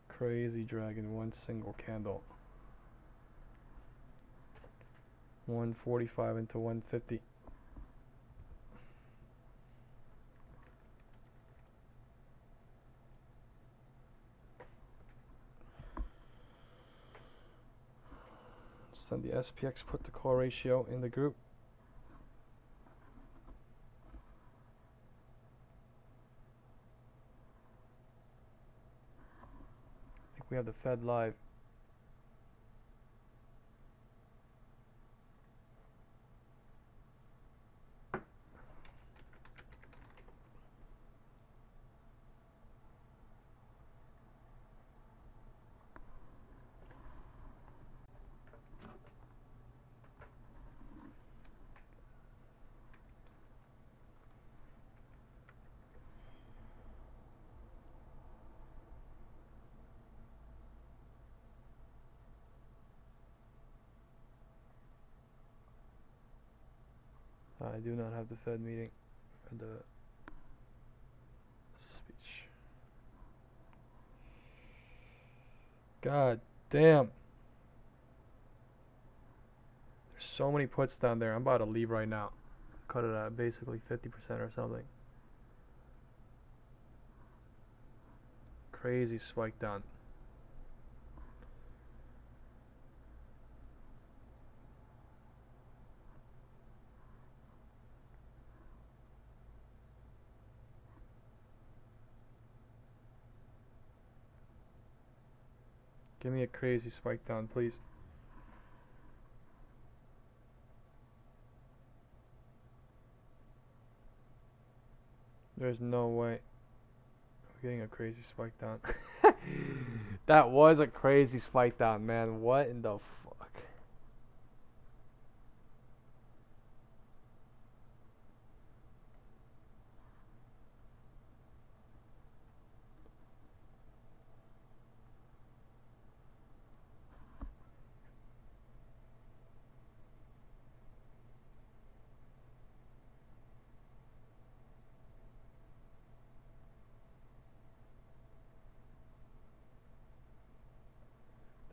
Crazy drag in one single candle. 145 into 150. Send the SPX put to call ratio in the group. I think we have the Fed live. I do not have the Fed meeting or the speech. God damn. There's so many puts down there. I'm about to leave right now. Cut it at basically 50% or something. Crazy spike down. Give me a crazy spike down, please. There's no way. We're getting a crazy spike down. That was a crazy spike down, man. What in the fuck?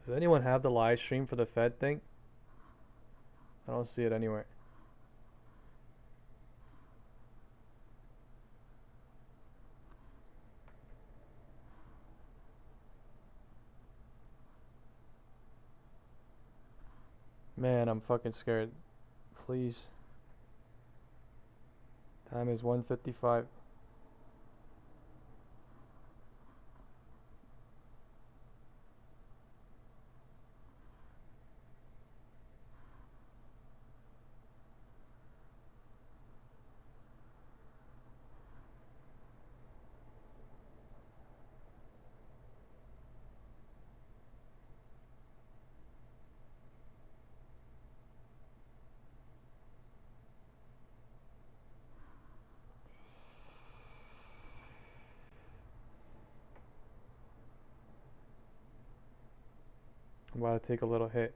Does anyone have the live stream for the Fed thing? I don't see it anywhere. Man, I'm fucking scared. Please. Time is 1:55. I'm about to take a little hit.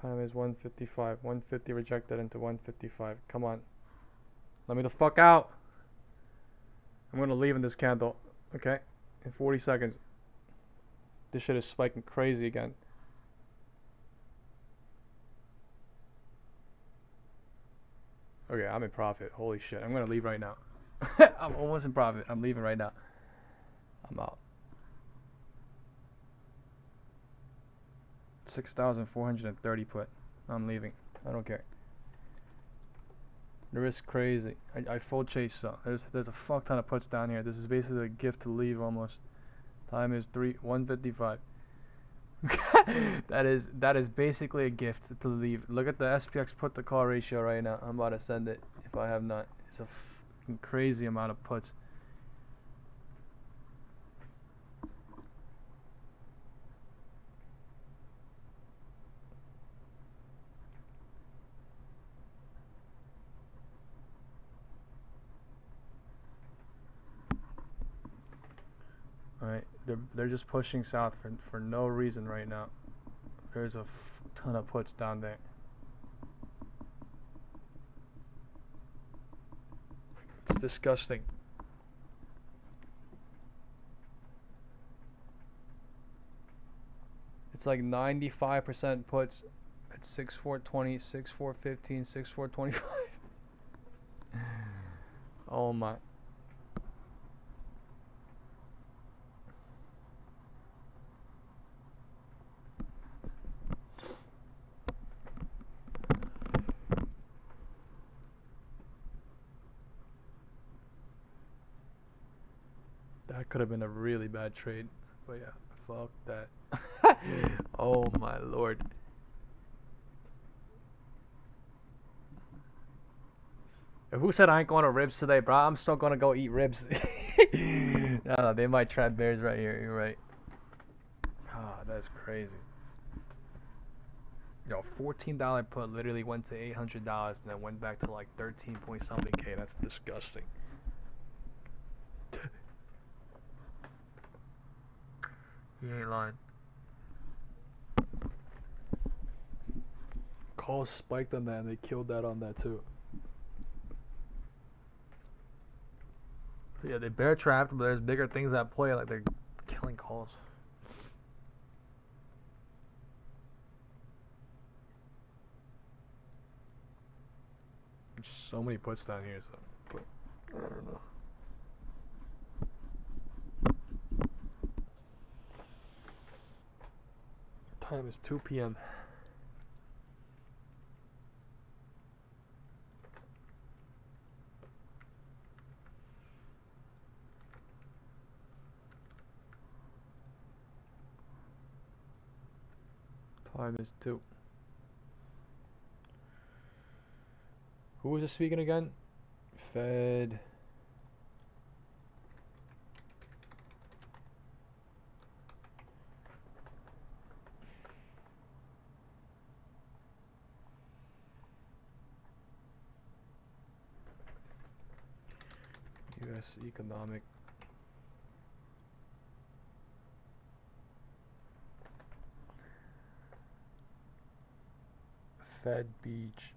Time is 1:55. 150 rejected into 155. Come on. Let me the fuck out. I'm gonna leave in this candle. Okay? In 40 seconds. This shit is spiking crazy again. Okay, I'm in profit. Holy shit. I'm gonna leave right now. I'm almost in profit. I'm leaving right now. I'm out. 6,430 put. I'm leaving. I don't care. The risk crazy. I full chase so. There's a fuck ton of puts down here. This is basically a gift to leave almost. Time is 1:55. that is basically a gift to leave. Look at the SPX put to call ratio right now. I'm about to send it if I have not. It's a fucking crazy amount of puts. Alright, they're just pushing south for no reason right now. There's a ton of puts down there. It's disgusting. It's like 95% puts at 6,420, 6,415, 6,425. Oh my. That could have been a really bad trade, but yeah, fuck that. Oh my lord. Who said I ain't going to ribs today, bro? I'm still gonna go eat ribs. No, they might trap bears right here. You're right. Ah, that's crazy. Yo, $14 put literally went to $800 and then went back to like 13 point something K. That's disgusting. He ain't lying. Calls spiked on that and they killed that on that too. Yeah, they bear trapped, but there's bigger things at play, like they're killing calls. There's so many puts down here, so but I don't know. Time is 2 p.m. Time is 2. Who was just speaking again? Fed. U.S. economic. Fed Beach.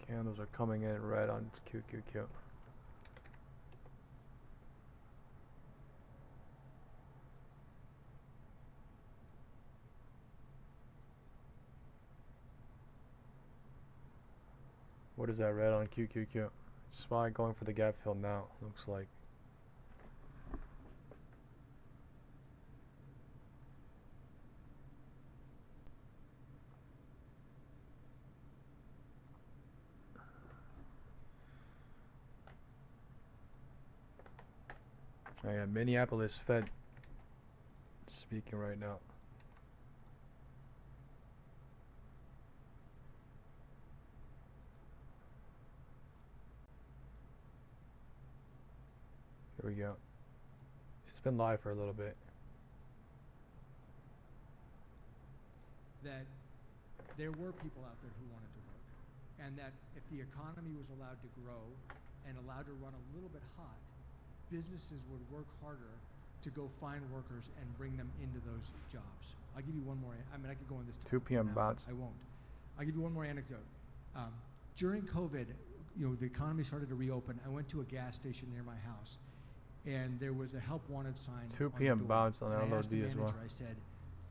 Candles are coming in red on QQQ. What is that red on QQQ? SPY going for the gap fill now, looks like. Oh yeah, Minneapolis Fed speaking right now. Here we go. It's been live for a little bit. That there were people out there who wanted to work, and that if the economy was allowed to grow and allowed to run a little bit hot, businesses would work harder to go find workers and bring them into those jobs. I'll give you one more. I mean, I could go on this. 2 p.m. bounce. I won't. I'll give you one more anecdote. During COVID, the economy started to reopen. I went to a gas station near my house, and there was a help wanted sign. 2 p.m. bounce on LOD as well. I said,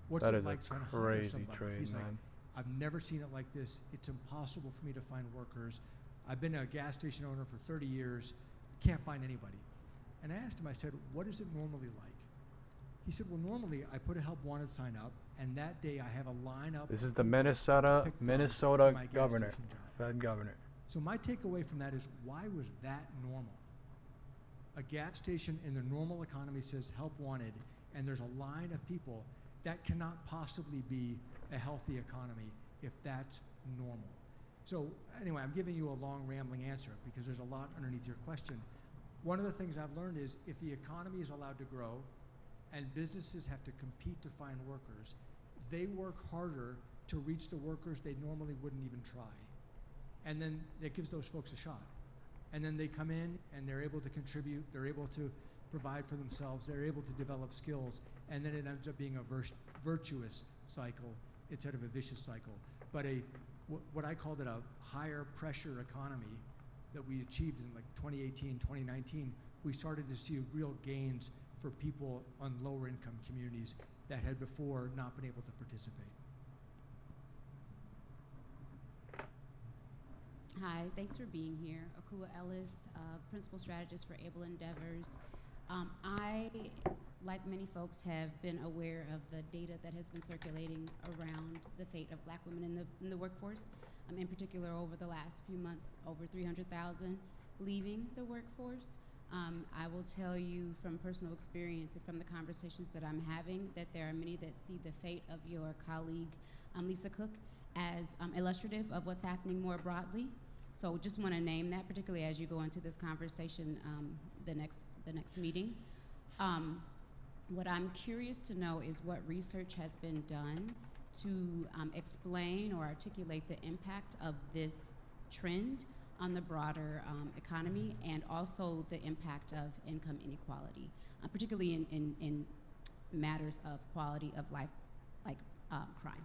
"What's that it is like a trying to hire crazy somebody?" trade, He's man. like, "I've never seen it like this. It's impossible for me to find workers. I've been a gas station owner for 30 years. Can't find anybody." And I asked him, I said, "What is it normally like?" He said, "Well, normally I put a help wanted sign up, and that day I have a lineup." This is the Minnesota governor, Fed governor. So my takeaway from that is, why was that normal? A gas station in the normal economy says help wanted, and there's a line of people. That cannot possibly be a healthy economy if that's normal. So anyway, I'm giving you a long rambling answer because there's a lot underneath your question. One of the things I've learned is if the economy is allowed to grow and businesses have to compete to find workers, they work harder to reach the workers they normally wouldn't even try. And then that gives those folks a shot. And then they come in and they're able to contribute, they're able to provide for themselves, they're able to develop skills, and then it ends up being a virtuous cycle instead of a vicious cycle. But what I called it a higher pressure economy that we achieved in like 2018, 2019, we started to see real gains for people on lower income communities that had before not been able to participate. Hi, thanks for being here. Akua Ellis, Principal Strategist for Able Endeavors. I, like many folks, have been aware of the data that has been circulating around the fate of black women in the workforce. In particular, over the last few months, over 300,000 leaving the workforce. I will tell you from personal experience and from the conversations that I'm having that there are many that see the fate of your colleague, Lisa Cook, as illustrative of what's happening more broadly. So just want to name that, particularly as you go into this conversation, the next meeting. What I'm curious to know is what research has been done to explain or articulate the impact of this trend on the broader economy, and also the impact of income inequality, particularly in matters of quality of life, like crime.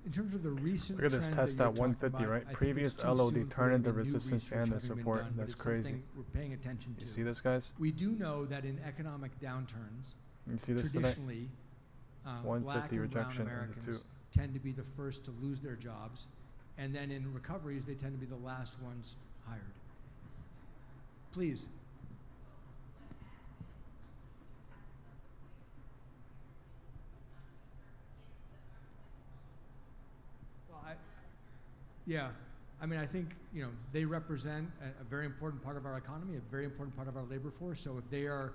In terms of the recent look at this test at 150, about, right? Previous LOD turned into resistance and the support. That's crazy. We're paying attention to. You see this, guys? We do know that in economic downturns, you see this traditionally, black and brown rejection Americans tend to be the first to lose their jobs, and then in recoveries, they tend to be the last ones hired. Please. Yeah, I mean, I think, they represent a very important part of our economy, a very important part of our labor force. So if they are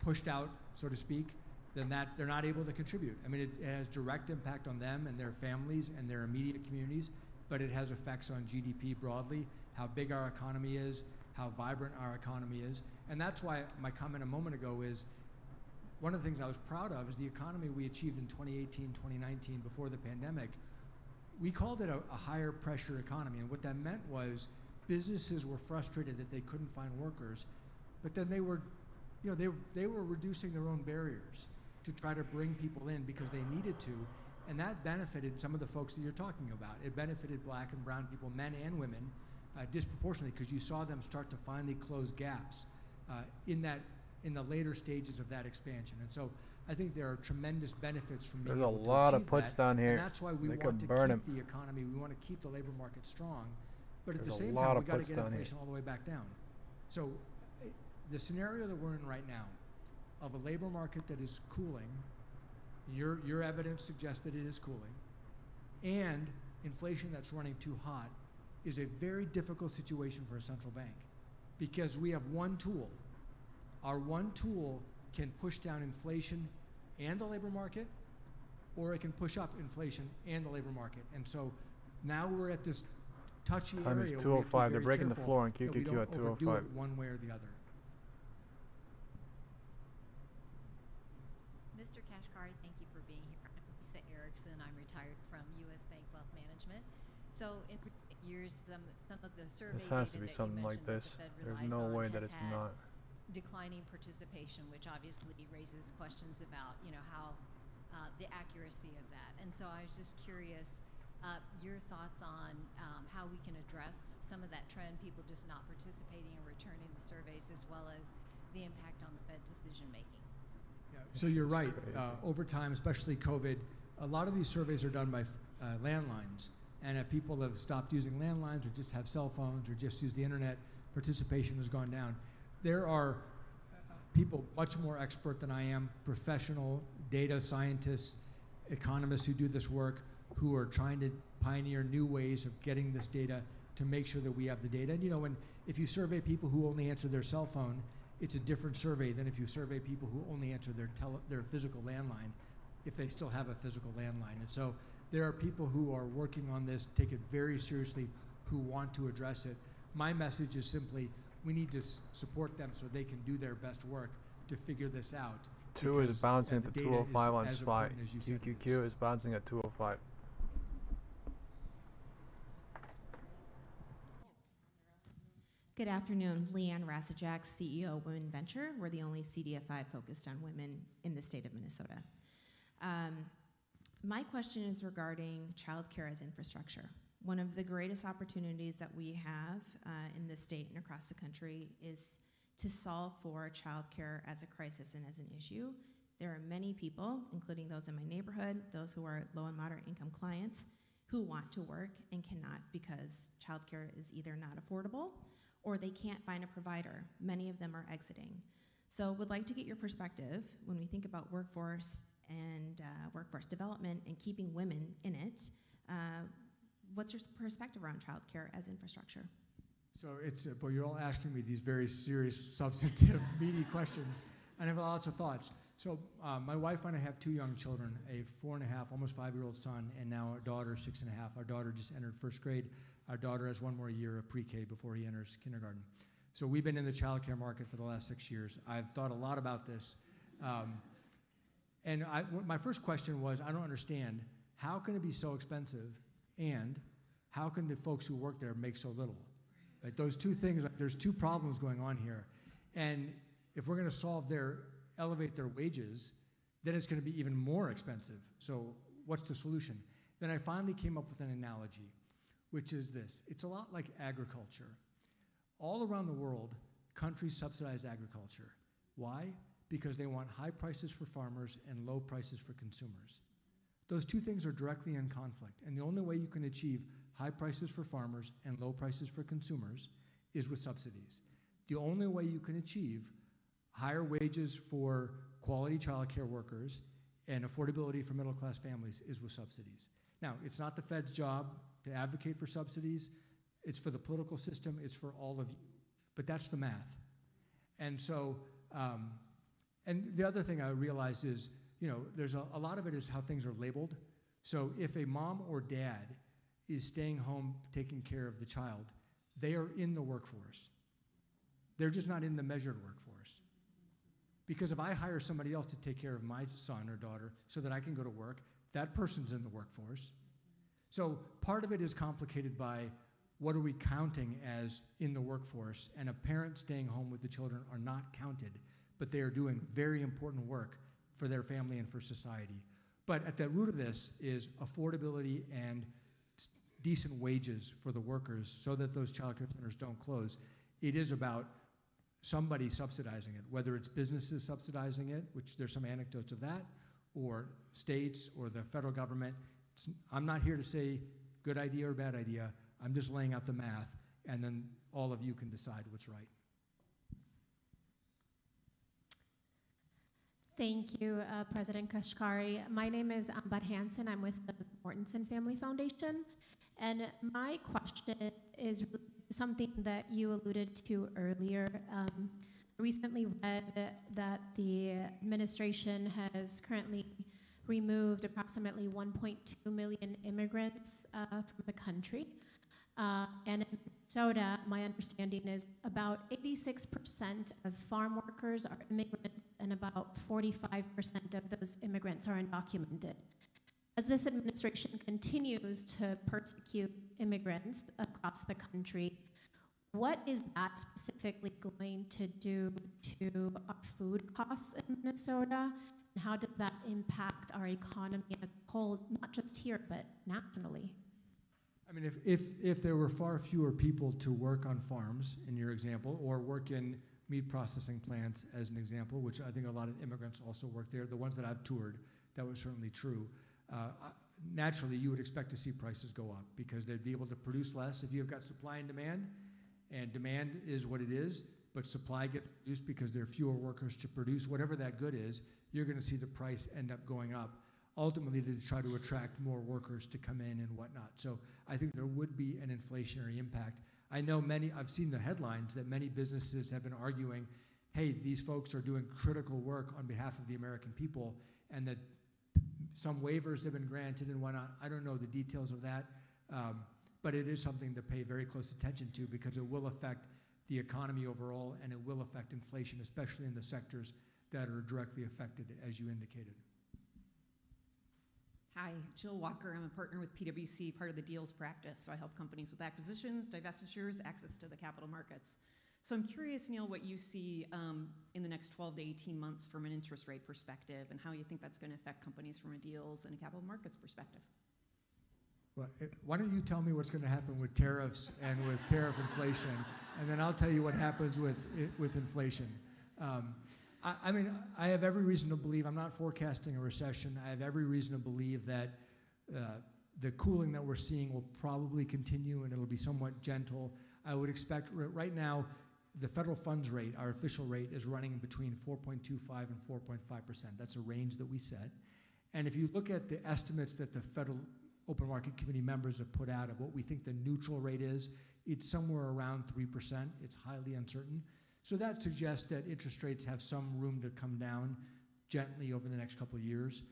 pushed out, so to speak, then they're not able to contribute. I mean, it has direct impact on them and their families and their immediate communities, but it has effects on GDP broadly, how big our economy is, how vibrant our economy is. And that's why my comment a moment ago is, one of the things I was proud of is the economy we achieved in 2018, 2019, before the pandemic. We called it a higher pressure economy, and what that meant was businesses were frustrated that they couldn't find workers, but then they were reducing their own barriers to try to bring people in because they needed to, and that benefited some of the folks that you're talking about. It benefited black and brown people, men and women, disproportionately, because you saw them start to finally close gaps in the later stages of that expansion. And so I think there are tremendous benefits from being able to achieve that. There's a lot of puts down here. And that's why we want to keep the economy, we want to keep the labor market strong, but at the same time, we got to get inflation all the way back down. So the scenario that we're in right now of a labor market that is cooling, your evidence suggests that it is cooling, and inflation that's running too hot is a very difficult situation for a central bank, because we have one tool. Our one tool can push down inflation and the labor market, or it can push up inflation and the labor market. And so now we're at this touchy Time area. is where we have to be 2:05. They're very breaking the careful floor on that we QQQ don't at overdo 2:05. it one way or the other. Mr. Kashkari, thank you for being here. I'm Lisa Erickson. I'm retired from U.S. Bank Wealth Management. So in recent years, some of the survey This has data to be that something you like mentioned this. that the Fed There's relies no on way has that it's had not. declining participation, which obviously raises questions about, how the accuracy of that. And so I was just curious, your thoughts on how we can address some of that trend, people just not participating and returning the surveys, as well as the impact on the Fed decision making. Yeah, so you're right. Over time, especially COVID, a lot of these surveys are done by landlines. And if people have stopped using landlines or just have cell phones or just use the internet, participation has gone down. There are people much more expert than I am, professional data scientists, economists who do this work, who are trying to pioneer new ways of getting this data to make sure that we have the data. And if you survey people who only answer their cell phone, it's a different survey than if you survey people who only answer their physical landline, if they still have a physical landline. And so there are people who are working on this, take it very seriously, who want to address it. My message is simply, we need to support them so they can do their best work to figure this out. 2 is bouncing at the 205 on SPY. QQQ is bouncing at 205. Good afternoon, Leanne Rasajak, CEO, Women Venture. We're the only CDFI focused on women in the state of Minnesota. My question is regarding childcare as infrastructure. One of the greatest opportunities that we have in this state and across the country is to solve for childcare as a crisis and as an issue. There are many people, including those in my neighborhood, those who are low and moderate income clients, who want to work and cannot because childcare is either not affordable or they can't find a provider. Many of them are exiting. So would like to get your perspective when we think about workforce and workforce development and keeping women in it. What's your perspective around childcare as infrastructure? So boy, you're all asking me these very serious, substantive, meaty questions, and I have lots of thoughts. So my wife and I have 2 young children, a 4.5, almost 5-year-old son, and now a daughter, 6.5. Our daughter just entered 1st grade. Our daughter has 1 more year of pre-K before he enters kindergarten. So we've been in the childcare market for the last 6 years. I've thought a lot about this. And my first question was, I don't understand, how can it be so expensive, and how can the folks who work there make so little? Like those 2 things, there's 2 problems going on here. And if we're gonna elevate their wages, then it's gonna be even more expensive. So what's the solution? Then I finally came up with an analogy, which is this. It's a lot like agriculture. All around the world, countries subsidize agriculture. Why? Because they want high prices for farmers and low prices for consumers. Those 2 things are directly in conflict, and the only way you can achieve high prices for farmers and low prices for consumers is with subsidies. The only way you can achieve higher wages for quality childcare workers and affordability for middle-class families is with subsidies. Now, it's not the Fed's job to advocate for subsidies. It's for the political system. It's for all of you. But that's the math. And so, and the other thing I realized is, there's a lot of it is how things are labeled. So if a mom or dad is staying home taking care of the child, they are in the workforce. They're just not in the measured workforce. Because if I hire somebody else to take care of my son or daughter so that I can go to work, that person's in the workforce. So part of it is complicated by what are we counting as in the workforce, and a parent staying home with the children are not counted, but they are doing very important work for their family and for society. But at the root of this is affordability and decent wages for the workers so that those child care centers don't close. It is about somebody subsidizing it, whether it's businesses subsidizing it, which there's some anecdotes of that, or states or the federal government. I'm not here to say good idea or bad idea. I'm just laying out the math, and then all of you can decide what's right. Thank you, President Kashkari. My name is Ambar Hansen. I'm with the Mortensen Family Foundation. And my question is related something that you alluded to earlier. Recently read that the administration has currently removed approximately 1.2 million immigrants from the country. And in Minnesota, my understanding is about 86% of farm workers are immigrants, and about 45% of those immigrants are undocumented. As this administration continues to persecute immigrants across the country, what is that specifically going to do to our food costs in Minnesota? And how does that impact our economy as a whole, not just here, but nationally? I mean, if there were far fewer people to work on farms, in your example, or work in meat processing plants, as an example, which I think a lot of immigrants also work there, the ones that I've toured, that was certainly true. Naturally, you would expect to see prices go up because they'd be able to produce less. If you've got supply and demand is what it is, but supply gets reduced because there are fewer workers to produce whatever that good is, you're going to see the price end up going up, ultimately to try to attract more workers to come in and whatnot. So I think there would be an inflationary impact. I know I've seen the headlines that many businesses have been arguing, hey, these folks are doing critical work on behalf of the American people, and that some waivers have been granted and whatnot. I don't know the details of that, but it is something to pay very close attention to because it will affect the economy overall, and it will affect inflation, especially in the sectors that are directly affected, as you indicated. Hi, Jill Walker. I'm a partner with PwC, part of the deals practice. So I help companies with acquisitions, divestitures, access to the capital markets. So I'm curious, Neil, what you see in the next 12 to 18 months from an interest rate perspective and how you think that's going to affect companies from a deals and a capital markets perspective. Well, why don't you tell me what's going to happen with tariffs and with tariff inflation, and then I'll tell you what happens with inflation. I mean, I have every reason to believe, I'm not forecasting a recession, I have every reason to believe that the cooling that we're seeing will probably continue and it'll be somewhat gentle. I would expect, right now, the federal funds rate, our official rate, is running between 4.25 and 4.5%. That's a range that we set. And if you look at the estimates that the Federal Open Market Committee members have put out of what we think the neutral rate is, it's somewhere around 3%. It's highly uncertain. So that suggests that interest rates have some room to come down gently over the next couple of years.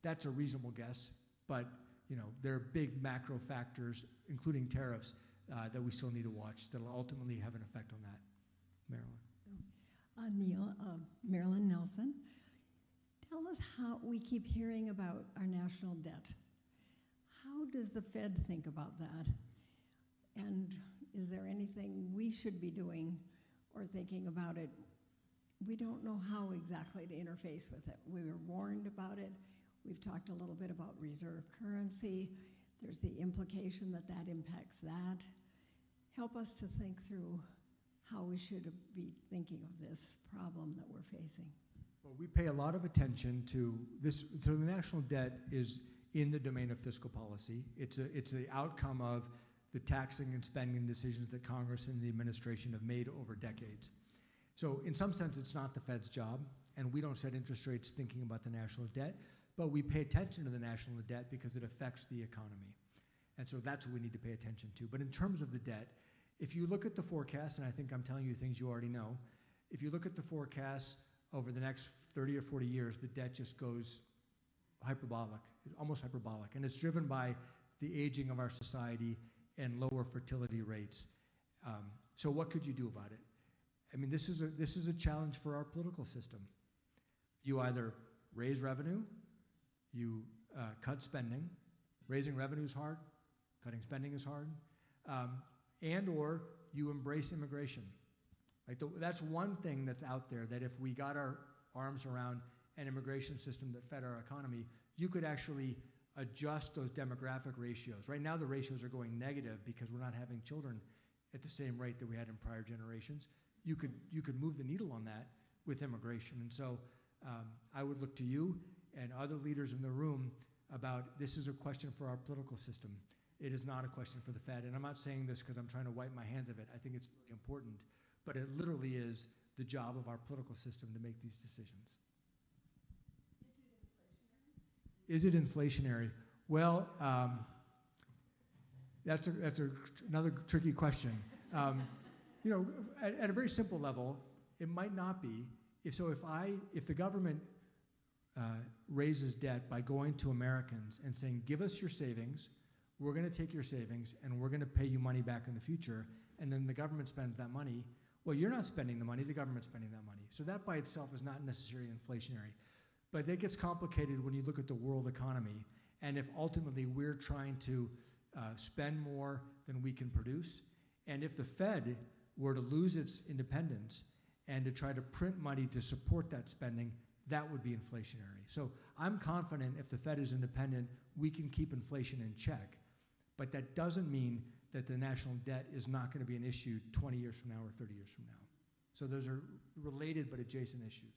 That's a reasonable guess, but there are big macro factors, including tariffs, that we still need to watch that will ultimately have an effect on that. Marilyn. Neil, Marilyn Nelson, tell us how we keep hearing about our national debt. How does the Fed think about that? And is there anything we should be doing or thinking about it? We don't know how exactly to interface with it. We were warned about it. We've talked a little bit about reserve currency. There's the implication that that impacts that. Help us to think through how we should be thinking of this problem that we're facing. Well, we pay a lot of attention to this. So the national debt is in the domain of fiscal policy. It's the outcome of the taxing and spending decisions that Congress and the administration have made over decades. So in some sense, it's not the Fed's job, and we don't set interest rates thinking about the national debt, but we pay attention to the national debt because it affects the economy. And so that's what we need to pay attention to. But in terms of the debt, if you look at the forecast, and I think I'm telling you things you already know, if you look at the forecast over the next 30 or 40 years, the debt just goes hyperbolic, almost hyperbolic. And it's driven by the aging of our society and lower fertility rates. So what could you do about it? I mean, this is a challenge for our political system. You either raise revenue, you cut spending. Raising revenue is hard, cutting spending is hard, and or you embrace immigration. Like that's one thing that's out there, that if we got our arms around an immigration system that fed our economy, you could actually adjust those demographic ratios. Right now the ratios are going negative because we're not having children at the same rate that we had in prior generations. You could move the needle on that with immigration. And so I would look to you and other leaders in the room about, this is a question for our political system. It is not a question for the Fed. And I'm not saying this because I'm trying to wipe my hands of it. I think it's really important, but it literally is the job of our political system to make these decisions. Is it inflationary? Well, that's another tricky question. You know, at a very simple level, it might not be. If the government raises debt by going to Americans and saying, give us your savings, we're going to take your savings, and we're going to pay you money back in the future, and then the government spends that money, well, you're not spending the money, the government's spending that money. So that by itself is not necessarily inflationary. But it gets complicated when you look at the world economy, and if ultimately we're trying to spend more than we can produce, and if the Fed were to lose its independence and to try to print money to support that spending, that would be inflationary. So I'm confident if the Fed is independent, we can keep inflation in check. But that doesn't mean that the national debt is not going to be an issue 20 years from now or 30 years from now. So those are related but adjacent issues.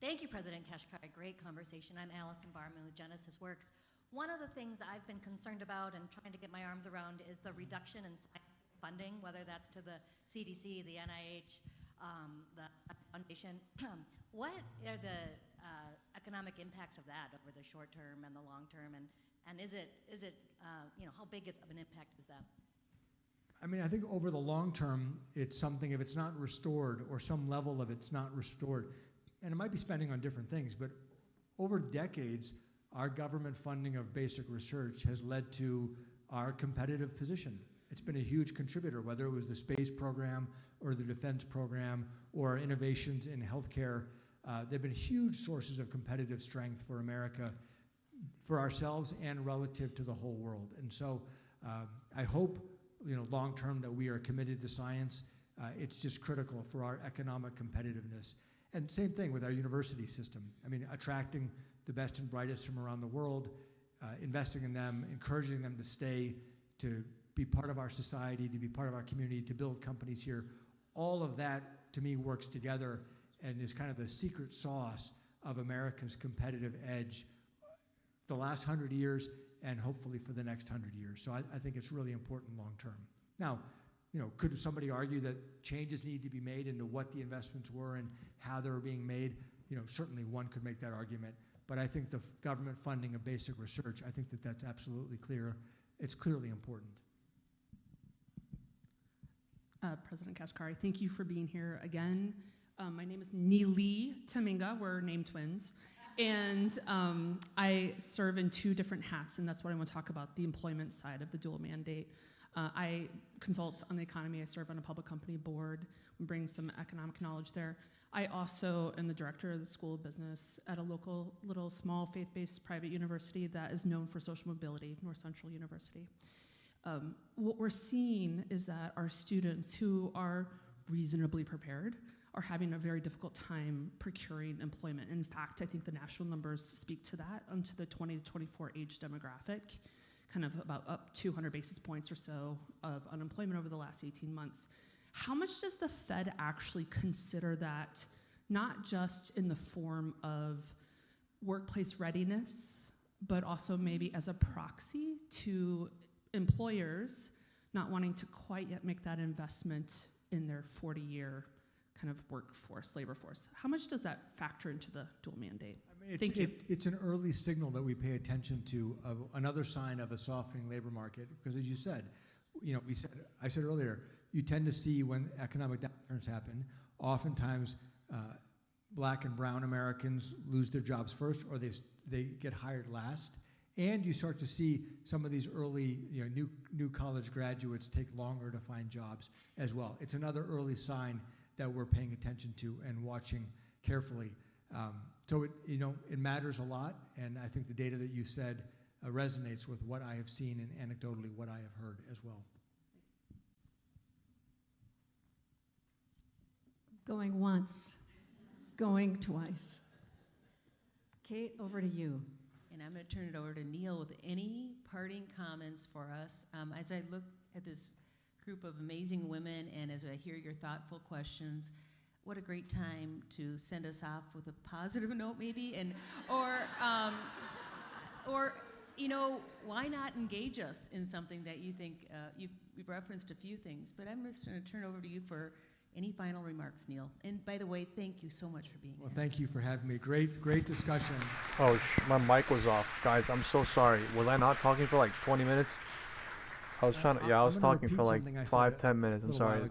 Thank you, President Kashkari. Great conversation. I'm Allison Barman with Genesis Works. One of the things I've been concerned about and trying to get my arms around is the reduction in scientific funding, whether that's to the CDC, the NIH, the foundation. What are the economic impacts of that over the short term and the long term, and is it you know, how big of an impact is that? I mean, I think over the long term, it's something, if it's not restored or some level of it's not restored, and it might be spending on different things, but over decades, our government funding of basic research has led to our competitive position. It's been a huge contributor, whether it was the space program or the defense program or innovations in healthcare. They've been huge sources of competitive strength for America, for ourselves and relative to the whole world. And so I hope, you know, long term that we are committed to science. It's just critical for our economic competitiveness. And same thing with our university system. I mean, attracting the best and brightest from around the world, investing in them, encouraging them to stay, to be part of our society, to be part of our community, to build companies here. All of that, to me, works together and is kind of the secret sauce of America's competitive edge the last 100 years and hopefully for the next 100 years. So I think it's really important long term. Now, you know, could somebody argue that changes need to be made into what the investments were and how they were being made? You know, certainly one could make that argument. But I think the government funding of basic research, I think that that's absolutely clear. It's clearly important. President Kashkari, thank you for being here again. My name is Neely Taminga. We're name twins. And I serve in two different hats, and that's what I want to talk about, the employment side of the dual mandate. I consult on the economy. I serve on a public company board and bring some economic knowledge there. I also am the director of the School of Business at a local, little, small, faith-based private university that is known for social mobility, North Central University. What we're seeing is that our students who are reasonably prepared are having a very difficult time procuring employment. In fact, I think the national numbers speak to that, onto the 20 to 24 age demographic, kind of about up 200 basis points or so of unemployment over the last 18 months. How much does the Fed actually consider that, not just in the form of workplace readiness, but also maybe as a proxy to employers not wanting to quite yet make that investment in their 40-year kind of workforce, labor force? How much does that factor into the dual mandate? I mean, it's an early signal that we pay attention to, of another sign of a softening labor market, because as you said, you know, I said earlier, you tend to see when economic downturns happen, oftentimes black and brown Americans lose their jobs first, or they get hired last. And you start to see some of these early, you know, new college graduates take longer to find jobs as well. It's another early sign that we're paying attention to and watching carefully. So it matters a lot, and I think the data that you said resonates with what I have seen and anecdotally what I have heard as well. Going once, going twice. Kate, over to you. And I'm going to turn it over to Neil with any parting comments for us. As I look at this group of amazing women and as I hear your thoughtful questions, what a great time to send us off with a positive note maybe, or you know, why not engage us in something that you think, you've referenced a few things, but I'm just going to turn over to you for Any final remarks, Neil? And by the way, thank you so much for being Well, here. thank you for having me. Great discussion. Oh, my mic was off. Guys, I'm so sorry. Was I not talking for like 20 minutes? I was trying to, yeah, I was talking for like 5-10 minutes. I'm sorry.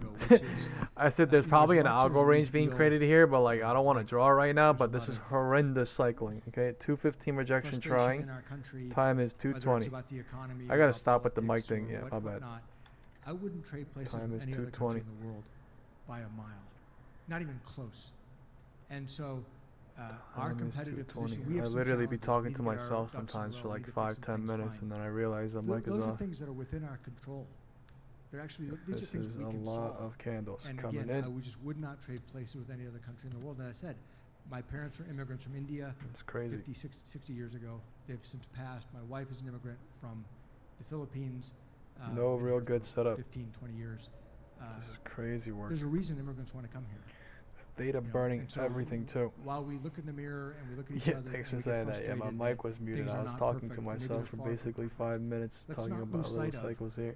I said there's probably an algo range being created here, but like I don't want to draw right now. But this is horrendous cycling. Okay, 215 rejection trying. Time is 2:20. I gotta stop with the mic thing. Yeah, my bad. I wouldn't trade places Time with is any other country 2:20. in the world by a mile, not even close. And so, our competitive position, we have I some literally be challenges. We talking need to to get our myself ducks in a sometimes row. for We like need to fix some 5-10 things minutes, fine. and then I realize the mic is Those are off. things that are within our control. They're actually these This are things is we a can lot solve. of candles And coming again, in. we just would not trade places with any other country in the world. And I said, my parents were immigrants from India. It's crazy. 60 years ago. They've since passed. My wife is an immigrant from the Philippines. No been real here good for setup. 15, 20 years. This is crazy work. There's a reason immigrants want to come here. Data burning and so everything too. While we look in the mirror and we look at each Yeah, other, thanks and for we get saying that. Yeah, my frustrated mic was that muted. things I are was not talking to perfect, or maybe myself they're for far from basically perfect. 5 minutes, Let's talking not about lose little sight of cycles here.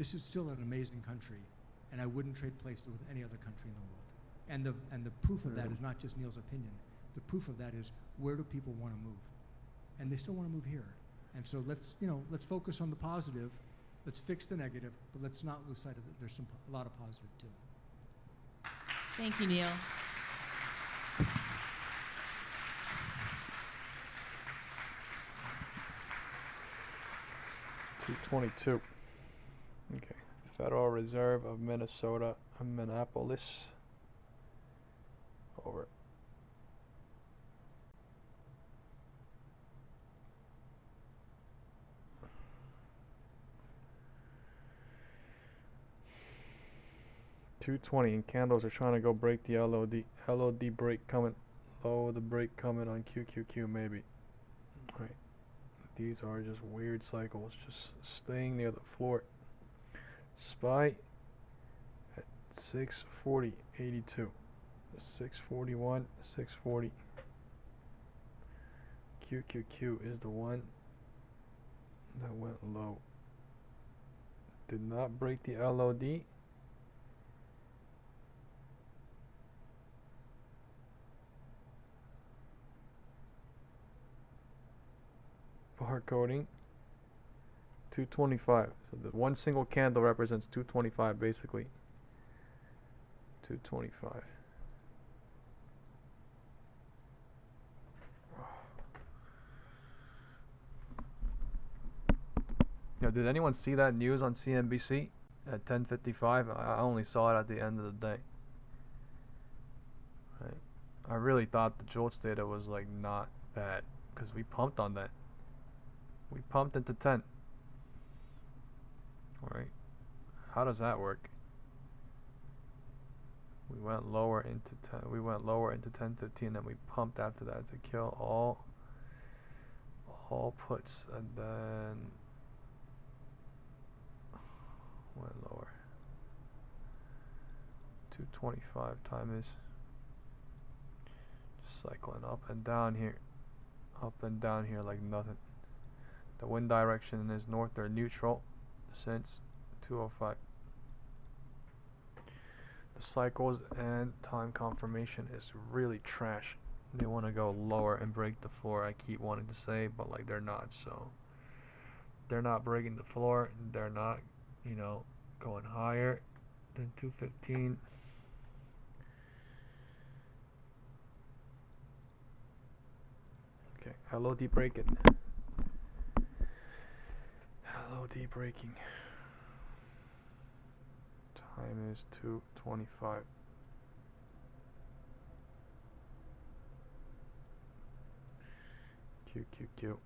this is still an amazing country, and I wouldn't trade places with any other country in the world. And the proof of that is not just Neil's opinion. The proof of that is, where do people want to move? And they still want to move here. And so let's focus on the positive. Let's fix the negative, but let's not lose sight of it. There's a lot of positive too. Thank you, Neil. $222. Okay. Federal Reserve of Minnesota, Minneapolis. Over. $220, and candles are trying to go break the LOD. LOD break coming. Low the break coming on QQQ maybe. Right. These are just weird cycles, just staying near the floor. SPY at 640.82. 641, 640. QQQ is the one that went low. Did not break the LOD. Bar coding 225. So the one single candle represents 225 basically. 225. Did anyone see that news on CNBC at 10:55? I only saw it at the end of the day. Right. I really thought the JOLTS data was like not bad because we pumped on that. We pumped into 10. Alright. How does that work? We went lower into 10. We went lower into 10:15, then we pumped after that to kill all puts, and then went lower. 225 time is just cycling up and down here. Up and down here like nothing. The wind direction is north or neutral since 205. The cycles and time confirmation is really trash. They want to go lower and break the floor. I keep wanting to say, but like they're not. So they're not breaking the floor. They're not, going higher than 215. Okay, LOD breaking. LOD breaking. Time is 2:25. QQQ.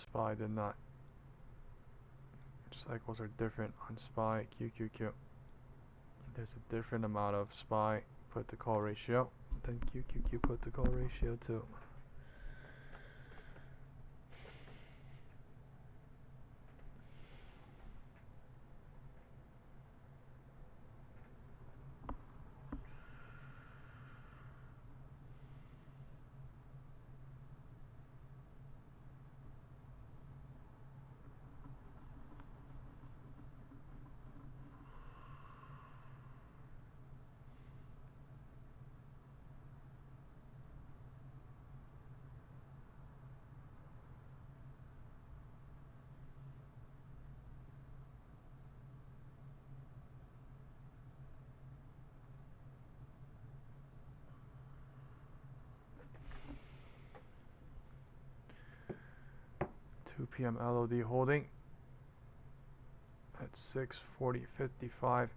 SPY did not. Cycles are different on SPY, QQQ. There's a different amount of SPY put to call ratio than QQQ put to call ratio too. p.m. LOD holding at 6:40:55.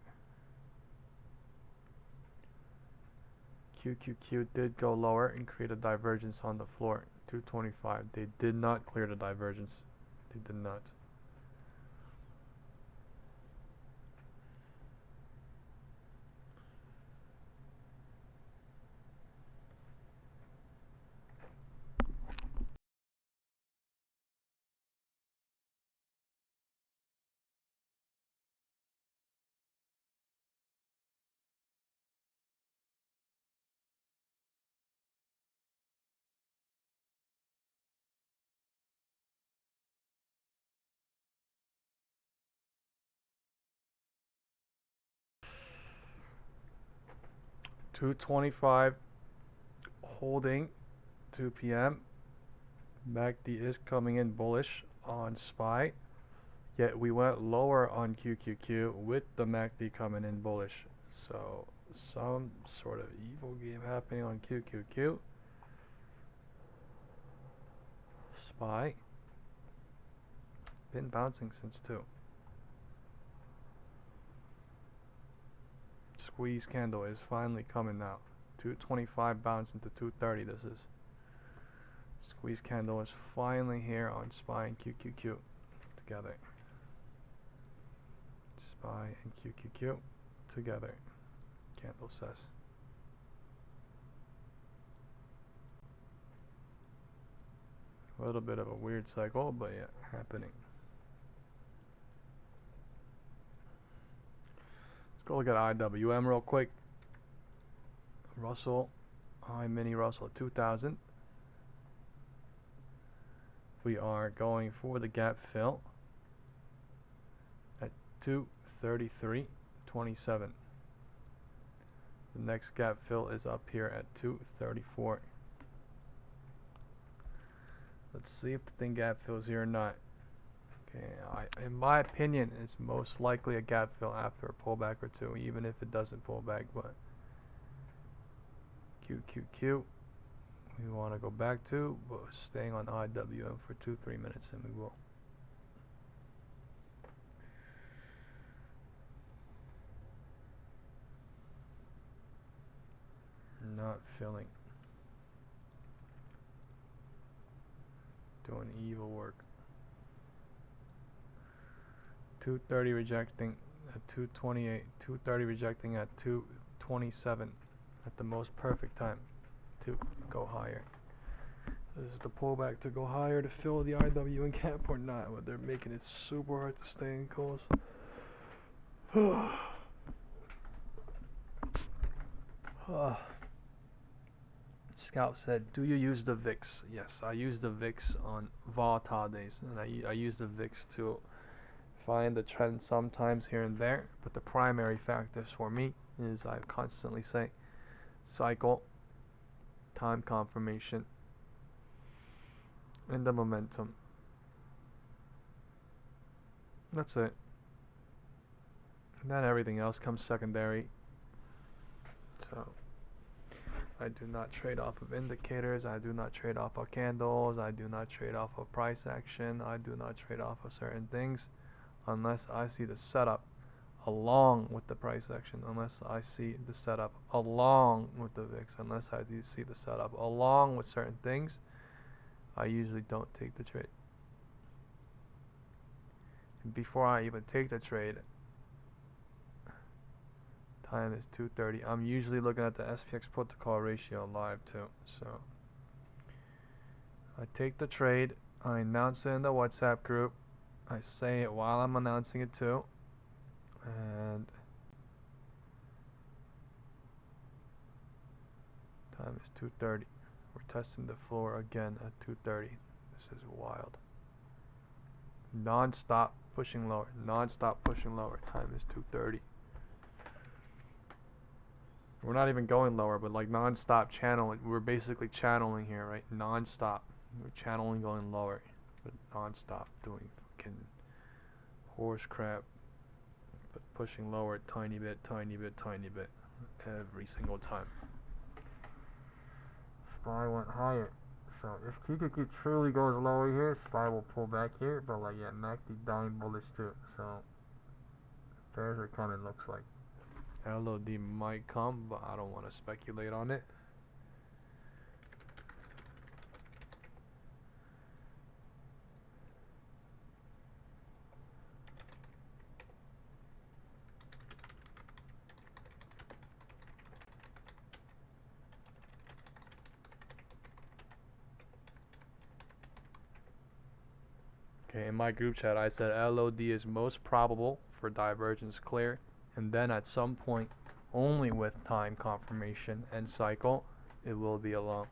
QQQ did go lower and create a divergence on the floor. 225. They did not clear the divergence. They did not. $225 holding 2 p.m. MACD is coming in bullish on SPY, yet we went lower on QQQ with the MACD coming in bullish. So some sort of evil game happening on QQQ. SPY been bouncing since 2. Squeeze candle is finally coming now. 225 bounced into 230. This is squeeze candle is finally here on SPY and QQQ together. SPY and QQQ together. Candle says. A little bit of a weird cycle, but yeah, happening. Let's go look at IWM real quick. Russell, mini Russell at 2000. We are going for the gap fill at 233.27. The next gap fill is up here at 234. Let's see if the thing gap fills here or not. Okay, in my opinion, it's most likely a gap fill after a pullback or 2, even if it doesn't pull back. But QQQ, we want to go back to, but staying on IWM for 2-3 minutes, and we will. Not filling. Doing evil work. 230 rejecting at 228. 230 rejecting at 227 at the most perfect time to go higher. This is the pullback to go higher to fill the IWM gap or not, but they're making it super hard to stay in calls. Scout said, do you use the VIX? Yes, I use the VIX on volatile days, and I use the VIX to find the trend sometimes here and there, but the primary factors for me is, I constantly say, cycle, time confirmation, and the momentum. That's it. And then everything else comes secondary. So I do not trade off of indicators, I do not trade off of candles, I do not trade off of price action, I do not trade off of certain things unless I see the setup along with the price action, unless I see the setup along with the VIX, unless I do see the setup along with certain things, I usually don't take the trade. And before I even take the trade, time is 2:30. I'm usually looking at the SPX put to call ratio live too. So I take the trade, I announce it in the WhatsApp group, I say it while I'm announcing it too, and time is 2:30. We're testing the floor again at 2:30. This is wild. Non-stop pushing lower, non-stop pushing lower. Time is 2:30. We're not even going lower, but like non-stop channeling. We're basically channeling here, right? Non-stop. We're channeling going lower, but non-stop doing fucking horse crap, but pushing lower tiny bit, tiny bit, tiny bit every single time. SPY went higher. So if QQQ truly goes lower here, SPY will pull back here, but like yeah, MACD down bullish too. So bears are coming, looks like. LOD might come, but I don't want to speculate on it. Okay, in my group chat I said LOD is most probable for divergence clear, and then at some point, only with time confirmation and cycle, it will be a long.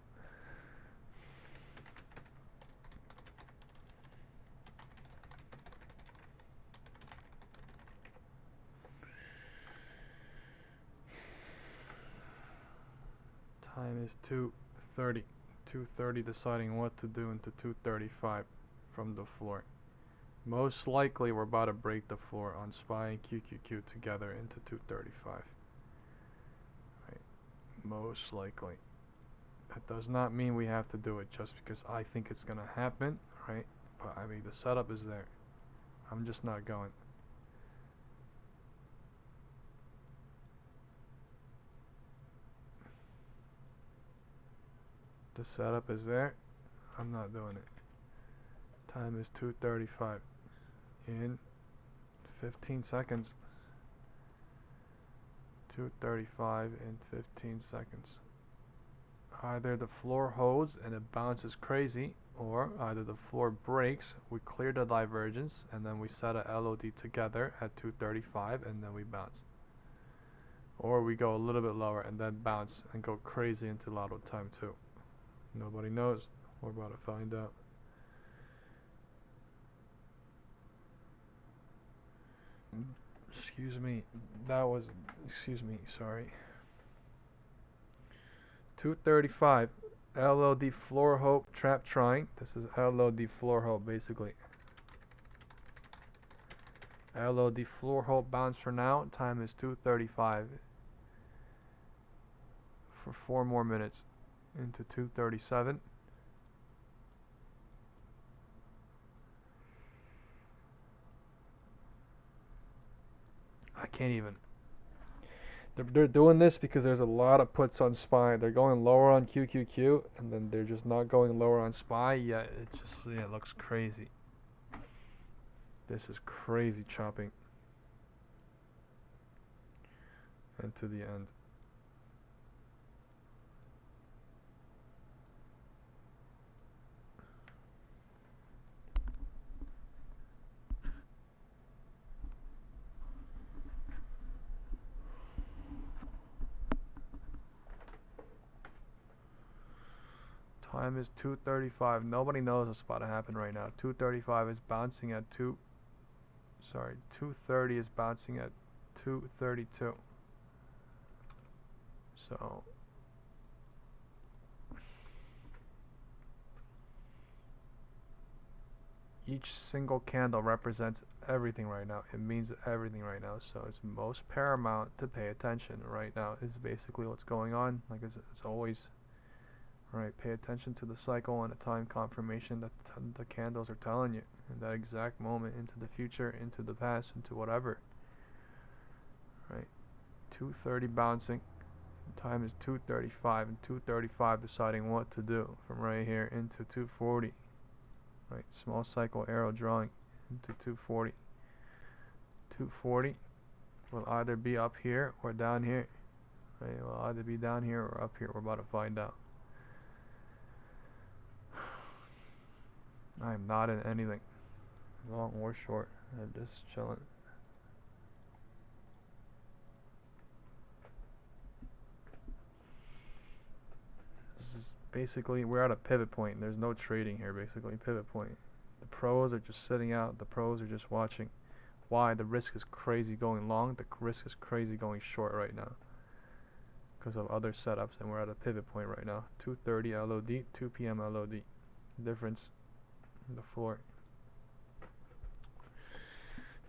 Time is 2:30. 2:30 deciding what to do into 2:35 from the floor. Most likely we're about to break the floor on SPY and QQQ together into 2:35. Right. Most likely. That does not mean we have to do it just because I think it's gonna happen, right? But I mean the setup is there. I'm just not going. The setup is there. I'm not doing it. Time is 2:35. In 15 seconds. 2:35 in 15 seconds. Either the floor holds and it bounces crazy, or either the floor breaks, we clear the divergence, and then we set a LOD together at 2:35 and then we bounce. Or we go a little bit lower and then bounce and go crazy into lotto time too. Nobody knows. We're about to find out. Excuse me, sorry. 2:35, LOD floor hope trap trying. This is LOD floor hope basically. LOD floor hope bounce for now. Time is 2:35 for 4 more minutes into 2:37. I can't even. They're doing this because there's a lot of puts on SPY. They're going lower on QQQ, and then they're just not going lower on SPY. Yeah, it looks crazy. This is crazy chopping. And to the end. Time is 2:35. Nobody knows what's about to happen right now. 2:35 is bouncing at 2:30 is bouncing at 2:32. So each single candle represents everything right now. It means everything right now. So it's most paramount to pay attention right now is basically what's going on. Like it's always. Right, pay attention to the cycle and the time confirmation that the candles are telling you in that exact moment, into the future, into the past, into whatever. Right, 2:30 bouncing, time is 2:35, and 2:35 deciding what to do from right here into 2:40. Right, small cycle arrow drawing into 2:40. 2:40 will either be up here or down here. Right, it will either be down here or up here. We're about to find out. I am not in anything, long or short. I'm just chilling. This is basically, we're at a pivot point. There's no trading here, basically. Pivot point. The pros are just sitting out. The pros are just watching. Why? The risk is crazy going long. The risk is crazy going short right now, because of other setups, and we're at a pivot point right now. 2:30 LOD, 2 p.m. LOD. Difference in the floor.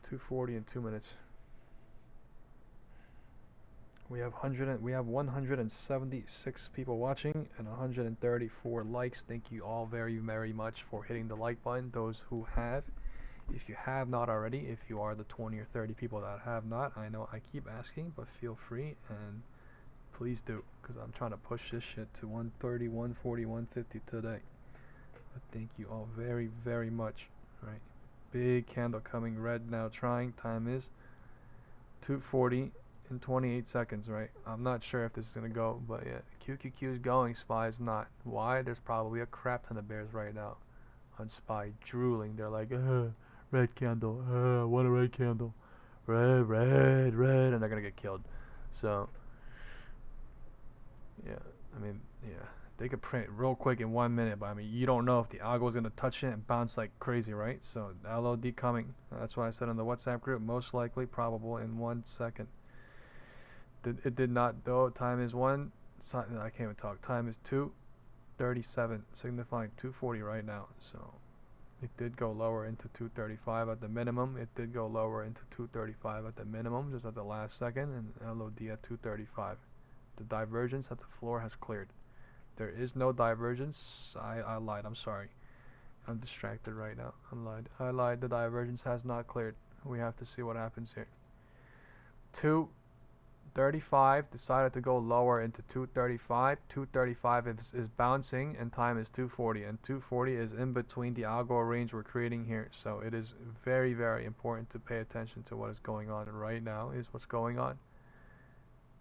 2:40 in 2 minutes. We have 176 people watching and 134 likes. Thank you all very, very much for hitting the like button. Those who have, if you have not already, if you are the 20 or 30 people that have not, I know I keep asking, but feel free and please do, because I'm trying to push this shit to 130, 140, 150 today. But thank you all very, very much. Right, big candle coming red now. Trying. Time is 2:40 in 28 seconds. Right. I'm not sure if this is gonna go, but yeah, QQQ is going. SPY is not. Why? There's probably a crap ton of bears right now on SPY drooling. They're like, red candle. What a red candle. Red, red, red, and they're gonna get killed. So yeah, I mean, yeah, they could print real quick in 1 minute, but I mean, you don't know if the algo is gonna touch it and bounce like crazy, right? So LOD coming. That's what I said in the WhatsApp group. Most likely, probable in 1 second. It did not though. Time is I can't even talk. Time is 2:37, signifying 2:40 right now. So it did go lower into 2:35 at the minimum. It did go lower into 2:35 at the minimum, just at the last second, and LOD at 2:35. The divergence at the floor has cleared. There is no divergence. I lied. I'm sorry. I'm distracted right now. I lied. The divergence has not cleared. We have to see what happens here. 2:35 decided to go lower into 2:35. 2:35 is bouncing, and time is 2:40. And 2:40 is in between the algo range we're creating here. So it is very, very important to pay attention to what is going on right now. Is what's going on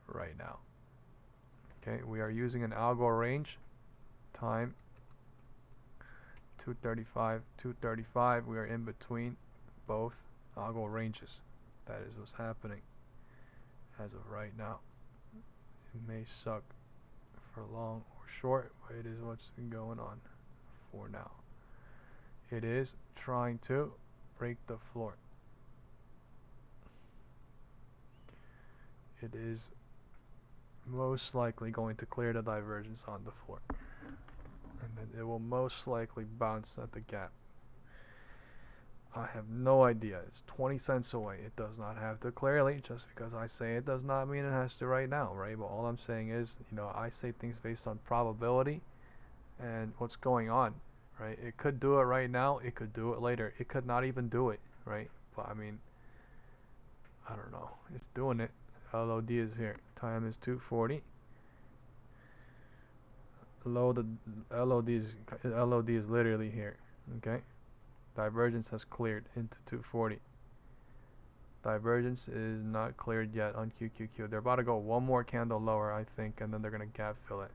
right now. Okay, we are using an algo range. Time 2:35, 2:35. We are in between both algo ranges. That is what's happening as of right now. It may suck for long or short, but it is what's going on for now. It is trying to break the floor. It is most likely going to clear the divergence on the floor, and then it will most likely bounce at the gap. I have no idea. It's 20 cents away. It does not have to. Clearly, just because I say it does not mean it has to right now, right? But all I'm saying is, I say things based on probability and what's going on, right? It could do it right now. It could do it later. It could not even do it, right? But I mean, I don't know. It's doing it. LOD is here. Time is 2:40. LOD is literally here. Okay. Divergence has cleared into 2:40. Divergence is not cleared yet on QQQ. They're about to go one more candle lower, I think, and then they're gonna gap fill it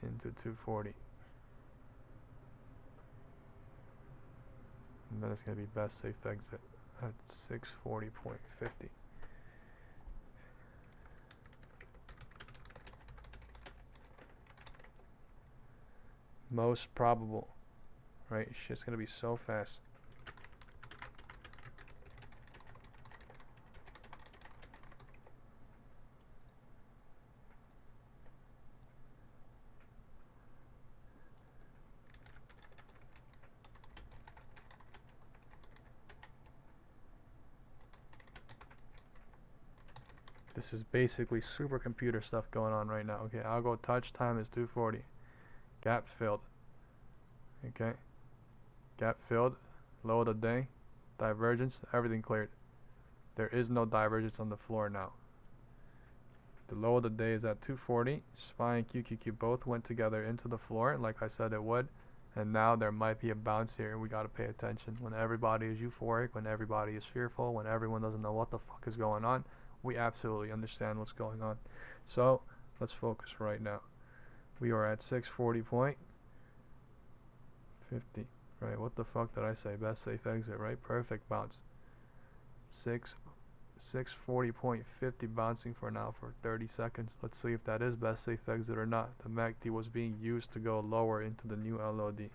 into 2:40. And then it's gonna be best safe exit at 640.50. Most probable, right? Shit's gonna be so fast. This is basically supercomputer stuff going on right now. Okay, algo touch. Time is 2:40. Gap filled. Okay. Gap filled. Low of the day. Divergence. Everything cleared. There is no divergence on the floor now. The low of the day is at 2:40. SPY and QQQ both went together into the floor, like I said it would. And now there might be a bounce here. We got to pay attention. When everybody is euphoric, when everybody is fearful, when everyone doesn't know what the fuck is going on, we absolutely understand what's going on. So let's focus right now. We are at 640.50. Right, what the fuck did I say? Best safe exit, right? Perfect bounce. 640.50 bouncing for now for 30 seconds. Let's see if that is best safe exit or not. The MACD was being used to go lower into the new LOD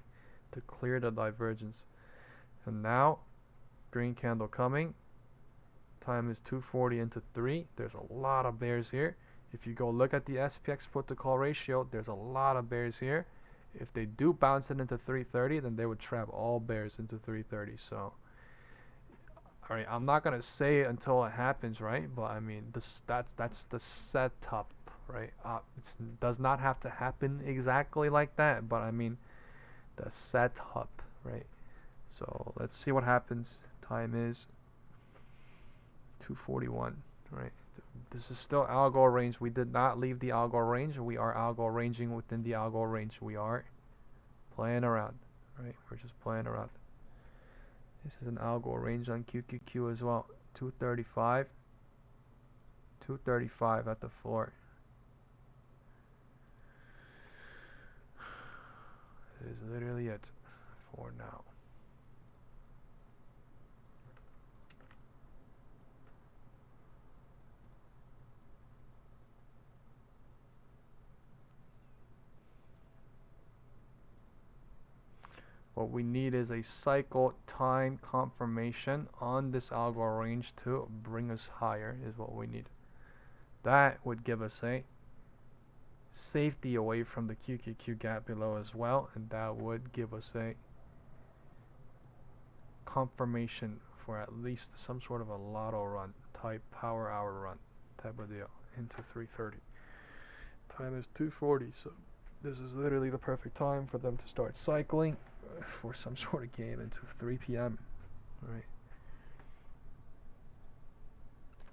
to clear the divergence. And now, green candle coming. Time is 2:40 into 3. There's a lot of bears here. If you go look at the SPX put to call ratio, there's a lot of bears here. If they do bounce it into 330, then they would trap all bears into 330. So Alright, I'm not gonna say it until it happens, right? But I mean, that's the setup, right? It does not have to happen exactly like that, but I mean, the setup, right? So let's see what happens. Time is 2:41, right? This is still algo range. We did not leave the algo range. We are algo ranging within the algo range. We are playing around, right? We're just playing around. This is an algo range on QQQ as well. 235. 235 at the floor. It is literally it for now. What we need is a cycle time confirmation on this algo range to bring us higher is what we need. That would give us a safety away from the QQQ gap below as well, and that would give us a confirmation for at least some sort of a lotto run type power hour run type of deal into 3:30. Time is 2:40, so this is literally the perfect time for them to start cycling for some sort of game into 3 p.m. Right.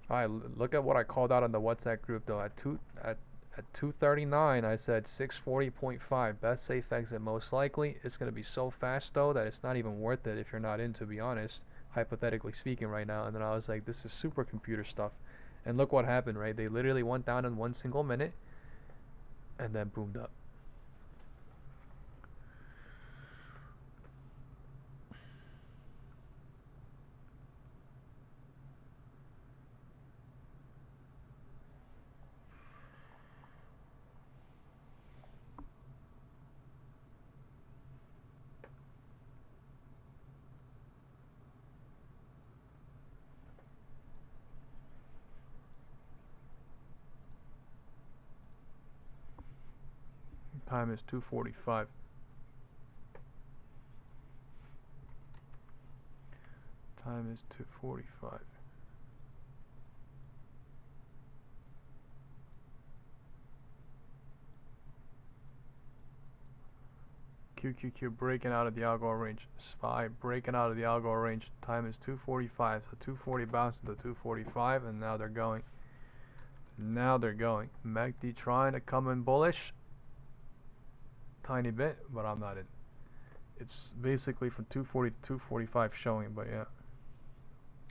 Alright, look at what I called out on the WhatsApp group though. At 2:39, I said 640.5 best safe exit most likely. It's gonna be so fast though that it's not even worth it if you're not in, to be honest, hypothetically speaking right now. And then I was like, this is supercomputer stuff. And look what happened, right? They literally went down in 1 single minute and then boomed up. Time is 2:45. Time is 2:45. QQQ breaking out of the algo range. SPY breaking out of the algo range. Time is 2:45. So 240 bounced to 2:45, and now they're going. Now they're going. MACD trying to come in bullish. Tiny bit, but I'm not in. It's basically from 240 to 245 showing, but yeah.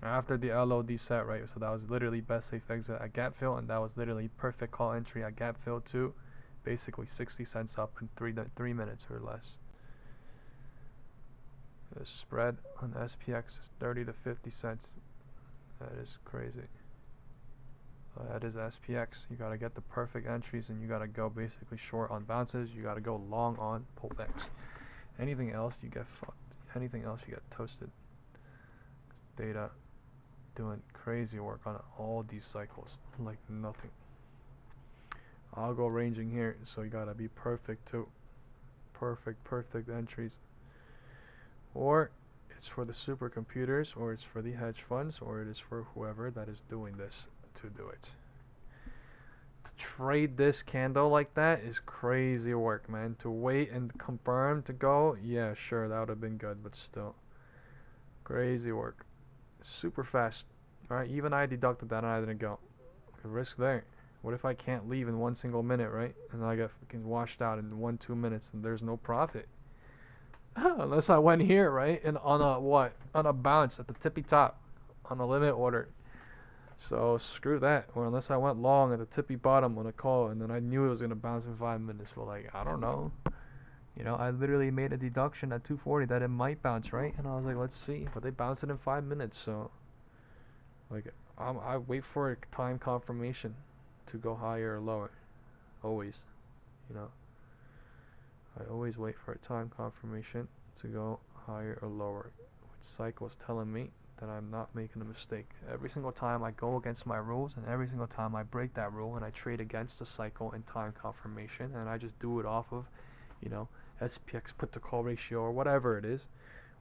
After the LOD set, right? So that was literally best safe exit at gap fill, and that was literally perfect call entry at gap fill too. Basically 60 cents up in 3 minutes or less. The spread on SPX is 30 to 50 cents. That is crazy. That is SPX. You gotta get the perfect entries, and you gotta go basically short on bounces. You gotta go long on pullbacks. Anything else, you get fucked. Anything else, you get toasted. Data doing crazy work on all these cycles, like nothing. I'll go ranging here, so you gotta be perfect too. Perfect entries. Or it's for the supercomputers, or it's for the hedge funds, or it is for whoever that is doing this to do it. To trade this candle like that is crazy work, man. To wait and confirm to go, yeah, sure, that would have been good, but still. Crazy work. Super fast. Alright, even I deducted that and I didn't go. Risk there. What if I can't leave in 1 single minute, right? And I get fucking washed out in 1-2 minutes and there's no profit. Unless I went here, right? And on a what? On a bounce at the tippy top. On a limit order. So screw that. Or unless I went long at the tippy bottom on a call and then I knew it was gonna bounce in 5 minutes. Well, like, I don't know. You know, I literally made a deduction at 240 that it might bounce, right? And I was like, let's see. But they bounced it in 5 minutes, so like I wait for a time confirmation to go higher or lower. Always. You know. I always wait for a time confirmation to go higher or lower. Which cycle is telling me that I'm not making a mistake. Every single time I go against my rules, and every single time I break that rule and I trade against the cycle and time confirmation, and I just do it off of, you know, SPX put to call ratio or whatever it is,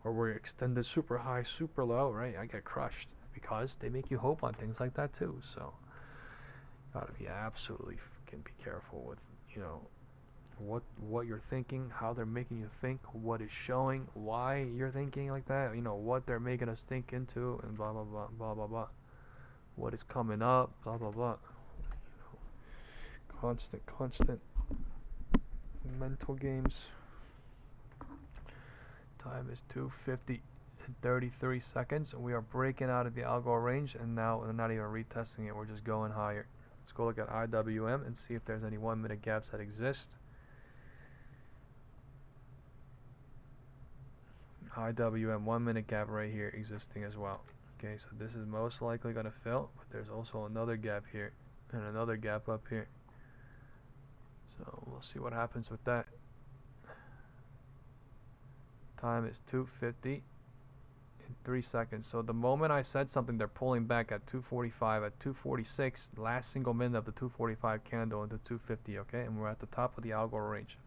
or we're extended super high, super low, right? I get crushed because they make you hope on things like that too. So gotta be absolutely be careful with, you know, what you're thinking, how they're making you think, what is showing, why you're thinking like that, you know, what they're making us think into, and blah blah blah blah blah blah. What is coming up, blah blah blah. Constant mental games. Time is 2:50 and 33 seconds, and we are breaking out of the algo range, and now we're not even retesting it, we're just going higher. Let's go look at IWM and see if there's any 1 minute gaps that exist. IWM 1 minute gap right here existing as well. Okay, so this is most likely going to fill, but there's also another gap here and another gap up here. So we'll see what happens with that. Time is 2:50 in 3 seconds. So the moment I said something, they're pulling back at 2:45, at 2:46, last single minute of the 2:45 candle into 2:50. Okay, and we're at the top of the algo range.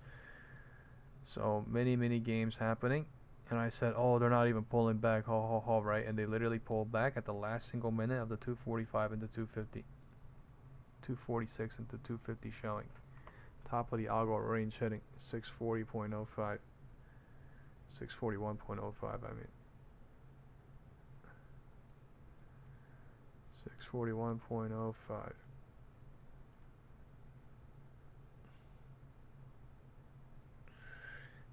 So many games happening. And I said, oh, they're not even pulling back, right? And they literally pulled back at the last single minute of the 2:45 into 2:50. 2:46 into 2:50 showing. Top of the algo range hitting 640.05. 641.05, I mean. 641.05.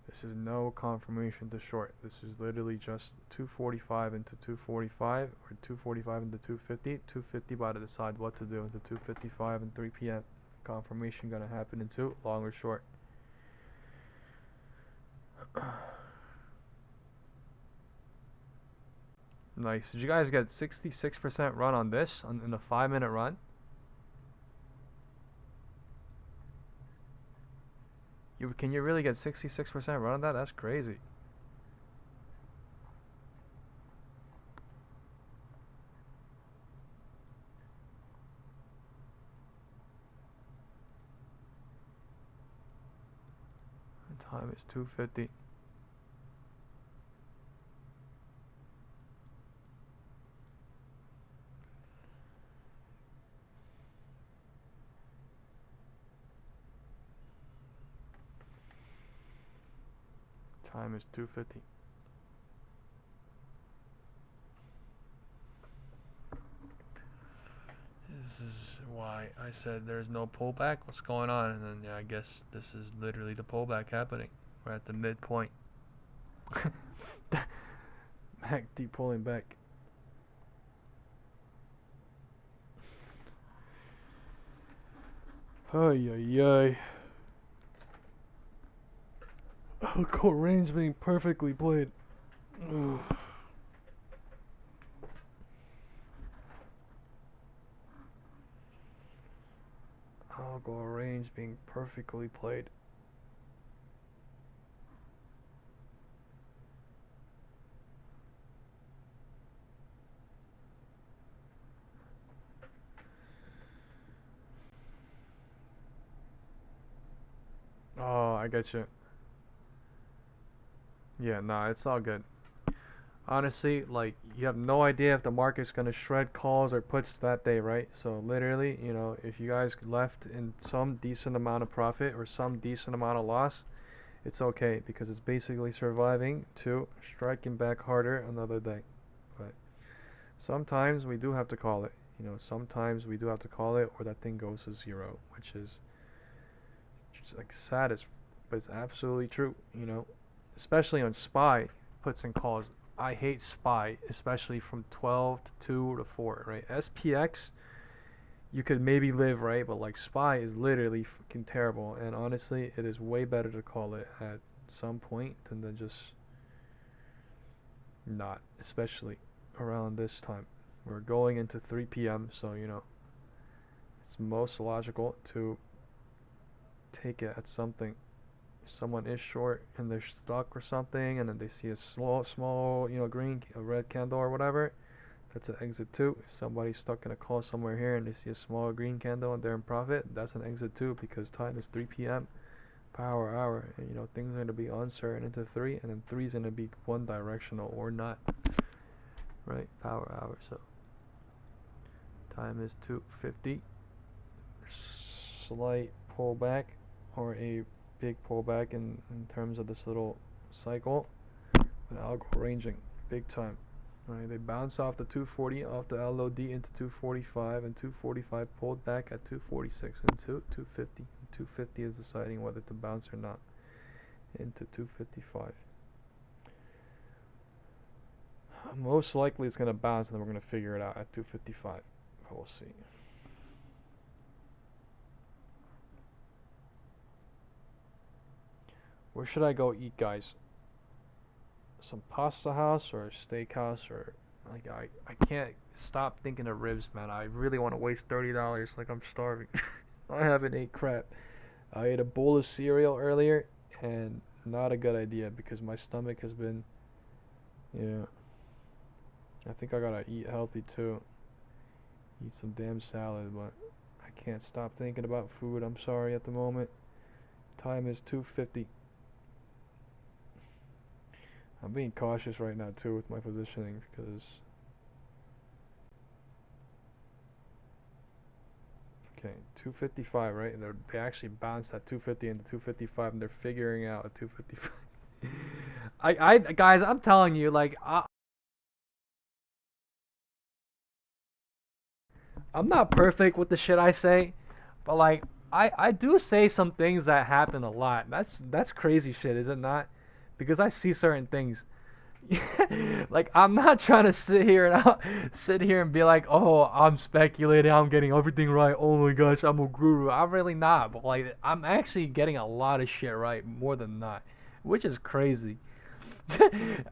This is no confirmation to short. This is literally just 245 into 245 or 245 into 250. 250 by to decide what to do into 255 and 3 p.m. Confirmation gonna happen in 2, long or short. Nice. Did you guys get 66% run on this in a 5-minute run? Can you really get 66% run on that? That's crazy. The time is 2:50. Time is 2:50. This is why I said there's no pullback. What's going on? And then yeah, I guess this is literally the pullback happening. We're at the midpoint. MACD pulling back. Ay ay ay. Algo range being perfectly played. Ugh. Algo range being perfectly played. Oh, I get you. Yeah, nah, it's all good. Honestly, like, you have no idea if the market's gonna shred calls or puts that day, right? So literally, you know, if you guys left in some decent amount of profit or some decent amount of loss, it's okay because it's basically surviving to striking back harder another day. But sometimes we do have to call it. You know, sometimes we do have to call it, or that thing goes to 0, which is just like sad as, but it's absolutely true. You know, especially on SPY puts and calls. I hate SPY, especially from 12 to 2 to 4, right? SPX, you could maybe live, right? But like SPY is literally fucking terrible. And honestly, it is way better to call it at some point than to just not, especially around this time. We're going into 3 p.m., so you know, it's most logical to take it at something. Someone is short and they're stuck or something, and then they see a small, you know, green, a red candle or whatever, that's an exit 2. If somebody's stuck in a call somewhere here and they see a small green candle and they're in profit, that's an exit 2 because time is 3 p.m. power hour, and you know things are going to be uncertain into 3, and then 3 is going to be one directional or not, right? Power hour. So time is 2:50. Slight pullback or a big pullback in terms of this little cycle, but algo ranging big time. Right, they bounce off the 240 off the LOD into 245, and 245 pulled back at 246 and 250. 250 is deciding whether to bounce or not into 255. Most likely it's going to bounce, and then we're going to figure it out at 255. But we'll see. Where should I go eat, guys? Some pasta house or a steakhouse, or like I can't stop thinking of ribs, man. I really want to waste $30. Like, I'm starving. I haven't ate crap. I ate a bowl of cereal earlier, and not a good idea because my stomach has been, yeah. I think I gotta eat healthy too. Eat some damn salad, but I can't stop thinking about food. I'm sorry at the moment. Time is 2:50. I'm being cautious right now too with my positioning because okay, 255, right? They actually bounced at 250 into 255, and they're figuring out at 255. Guys, I'm telling you, like, I'm not perfect with the shit I say, but like, I do say some things that happen a lot. That's crazy shit, is it not? Because I see certain things. Like, I'm not trying to sit here and be like, oh, I'm speculating, I'm getting everything right, oh my gosh, I'm a guru. I'm really not, but like, I'm actually getting a lot of shit right, more than not, which is crazy.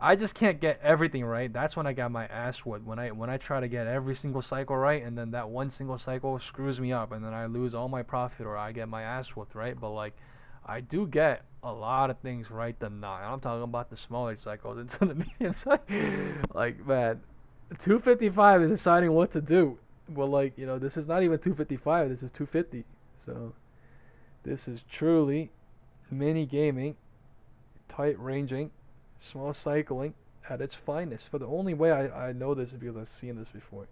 I just can't get everything right. That's when I got my ass whooped. When I try to get every single cycle right, and then that one single cycle screws me up, and then I lose all my profit, or I get my ass whooped, right? But like, I do get a lot of things right than not. I'm talking about the smaller cycles into the medium side. Like, man, 255 is deciding what to do. Well, like, you know, this is not even 255. This is 250. So this is truly mini gaming, tight ranging, small cycling at its finest. But the only way I know this is because I've seen this before.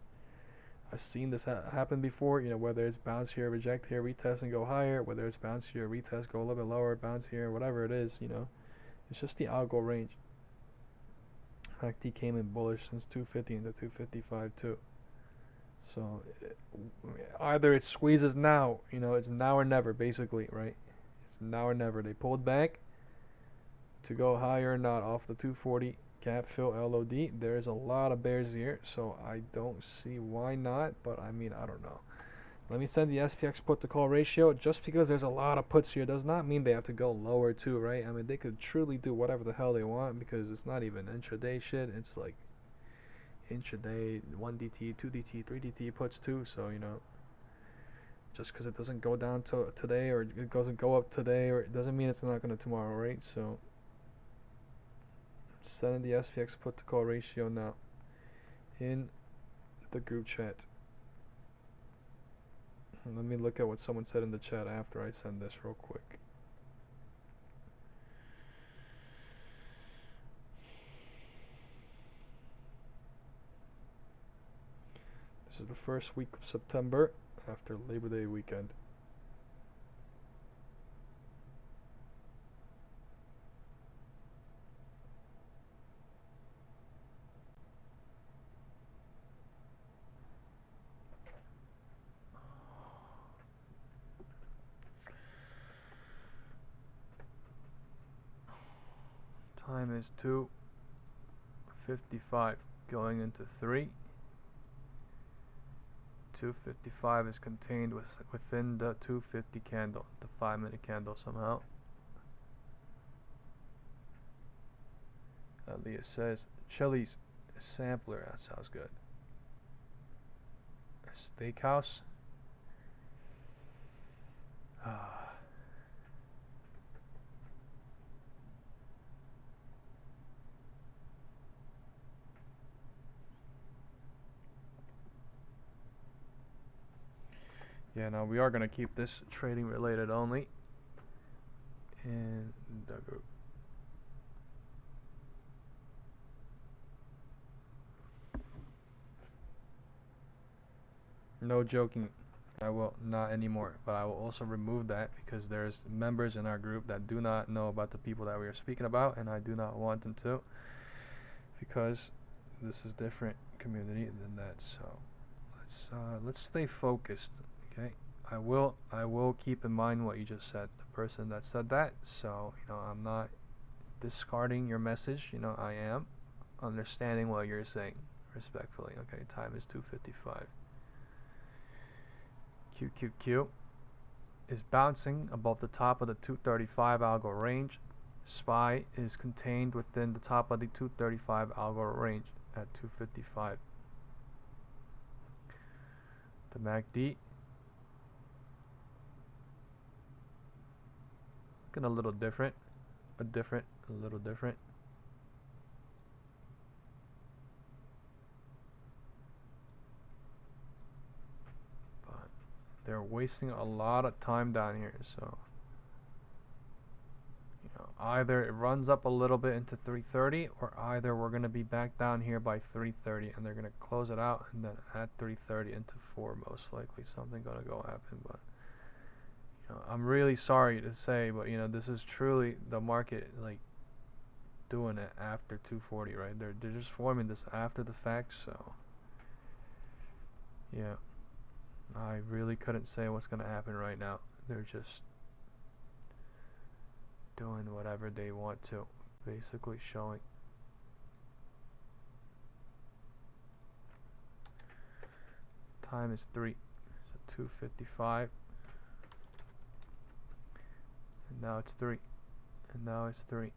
I've seen this happen before, you know, whether it's bounce here, reject here, retest and go higher, whether it's bounce here, retest, go a little bit lower, bounce here, whatever it is, you know. It's just the algo range. In fact, he came in bullish since 250 into 255 too. So either it squeezes now, you know, it's now or never basically, right? It's now or never. They pulled back to go higher or not off the 240 gap fill LOD. There's a lot of bears here, so I don't see why not, but I mean, I don't know. Let me send the SPX put to call ratio. Just because there's a lot of puts here does not mean they have to go lower too, right? I mean, they could truly do whatever the hell they want because it's not even intraday shit. It's like intraday 1DT, 2DT, 3DT puts too, so you know, just because it doesn't go down to today or it doesn't go up today, or it doesn't mean it's not going to tomorrow, right? So sending the SPX put to call ratio now in the group chat. And let me look at what someone said in the chat after I send this real quick. This is the first week of September after Labor Day weekend. Time is 2:55 going into 3. 255 is contained within the 250 candle, the 5-minute candle somehow. Leah says, Chili's sampler, that sounds good. Steakhouse. Yeah, no, we are going to keep this trading related only. in the group. No joking, I will not anymore, but I will also remove that because there's members in our group that do not know about the people that we are speaking about, and I do not want them to, because this is different community than that. So let's stay focused, okay? I will keep in mind what you just said, the person that said that. So I'm not discarding your message. I am understanding what you're saying respectfully. Okay, time is 2:55. QQQ is bouncing above the top of the 235 algo range. SPY is contained within the top of the 235 algo range at 255. The MACD looking a little different, a little different. But they're wasting a lot of time down here, so either it runs up a little bit into 330, or either we're going to be back down here by 330 and they're going to close it out, and then at 330 into 4 most likely something going to go happen. But I'm really sorry to say, but this is truly the market like doing it after 240, right? They're just forming this after the fact, so yeah, I really couldn't say what's going to happen right now. They're just doing whatever they want to, basically showing. Time is 3, so 2:55, and now it's 3, and now it's 3.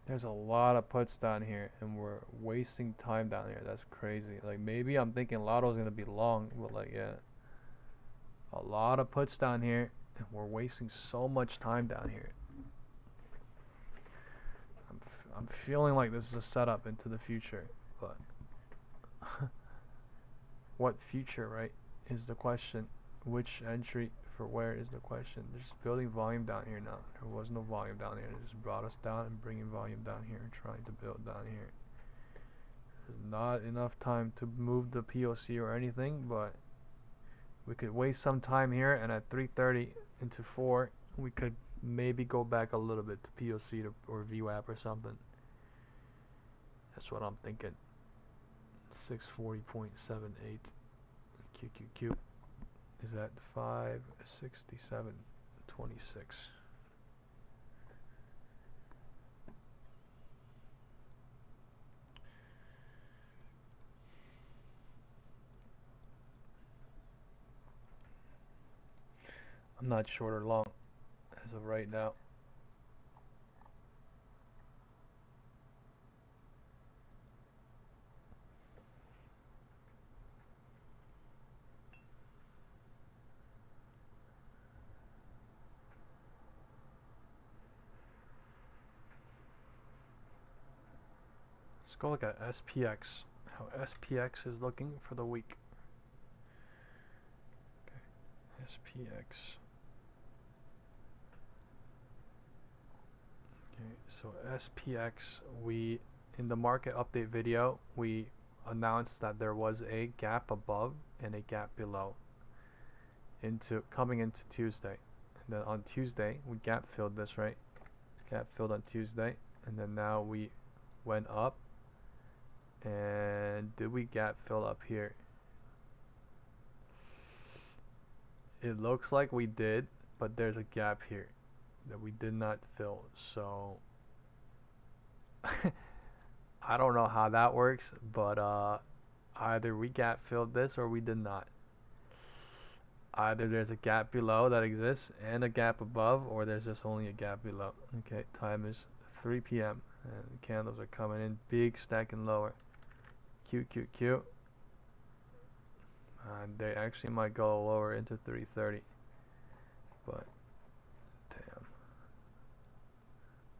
There's a lot of puts down here, and we're wasting time down here. That's crazy. Like, maybe I'm thinking Lotto's gonna be long, but like, yeah, a lot of puts down here, and we're wasting so much time down here. I'm feeling like this is a setup into the future, but what future, right, is the question. Which entry for where is the question. They're just building volume down here now. There was no volume down here. They just brought us down and bringing volume down here and trying to build down here. There's not enough time to move the POC or anything, but we could waste some time here, and at 3:30 into 4 we could maybe go back a little bit to POC or VWAP or something. That's what I'm thinking. 640.78 QQQ is at 567.26. I'm not short or long as of right now. Let's go look at SPX, how SPX is looking for the week. Okay, SPX. Okay, so SPX, in the market update video, we announced that there was a gap above and a gap below coming into Tuesday. And then on Tuesday, we gap filled this, right? Gap filled on Tuesday, and then now we went up. And did we gap fill up here? It looks like we did, but there's a gap here that we did not fill. So I don't know how that works, but either we gap filled this or we did not. Either there's a gap below that exists and a gap above, or there's just only a gap below. Okay, time is 3 p.m. and the candles are coming in big, stacking lower. Q, Q, Q. And they actually might go lower into 330. But, damn.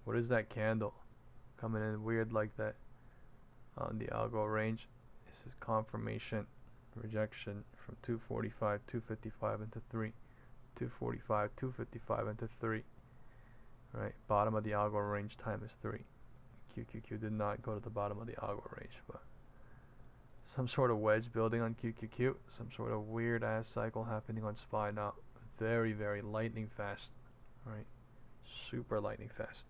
What is that candle coming in weird like that on the algo range? This is confirmation, rejection from 245, 255 into 3. 245, 255 into 3. Right, bottom of the algo range, time is 3. QQQ did not go to the bottom of the algo range, but some sort of wedge building on QQQ, some sort of weird ass cycle happening on SPY now. Very, very lightning fast, right? Super lightning fast.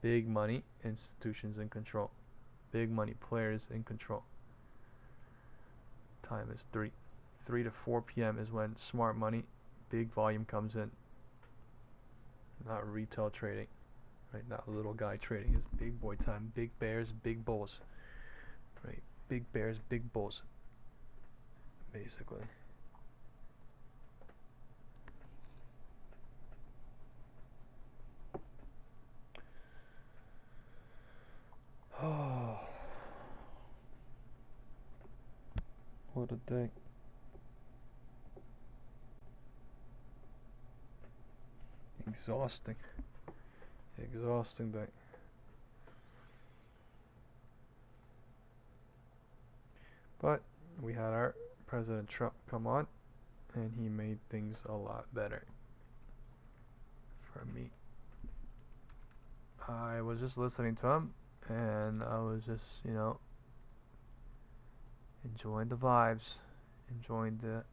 Big money, institutions in control. Big money players in control. Time is 3. 3 to 4 p.m. is when smart money, big volume comes in. Not retail trading, right? Not little guy trading. It's big boy time. Big bears, big bulls, right? Big bears, big bulls, basically. Oh, what a day. Exhausting. Exhausting day. But we had our President Trump come on, and he made things a lot better for me. I was just listening to him, and I was just, enjoying the vibes, enjoying the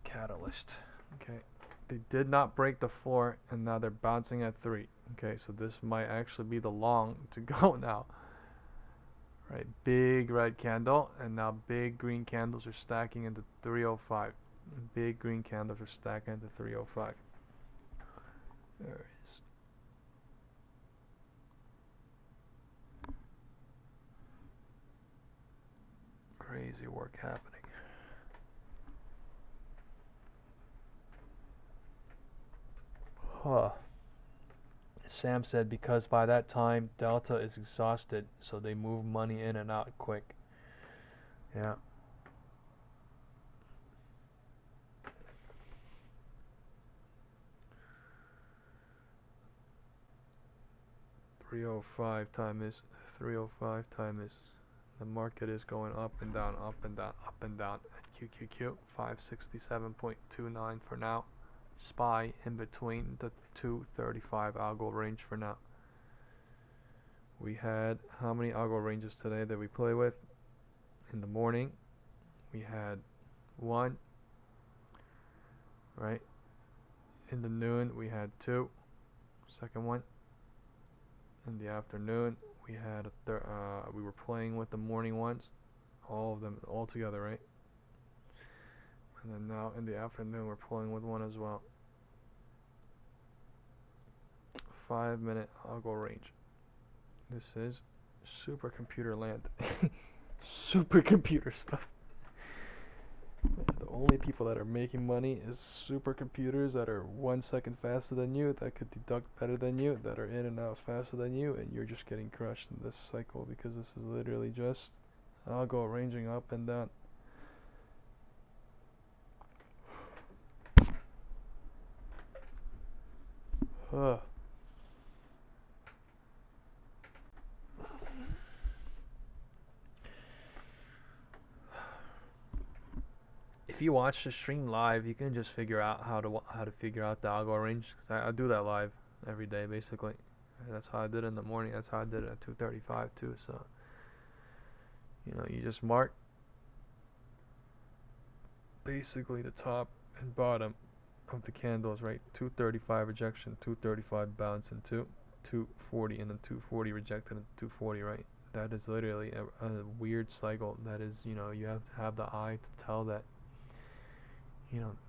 catalyst. Okay, they did not break the floor, and now they're bouncing at 3. Okay, so this might actually be the long to go now. Right, big red candle, and now big green candles are stacking into 305. Big green candles are stacking into 305. There it is. Crazy work happening. Huh. Sam said because by that time Delta is exhausted, so they move money in and out quick. Yeah. .305 time is 305 time is the market is going up and down, up and down, up and down at QQQ 567.29 for now. SPY in between the 235 algo range for now. We had how many algo ranges today that we play with? In the morning we had 1, right? In the noon we had 2, second one. In the afternoon we had we were playing with the morning ones, all of them all together, right? And then now in the afternoon we're playing with one as well. 5-minute algo range. This is supercomputer land. Supercomputer stuff. The only people that are making money is supercomputers that are 1 second faster than you, that could deduct better than you, that are in and out faster than you, and you're just getting crushed in this cycle because this is literally just algo ranging up and down. Huh. If you watch the stream live, you can just figure out how to figure out the algo range. 'Cause I do that live every day, basically. And that's how I did it in the morning. That's how I did it at 2:35 too. So, you just mark basically the top and bottom of the candles, right? 235 rejection, 235 bounce into 240, and then 240 rejected and 240, right? That is literally a weird cycle. That is, you have to have the eye to tell that.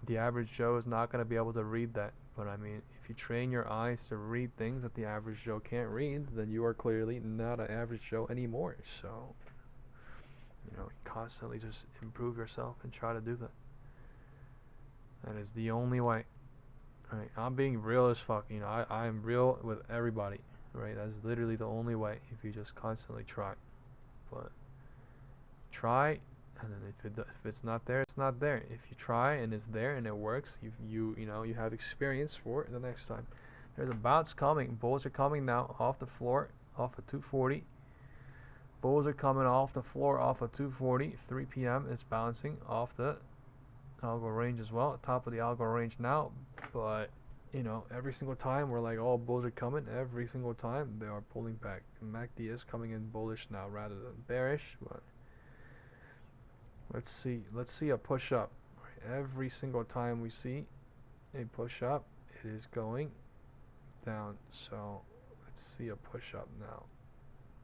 The average Joe is not going to be able to read that. But I mean, if you train your eyes to read things that the average Joe can't read, then you are clearly not an average Joe anymore. So, You know, constantly just improve yourself and try to do that. That is the only way. Right? I'm being real as fuck. You know, I am real with everybody. Right? That's literally the only way. If you just constantly try. But try, and then if it's not there, it's not there. If you try and it's there and it works, you know you have experience for it the next time. There's a bounce coming. Bulls are coming now off the floor, off of 240. Bulls are coming off the floor, off of 240. 3 p.m. It's bouncing off the algo range as well. Top of the algo range now, but you know every single time we're like, oh, bulls are coming. Every single time they are pulling back. And MACD is coming in bullish now rather than bearish, but let's see a push up. Every single time we see a push up, it is going down. So let's see a push up now.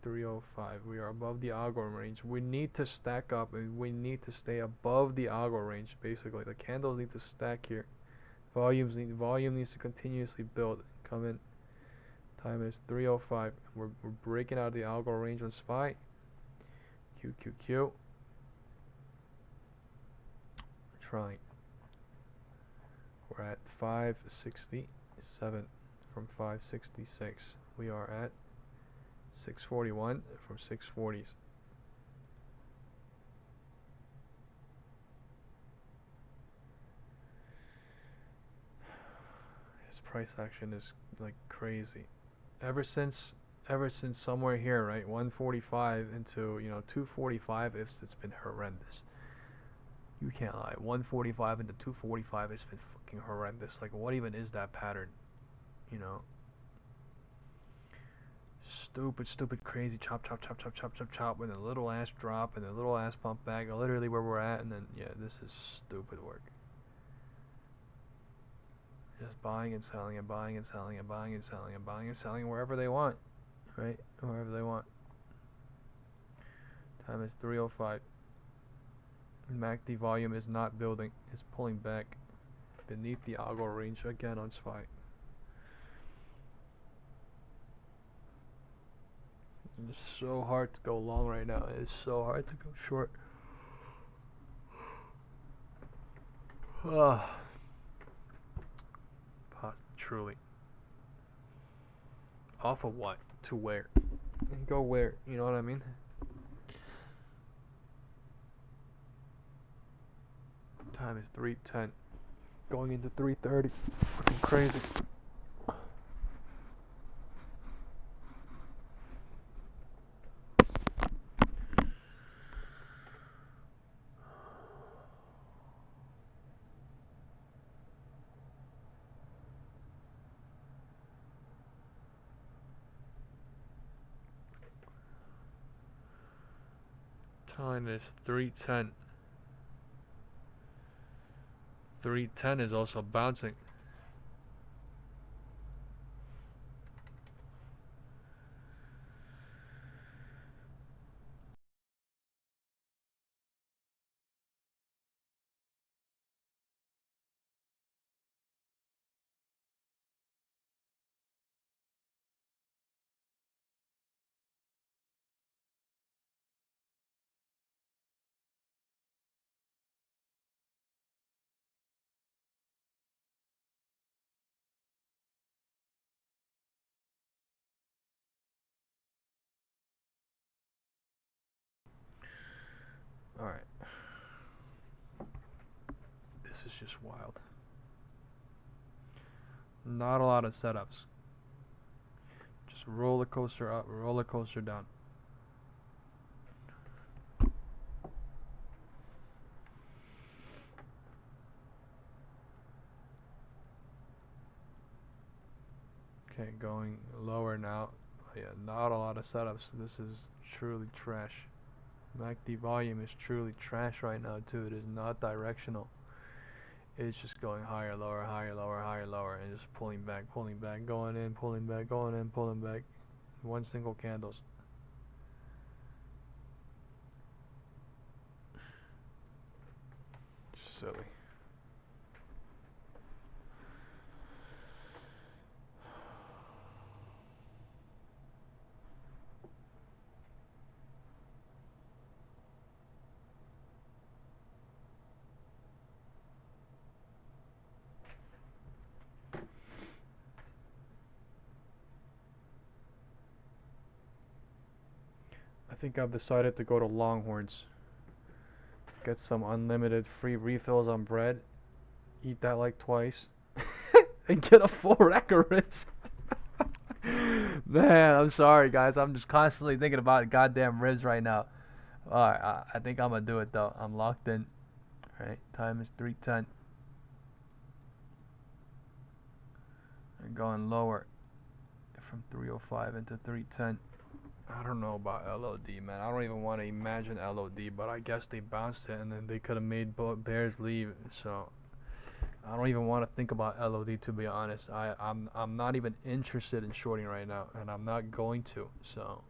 305. We are above the algo range. We need to stack up and we need to stay above the algo range. Basically, the candles need to stack here. Volume needs to continuously build. Come in. Time is 305. We're breaking out of the algo range on SPY. QQQ. Trying. We're at 567 from 566. We are at 641 from 640s. His price action is like crazy. Ever since somewhere here, right, 145 into 245, it's been horrendous. You can't lie. 145 into 245 has been fucking horrendous. Like, what even is that pattern? You know. Stupid, crazy chop, with a little ass drop and a little ass pump back, literally where we're at, and then yeah, this is stupid work. Just buying and selling and buying and selling and buying and selling and buying and selling wherever they want, right? Wherever they want. Time is 3:05. MACD volume is not building; it's pulling back beneath the algo range again on SPY. It's so hard to go long right now. It's so hard to go short. Truly. Off of what? To where? And go where? You know what I mean? Time is 3:10. Going into 3:30. Fucking crazy. Time is 3:10. 3:10 is also bouncing. Alright. This is just wild. Not a lot of setups. Just roller coaster up, roller coaster down. Okay, going lower now. Yeah, not a lot of setups. This is truly trash. MACD volume is truly trash right now too. It is not directional. It's just going higher, lower, higher, lower, higher, lower, and just pulling back, going in, pulling back, going in, pulling back. One single candles. Just silly. think I've decided to go to Longhorns. Get some unlimited free refills on bread. Eat that like twice. And get a full rack of ribs. Man, I'm sorry guys. I'm just constantly thinking about goddamn ribs right now. Alright, I think I'm gonna do it though. I'm locked in. Alright, time is 3:10. They're going lower from 3:05 into 3:10. I don't know about LOD, man. I don't even want to imagine LOD, but I guess they bounced it and then they could have made bears leave. So I don't even want to think about LOD, to be honest. I'm not even interested in shorting right now, and I'm not going to. So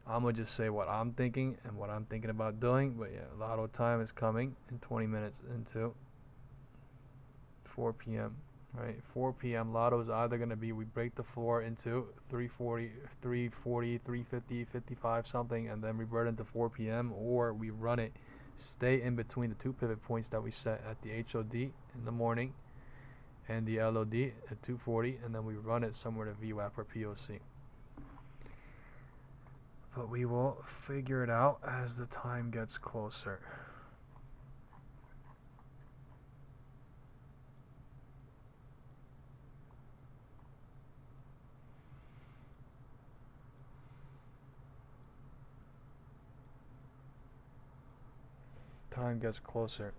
I'm gonna just say what I'm thinking and what I'm thinking about doing. But yeah, lotto time is coming in 20 minutes into 4 p.m. Right, 4 p.m. Lotto is either going to be we break the floor into 340, 340, 350, 55 something, and then revert into 4 p.m. or we run it, stay in between the two pivot points that we set at the HOD in the morning and the LOD at 240, and then we run it somewhere to VWAP or POC. But we will figure it out as the time gets closer. Time gets closer.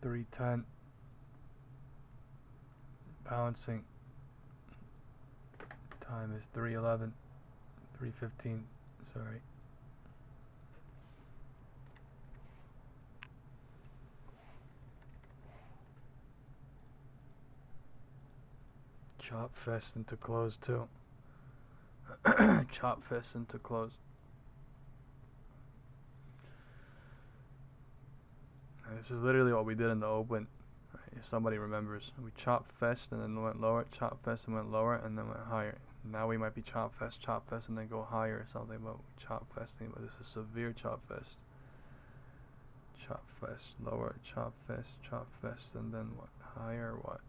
$3.10 bouncing. Time is 3:11, 3:15. Sorry. Chop fest into close too. Chop fest into close. And this is literally what we did in the open. Right, if somebody remembers, we chop fest and then went lower, chop fest and went lower, and then went higher. Now we might be chop fest, and then go higher or something, but chop festing. But this is severe chop fest. Chop fest, lower, chop fest, and then what? Higher, what?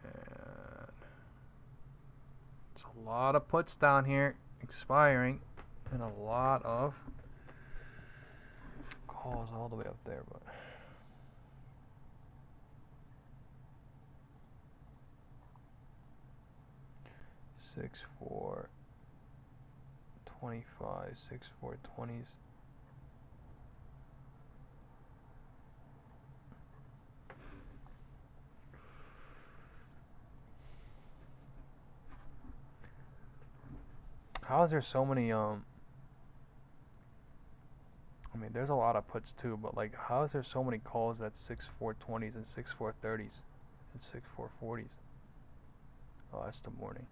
And it's a lot of puts down here expiring, and a lot of calls all the way up there, but 6-4 25, 6-4 20s. How is there so many I mean there's a lot of puts too, but like how is there so many calls at 6-4 20s and 6-4 30s and 6-4 40s? Oh, that's the morning.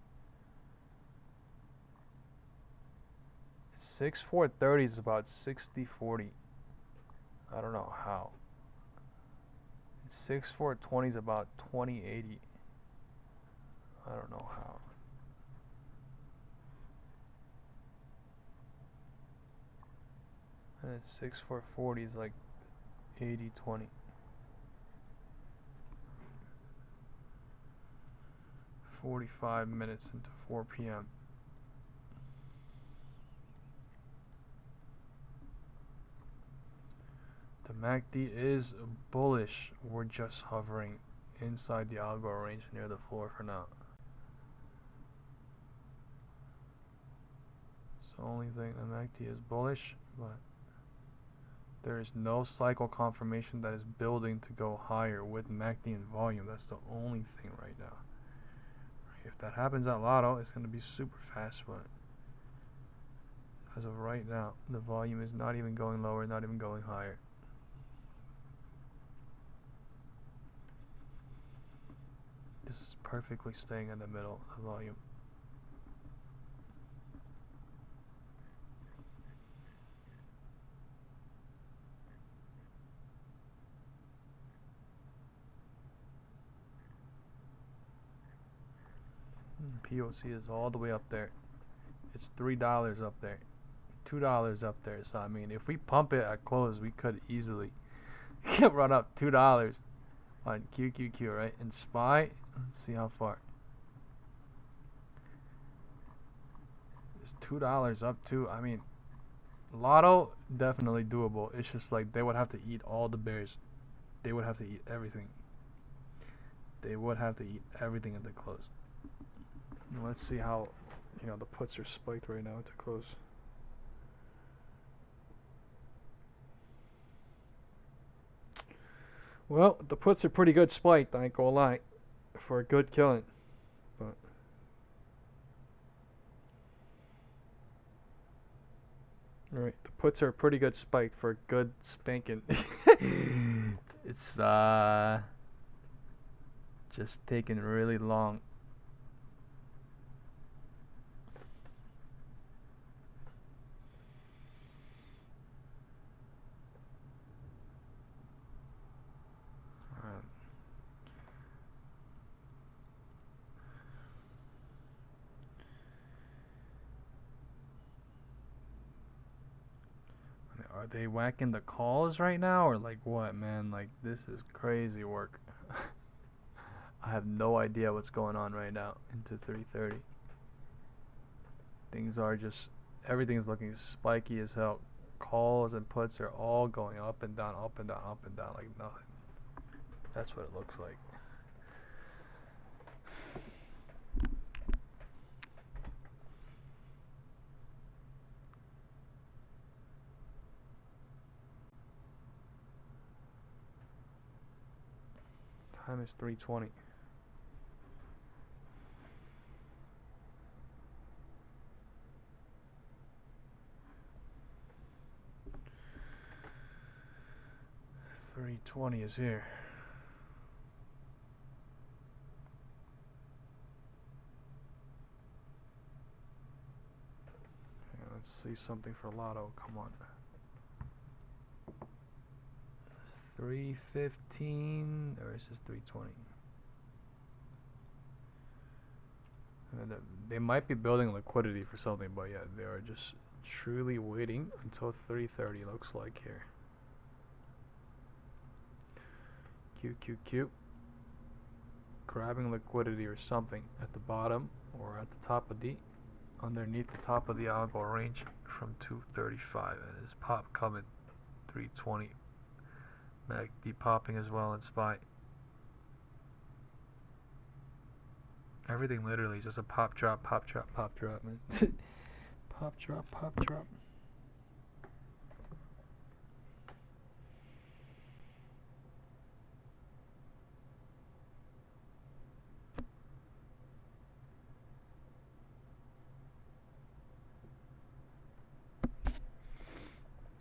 6-4 30s is about 60-40. I don't know how. 6-4 20s about 20-80. I don't know how. And 6-4 40 is like 80-20. 45 minutes into 4 p.m. The MACD is bullish. We're just hovering inside the algo range near the floor for now. It's the only thing. The MACD is bullish, but there is no cycle confirmation that is building to go higher with MACD and volume. That's the only thing right now. If that happens at Lotto, it's going to be super fast, but as of right now, the volume is not even going lower, not even going higher. This is perfectly staying in the middle of volume. POC is all the way up there. It's $3 up there, $2 up there. So I mean, if we pump it at close, we could easily run up $2 on QQQ, right? And SPY, let's see how far. It's $2 up too. I mean, Lotto definitely doable. It's just like they would have to eat all the bears. They would have to eat everything. They would have to eat everything at the close. And let's see how, the puts are spiked right now to close. Well, the puts are pretty good spiked, I ain't gonna lie, for a good killing. But alright, the puts are pretty good spiked for a good spanking. It's just taking really long. Are they whacking the calls right now, or like what, man? Like, this is crazy work. I have no idea what's going on right now into 3:30. Things are just, everything's looking spiky as hell. Calls and puts are all going up and down, up and down, up and down like nothing. That's what it looks like. Time is 3:20. $3:20 is here. Okay, let's see something for Lotto. Come on. 3:15, or is this 3:20? They might be building liquidity for something, but yeah, they are just truly waiting until 3:30. Looks like here. QQQ, grabbing liquidity or something at the bottom or at the top of the, underneath the top of the algo range from 235, and his pop coming 3:20. MACD popping as well in SPY. Everything literally just a pop drop, pop drop, pop drop, man. Pop drop, pop drop.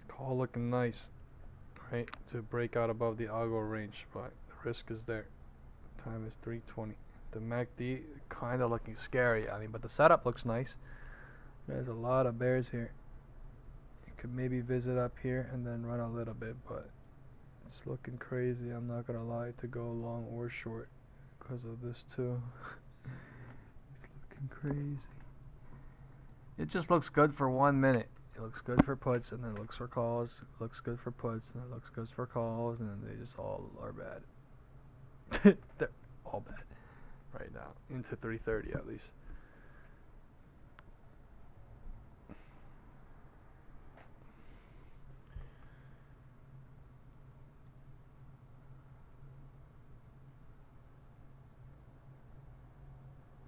Call looking nice, right? To break out above the algo range, but the risk is there. Time is 3:20. The MACD kind of looking scary. I mean, but the setup looks nice. There's a lot of bears here. You could maybe visit up here and then run a little bit, but it's looking crazy. I'm not gonna lie, to go long or short because of this too. It's looking crazy. It just looks good for 1 minute. It looks good for puts, and then it looks for calls. It looks good for puts, and then it looks good for calls, and then they just all are bad. They're all bad right now, into 3:30 at least.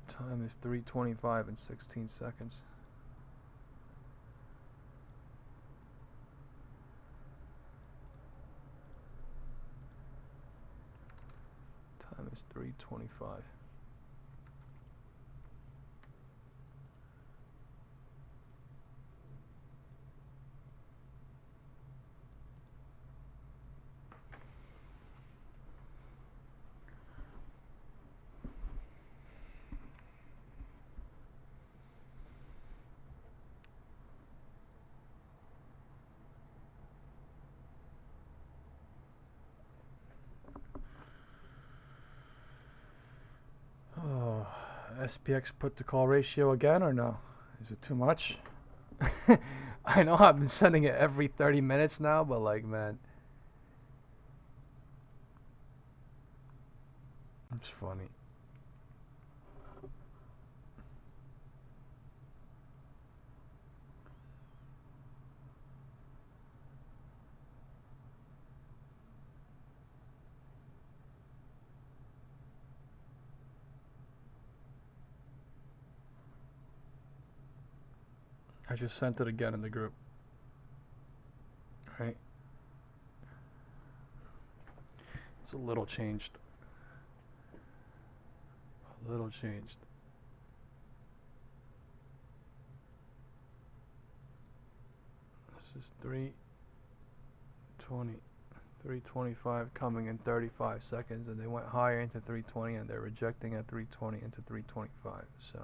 Time is 3:25 and 16 seconds. Time is 3:25. SPX put to call ratio again or no? Is it too much? I know I've been sending it every 30 minutes now, but like, man, it's funny. I just sent it again in the group. Right? It's a little changed. A little changed. This is 320. 325 coming in 35 seconds, and they went higher into 320, and they're rejecting at 320 into 325. So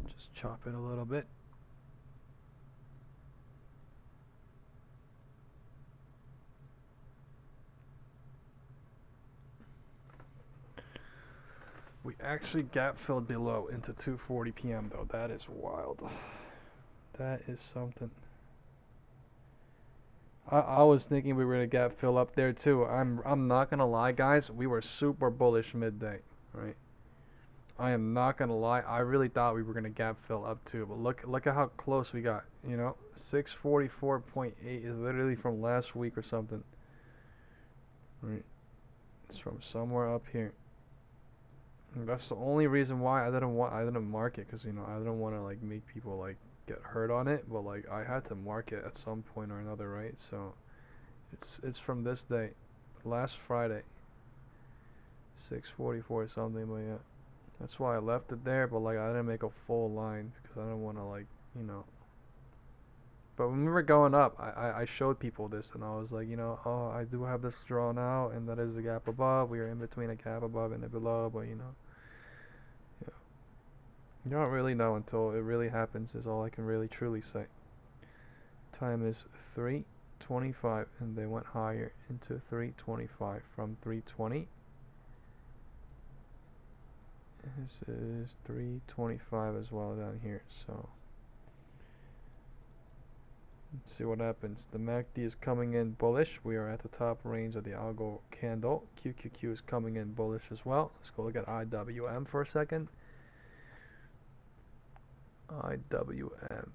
just chop it a little bit. We actually gap filled below into 2:40 p.m. though. That is wild. That is something. I was thinking we were gonna gap fill up there too. I'm not gonna lie, guys. We were super bullish midday, right? I am not gonna lie. I really thought we were gonna gap fill up too, but look at how close we got. You know, 644.8 is literally from last week or something. Right? It's from somewhere up here. And that's the only reason why I didn't mark it, because you know I didn't want to like make people like get hurt on it, but like I had to mark it at some point or another, right? So it's from this day, last Friday, 644 something, but yeah, that's why I left it there. But like I didn't make a full line because I didn't want to like, you know. But when we were going up, I showed people this, and I was like, you know, oh, I do have this drawn out, and that is the gap above. We are in between a gap above and a below, but you know, yeah. You don't really know until it really happens, is all I can really truly say. Time is 3:25, and they went higher into 3:25 from 3:20. This is 3:25 as well down here, so let's see what happens. The MACD is coming in bullish. We are at the top range of the algo candle. QQQ is coming in bullish as well. Let's go look at IWM for a second. IWM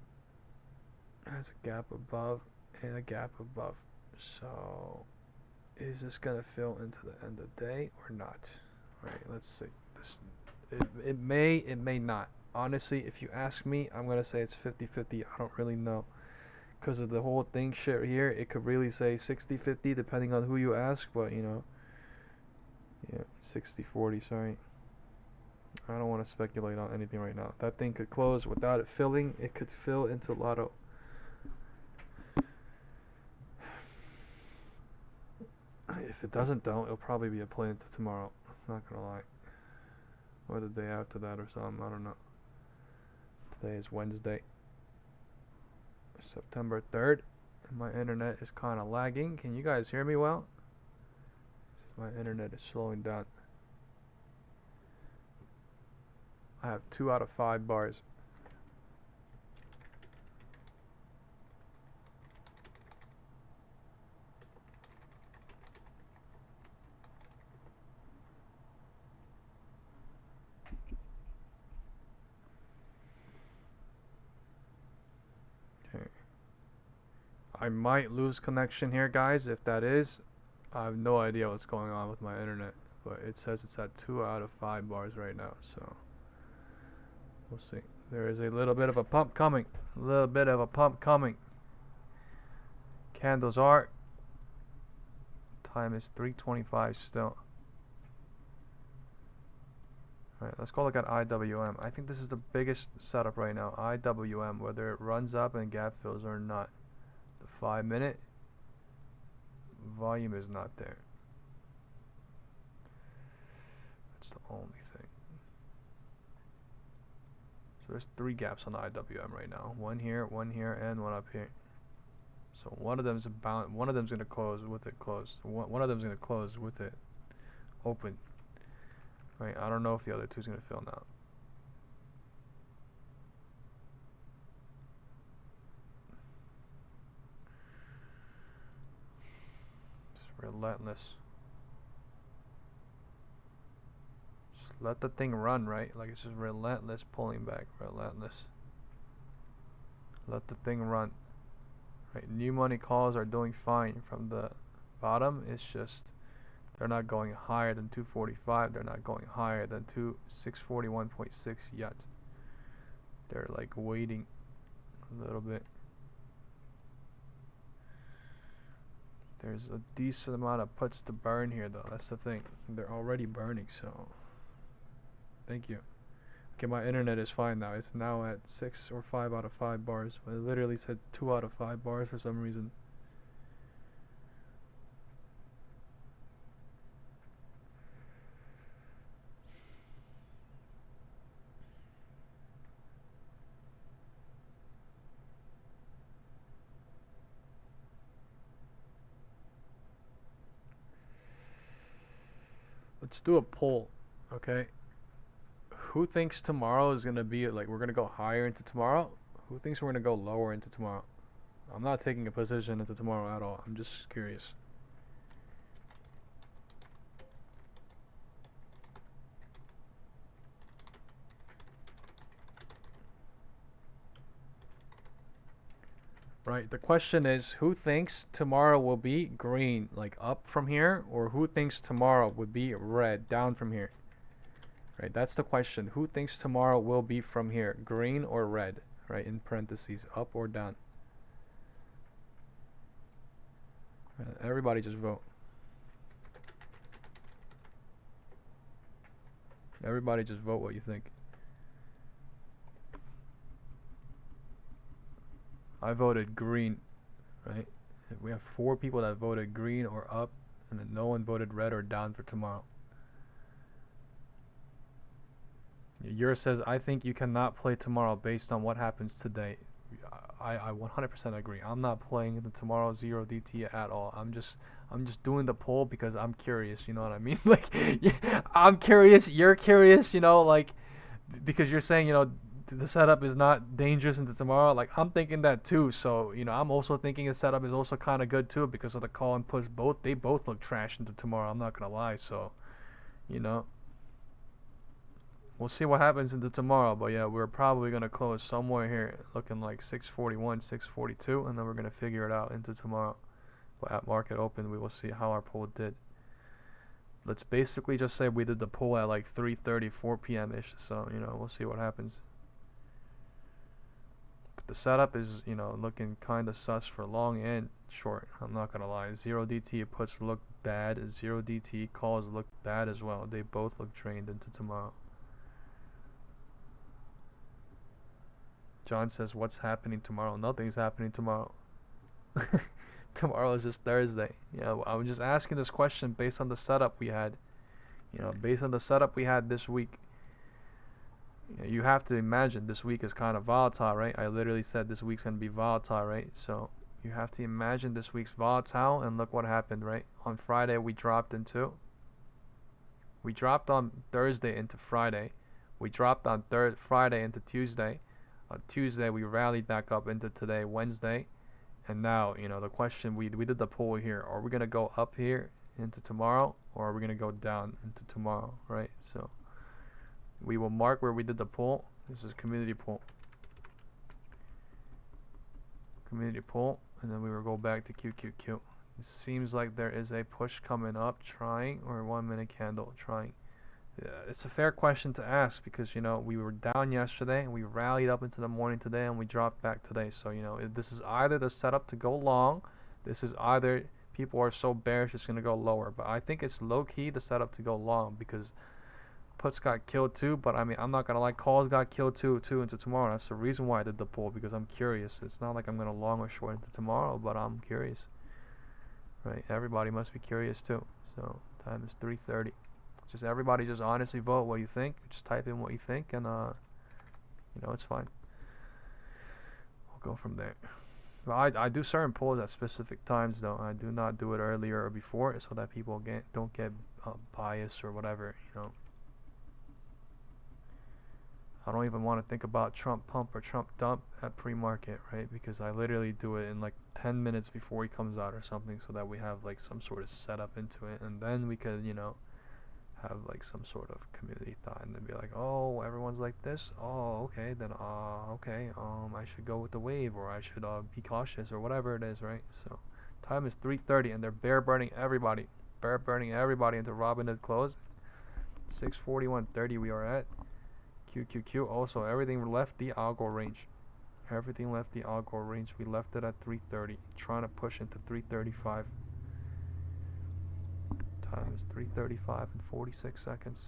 has a gap above and a gap above. So is this gonna fill into the end of the day or not? All right, let's see. It may not. Honestly, if you ask me, I'm gonna say it's 50-50. I don't really know, because of the whole thing shit here. It could really say 60-50 depending on who you ask, but you know, yeah, 60-40. Sorry, I don't want to speculate on anything right now. That thing could close without it filling. It could fill into lotto. If it doesn't, though, it'll probably be a play into tomorrow. Not gonna lie. Or the day after that or something. I don't know. Today is Wednesday, September 3rd. And my internet is kind of lagging. Can you guys hear me well? My internet is slowing down. I have 2 out of 5 bars. Okay. I might lose connection here, guys. If that is, I have no idea what's going on with my internet. But it says it's at 2 out of 5 bars right now, so we'll see. There is a little bit of a pump coming. A little bit of a pump coming. Candles are. Time is 3:25 still. Alright, let's go look at IWM. I think this is the biggest setup right now. IWM, whether it runs up and gap fills or not. The 5-minute volume is not there. That's the only thing. So there's 3 gaps on the IWM right now. One here, and one up here. So one of them's about, one of them's gonna close with it closed. One of them's gonna close with it open. Right? I don't know if the other two's gonna fill now. Just relentless. Just let the thing run, right? Like it's just relentless pulling back, relentless. Let the thing run. Right? New money calls are doing fine from the bottom. It's just they're not going higher than 245. They're not going higher than 641.6 yet. They're like waiting a little bit. There's a decent amount of puts to burn here though. That's the thing. They're already burning, so thank you. Okay, my internet is fine now. It's now at 6 or 5 out of 5 bars. But it literally said 2 out of 5 bars for some reason. Let's do a poll, okay? Who thinks tomorrow is gonna be like we're gonna go higher into tomorrow? Who thinks we're gonna go lower into tomorrow? I'm not taking a position into tomorrow at all. I'm just curious. Right, the question is who thinks tomorrow will be green, like up from here, or who thinks tomorrow would be red, down from here? Right, that's the question. Who thinks tomorrow will be from here, green or red? Right, in parentheses, up or down? Everybody just vote. Everybody just vote what you think. I voted green, right? We have 4 people that voted green or up, and then no one voted red or down for tomorrow. Yours says, I think you cannot play tomorrow based on what happens today. I 100% agree. I'm not playing into tomorrow 0 DT at all. I'm just doing the poll because I'm curious, you know what I mean? Like, yeah, I'm curious, you're curious, you know, like, because you're saying, you know, the setup is not dangerous into tomorrow. Like, I'm thinking that too. So, you know, I'm also thinking the setup is also kind of good too because of the call and puts. They both look trash into tomorrow. I'm not gonna lie. So, you know, we'll see what happens into tomorrow. But yeah, we're probably gonna close somewhere here, looking like 641, 642, and then we're gonna figure it out into tomorrow. But at market open, we will see how our poll did. Let's basically just say we did the poll at like 3:30, 4 p.m. ish. So, you know, we'll see what happens. The setup is, you know, looking kind of sus for long and short. I'm not gonna lie. 0 DT puts look bad. 0 DT calls look bad as well. They both look drained into tomorrow. John says, what's happening tomorrow? Nothing's happening tomorrow. Tomorrow is just Thursday. You know, I was just asking this question based on the setup we had. You know, based on the setup we had this week. You have to imagine this week is kind of volatile, right? I literally said this week's going to be volatile, right? So you have to imagine this week's volatile, and look what happened, right? On Friday we dropped on Thursday into Friday. We dropped on Friday into Tuesday. On Tuesday we rallied back up into today, Wednesday. And now, you know, the question, we did the poll here. Are we going to go up here into tomorrow, or are we going to go down into tomorrow, right? So we will mark where we did the poll. This is community poll. Community poll, and then we will go back to QQQ. It seems like there is a push coming up, trying, or 1 minute candle, trying. It's a fair question to ask because, you know, we were down yesterday and we rallied up into the morning today and we dropped back today. So, you know, this is either the setup to go long, this is either people are so bearish it's going to go lower. But I think it's low-key the setup to go long because puts got killed too, but I mean, I'm not gonna lie, calls got killed too into tomorrow. That's the reason why I did the poll, because I'm curious. It's not like I'm gonna long or short into tomorrow, but I'm curious. Right? Everybody must be curious too. So time is 3:30. Just everybody just honestly vote what you think. Just type in what you think, and you know, it's fine. We'll go from there. Well, I do certain pulls at specific times though. I do not do it earlier or before so that people don't get biased or whatever, you know. I don't even want to think about Trump pump or Trump dump at pre-market, right? Because I literally do it in like 10 minutes before he comes out or something so that we have like some sort of setup into it, and then we could, you know, have like some sort of community thought and then be like, oh, everyone's like this, oh, okay, then okay, I should go with the wave, or I should be cautious, or whatever it is, right? So time is 3:30 and they're bear burning everybody into Robinhood close. 641.30 we are at. QQQ also, everything left the algo range. Everything left the algo range. We left it at 3:30, trying to push into 3:35. Time is 3:35 and 46 seconds.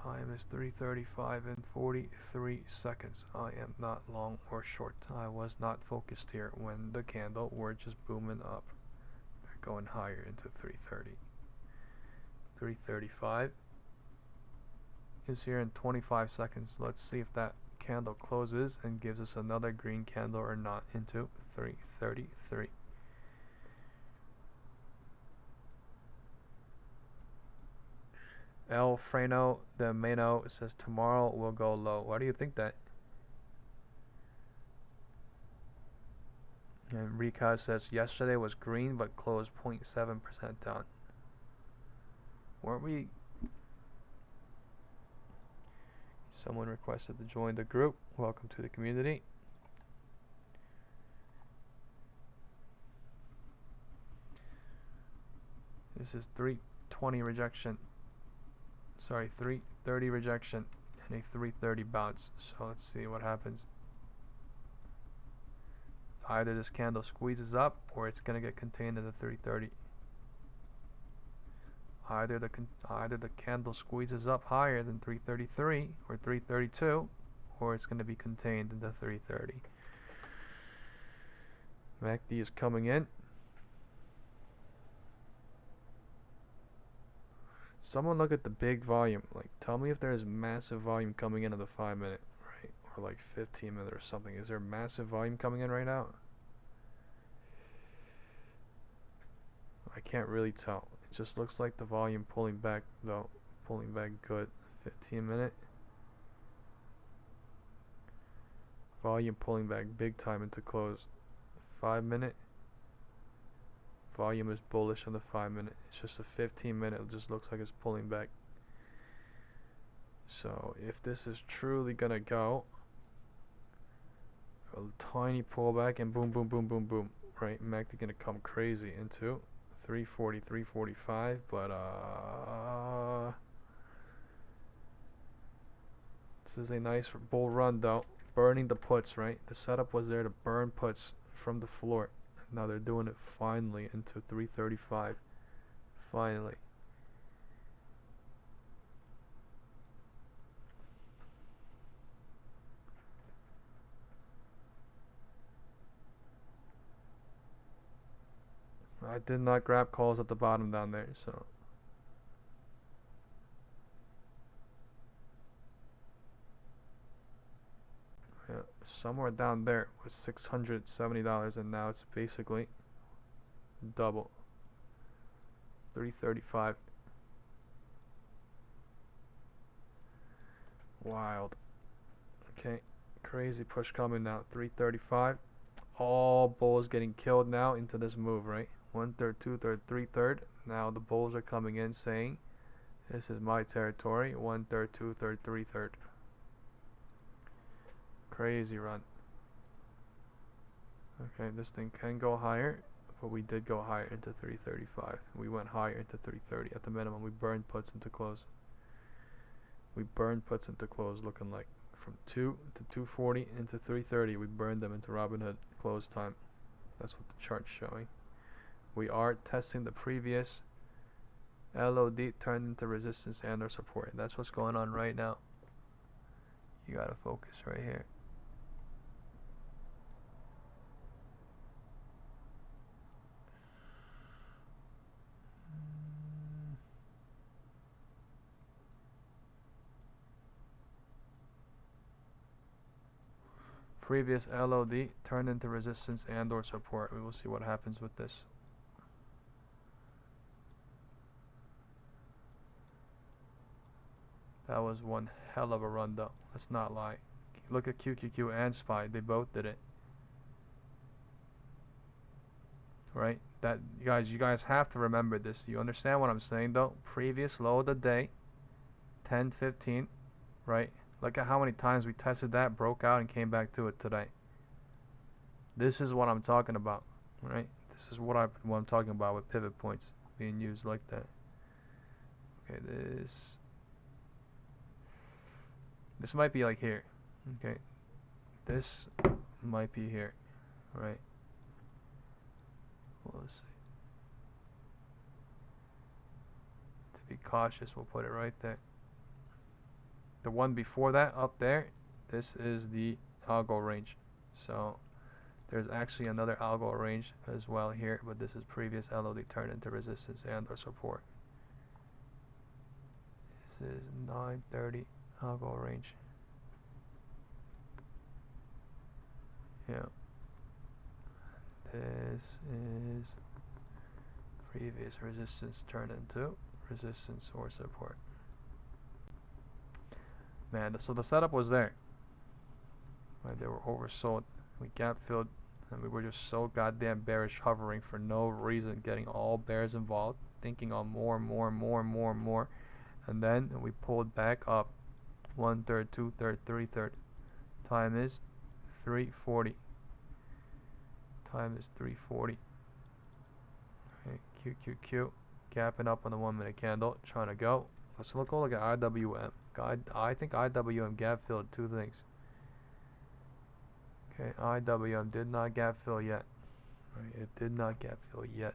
Time is 3:35 and 43 seconds. I am not long or short. I was not focused here when the candle were just booming up. They're going higher into 3:30. 3:35 is here in 25 seconds. Let's see if that candle closes and gives us another green candle or not into 3:33. El Freno de Meno says tomorrow will go low. Why do you think that? And Rika says yesterday was green but closed 0.7% down. Weren't we? Someone requested to join the group. Welcome to the community. This is 320 rejection. Sorry, 330 rejection and a 330 bounce. So let's see what happens. Either this candle squeezes up or it's going to get contained in the 330. Either the candle squeezes up higher than 333 or 332, or it's going to be contained in the 330. MACD is coming in. Someone look at the big volume. Like, tell me if there's massive volume coming in on the 5-minute, right? Or like 15-minute or something. Is there massive volume coming in right now? I can't really tell. It just looks like the volume pulling back though. Pulling back good. 15-minute. Volume pulling back big time into close. 5-minute. Volume is bullish on the 5-minute. It's just a 15-minute. It just looks like it's pulling back. So if this is truly gonna go a tiny pullback and boom, boom, boom, boom, boom, right? MACD gonna come crazy into 340, 345, but this is a nice bull run though. Burning the puts, right? The setup was there to burn puts from the floor. Now they're doing it finally into 335. Finally. I did not grab calls at the bottom down there, so. Yeah, somewhere down there was $670 and now it's basically double. 335. Wild. Okay, crazy push coming now. 335. All bulls getting killed now into this move, right? 1/3, 2/3, 3/3. Now the bulls are coming in saying, this is my territory. 1/3, 2/3, 3/3. Crazy run. Okay, this thing can go higher, but we did go higher into 335. We went higher into 330 at the minimum. We burned puts into close. We burned puts into close, looking like from 2 to 240 into 330. We burned them into Robinhood close time. That's what the chart's showing. We are testing the previous LOD turned into resistance and or support. That's what's going on right now. You gotta focus right here. Previous LOD turned into resistance and or support. We will see what happens with this. That was one hell of a run though. Let's not lie. Look at QQQ and SPY. They both did it. Right? That you guys have to remember this. You understand what I'm saying though? Previous low of the day, 10-15, right? Look at how many times we tested that, broke out, and came back to it today. This is what I'm talking about, right? This is what I'm talking about with pivot points being used like that. Okay, this might be like here. Okay, this might be here, right? Well, let's see. To be cautious, we'll put it right there. The one before that up there, this is the algo range. So there's actually another algo range as well here, but this is previous LOD turned into resistance and or support. This is 930 algo range. Yeah. This is previous resistance turned into resistance or support. Man, so the setup was there. Right, they were oversold. We gap filled, and we were just so goddamn bearish, hovering for no reason, getting all bears involved, thinking on more, and then we pulled back up. 1/3, 2/3, 3/3. Time is 340. Time is 340. Okay, QQQ, gapping up on the 1 minute candle, trying to go. Let's look at IWM. I think IWM gap filled two things. Okay, IWM did not gap fill yet. Right, it did not gap fill yet.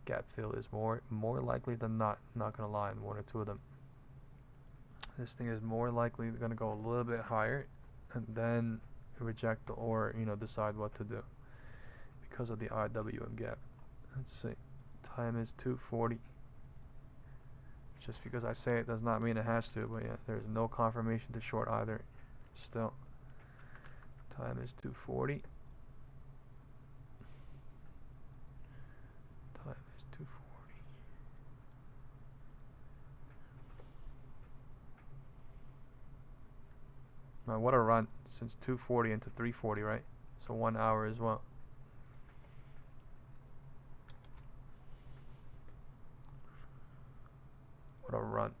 Gap fill is more likely than not gonna lie in one or two of them. This thing is more likely gonna go a little bit higher and then reject or decide what to do because of the IWM gap. Let's see. Time is 240. Just because I say it does not mean it has to, but yeah, there's no confirmation to short either. Still. Time is 240. Time is 240. Man, what a run since 240 into 340, right? So 1 hour as well. What a run.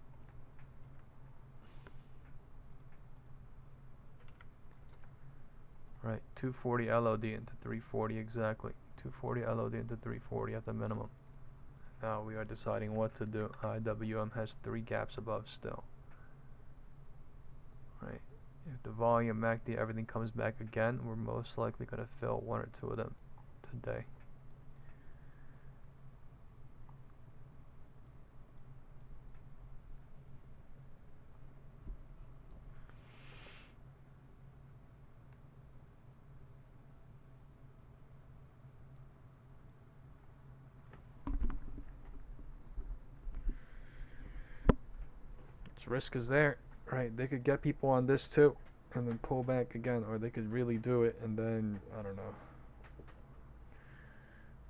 Right, 240 LOD into 340 exactly. 240 LOD into 340 at the minimum. Now we are deciding what to do. IWM has 3 gaps above still. Right. If the volume, MACD, everything comes back again, we're most likely going to fill 1 or 2 of them today. Risk is there, right? They could get people on this too and then pull back again, or they could really do it and then I don't know.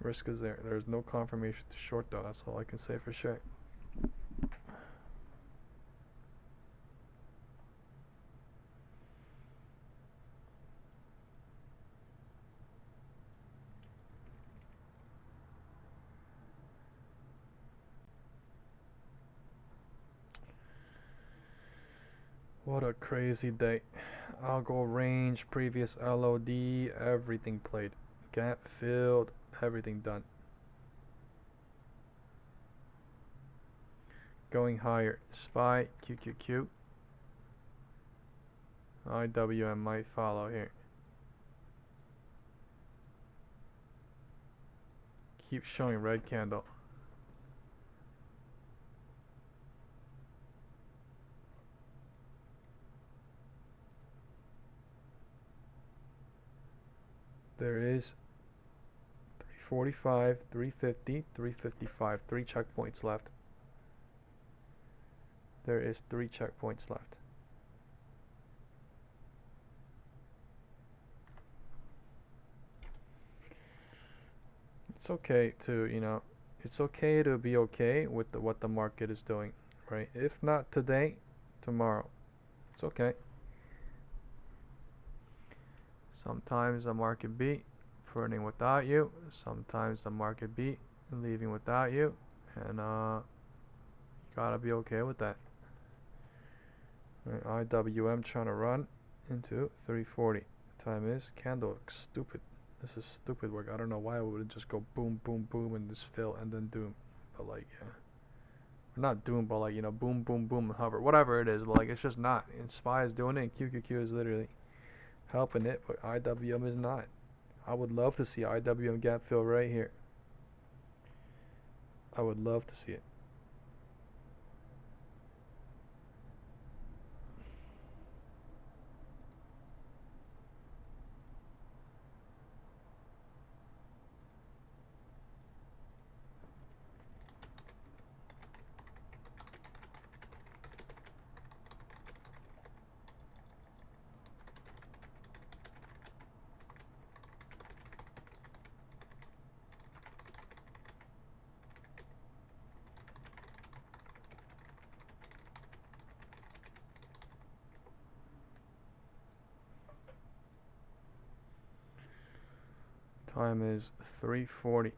Risk is there. There's no confirmation to short though, that's all I can say for sure. What a crazy day. Algo range, previous LOD, everything played. Gap filled, everything done. Going higher. SPY, QQQ. IWM might follow here. Keep showing red candle. There is 345, 350, 355, 3 checkpoints left. There is 3 checkpoints left. it's okay to, you know, it's okay to be okay with what the market is doing, right? If not today, tomorrow. It's okay. Sometimes the market beat printing without you. Sometimes the market beat leaving without you. And you gotta be okay with that. Right, IWM trying to run into 340. Time is candle stupid. This is stupid work. I don't know why it would just go boom, boom, boom, and just fill and then doom. But like, yeah, not doom, but like, you know, boom, boom, boom, and hover, whatever it is. But like, it's just not. And SPY is doing it, and QQQ is literally helping it, but IWM is not. I would love to see IWM gap fill right here. I would love to see it. Time is 3:40.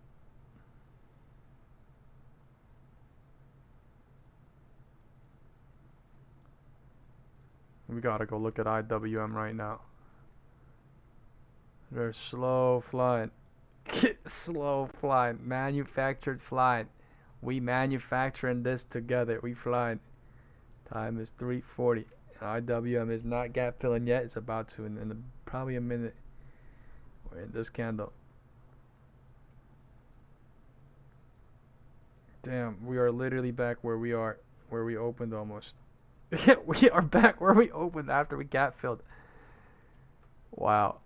We gotta go look at IWM right now. They're slow flying. Slow flying. Manufactured flying. We manufacturing this together. We flying. Time is 3:40. IWM is not gap filling yet. It's about to in probably a minute. We're in this candle. Damn, we are literally back where we opened almost. We are back where we opened after we gap filled. Wow.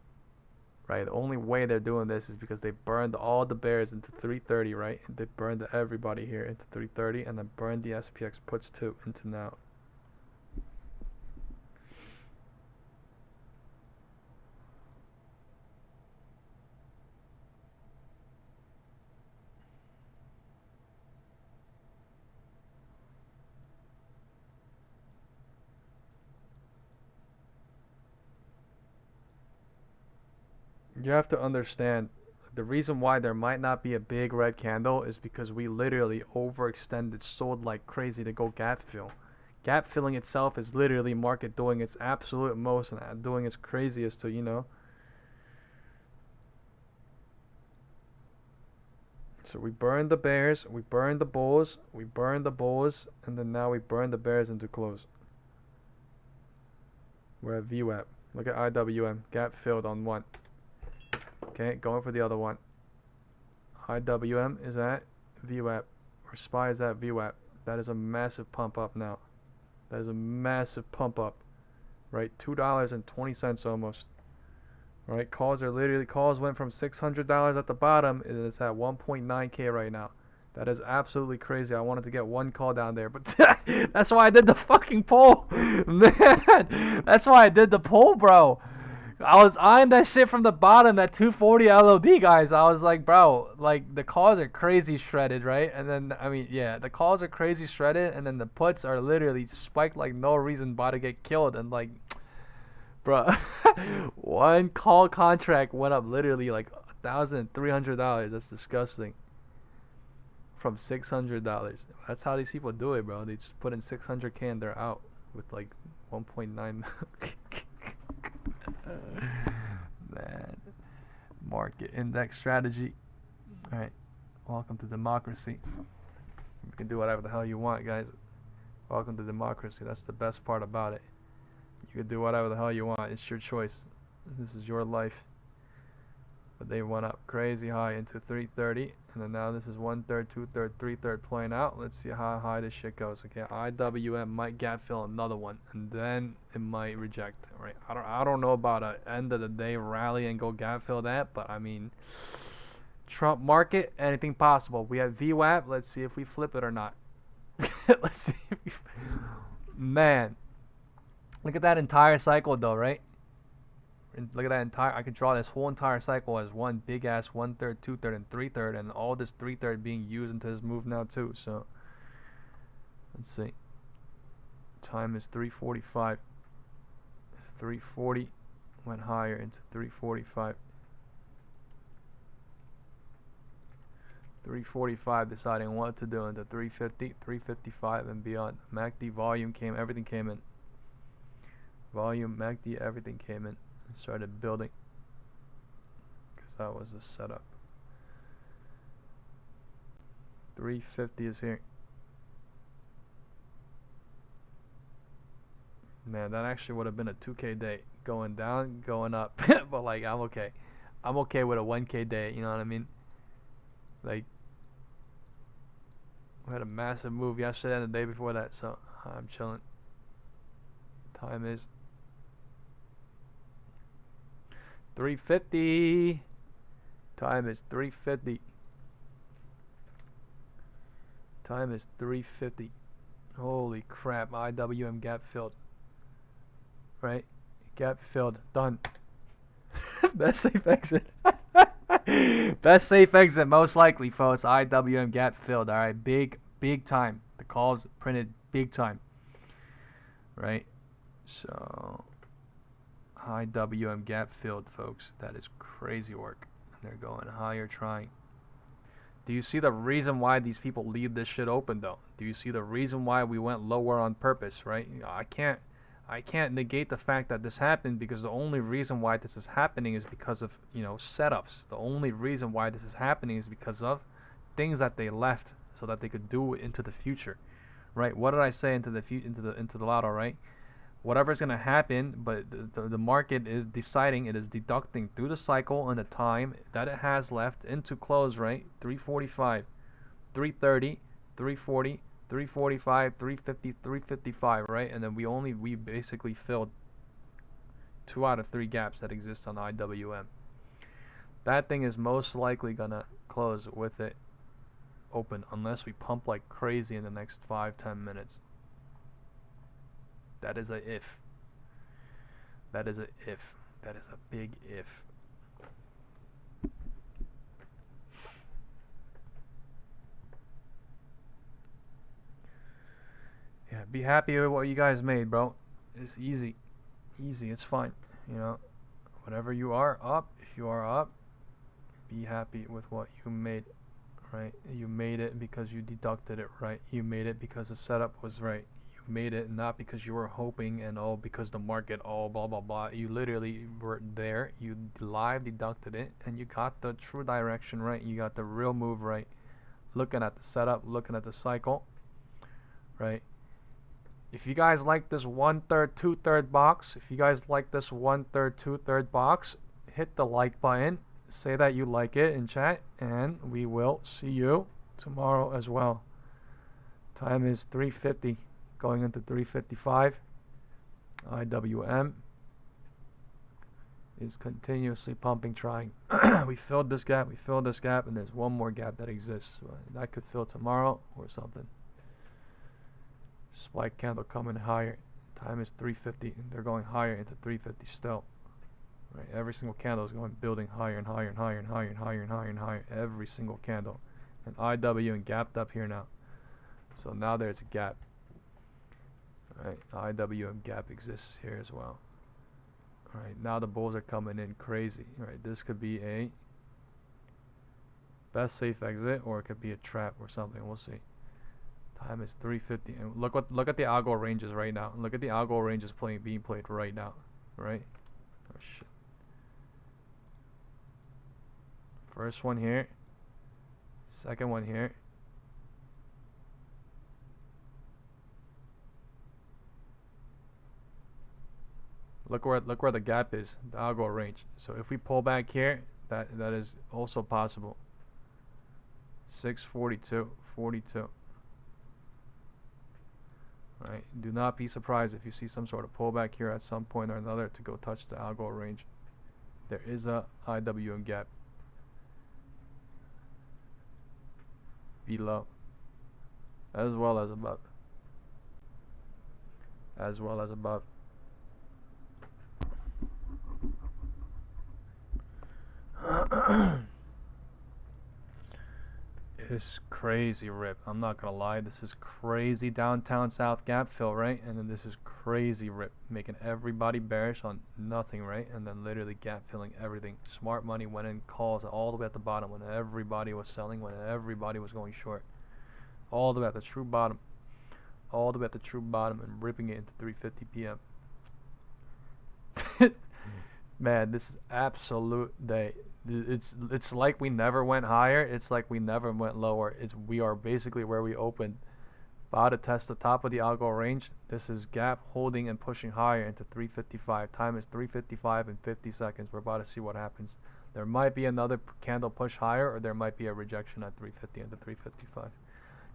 Right, the only way they're doing this is because they burned all the bears into 330, right? And they burned everybody here into 330, and then burned the SPX puts too into now. You have to understand, the reason why there might not be a big red candle is because we literally overextended, sold like crazy to go gap fill. Gap filling itself is literally market doing its absolute most and doing its craziest to, you know. So we burned the bears, we burned the bulls, and then now we burn the bears into close. We're at VWAP. Look at IWM, gap filled on one. Okay, going for the other one. IWM is at VWAP, or SPY is at VWAP. That is a massive pump up now. That is a massive pump up, right? $2.20 almost. Right, calls went from $600 at the bottom, and it's at 1.9K right now. That is absolutely crazy. I wanted to get one call down there, but that's why I did the fucking poll, man. That's why I did the poll, bro. I was eyeing that shit from the bottom, that 240 LOD, guys. I was like, bro, like, the calls are crazy shredded, right? And then, I mean, yeah, the calls are crazy shredded, and then the puts are literally spiked like no reason, about to get killed, and like, bro, one call contract went up literally like $1,300. That's disgusting. From $600. That's how these people do it, bro. They just put in 600K and they're out with like 1.9. Man, market index strategy. All right, welcome to democracy. You can do whatever the hell you want, guys. Welcome to democracy. That's the best part about it. You can do whatever the hell you want. It's your choice. This is your life. But they went up crazy high into 330, and then now this is 1/3, 2/3, 3/3 playing out. Let's see how high this shit goes. Okay, IWM might gap fill another one, and then it might reject. Right? I don't know about a end of the day rally and go gap fill that, but I mean, Trump market, anything possible. We have VWAP. Let's see if we flip it or not. Let's see if man, look at that entire cycle though, right? And look at that entire, I could draw this whole entire cycle as one big ass 1/3, 2/3, and 3/3, and all this 3/3 being used into this move now too. So let's see. Time is 3:45. 340 went higher into 345. 345 deciding what to do into 350, 355 and beyond. MACD volume came, everything came in. Volume, MACD, everything came in and started building, because that was the setup. 350 is here. Man, that actually would have been a 2K day, going down, going up. But like, I'm okay. I'm okay with a 1K day, you know what I mean? Like, we had a massive move yesterday and the day before that, so I'm chilling. Time is 3:50. Time is 3:50. Time is 3:50. Holy crap, IWM gap filled. Right? Gap filled. Done. Best safe exit. Best safe exit, most likely, folks. IWM gap filled. Alright, big time. The calls printed big time. Right? So, IWM gap filled, folks. That is crazy work. And they're going higher trying. Do you see the reason why these people leave this shit open, though? Do you see the reason why we went lower on purpose, right? I can't negate the fact that this happened, because the only reason why this is happening is because of, you know, setups. The only reason why this is happening is because of things that they left so that they could do into the future, right? What did I say into the lotto, right? Whatever's gonna happen, but the market is deciding, it is deducting through the cycle and the time that it has left into close, right? 345, 330, 340. 345, 350, 355, right? And then we basically filled 2 out of 3 gaps that exist on IWM. That thing is most likely gonna close with it open, unless we pump like crazy in the next 5-10 minutes. That is a if. That is a if. That is a big if. Yeah, be happy with what you guys made, bro. It's easy. Easy, it's fine. You know, whatever you are up, if you are up, be happy with what you made, right? You made it because you deducted it right. You made it because the setup was right. You made it not because you were hoping and all because the market all blah blah blah. You literally were there. You live deducted it and you got the true direction right. You got the real move right. Looking at the setup, looking at the cycle, right? If you guys like this 1/3, 2/3 box, if you guys like this 1/3, 2/3 box, hit the like button, say that you like it in chat, and we will see you tomorrow as well. Time is 3:50, going into 3:55. IWM is continuously pumping, trying. We filled this gap, and there's one more gap that exists. That could fill tomorrow or something. Spike candle coming higher. Time is 3:50, and they're going higher into 3:50 still. Right, every single candle is going building higher and higher and higher and higher and higher and higher and higher. Every single candle, and IWM gapped up here now. So now there's a gap. Right, IWM gap exists here as well. Alright, now the bulls are coming in crazy. Alright, this could be a best safe exit, or it could be a trap or something. We'll see. Time is 3:50, and look at the algo ranges right now. Look at the algo ranges being played right now. Right? Oh shit. First one here. Second one here. Look where the gap is, the algo range. So if we pull back here, that is also possible. 642, 42. Right. Do not be surprised if you see some sort of pullback here at some point or another to go touch the algo range. There is a IWM gap below, as well as above. As well as above. It's crazy rip. I'm not gonna lie, this is crazy downtown south gap fill, right? And then this is crazy rip, making everybody bearish on nothing, right? And then literally gap filling everything. Smart money went in calls all the way at the bottom when everybody was selling, when everybody was going short. All the way at the true bottom. All the way at the true bottom and ripping it into 3:50 p.m. Man, this is absolute day. It's like we never went higher. It's like we never went lower. We are basically where we opened. About to test the top of the algo range. This is gap holding and pushing higher into 355. Time is 3:55 and 50 seconds. We're about to see what happens. There might be another candle push higher, or there might be a rejection at 350 into 355.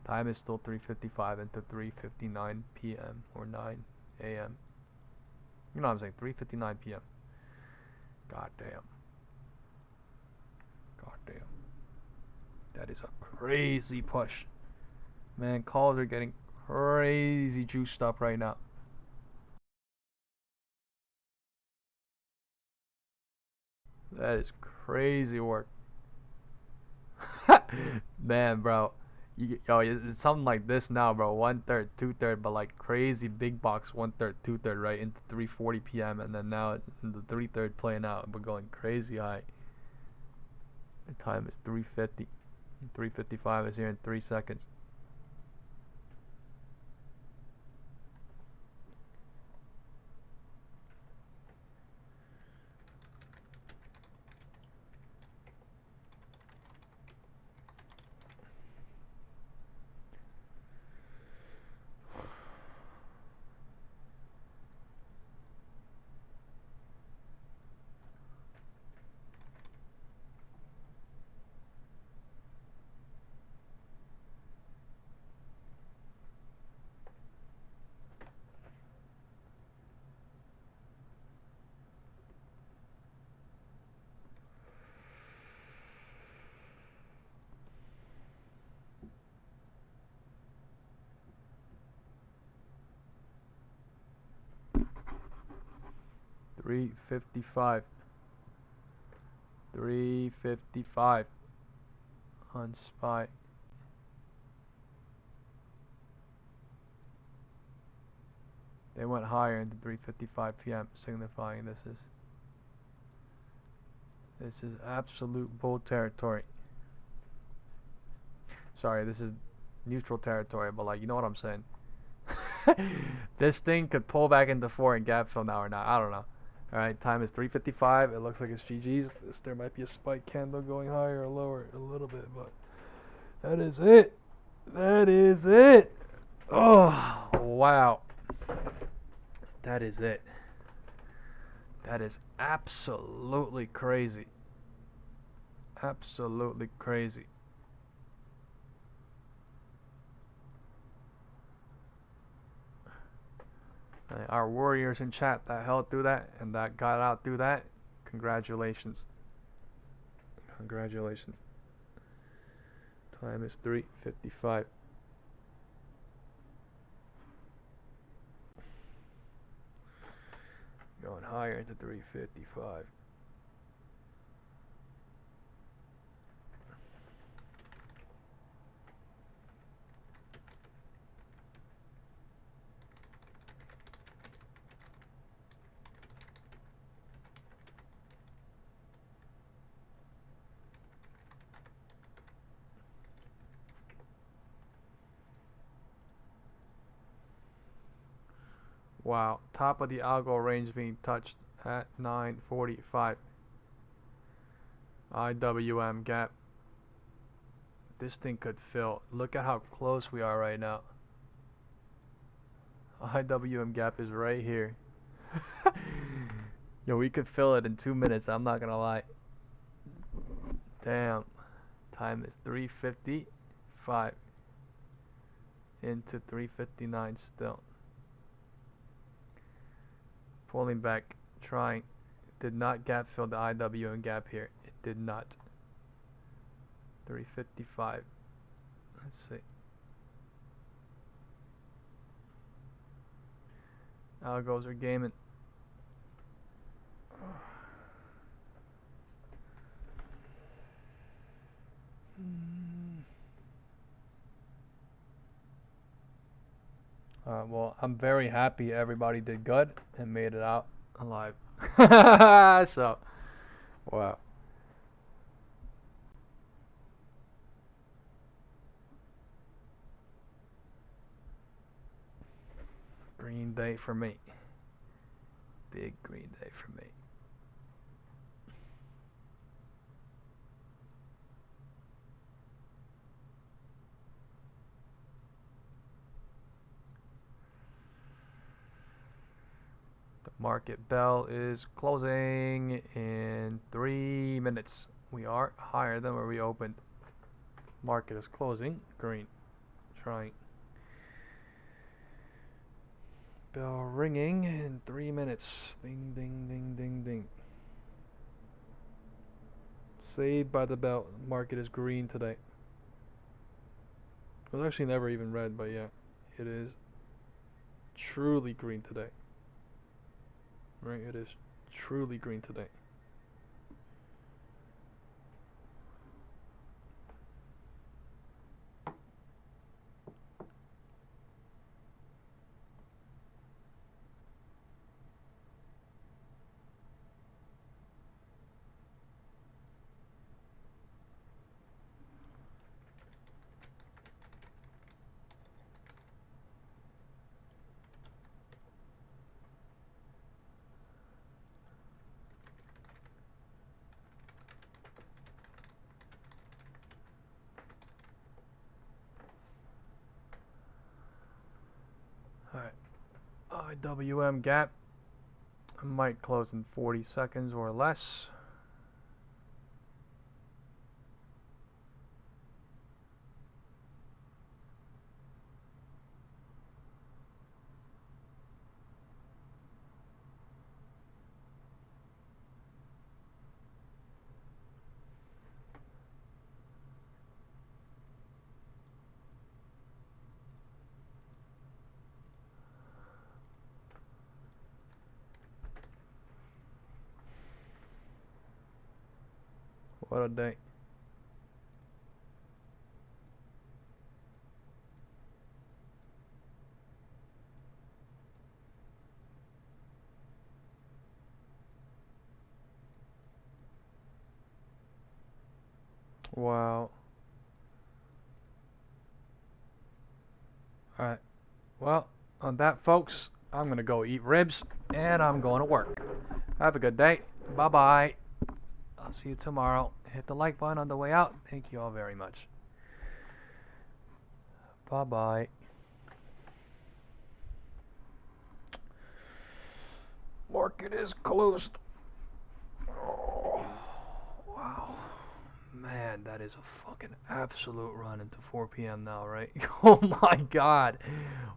Time is still 3:55 into 3:59 p.m. or 9 a.m. You know what I'm saying? 3:59 p.m. God damn. God damn. That is a crazy push. Man, calls are getting crazy juiced up right now. That is crazy work. Man, bro. It's something like this now, bro. 1/3, 2/3, but like crazy big box 1/3, 2/3, right into 3:40 p.m. and then now the 3/3 playing out. We're going crazy high. The time is 3:50. 3:55 is here in 3 seconds. $355. $355 on SPY. They went higher into 3:55 p.m. signifying this is absolute bull territory. Sorry, this is neutral territory, but like, you know what I'm saying. This thing could pull back into 4 and gap fill now or not. I don't know. Alright, time is 3:55. It looks like it's GG's. There might be a spike candle going higher or lower a little bit, but that is it. That is it. Oh, wow. That is it. That is absolutely crazy. Absolutely crazy. Our warriors in chat that held through that and that got out through that, congratulations. Congratulations. Time is 3:55. Going higher into 3:55. Wow, top of the algo range being touched at 9:45. IWM gap. This thing could fill. Look at how close we are right now. IWM gap is right here. Yo, we could fill it in 2 minutes, I'm not gonna lie. Damn. Time is 3:55 into 3:59 still. Pulling back, trying. Did not gap fill the IWM gap here. It did not. 3:55. Let's see. Algos are gaming. Well, I'm very happy everybody did good and made it out alive. So, wow. Green day for me. Big green day for me. The market bell is closing in 3 minutes. We are higher than where we opened. Market is closing. Green. Trying. Bell ringing in 3 minutes. Ding, ding, ding, ding, ding. Saved by the bell. Market is green today. It was actually never even red, but yeah, it is truly green today. Right, it is truly green today. Alright, IWM gap. I might close in 40 seconds or less. What a day. Wow. Alright. Well, on that, folks, I'm going to go eat ribs and I'm going to work. Have a good day. Bye bye. I'll see you tomorrow. Hit the like button on the way out. Thank you all very much. Bye bye. Market is closed. Oh, wow. Man, that is a fucking absolute run into 4 p.m. now, right? Oh my god.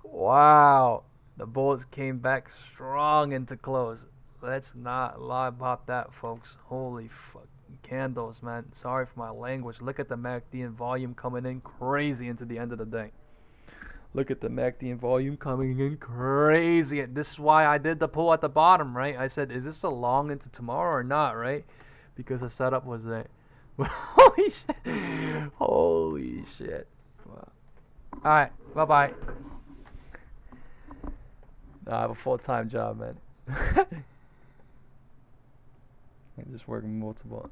Wow. The bullets came back strong into close. Let's not lie about that, folks. Holy fucking candles, man. Sorry for my language. Look at the MACD and volume coming in crazy into the end of the day. Look at the MACD and volume coming in crazy. This is why I did the pull at the bottom, right? I said, is this a long into tomorrow or not, right? Because the setup was there. Holy shit. Holy shit. Wow. Alright, bye-bye. I have a full-time job, man. I'm just working multiple.